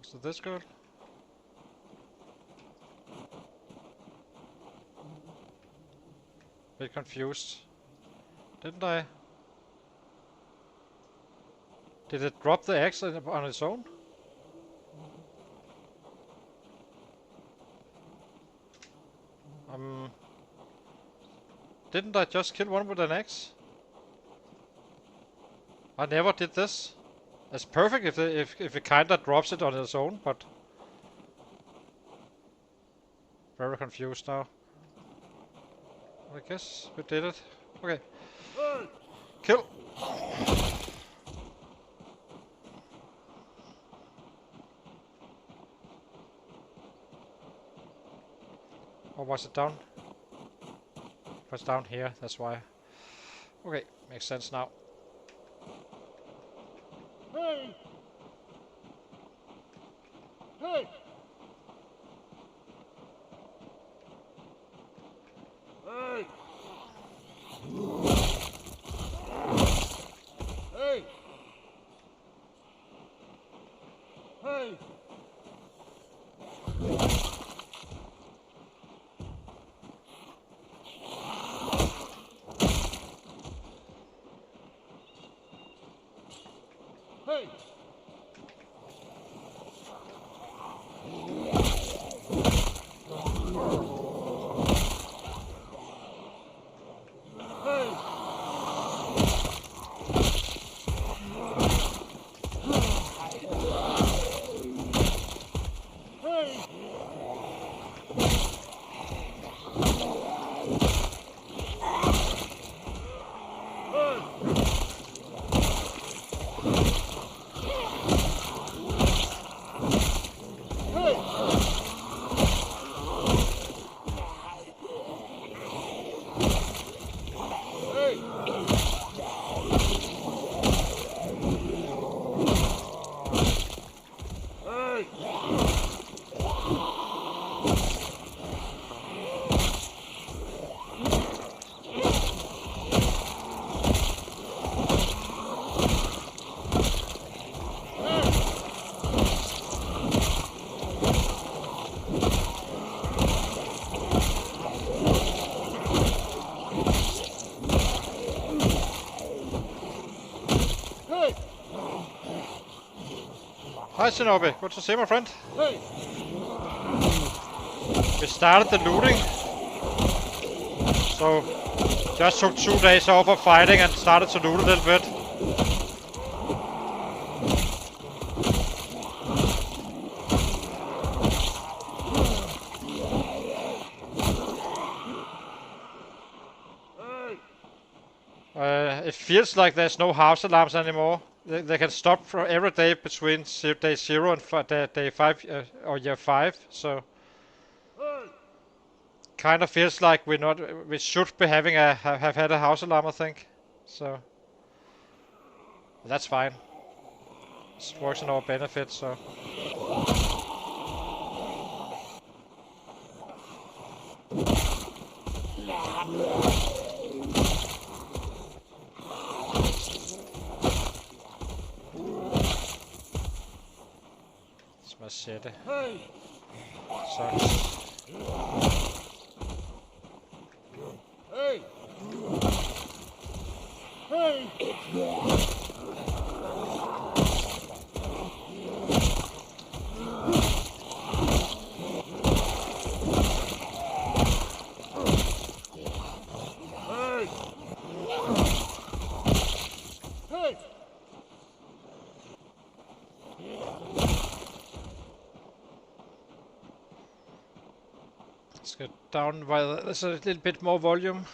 Speaker 3: Is it this girl? Bit confused. Didn't I? Did it drop the axe on its own? Didn't I just kill one with an axe? I never did this. It's perfect if it kinda drops it on its own, but very confused now. I guess we did it. Okay.
Speaker 2: Hey!
Speaker 3: Kill. Or was it down? It was down here, that's why. Okay, makes sense now.
Speaker 2: Hey! Hey! Hey! Hey! Hey! Hey!
Speaker 3: Hi Shinobi, good to see you, my friend.
Speaker 2: Hey!
Speaker 3: We started the looting, so just took 2 days off of fighting and started to loot a little bit. It feels like there's no house alarms anymore. They can stop for every day between day 0 and day 5 or year 5. So kind of feels like we should be having have had a house alarm, I think. So that's fine. It works in our benefit. So. Machete.
Speaker 2: Hey!
Speaker 3: Sucks.
Speaker 2: Hey! Hey! Hey!
Speaker 3: Let's get down while there's a little bit more volume.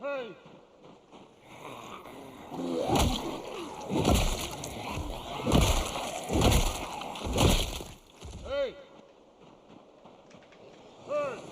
Speaker 2: Hey! Hey! Hey!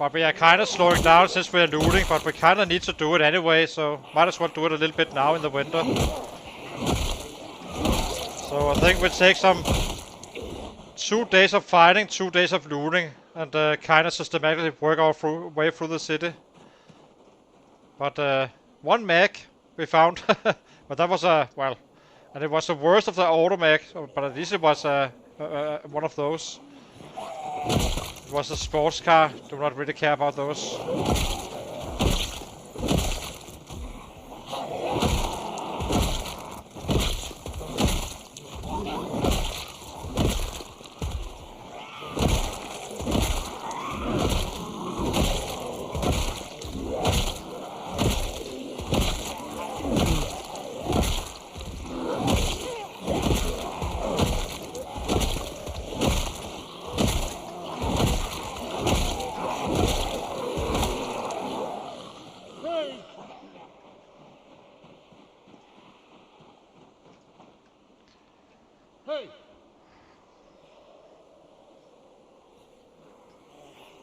Speaker 3: But we are kind of slowing down since we are looting, but we kind of need to do it anyway, so might as well do it a little bit now in the winter. So I think we take some 2 days of fighting, 2 days of looting, and kind of systematically work our way through the city. But one mech we found, but that was well, and it was the worst of the auto mech, but at least it was one of those. It was a sports car. Do not really care about those.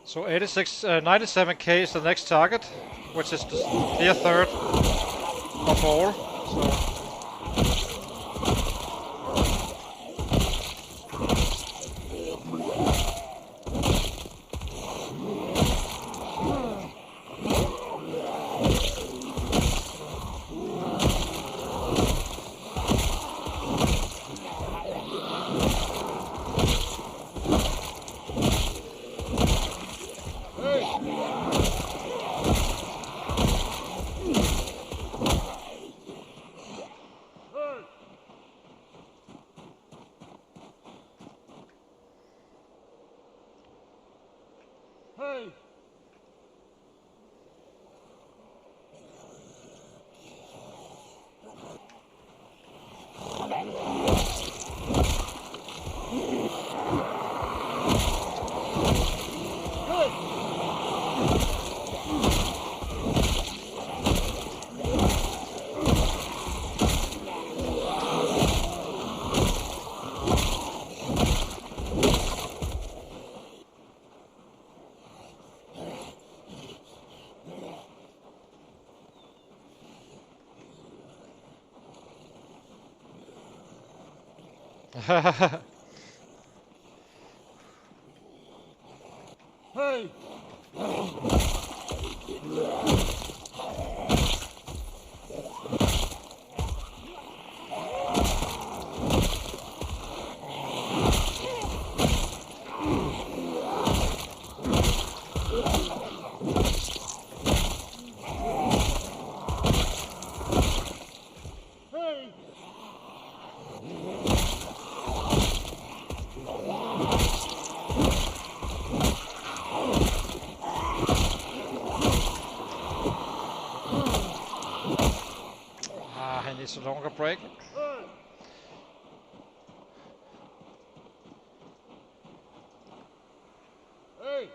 Speaker 3: So 97k is the next target, which is the clear third of all. So.
Speaker 2: Hey!
Speaker 3: It's a longer break.
Speaker 2: Hey!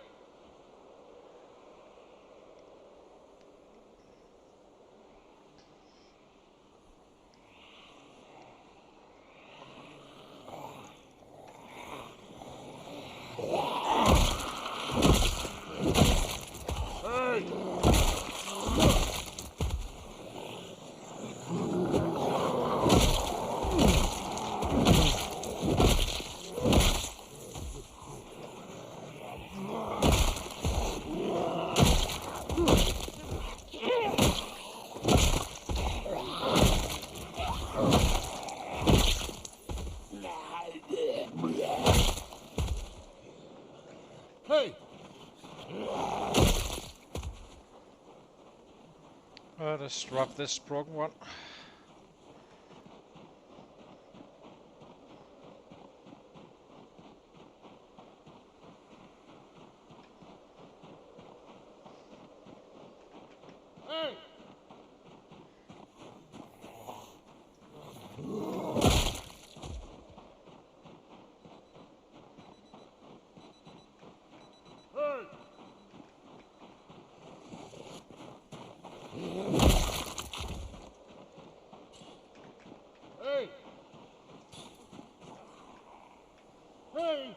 Speaker 2: Hey!
Speaker 3: Let's drop this broken one.
Speaker 2: Hey! Hey! Hey!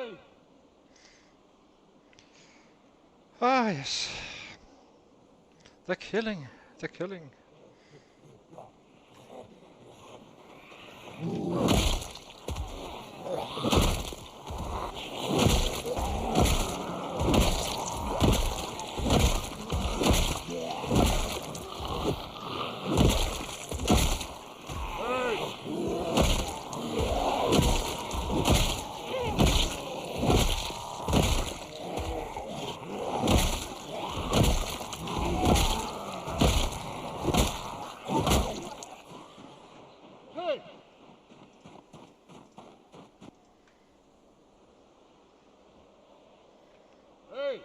Speaker 2: Hey!
Speaker 3: Ah, yes. The killing. The killing.
Speaker 2: Hey! Hey! Hey! Hey!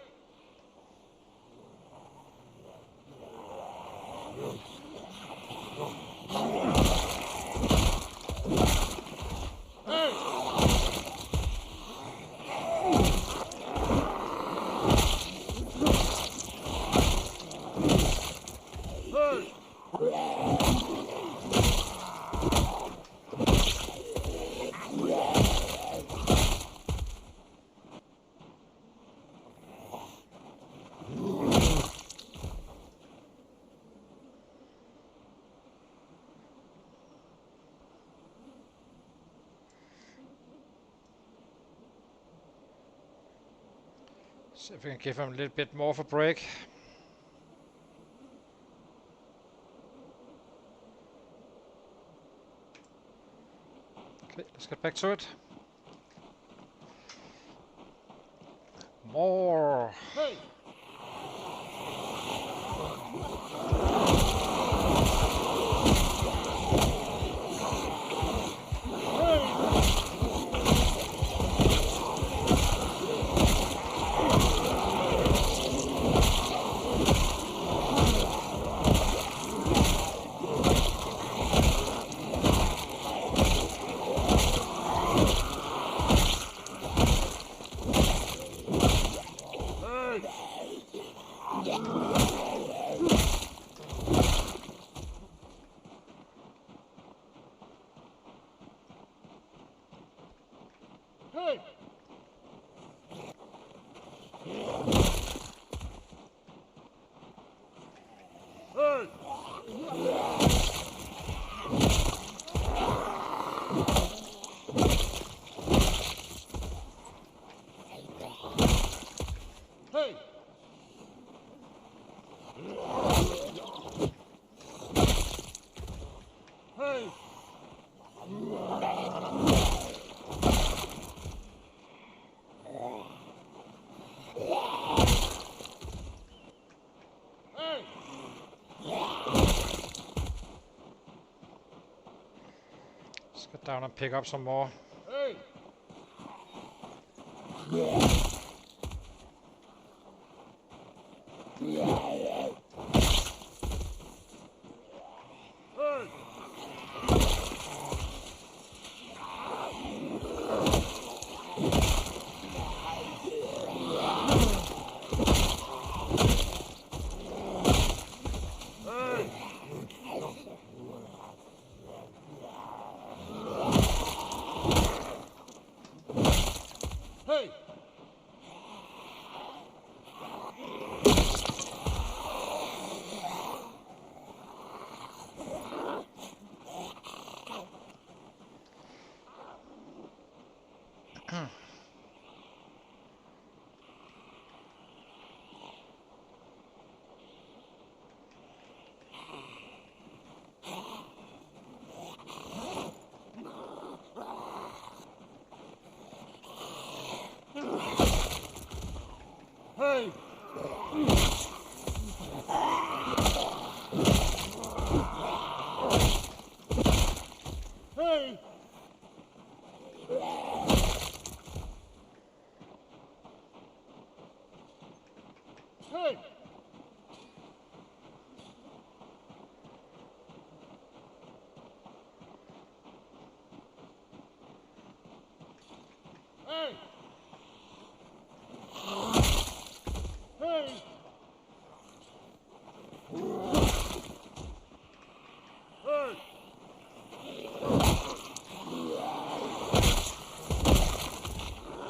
Speaker 3: See if we can give him a little bit more of a break. Okay, let's get back to it. More.
Speaker 2: Hey! Hey! Hey! Hey! Hey! Hey!
Speaker 3: Let's get down and pick up some more.
Speaker 2: Hey! Hey! Hey! Hey! Hey! Hey! Hey! Hey! Hey! Hey!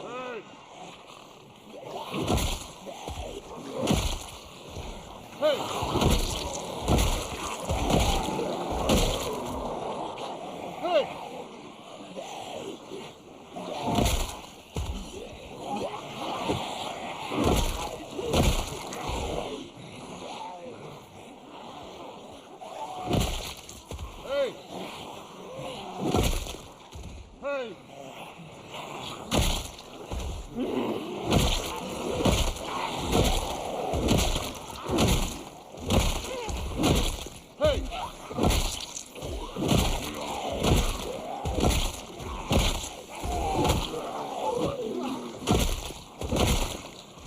Speaker 2: Hey! Hey! Hey! Hey! Hey! Hey!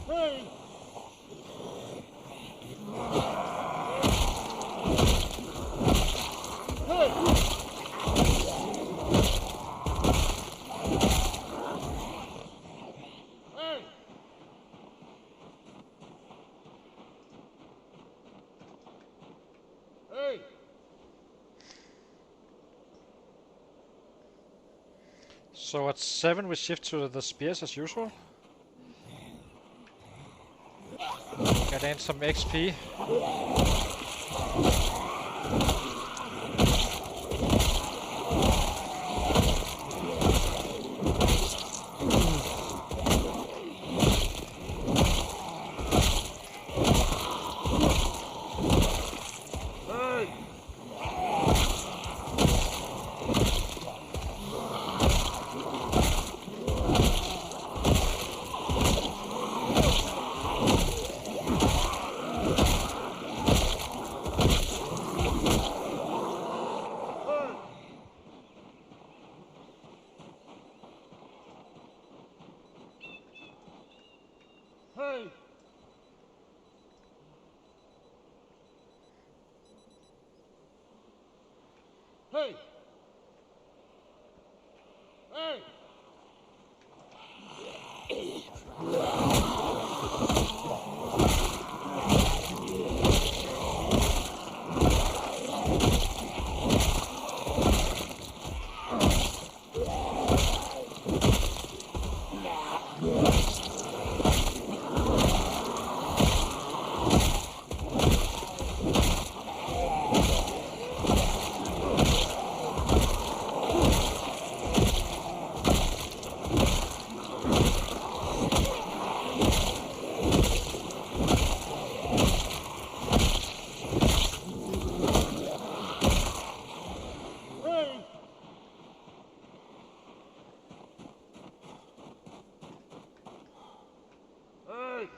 Speaker 2: Hey! Hey! Hey!
Speaker 3: So at 7 we shift to the spears as usual. Get in some XP.
Speaker 2: Hey! Hey! Hey! Hey! Hey!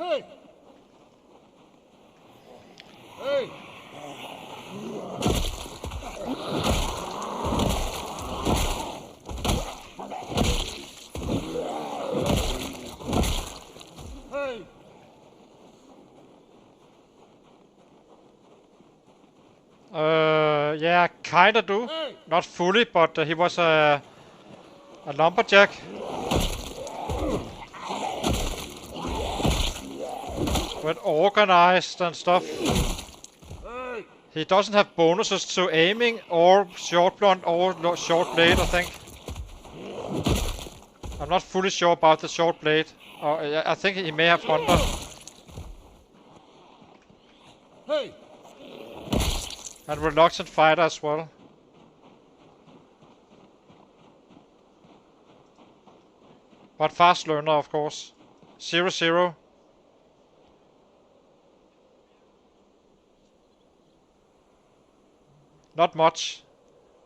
Speaker 2: Hey! Hey! Hey! Hey!
Speaker 3: Yeah, kinda do.
Speaker 2: Hey!
Speaker 3: Not fully, but he was a lumberjack. But organized and stuff.
Speaker 2: Hey!
Speaker 3: He doesn't have bonuses to aiming or short blunt or short blade, I think. I'm not fully sure about the short blade. I think he may have hunter.
Speaker 2: Hey!
Speaker 3: And reluctant fighter as well. But fast learner, of course. 0-0. Not much.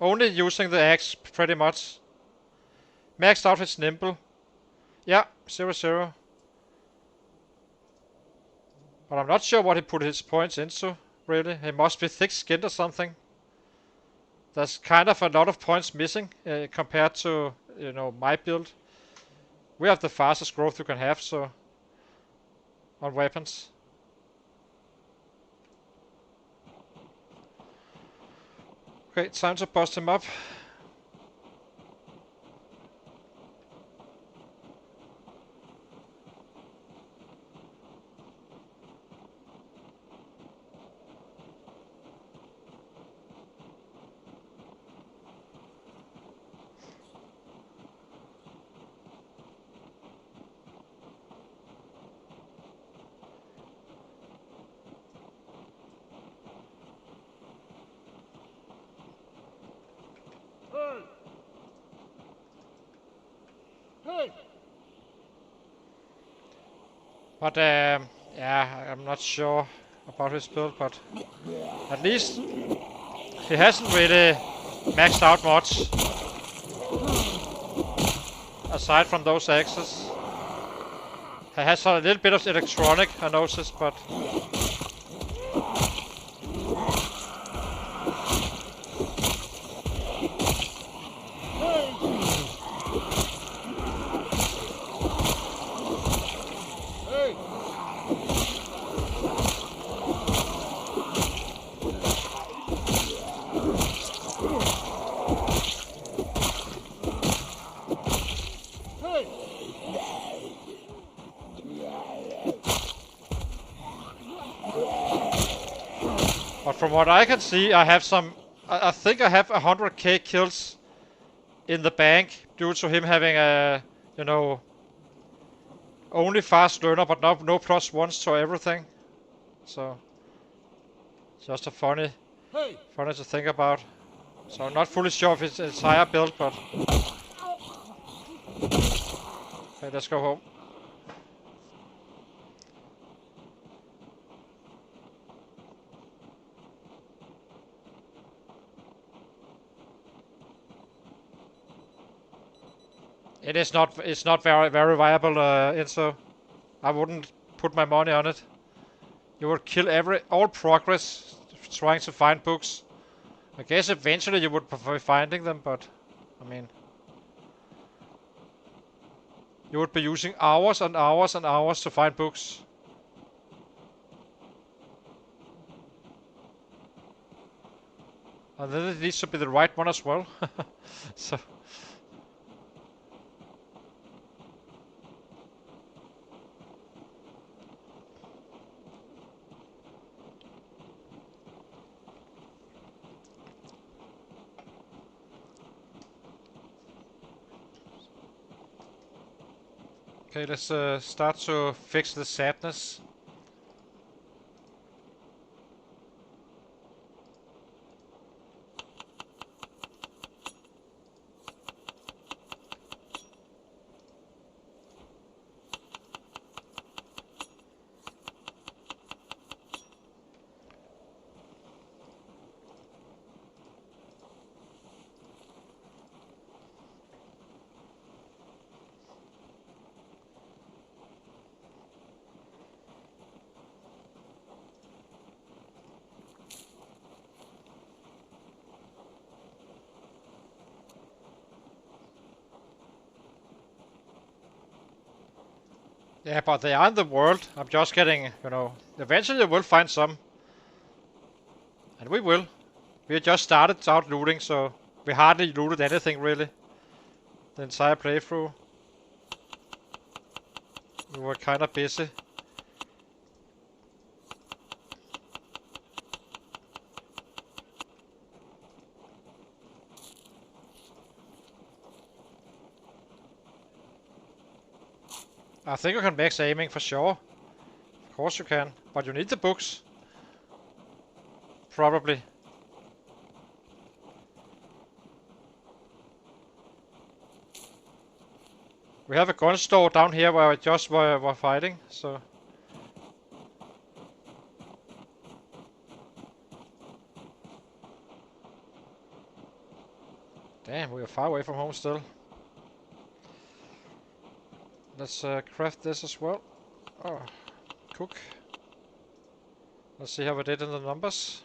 Speaker 3: Only using the axe, pretty much. Maxed out his nimble. Yeah, 0-0. But I'm not sure what he put his points into, really. He must be thick-skinned or something. There's kind of a lot of points missing compared to, you know, my build. We have the fastest growth you can have, so... on weapons. Okay, time to bust him up.
Speaker 2: Hey! Hey!
Speaker 3: But yeah, I'm not sure about his build, but at least he hasn't really maxed out much. Aside from those axes. He has a little bit of electronic, I noticed, but
Speaker 2: Hey! Hey!
Speaker 3: but from what I can see, I have some. I think I have 100k kills in the bank due to him having a, you know, only fast learner, but no plus ones to everything. So just a funny
Speaker 2: Hey!
Speaker 3: to think about. So I'm not fully sure of his entire build, but okay, let's go home. It's not very viable, Enzo. I wouldn't put my money on it. You would kill all progress trying to find books. I guess eventually you would prefer finding them, but I mean, you would be using hours and hours and hours to find books. And then it needs to be the right one as well. So okay, let's start to fix the sadness. Yeah, but they are in the world. I'm just getting, you know, eventually we'll find some. And we will. We just started out looting, so we hardly looted anything really. The entire playthrough. We were kind of busy. I think you can max aiming for sure. Of course you can, but you need the books. Probably. We have a gun store down here where I just were fighting, so. Damn, we are far away from home still. Let's craft this as well. Oh, cook. Let's see how we did in the numbers.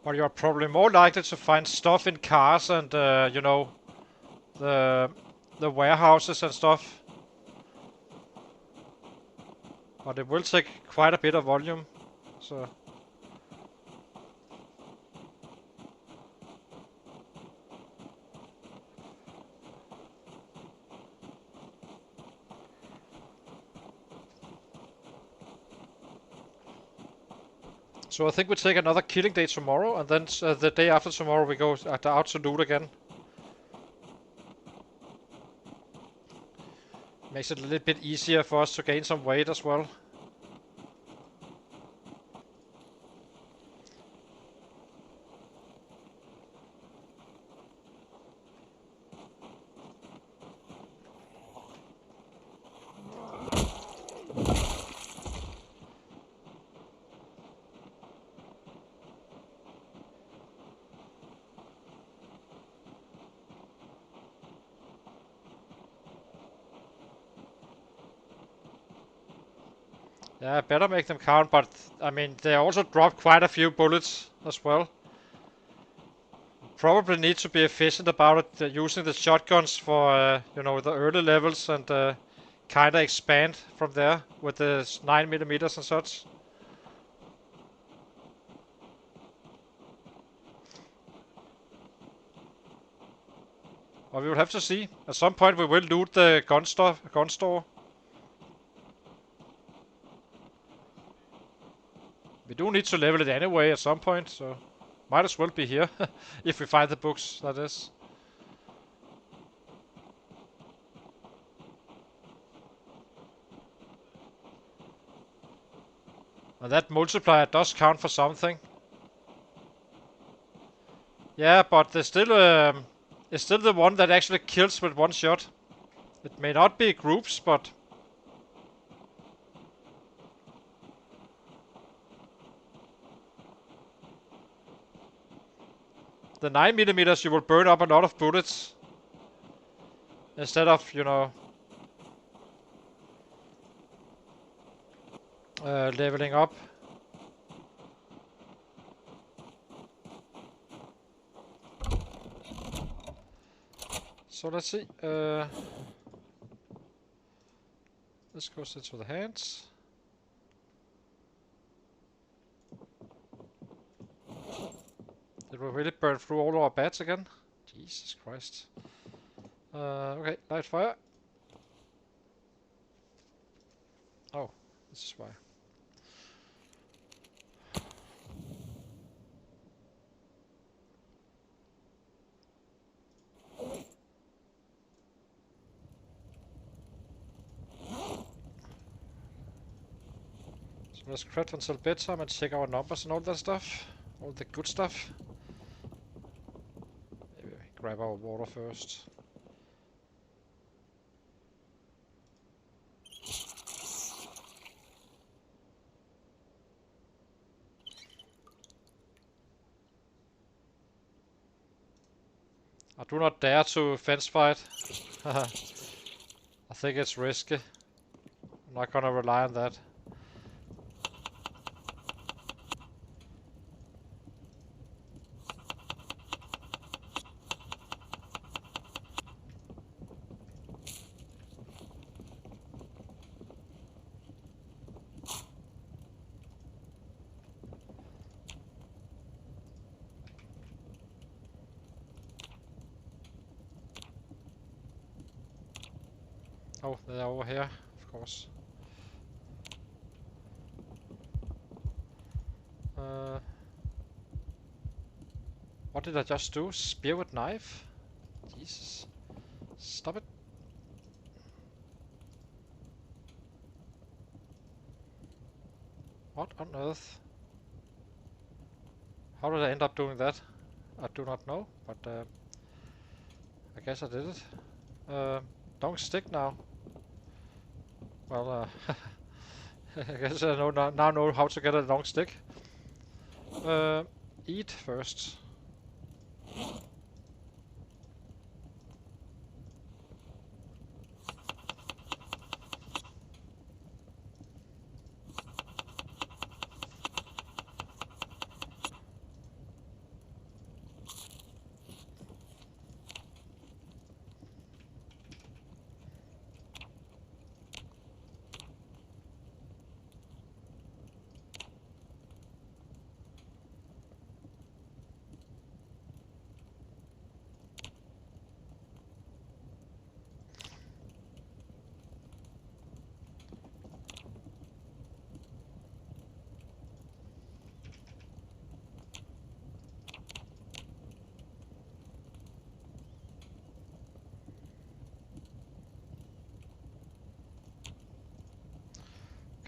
Speaker 3: But you're probably more likely to find stuff in cars and, you know, the warehouses and stuff. But it will take quite a bit of volume, so... So I think we take another killing day tomorrow, and then the day after tomorrow we go out to loot again. Makes it a little bit easier for us to gain some weight as well. Yeah, I better make them count, but I mean, they also drop quite a few bullets as well. Probably need to be efficient about it, using the shotguns for, you know, the early levels and kinda expand from there with the 9mm and such. But we will have to see. At some point we will loot the gun store. We do need to level it anyway at some point, so might as well be here if we find the books, that is. And that multiplier does count for something. Yeah, but it's still the one that actually kills with one shot. It may not be groups, but... The 9mm you will burn up a lot of bullets. Instead of, you know... leveling up. So let's see. This goes into the hands. Did we really burn through all our bats again? Jesus Christ. Okay, light fire. Oh, this is why. So let's crit until bedtime and check our numbers and all that stuff. All the good stuff. Maybe grab our water first. I do not dare to fence fight. I think it's risky. I'm not gonna rely on that. Oh, they're over here, of course. What did I just do? Spear with knife? Jesus. Stop it. What on earth? How did I end up doing that? I do not know, but I guess I did it. Don't stick now. Well, I guess I now know how to get a long stick. Eat first.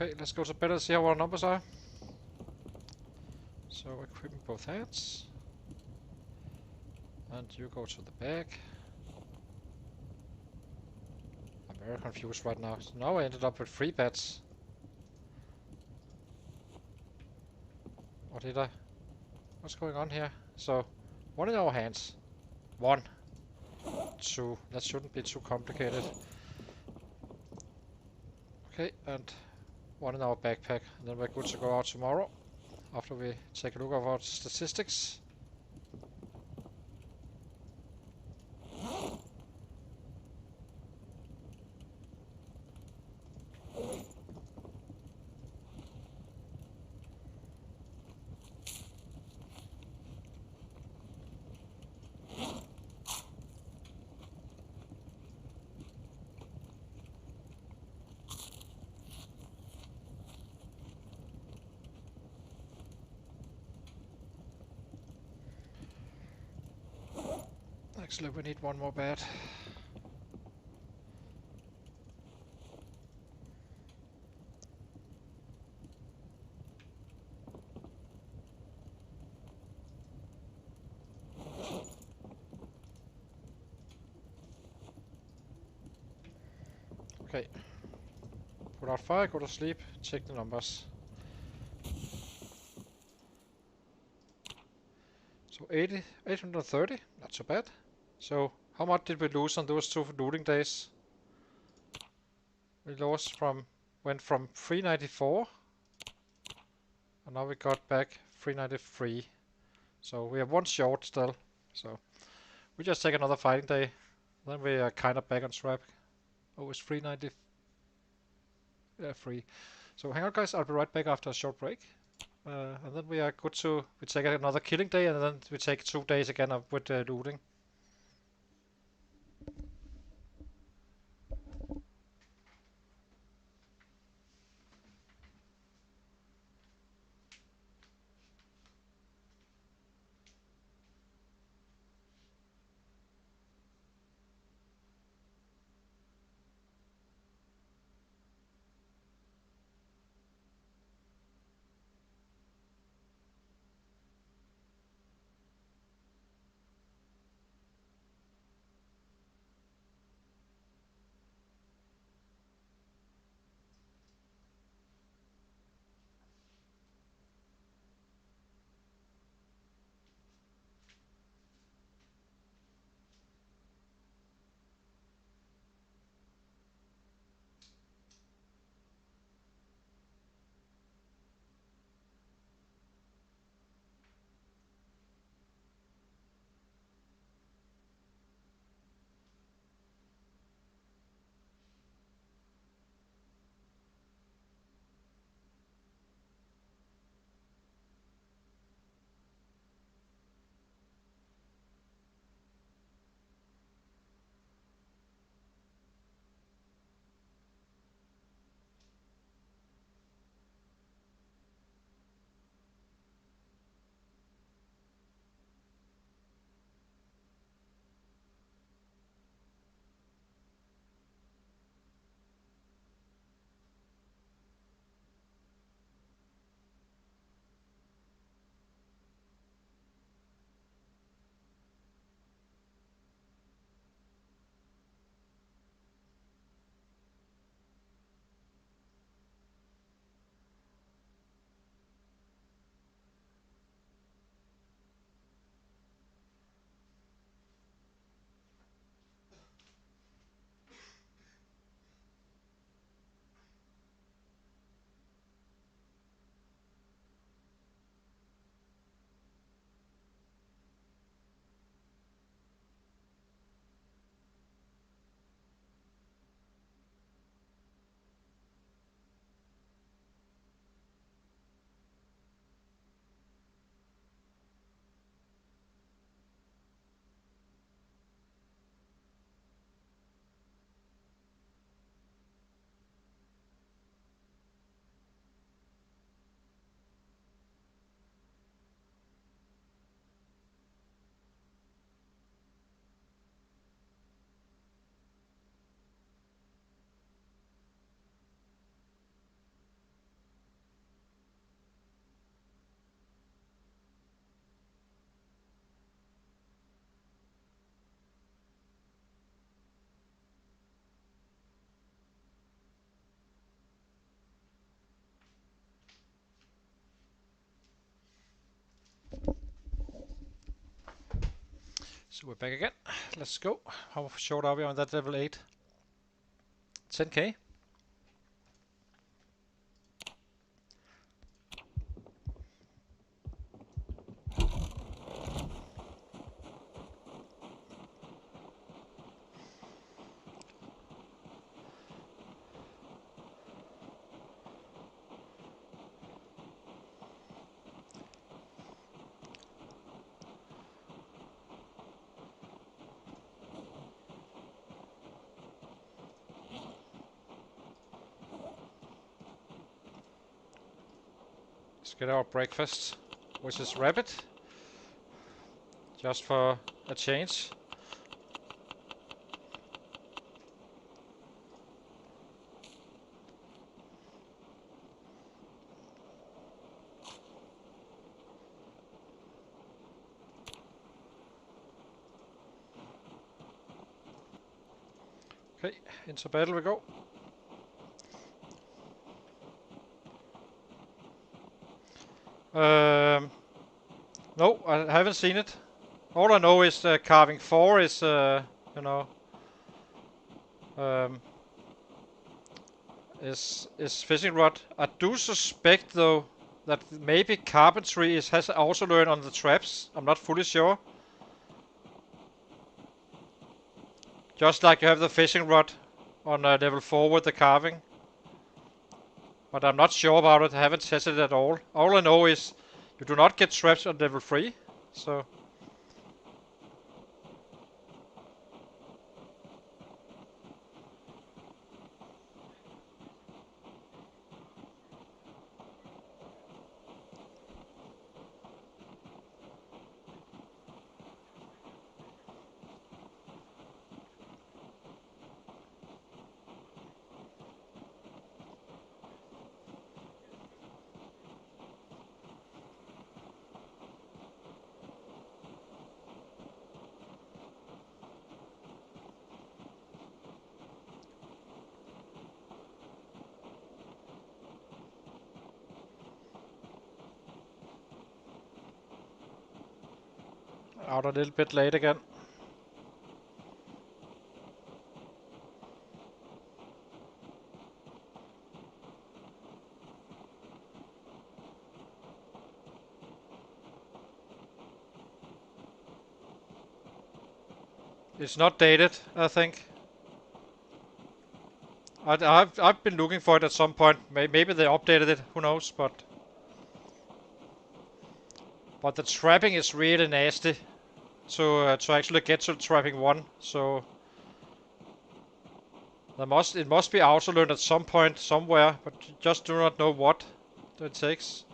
Speaker 3: Okay, let's go to bed and see how our numbers are. So equipping both hands. And you go to the back. I'm very confused right now. So now I ended up with 3 beds. Or did I? What's going on here? So, 1 in our hands. 1. 2. That shouldn't be too complicated. Okay, and 1 in our backpack. And then we're good to go out tomorrow. After we take a look at our statistics. Actually, we need 1 more bed. Okay. Put out fire, go to sleep, check the numbers. So 830, not so bad. So how much did we lose on those 2 looting days? We went from 394 and now we got back 393. So we have 1 short still. So we just take another fighting day. Then we are kind of back on track. Oh, it's 393. So hang on guys, I'll be right back after a short break. And then we are good to, we take another killing day and then we take 2 days again with looting. So we're back again. Let's go. How short are we on that level 8? 10k. Let's get our breakfast, which is rabbit, just for a change. Okay, into battle we go. No, I haven't seen it. All I know is carving 4 is, you know, is fishing rod. I do suspect though that maybe carpentry has also learned on the traps. I'm not fully sure. Just like you have the fishing rod on level 4 with the carving. But I'm not sure about it. I haven't tested it at all. All I know is you do not get traps on level 3. So out a little bit late again. It's not dated, I think. I've been looking for it at some point. Maybe they updated it. Who knows? But the trapping is really nasty to actually get to trapping 1. So it must be auto learned at some point somewhere, but just do not know what it takes.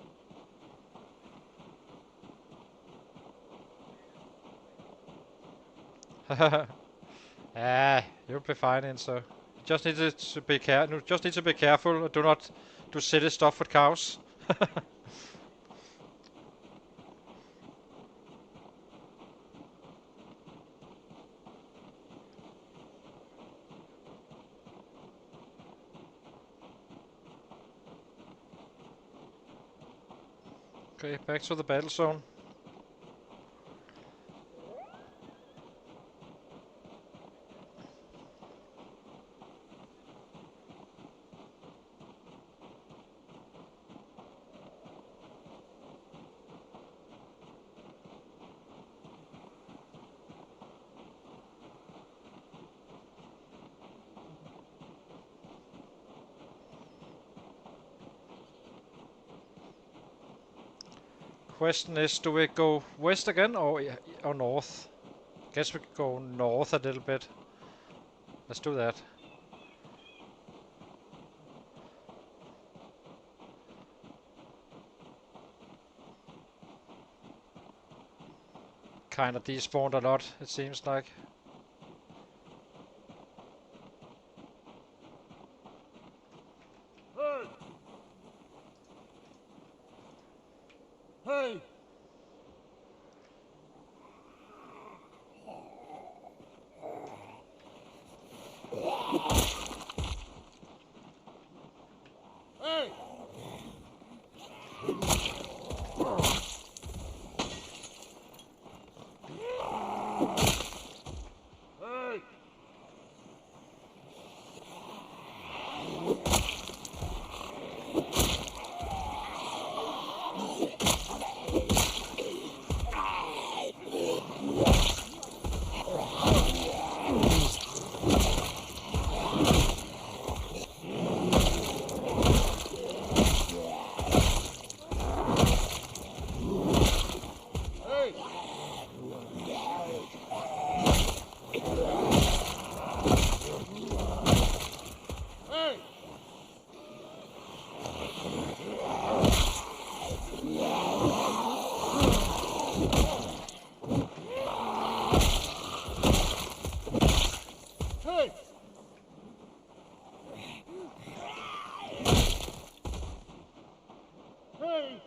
Speaker 3: You'll be fine, and so just need to be careful. Just need to be careful. Do not do silly stuff with cows. Okay, back to the battle zone. Question is, do we go west again or north? Guess we could go north a little bit. Let's do that. Kinda despawned a lot, it seems like.
Speaker 2: Hey! Hey! Hey! Hey! Hey! Hey! Hey! Hey!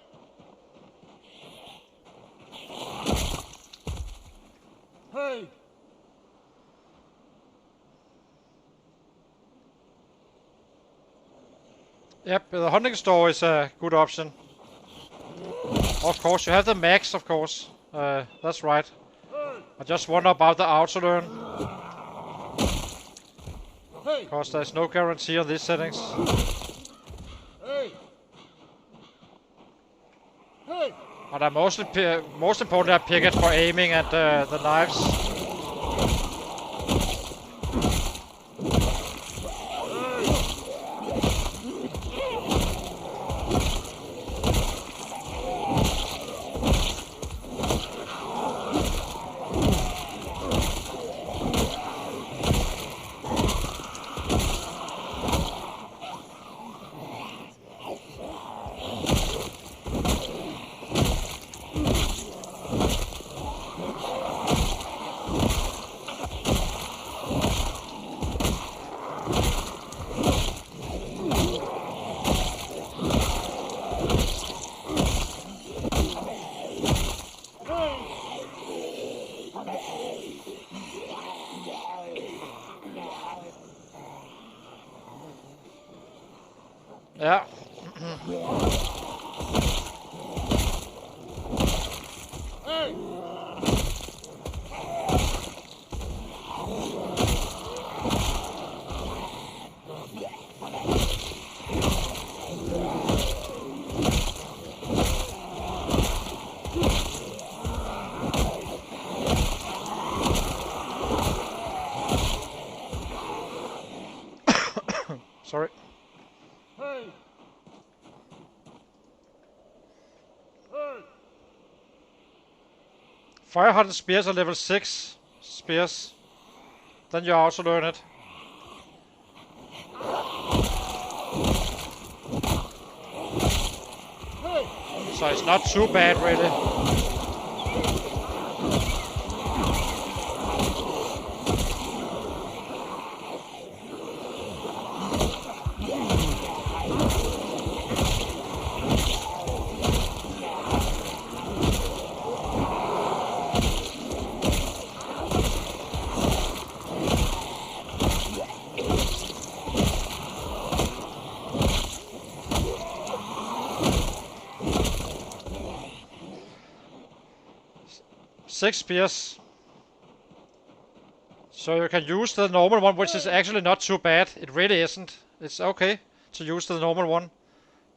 Speaker 2: Hey!
Speaker 3: Yep, the hunting store is a good option. Of course, you have the max, of course. That's right.
Speaker 2: Hey!
Speaker 3: I just wonder about the auto learn,
Speaker 2: Hey!
Speaker 3: because there's no guarantee on these settings.
Speaker 2: Hey! Hey!
Speaker 3: But I most importantly, I pick it for aiming and the knives. Ja.
Speaker 2: Hey!
Speaker 3: Sorry.
Speaker 2: Hey! Hey!
Speaker 3: Fire hardened spears are level 6 spears. Then you also learn it.
Speaker 2: Hey!
Speaker 3: So it's not too bad really. Six spears. So you can use the normal one, which is actually not too bad. It really isn't. It's okay to use the normal one.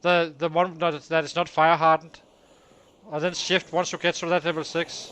Speaker 3: The one that is not fire hardened. And then shift once you get to that level 6.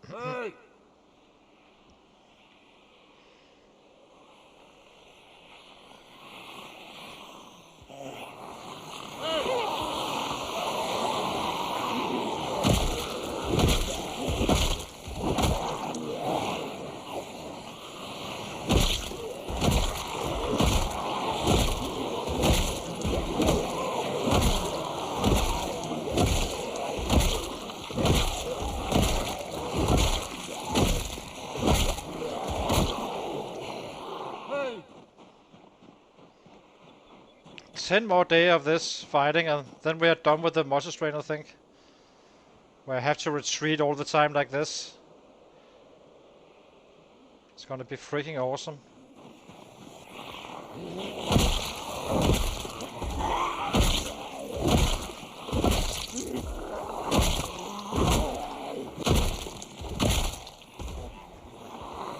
Speaker 2: Hey!
Speaker 3: 10 more days of this fighting, and then we are done with the muscle strain, I think. Where I have to retreat all the time like this. It's gonna be freaking awesome.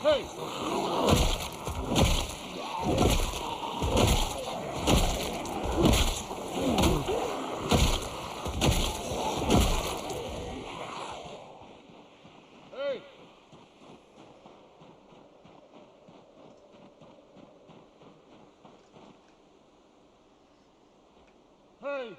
Speaker 2: Hey! Hey! Hey!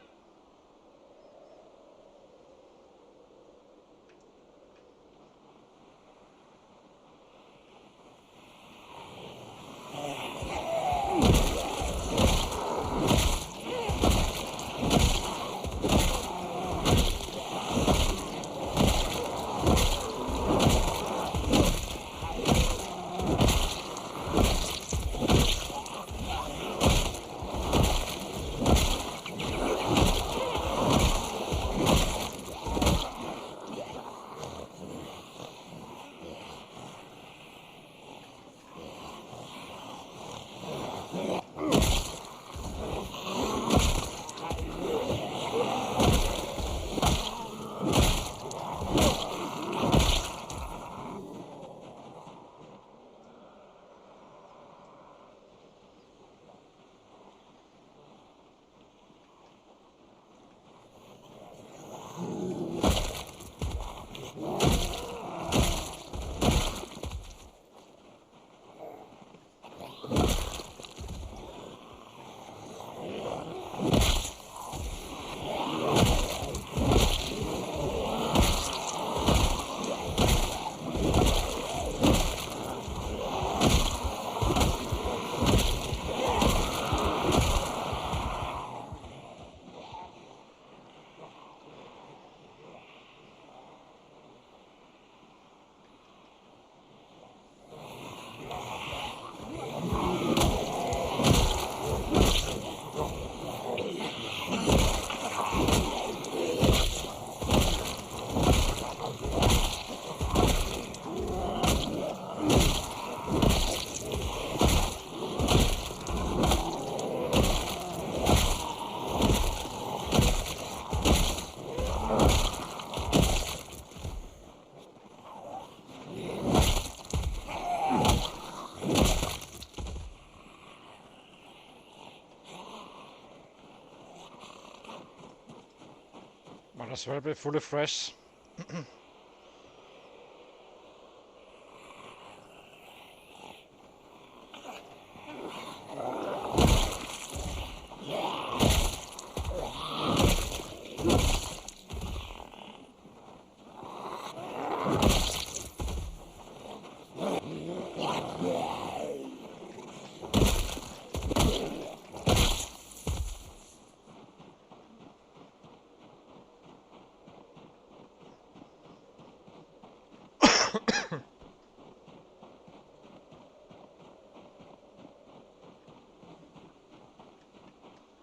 Speaker 3: Might as well be fully fresh.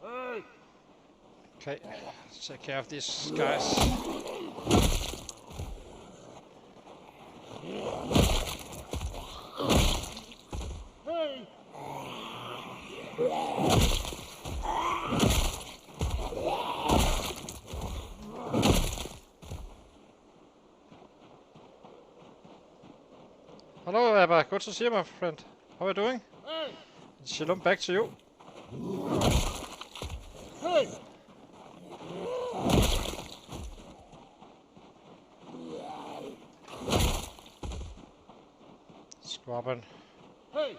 Speaker 2: Hey!
Speaker 3: Okay, let's take care of these guys.
Speaker 2: Hey!
Speaker 3: Hello, Abba. Good to see you, my friend. How are you doing?
Speaker 2: Hey!
Speaker 3: Shalom back to you.
Speaker 2: Hey!
Speaker 3: Let's go up and
Speaker 2: Hey!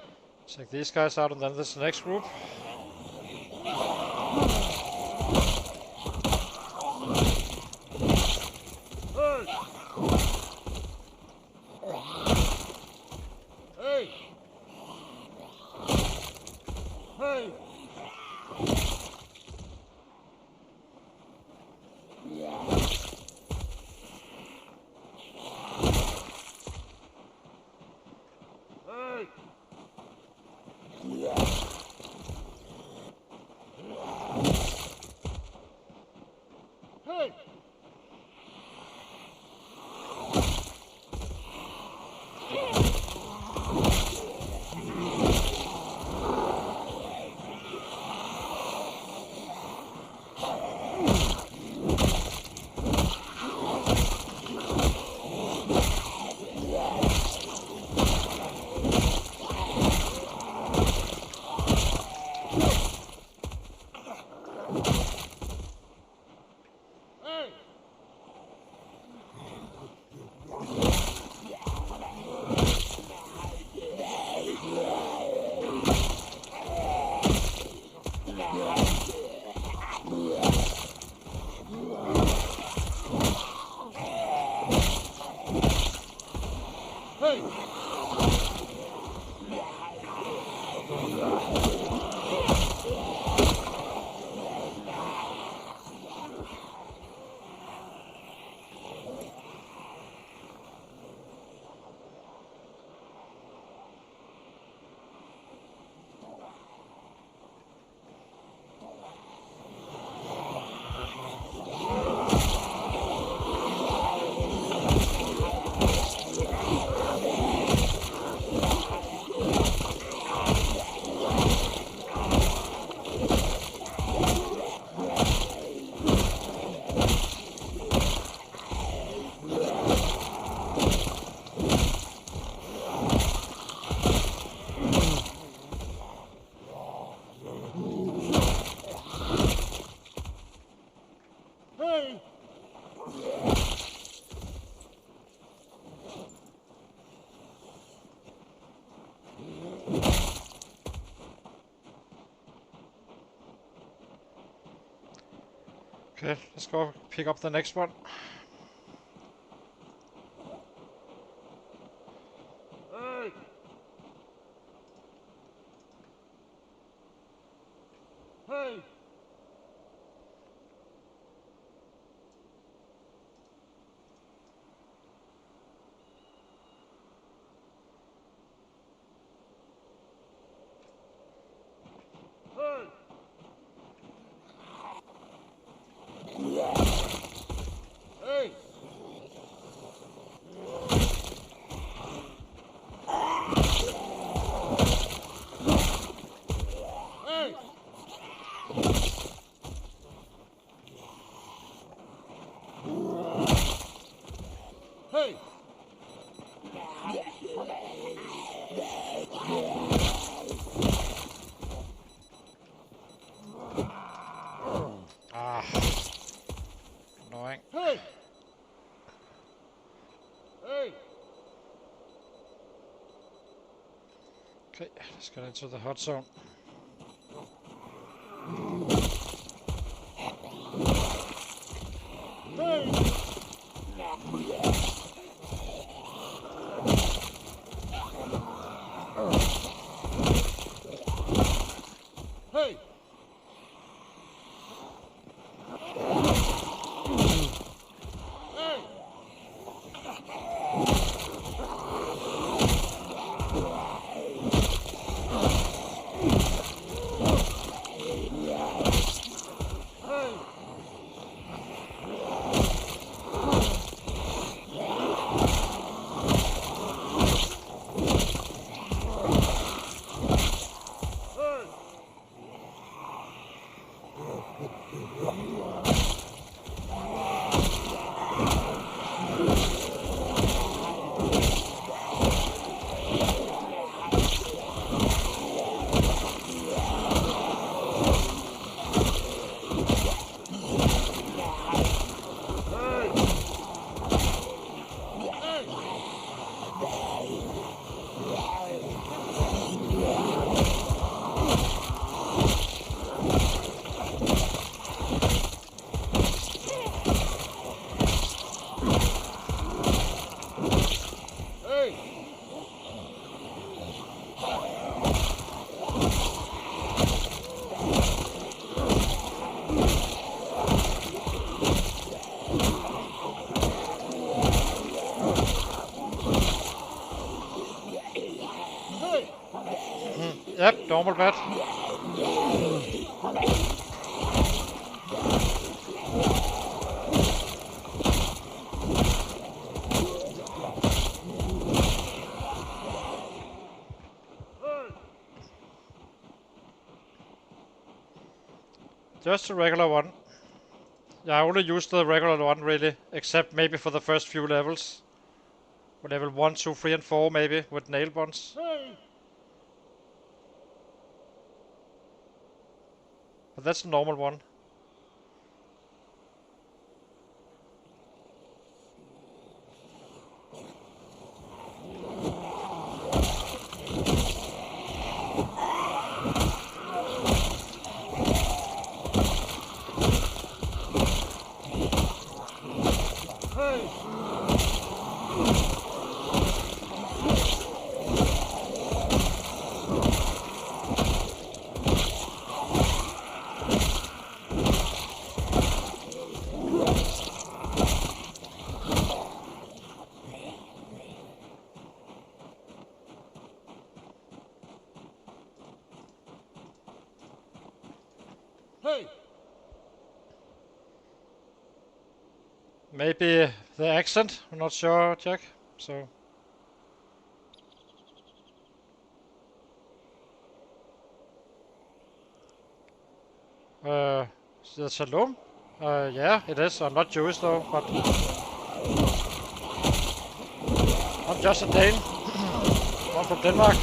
Speaker 3: check these guys out, and then this next group.
Speaker 2: Hey! Hey! Hey! Hey! Hey!
Speaker 3: Okay, let's go pick up the next one.
Speaker 2: Hey! Hey! Hey! Hey! Hey! Hey!
Speaker 3: Ah, annoying.
Speaker 2: Hey! Hey!
Speaker 3: Okay, let's get into the hot zone.
Speaker 2: Hey! Hey! Hey! Hey! Hey! Hey! Hey!
Speaker 3: Yep, normal bed.
Speaker 2: Hey!
Speaker 3: Just a regular one. Yeah, I only use the regular one really, except maybe for the first few levels. Level 1, 2, 3 and 4 maybe, with nail bonds.
Speaker 2: Hey!
Speaker 3: But that's a normal one.
Speaker 2: Hey! Hey!
Speaker 3: Maybe the accent. I'm not sure, Jack. So. The Shalom? Yeah, it is. I'm not Jewish though, but I'm just a Dane. I'm from Denmark.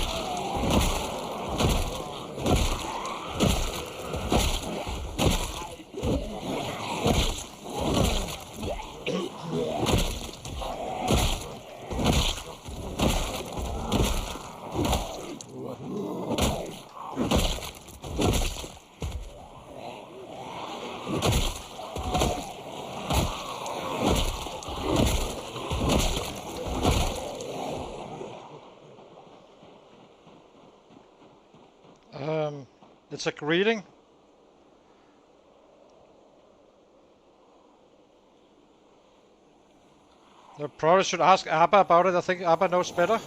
Speaker 3: It's a greeting. You probably should ask Abba about it. I think Abba knows better.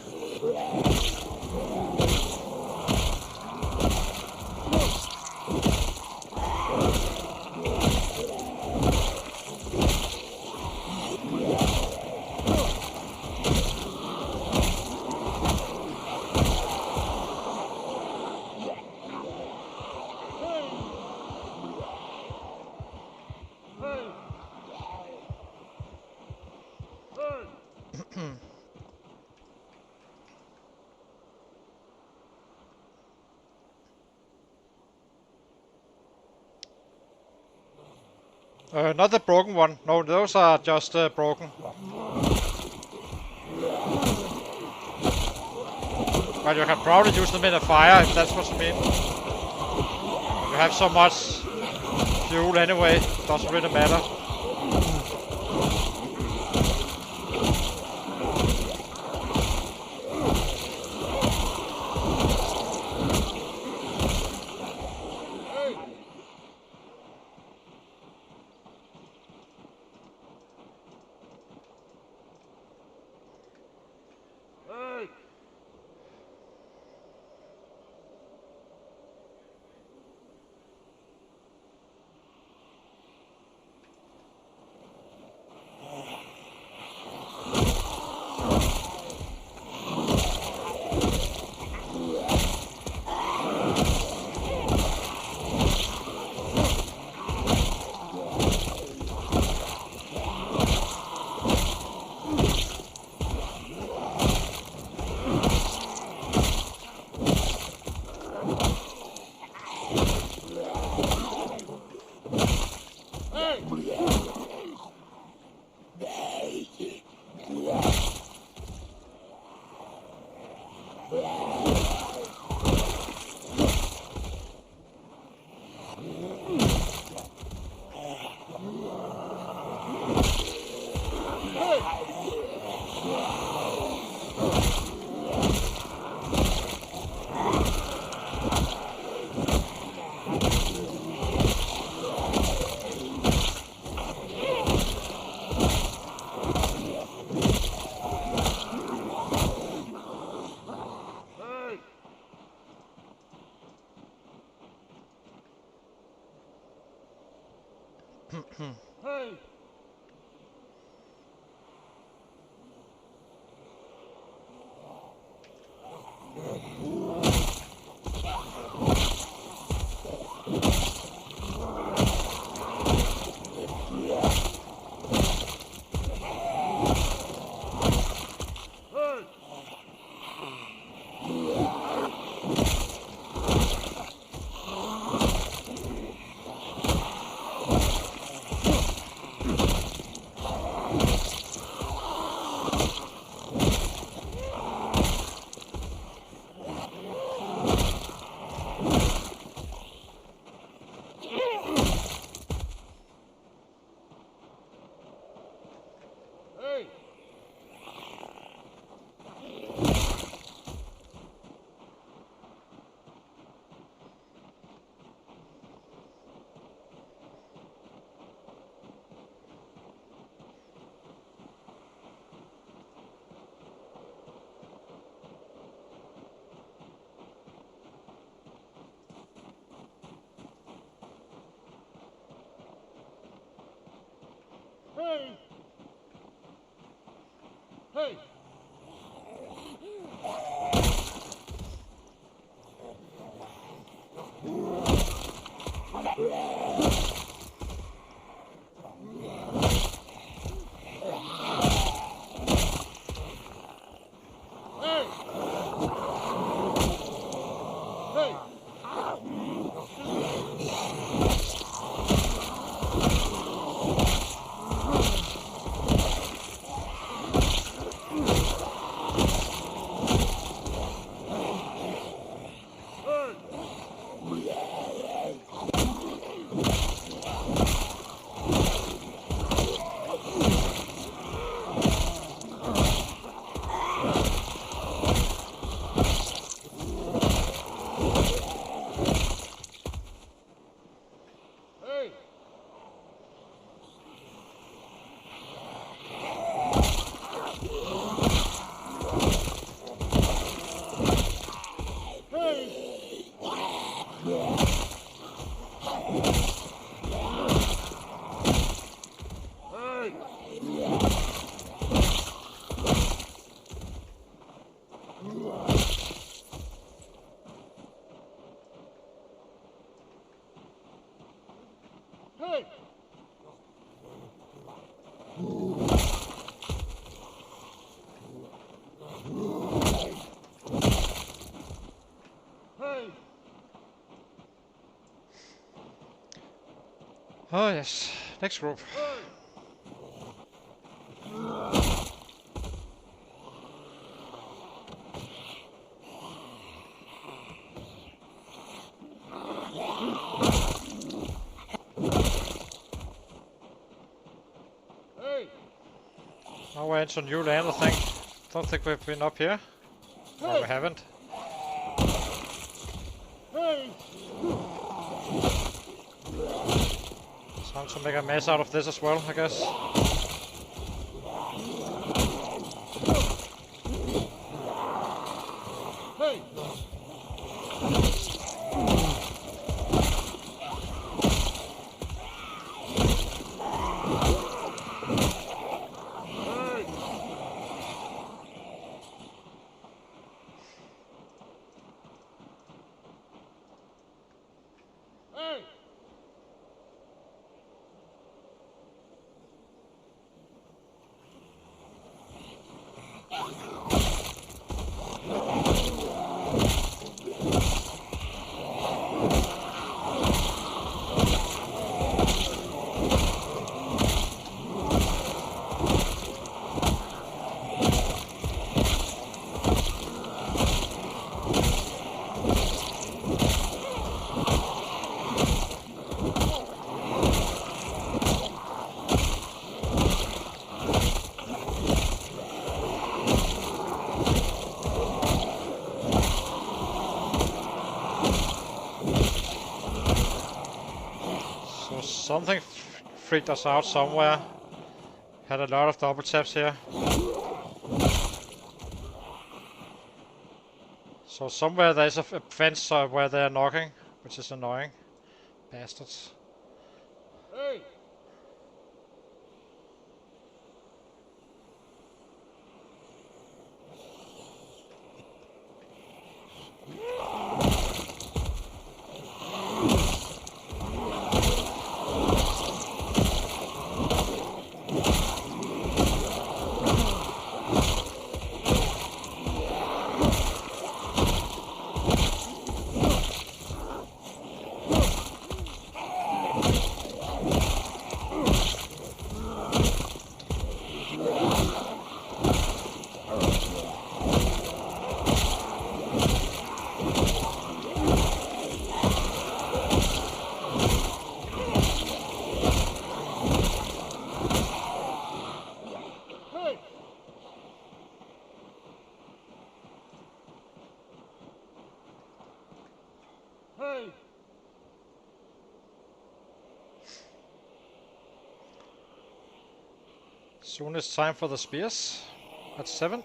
Speaker 3: Not the broken one. No, those are just broken. But you can probably use them in a fire if that's what you mean. You have so much fuel anyway, doesn't really matter.
Speaker 2: Hey! Hey! Hey! Hey! Hey! Hey! Hey! Hey! Hey! Hey!
Speaker 3: Oh yes, next group.
Speaker 2: Hey! Hey!
Speaker 3: Now we're into new land, I think. Don't think we've been up here. Or we haven't.
Speaker 2: Hey!
Speaker 3: Time to make a mess out of this as well, I guess.
Speaker 2: Hey! Hey! Hey!
Speaker 3: So something freaked us out somewhere. Had a lot of double taps here. So somewhere there's a fence where they're knocking, which is annoying. Bastards.
Speaker 2: Hey! Hey! Hey!
Speaker 3: Soon it's time for the spears. At 7.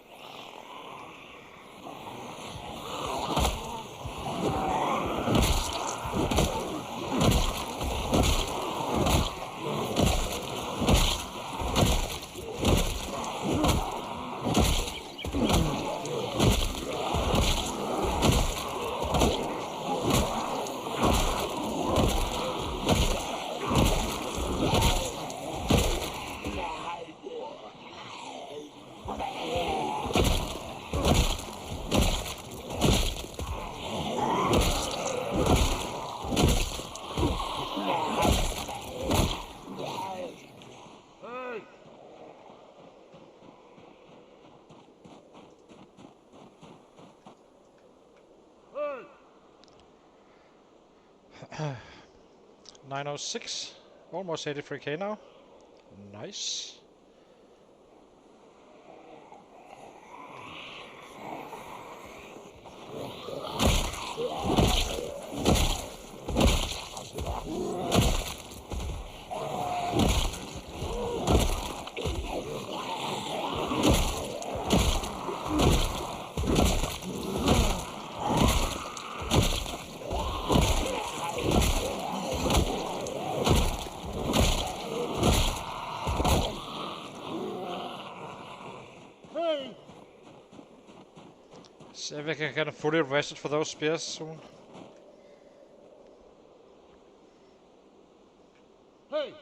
Speaker 3: 906, almost 83k now. Nice.
Speaker 2: Hey!
Speaker 3: See if we can get fully rested for those spears soon.
Speaker 2: Hey!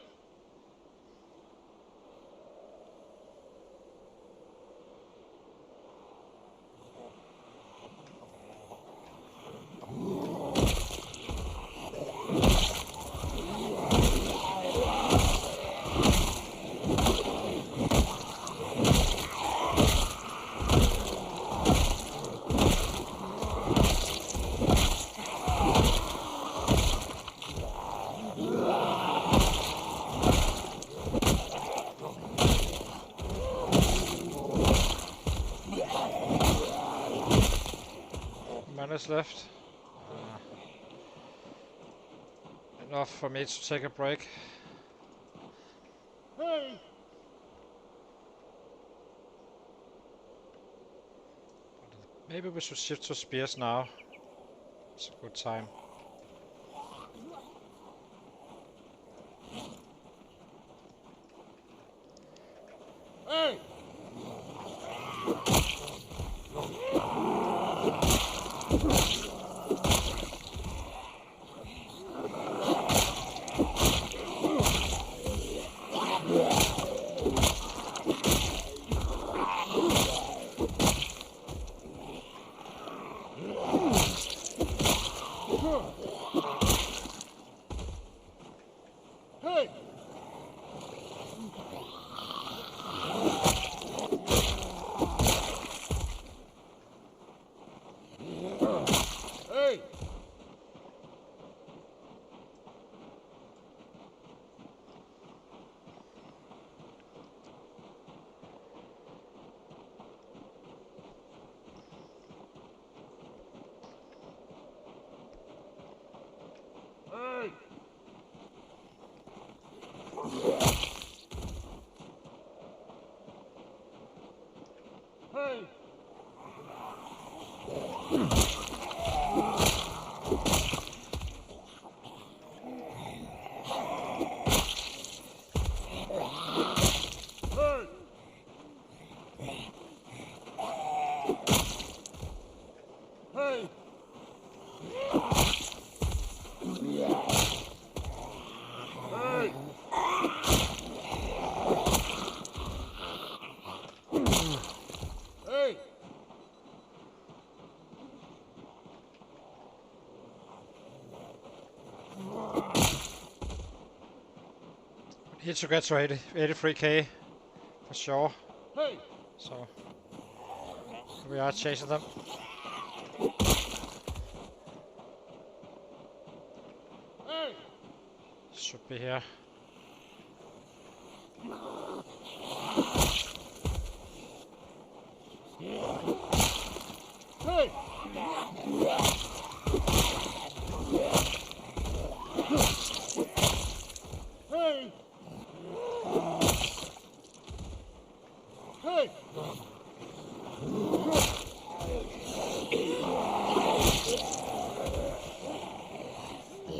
Speaker 3: Minutes left. Enough for me to take a break.
Speaker 2: Hey!
Speaker 3: Maybe we should shift to spears now. It's a good time.
Speaker 2: Hey! Hey! Hey! Hey! Hey! Hey! Hey! Hey! Hey!
Speaker 3: Need to get to 83k for sure.
Speaker 2: Hey!
Speaker 3: So we are chasing them.
Speaker 2: Hey!
Speaker 3: Should be here.
Speaker 2: Hey! Hey! Hey!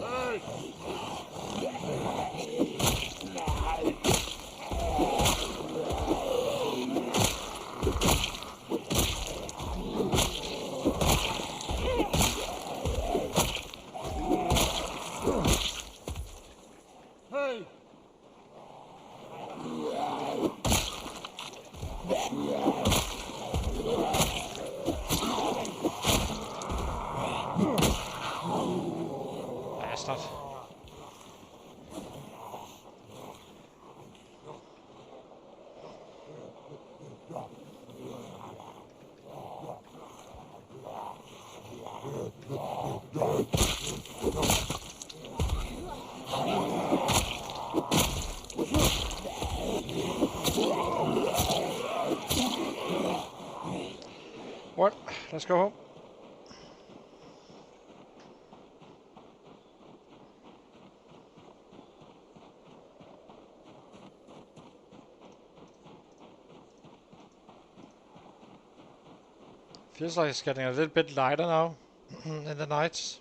Speaker 2: Hey! Hey!
Speaker 3: Bastard. go home. Feels like it's getting a little bit lighter now in the nights.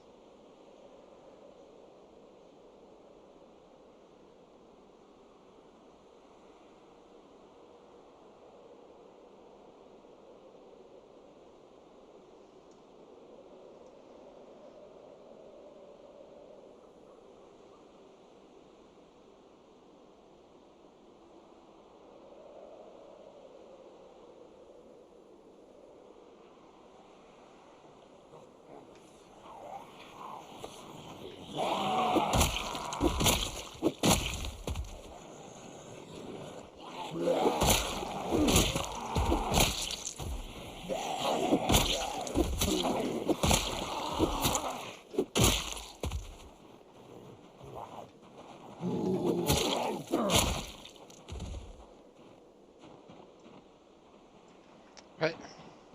Speaker 3: Okay,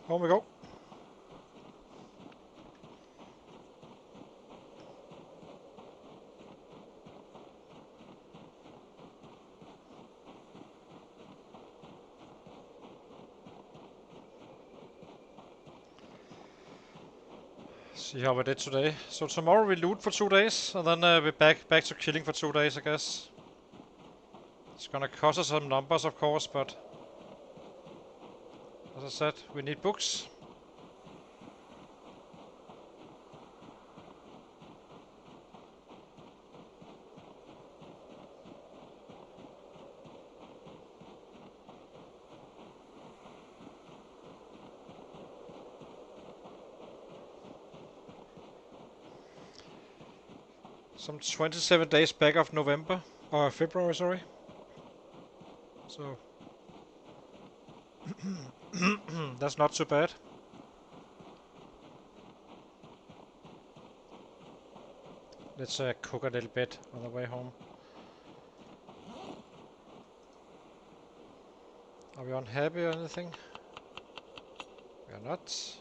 Speaker 3: home we go. See how we did today. So tomorrow we loot for 2 days, and then we're back to killing for 2 days, I guess. It's gonna cost us some numbers, of course, but as I said, we need books. Some 27 days back of November, or February, sorry. So that's not too bad. Let's cook a little bit on the way home. Are we unhappy or anything? We are not.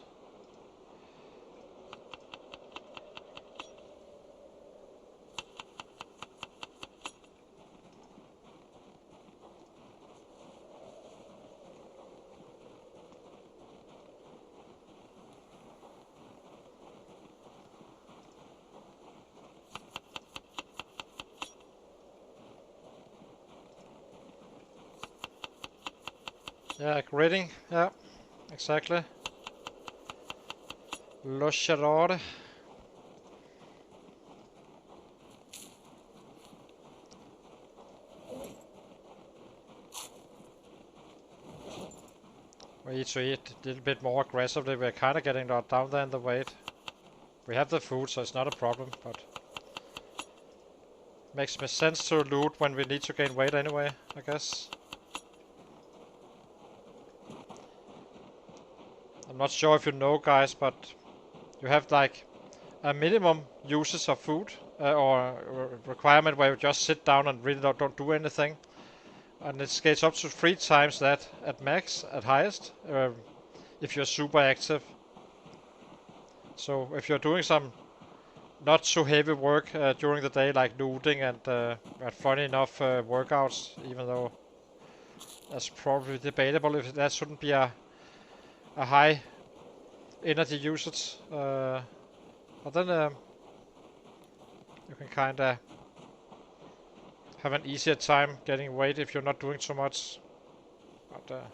Speaker 3: Yeah, grading. Yeah, exactly. Logistical. We need to eat a little bit more aggressively. We're kind of getting down there in the weight. We have the food, so it's not a problem, but makes me sense to loot when we need to gain weight anyway, I guess. I'm not sure if you know, guys, but you have like a minimum uses of food or requirement where you just sit down and really don't do anything, and it scales up to 3 times that at max, at highest, if you're super active. So if you're doing some not so heavy work during the day, like looting and funny enough workouts, even though that's probably debatable if that shouldn't be a high energy usage. But then you can kinda have an easier time getting weight if you're not doing too much. But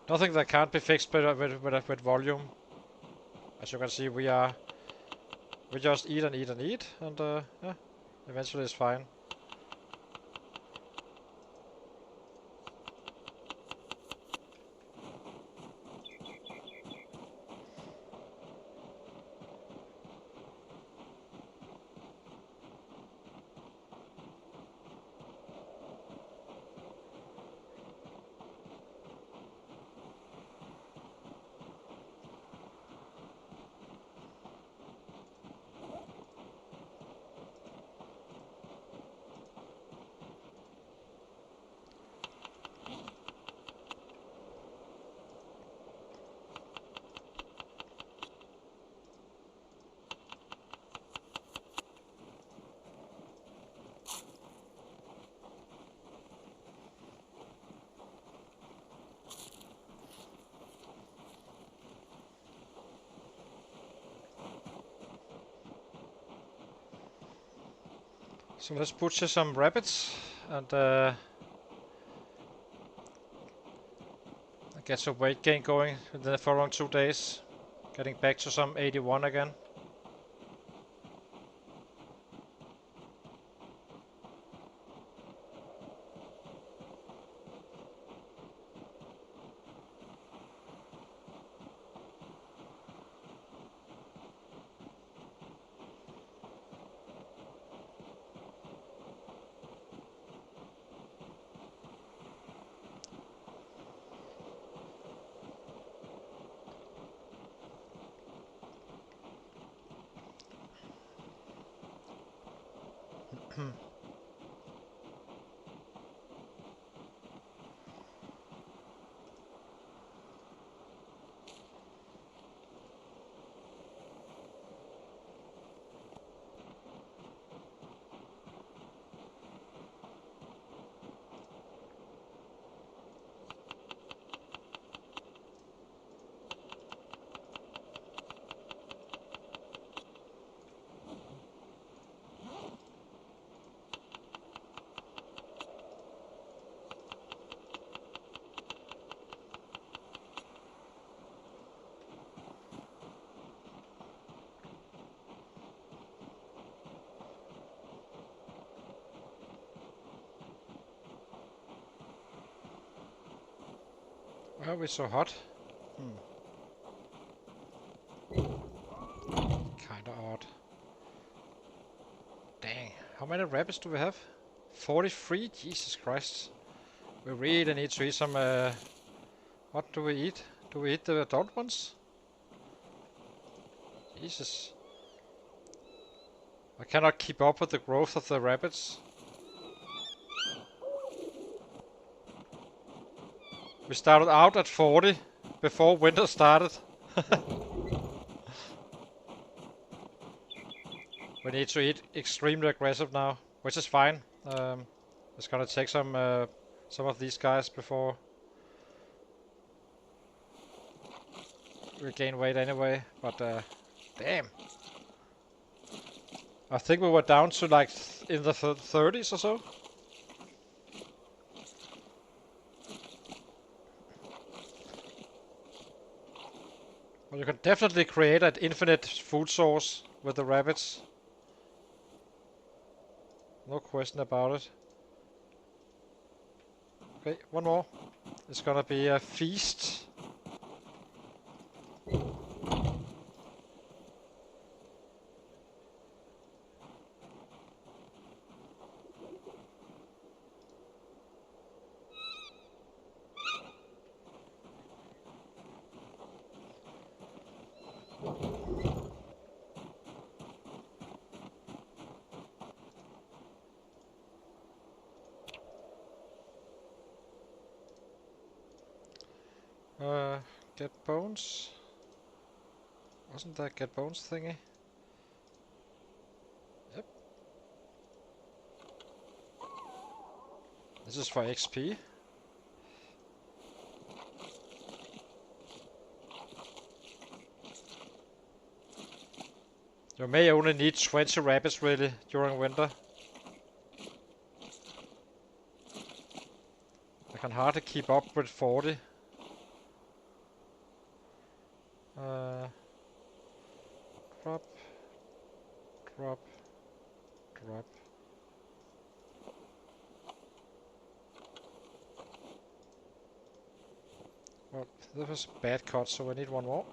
Speaker 3: nothing that can't be fixed with volume. As you can see, we just eat and eat and eat, and yeah, eventually it's fine. So let's butcher some rabbits and get some weight gain going in the following 2 days. Getting back to some 81 again. Why are we so hot? Kinda odd. Dang, how many rabbits do we have? 43? Jesus Christ. We really need to eat some... what do we eat? Do we eat the adult ones? Jesus. I cannot keep up with the growth of the rabbits. We started out at 40 before winter started. We need to eat extremely aggressive now, which is fine. It's gonna take some of these guys before we gain weight anyway. But damn, I think we were down to like in the 30s or so. Well, you can definitely create an infinite food source with the rabbits. No question about it. Okay, one more. It's gonna be a feast. Get bones. Wasn't that get bones thingy? Yep. This is for XP. You may only need 20 rabbits really during winter. I can hardly keep up with 40. Drop, drop, drop. Well, this was a bad cut, so I need one more.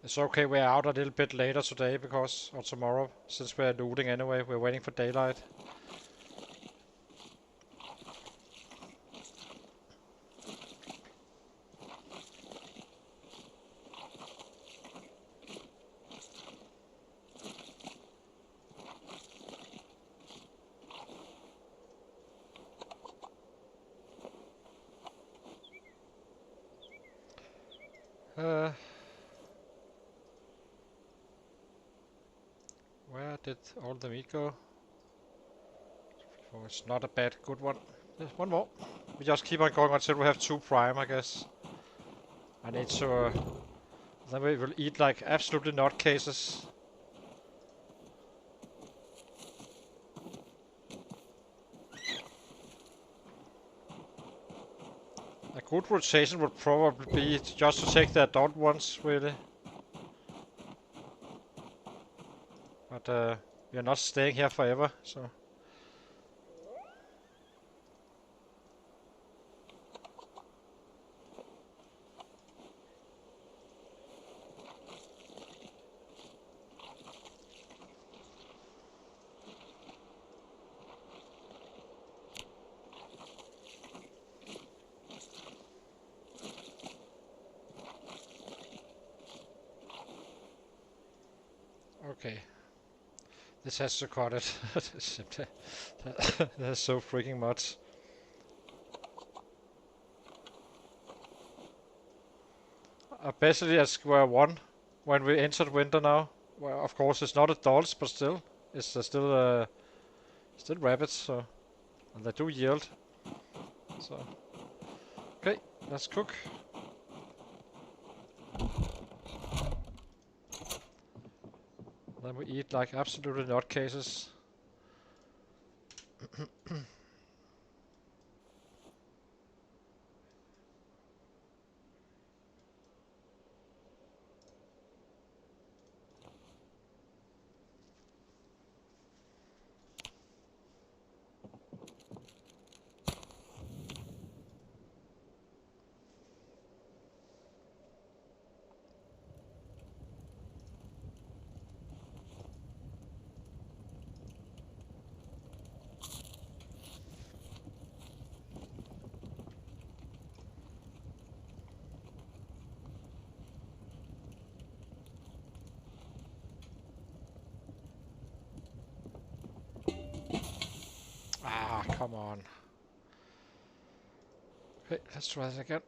Speaker 3: It's okay, we're out a little bit later today because, or tomorrow, since we're looting anyway, we're waiting for daylight. Where did all the meat go? Oh, it's not a bad, good one. There's one more. We just keep on going until we have 2 prime, I guess. I need to... then we will eat like absolutely nutcases. A good rotation would probably be just to take the adult ones, really. But we are not staying here forever, so... Okay. This has to cut it. Simply. That's so freaking much. Basically at square one when we entered winter now. Well, of course it's not adults, but still, it's still rabbits. So, and they do yield. So, okay, let's cook. Then we eat like absolutely nutcases. Ah, come on. Okay, let's try this again.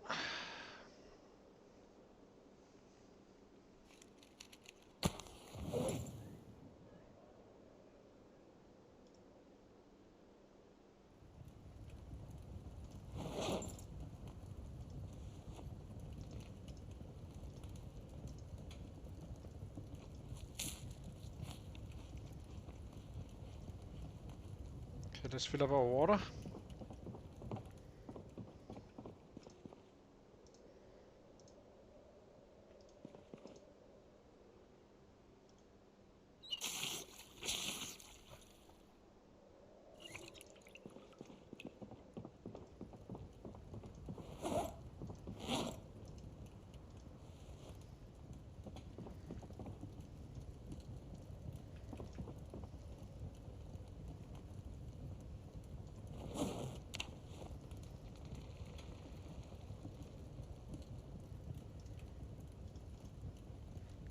Speaker 3: Okay, let's fill up our water.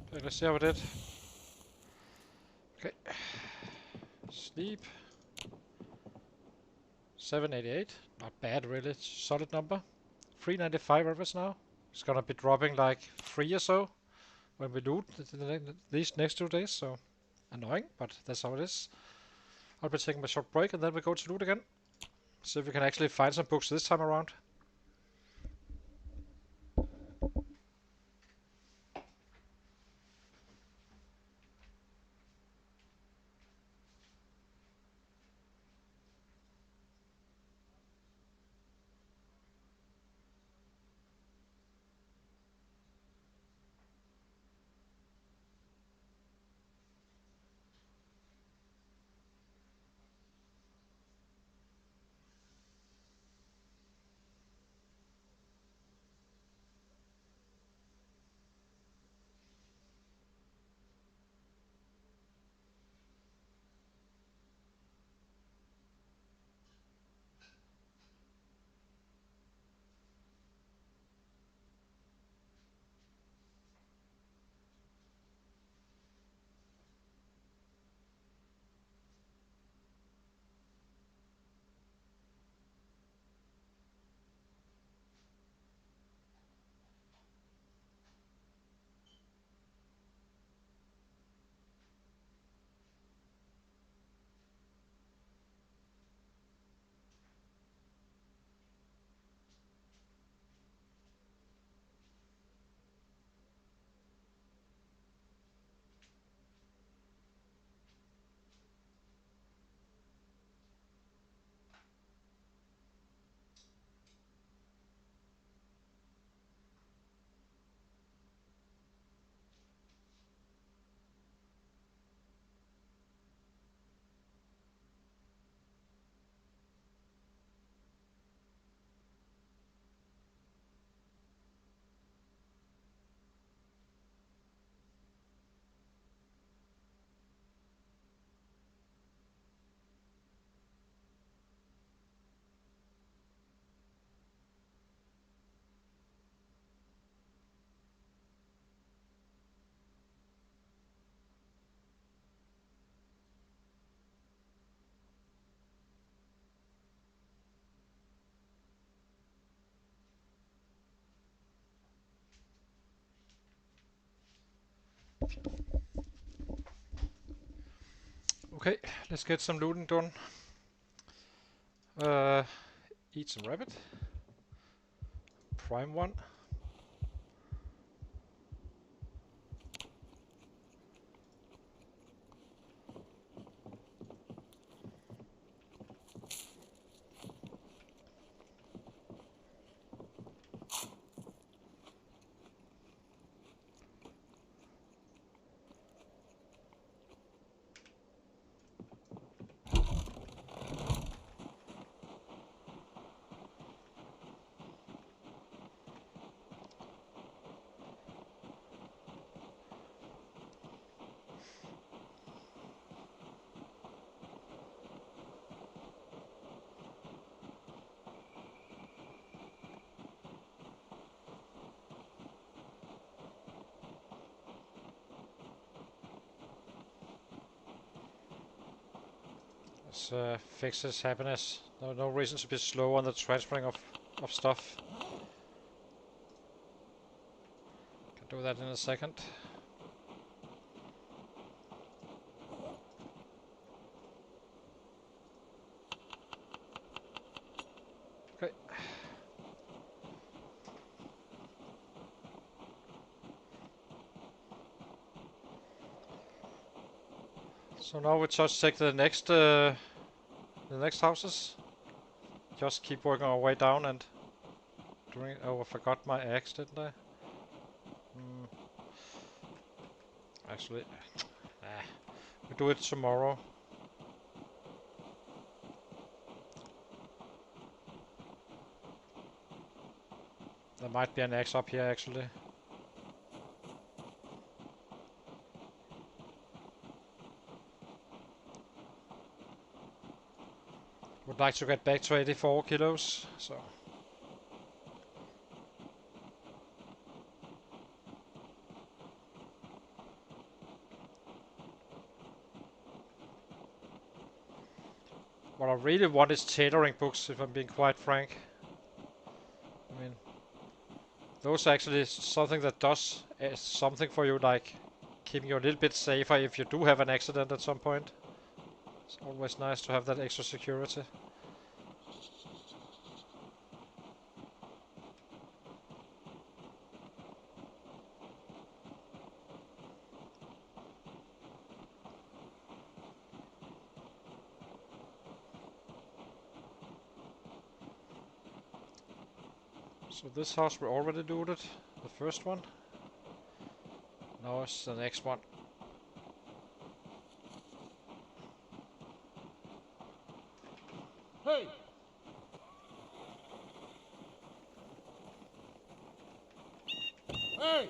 Speaker 3: Okay, let's see how we did. Okay. Sleep. 788. Not bad, really. It's a solid number. 395 average now. It's gonna be dropping like 3 or so when we loot these next 2 days, so annoying, but that's how it is. I'll be taking a short break and then we go to loot again. See if we can actually find some books this time around. Okay, let's get some looting done. Eat some rabbit. Prime one. Let's fix his happiness. No reason to be slow on the transferring of stuff. Can do that in a second. Okay. So now we just take the next houses. Just keep working our way down and doing. Oh, I forgot my axe, didn't I? Actually, we do it tomorrow. There might be an axe up here actually. Would like to get back to 84 kilos, so. What I really want is tailoring books, if I'm being quite frank. I mean, those are actually something that does something for you, like keeping you a little bit safer if you do have an accident at some point. It's always nice to have that extra security. So this house we already looted, the first one. Now it's the next one.
Speaker 2: Hey! Hey!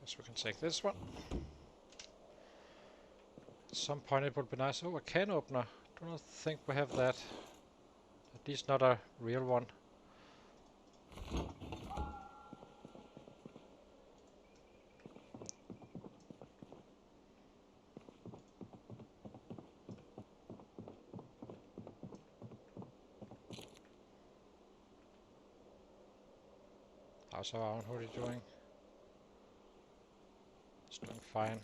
Speaker 3: Guess we can take this one. At some point it would be nice. Oh, a can opener. Do not think we have that. At least not a real one. How's our own hoodie doing? It's doing fine.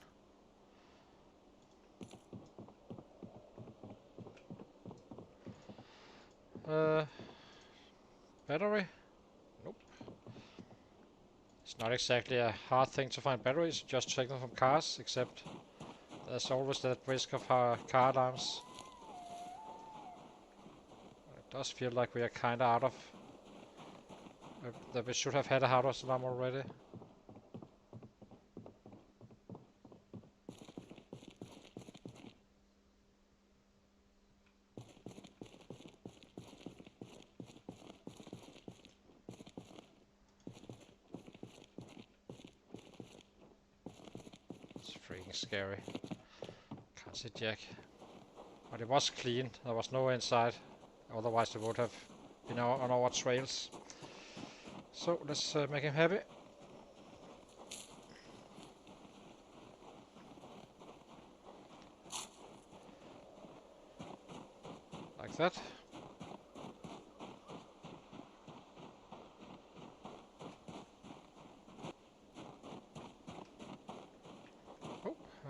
Speaker 3: Battery? Nope. It's not exactly a hard thing to find batteries, just take them from cars, except there's always that risk of car alarms. It does feel like we are kinda out of... that we should have had a house alarm already. It's freaking scary. Can't see Jack. But it was clean. There was no inside. Otherwise it would have been on our trails. So let's make him happy. Like that.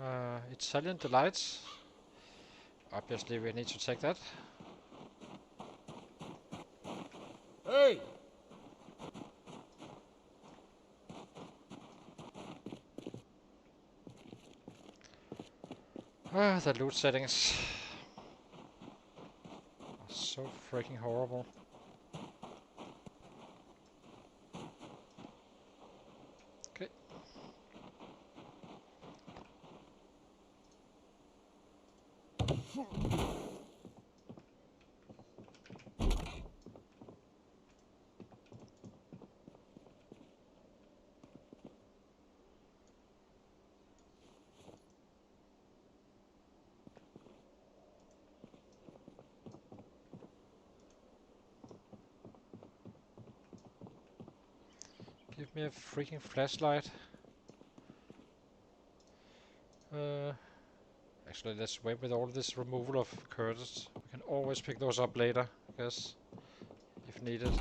Speaker 3: Oh, Italian delights. Obviously we need to take that.
Speaker 2: Hey!
Speaker 3: The loot settings are so freaking horrible. Okay. Give me a freaking flashlight. Actually, let's wait with all this removal of curtains. We can always pick those up later, I guess, if needed.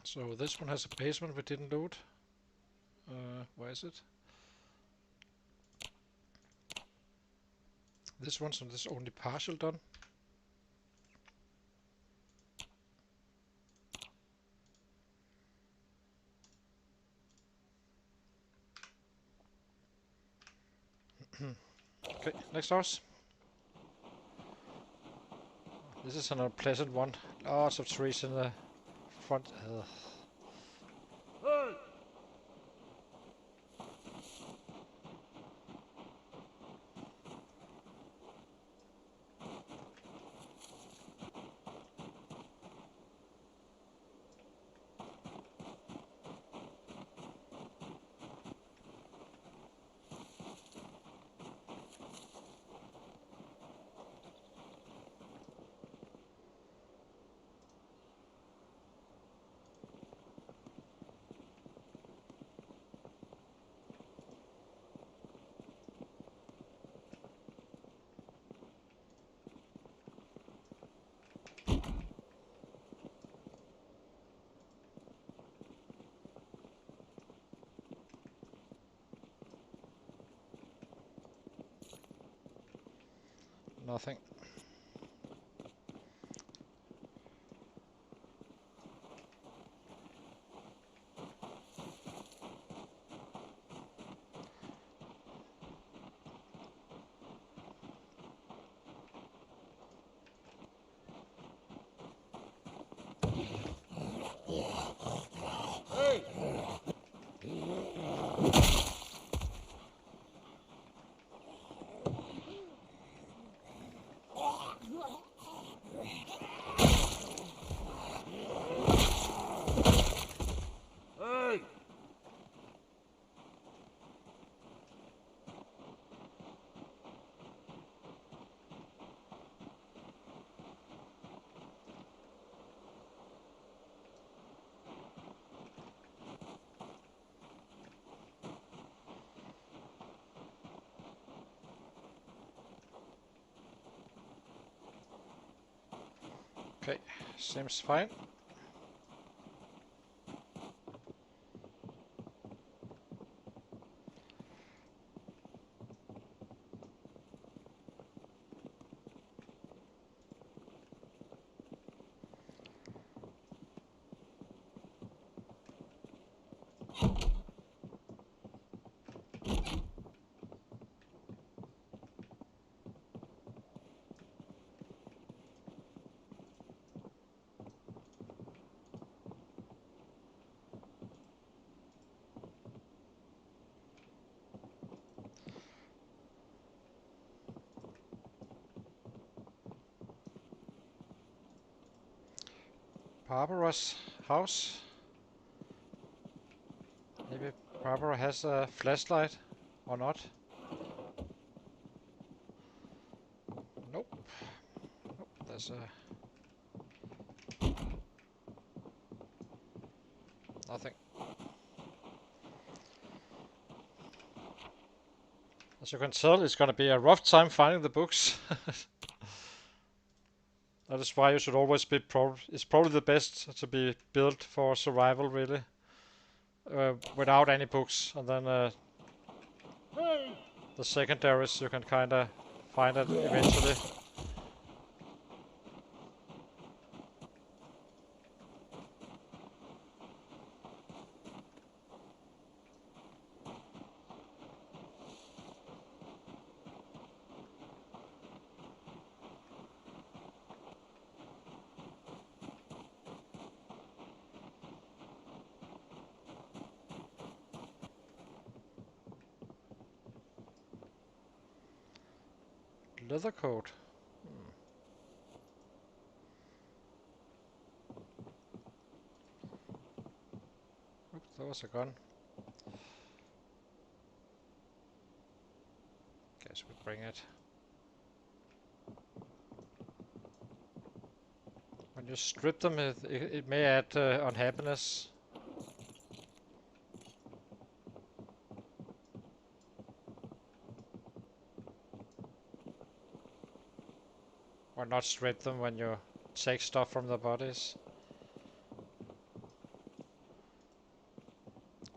Speaker 3: So this one has a basement we didn't loot. Where is it? This one's on this only partial done. Okay, next house. This is an unpleasant one. Lots of trees in the front. Ugh.
Speaker 2: Hey!
Speaker 3: Nothing.
Speaker 2: Hey! Hey!
Speaker 3: Okay, seems fine. Barbara's house. Maybe Barbara has a flashlight or not. Nope. Nope. There's nothing. As you can tell, it's gonna be a rough time finding the books. That is why you should always be it's probably the best to be built for survival, really. Without any books, and then the secondaries you can kinda find it eventually. Leather coat. Oops, that was a gun. Guess we bring it. When you strip them, it may add unhappiness. Or not strip them when you take stuff from the bodies.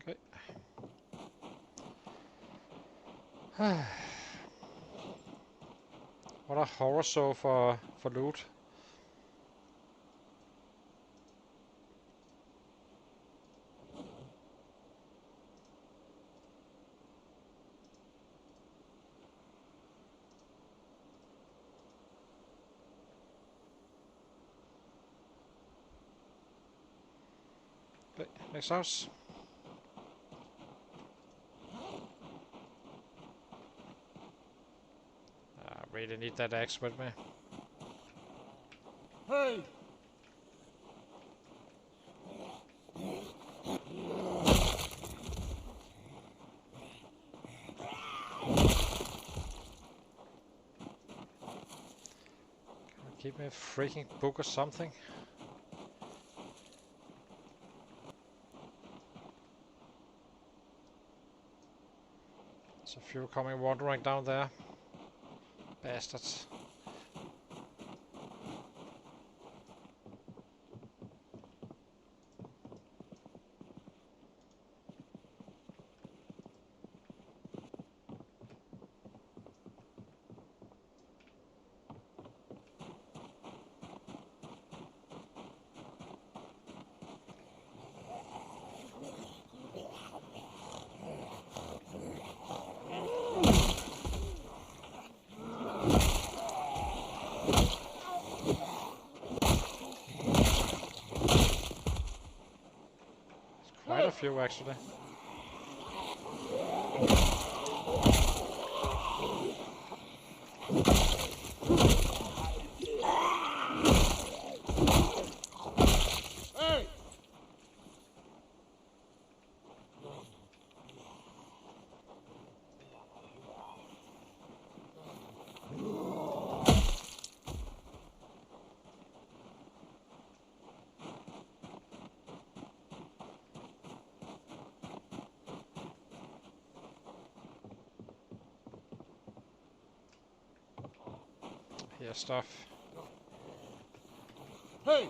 Speaker 3: Okay. What a horror show for loot. Okay, next house. I really need that axe with me.
Speaker 2: Hey!
Speaker 3: Give me a freaking book or something. There's a few coming wandering down there. Bastards. Quite a few actually.
Speaker 2: Hey!
Speaker 3: Here stuff.
Speaker 2: Hey!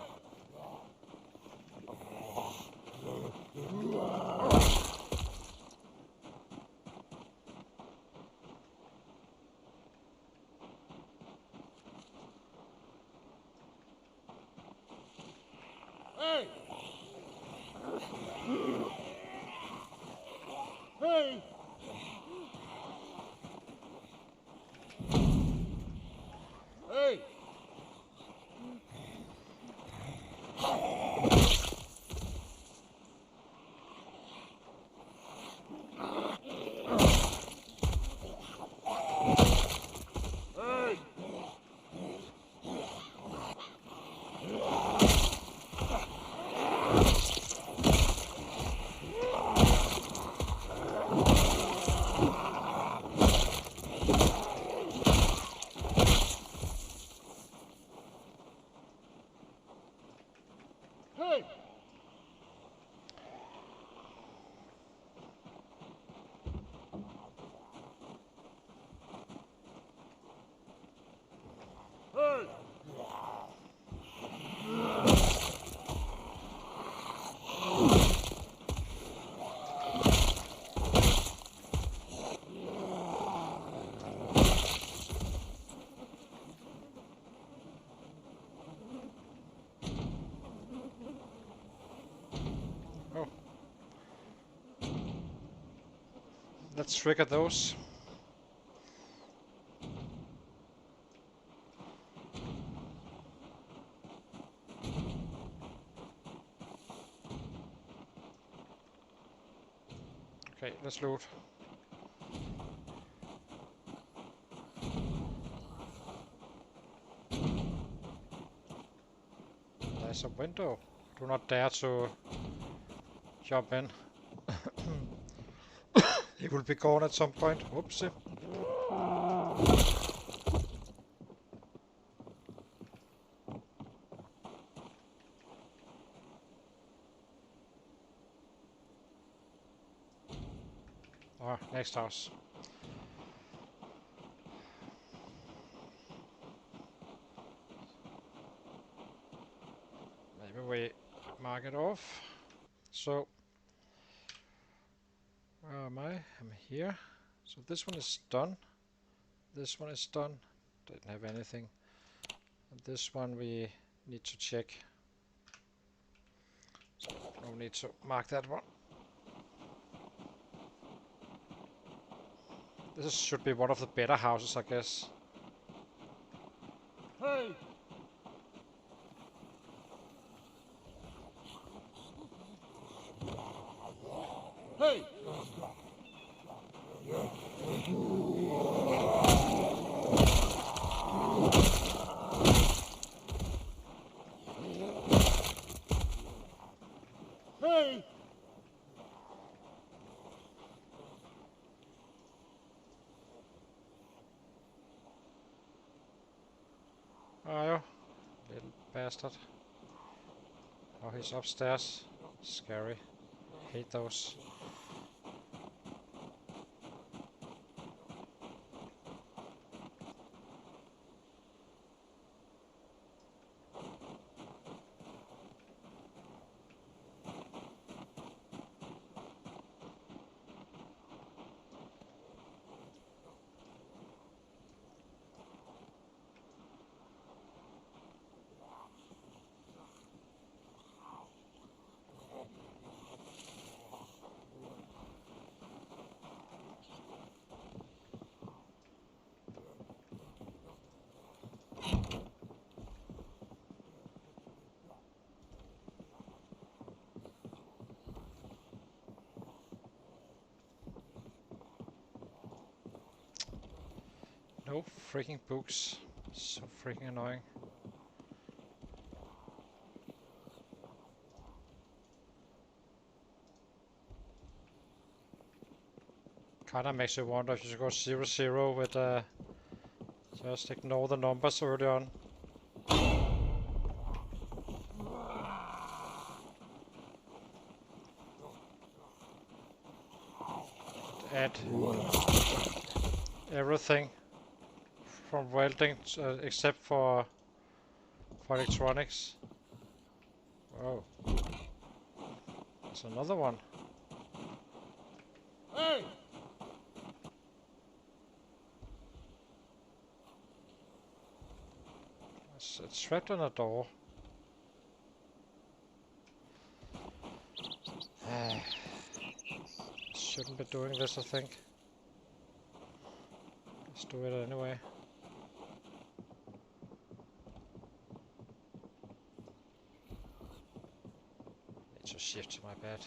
Speaker 2: Hey! Hey! Hey! Hey!
Speaker 3: let's trigger those. Okay, let's loot. There's a window. Do not dare to jump in. He will be gone at some point. Whoopsie. Oh, next house. Maybe we mark it off. So, where am I? I'm here. So this one is done. This one is done. Didn't have anything. And this one we need to check. So no need to mark that one. This should be one of the better houses, I guess.
Speaker 2: Hey! Hey! Hey!
Speaker 3: Oh, you little bastard. Oh, he's upstairs. Scary. Hate those. No freaking books. So freaking annoying. Kinda makes you wonder if you should go 0-0 with just ignore the numbers early on. Add everything from welding except for electronics. Oh, there's another one.
Speaker 2: Hey!
Speaker 3: It's trapped on a door. Shouldn't be doing this, I think. Let's do it anyway. Need to shift to my bed.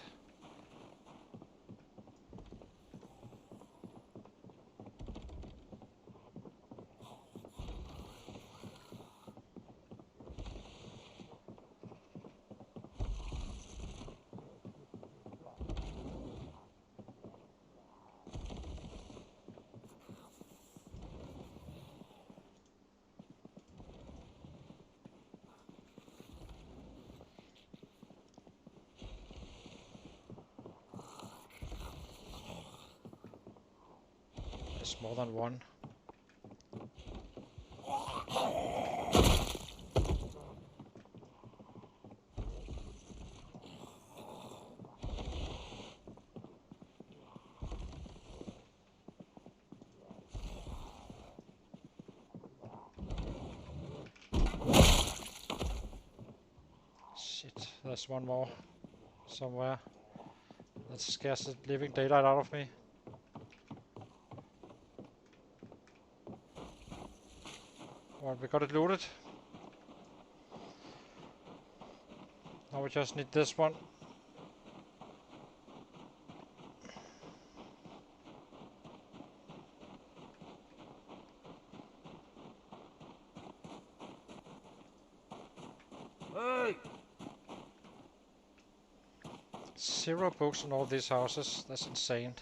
Speaker 3: There's more than one. Shit, there's one more somewhere. That scares the living daylight out of me. Well, we got it looted. Now we just need this one.
Speaker 2: Hey!
Speaker 3: 0 books in all these houses. That's insane.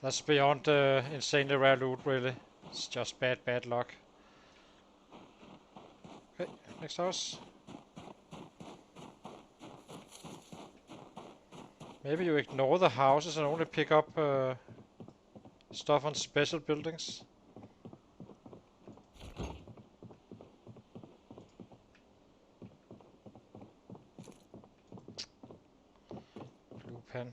Speaker 3: That's beyond insanely rare loot, really. It's just bad luck. Okay, next house. Maybe you ignore the houses and only pick up stuff on special buildings. Blue pen.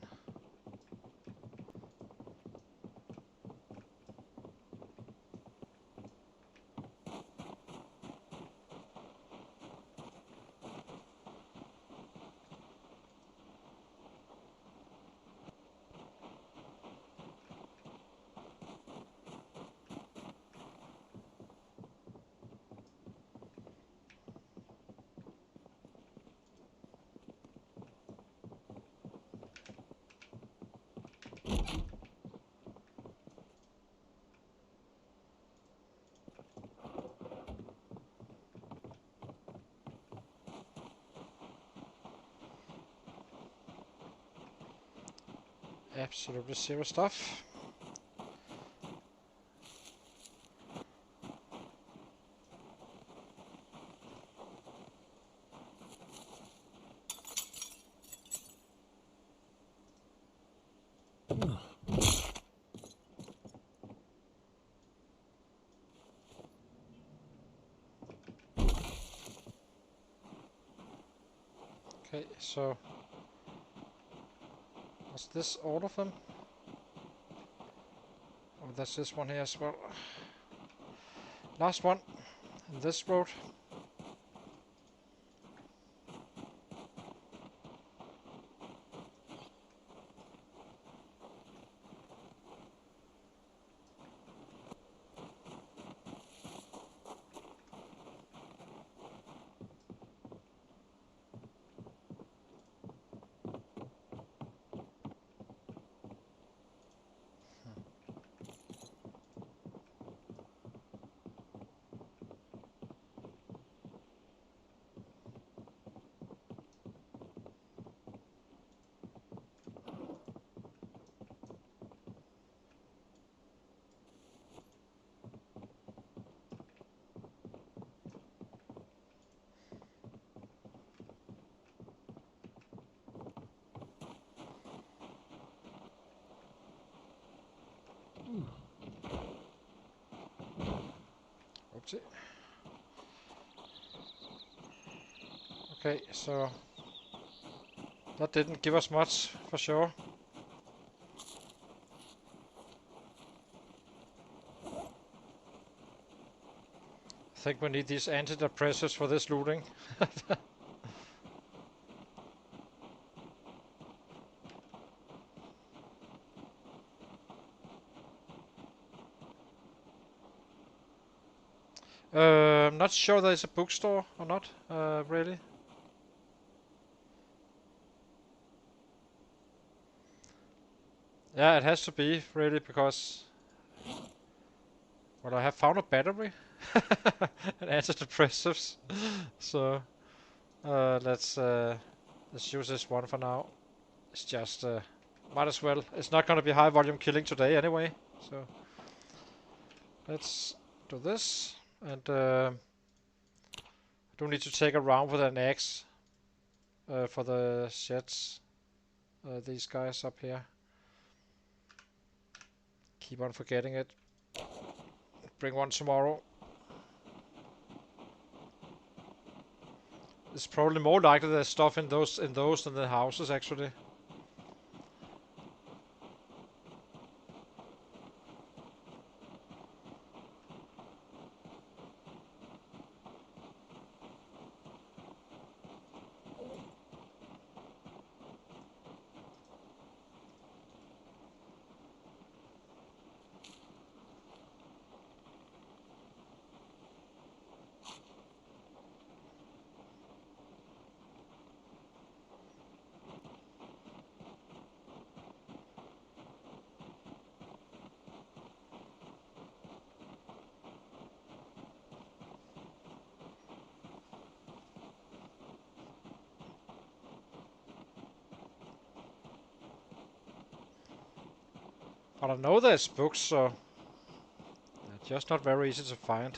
Speaker 3: Absolutely 0 stuff. Okay, so was this all of them? Oh, that's this one here as well. Last one in this road. Oopsie. Okay, so that didn't give us much for sure. I think we need these antidepressants for this looting. I'm not sure there's a bookstore or not, really. Yeah, it has to be, really, because... Well, I have found a battery. And antidepressives. So, let's use this one for now. It's just... might as well. It's not gonna be high volume killing today anyway. So, let's do this. And I do need to take a round with an axe for the sheds. These guys up here. Keep on forgetting it. Bring one tomorrow. It's probably more likely there's stuff in those than the houses actually. But I know there's books, so they're just not very easy to find.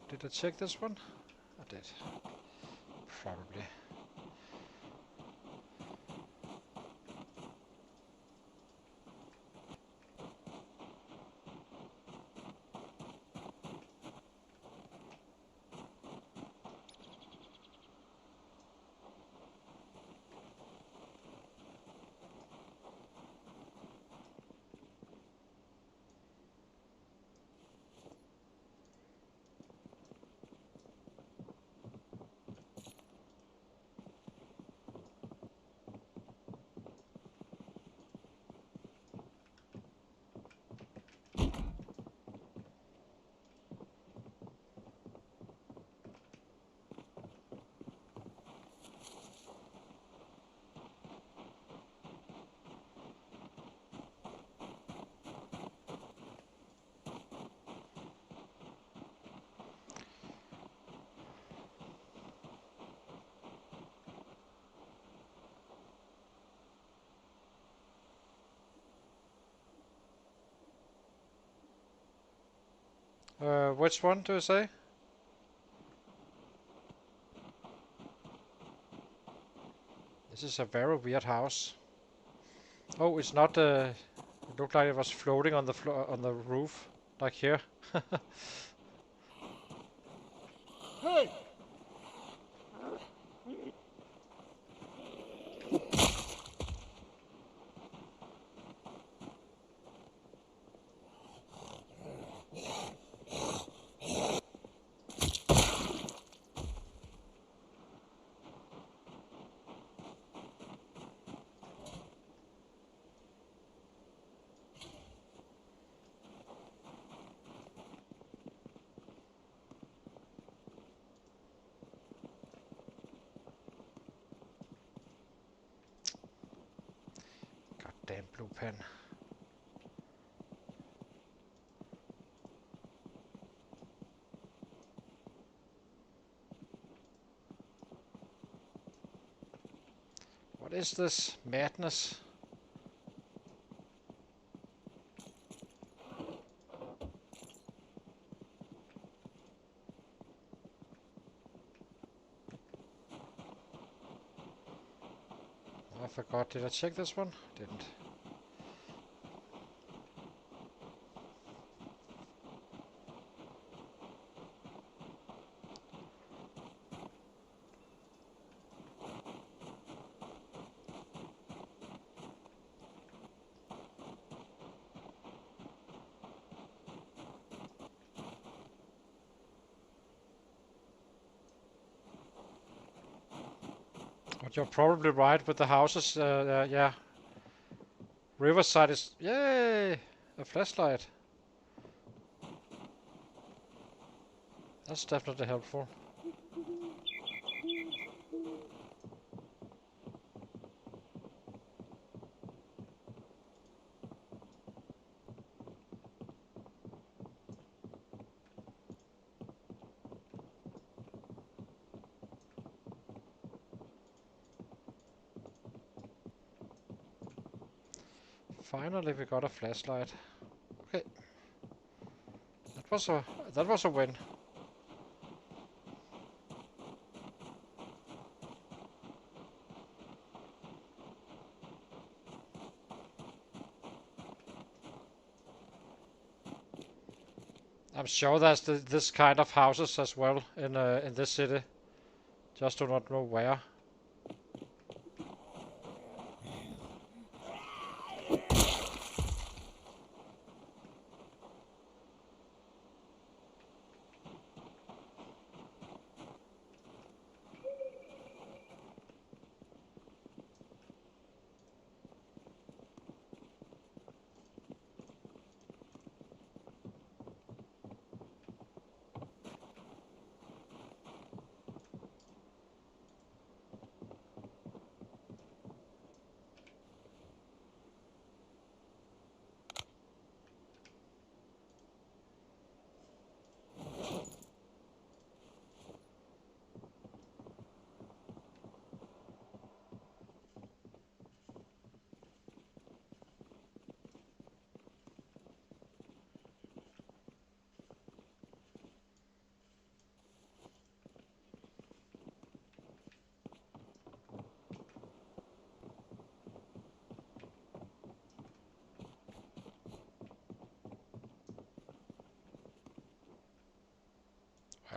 Speaker 3: Did I check this one? I did. Probably. Which one do you say? This is a very weird house. Oh, it's not. It looked like it was floating on the floor, on the roof, like here.
Speaker 2: Hey!
Speaker 3: Goddamn blue pen. What is this madness? I forgot. Did I check this one? Didn't. But you're probably right with the houses. Yeah. Riverside is. Yay! A flashlight. That's definitely helpful. Finally, we got a flashlight. Okay, that was a win. I'm sure there's this kind of houses as well in this city. Just do not know where.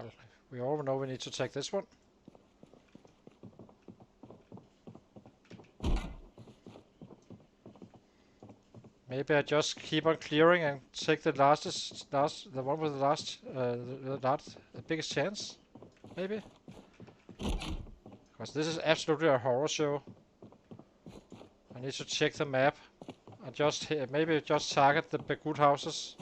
Speaker 3: Well, we all know we need to take this one. Maybe I just keep on clearing and take the the one with the biggest chance. Maybe. Because this is absolutely a horror show. I need to check the map. And just maybe just target the good houses.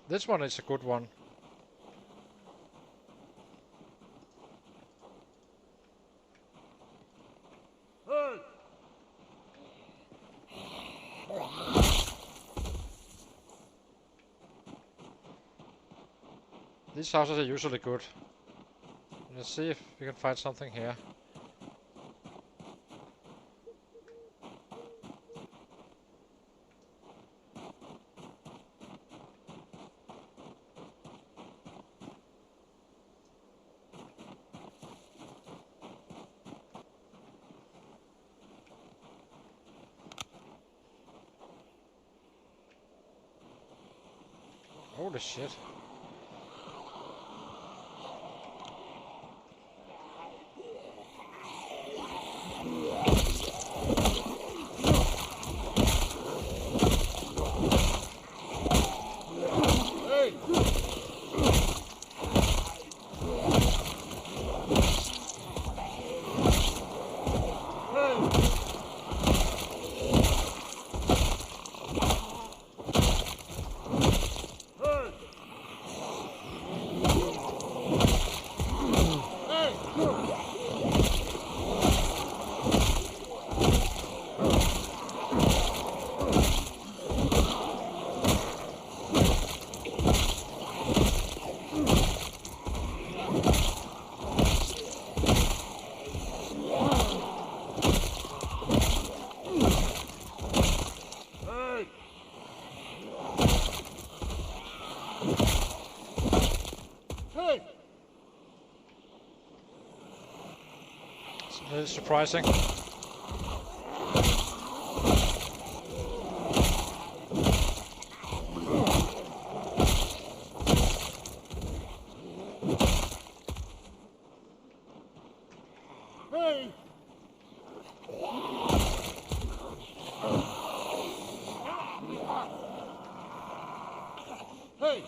Speaker 3: This one is a good one.
Speaker 2: Hey!
Speaker 3: These houses are usually good. Let's see if we can find something here. Holy shit.
Speaker 2: Hey! Hey! Hey! Hey! Hey!
Speaker 3: It's a little surprising.
Speaker 2: Hey! Hey!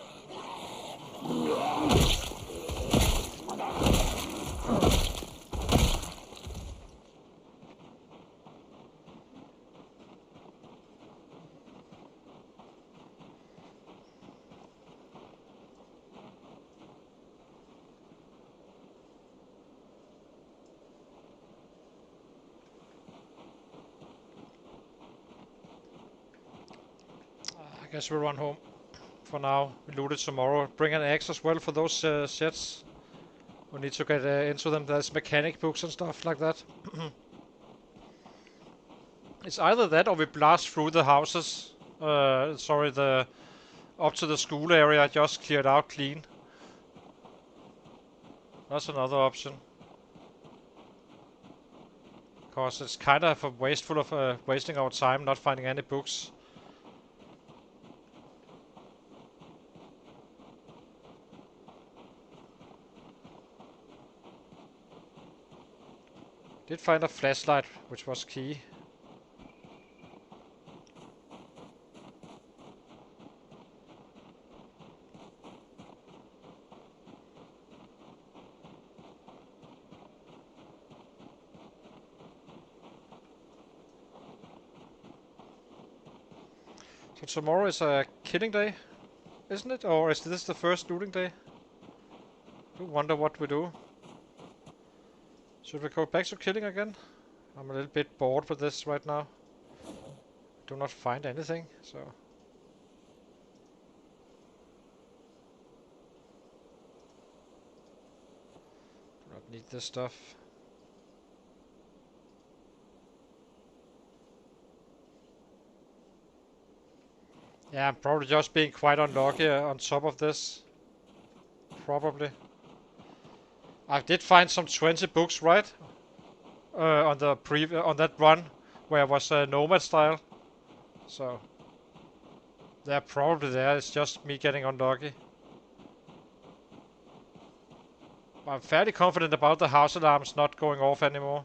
Speaker 3: I guess we'll run home for now. We loot it tomorrow. Bring an axe as well for those sheds. We need to get into them. There's mechanic books and stuff like that. It's either that or we blast through the houses. Sorry, the up to the school area just cleared out clean. That's another option. Because it's kind of wasteful of wasting our time not finding any books. Did find a flashlight, which was key. So tomorrow is a killing day, isn't it? Or is this the first looting day? I wonder what we do. Should we go back to killing again? I'm a little bit bored with this right now. Do not find anything, so... Do not need this stuff. Yeah, I'm probably just being quite unlucky on top of this. Probably. I did find some 20 books, right? On the on that run where it was nomad style. So they're probably there. It's just me getting unlucky. I'm fairly confident about the house alarms not going off anymore.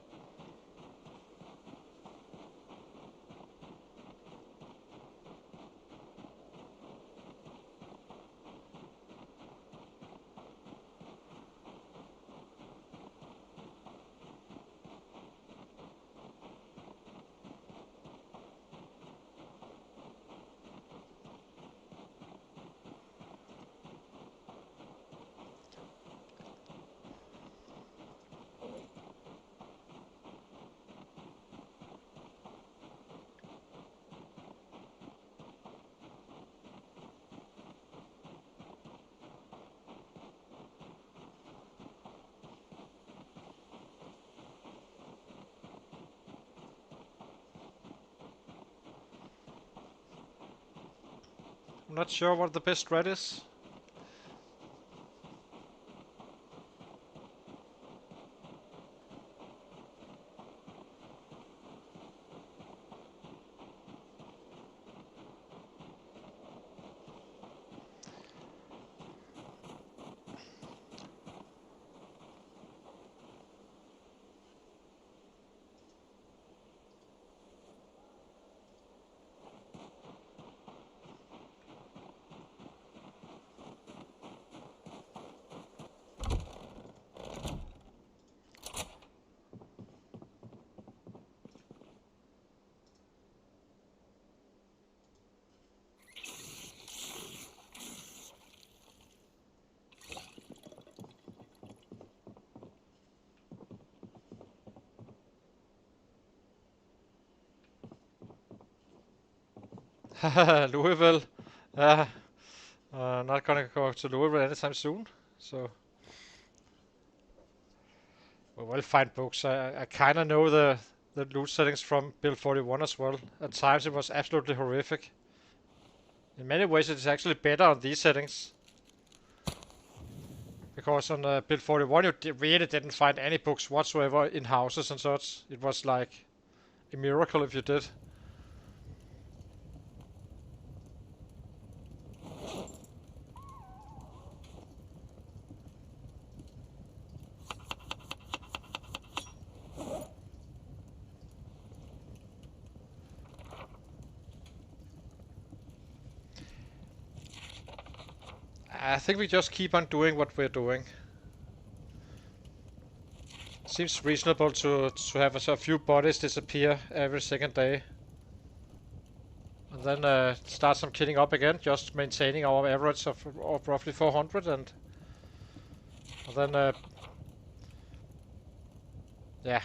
Speaker 3: I'm not sure what the best strat is. Louisville. Not gonna go to Louisville anytime soon. So we will find books. I kind of know the loot settings from build 41 as well. At times it was absolutely horrific. In many ways it's actually better on these settings. Because on build 41 you really didn't find any books whatsoever in houses and such. It was like a miracle if you did. I think we just keep on doing what we're doing. Seems reasonable to have a few bodies disappear every second day. And then start some killing up again, just maintaining our average of roughly 400 and then yeah.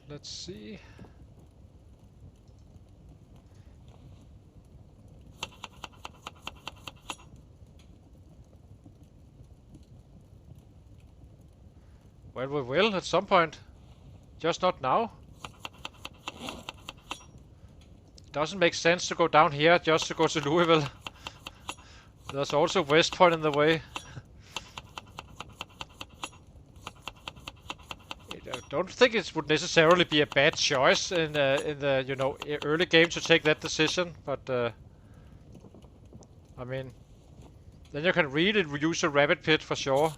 Speaker 3: Let's see. Well, we will at some point. Just not now. Doesn't make sense to go down here just to go to Louisville. There's also West Point in the way. I don't think it would necessarily be a bad choice in the you know early game to take that decision, but I mean, then you can really use a rabbit pit for sure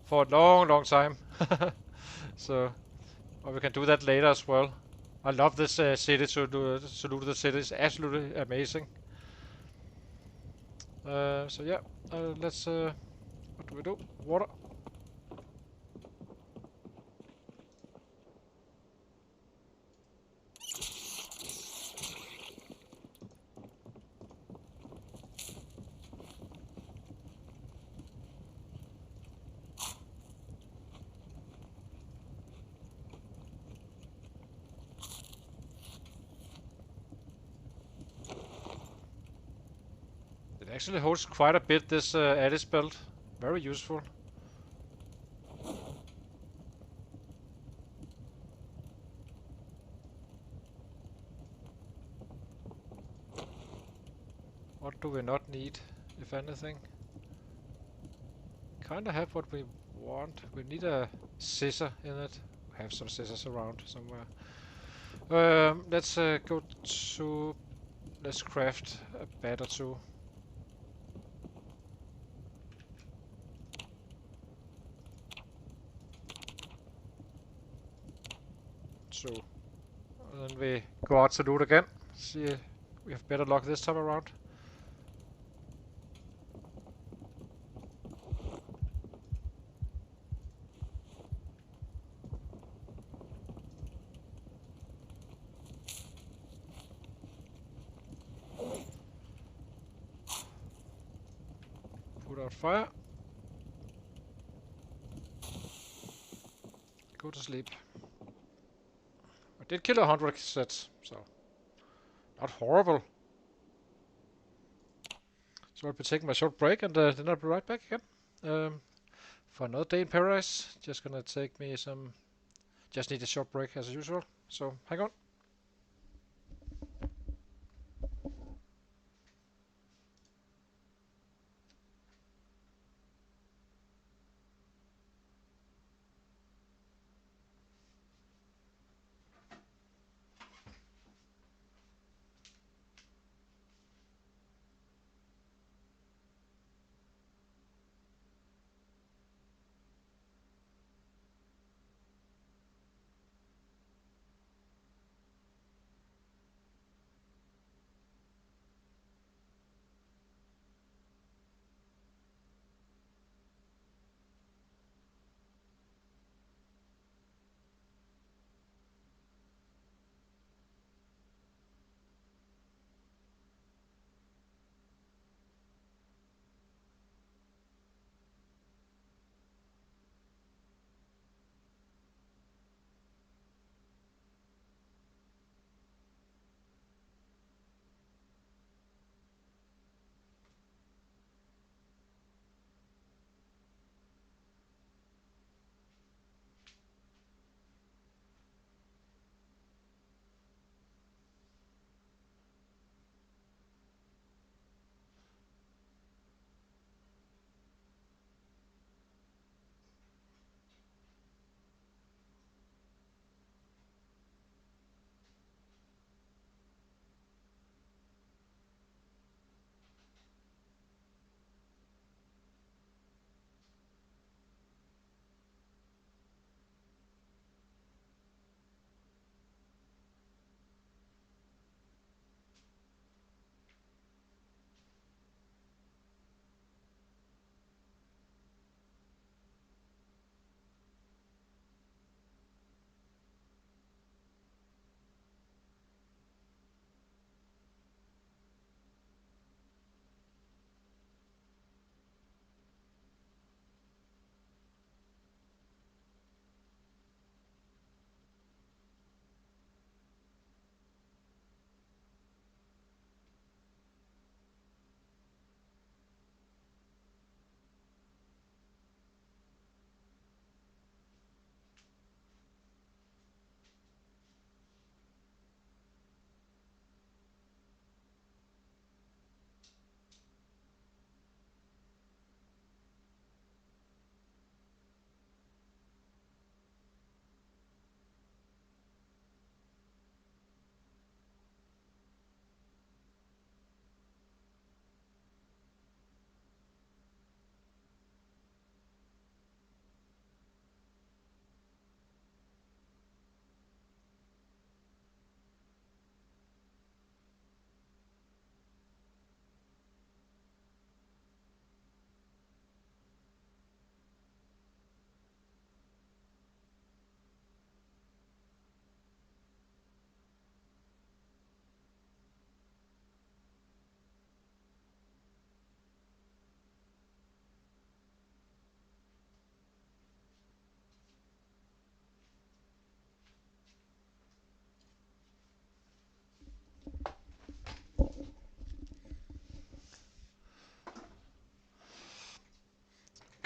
Speaker 3: for a long time. So, or we can do that later as well. I love this city to loot the city. It's absolutely amazing. So yeah, let's what do we do? Water. Actually holds quite a bit, this Alice belt. Very useful. What do we not need, if anything? Kinda have what we want. We need a scissor in it. We have some scissors around somewhere. Let's go to... Let's craft a bat or two. So, and then we go out to loot again. See if we have better luck this time around. Put out fire. Go to sleep. I did kill 100 sets, so not horrible. So I'll be taking my short break and then I'll be right back again. For another day in paradise. Just gonna take me some... Just need a short break as usual. So hang on.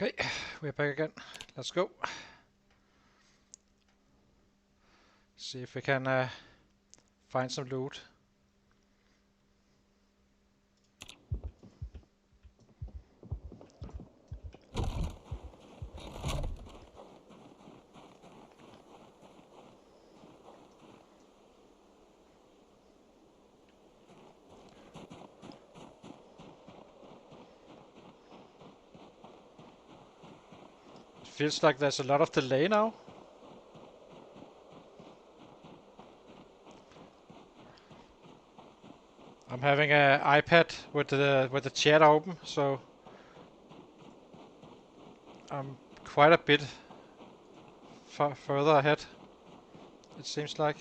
Speaker 3: Okay, we're back again. Let's go. See if we can find some loot. It feels like there's a lot of delay now. I'm having an iPad with the chat open, so I'm quite a bit further ahead, it seems like.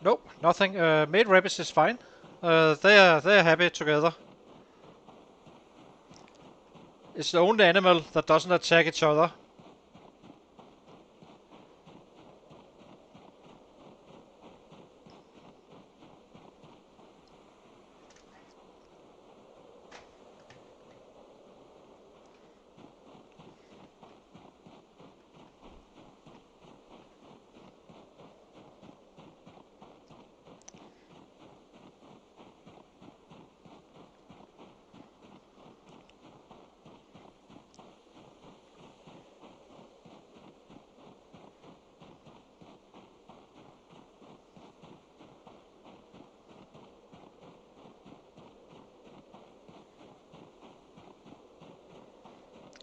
Speaker 3: Nope, nothing. Male rabbits is fine. They are happy together. It's the only animal that doesn't attack each other.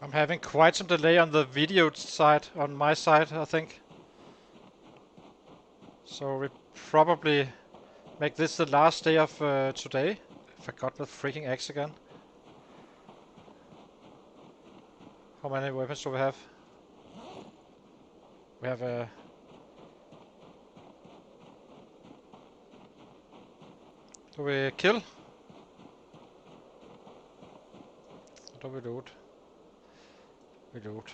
Speaker 3: I'm having quite some delay on the video side, on my side, I think. So we probably make this the last day of today. I forgot the freaking axe again. How many weapons do we have? We have a... Do we kill? Or do we loot? We loot.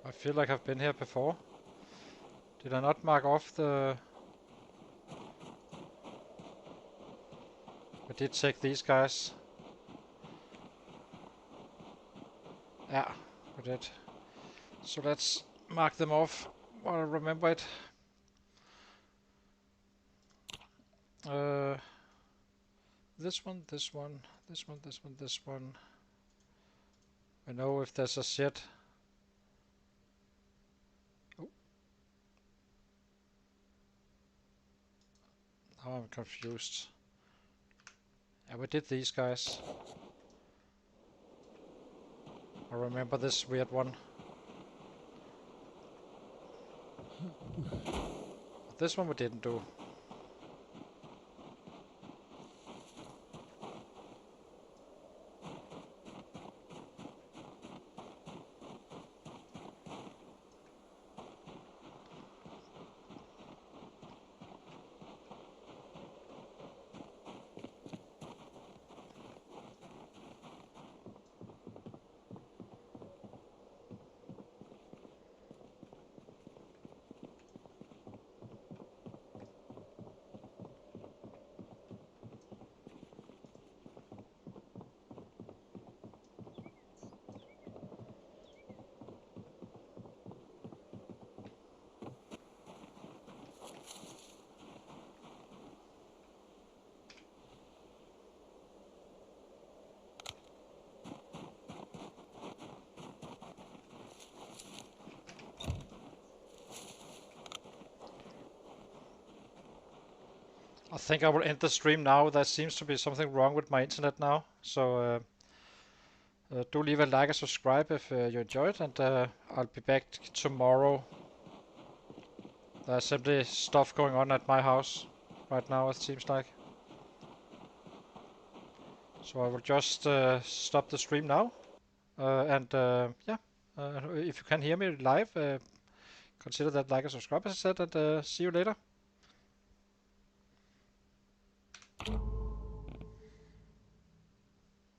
Speaker 3: I feel like I've been here before. Did I not mark off the... I did take these guys. Yeah, we did. So let's mark them off while I remember it. This one, this one, this one, this one, this one. I know if there's a shed. Oh. Now I'm confused. Yeah, we did these guys. I remember this weird one. This one we didn't do. I think I will end the stream now. There seems to be something wrong with my internet now. So do leave a like and subscribe if you enjoyed, and I'll be back tomorrow. There's simply stuff going on at my house right now, it seems like. So I will just stop the stream now. Yeah, if you can hear me live, consider that like and subscribe, as I said, and see you later.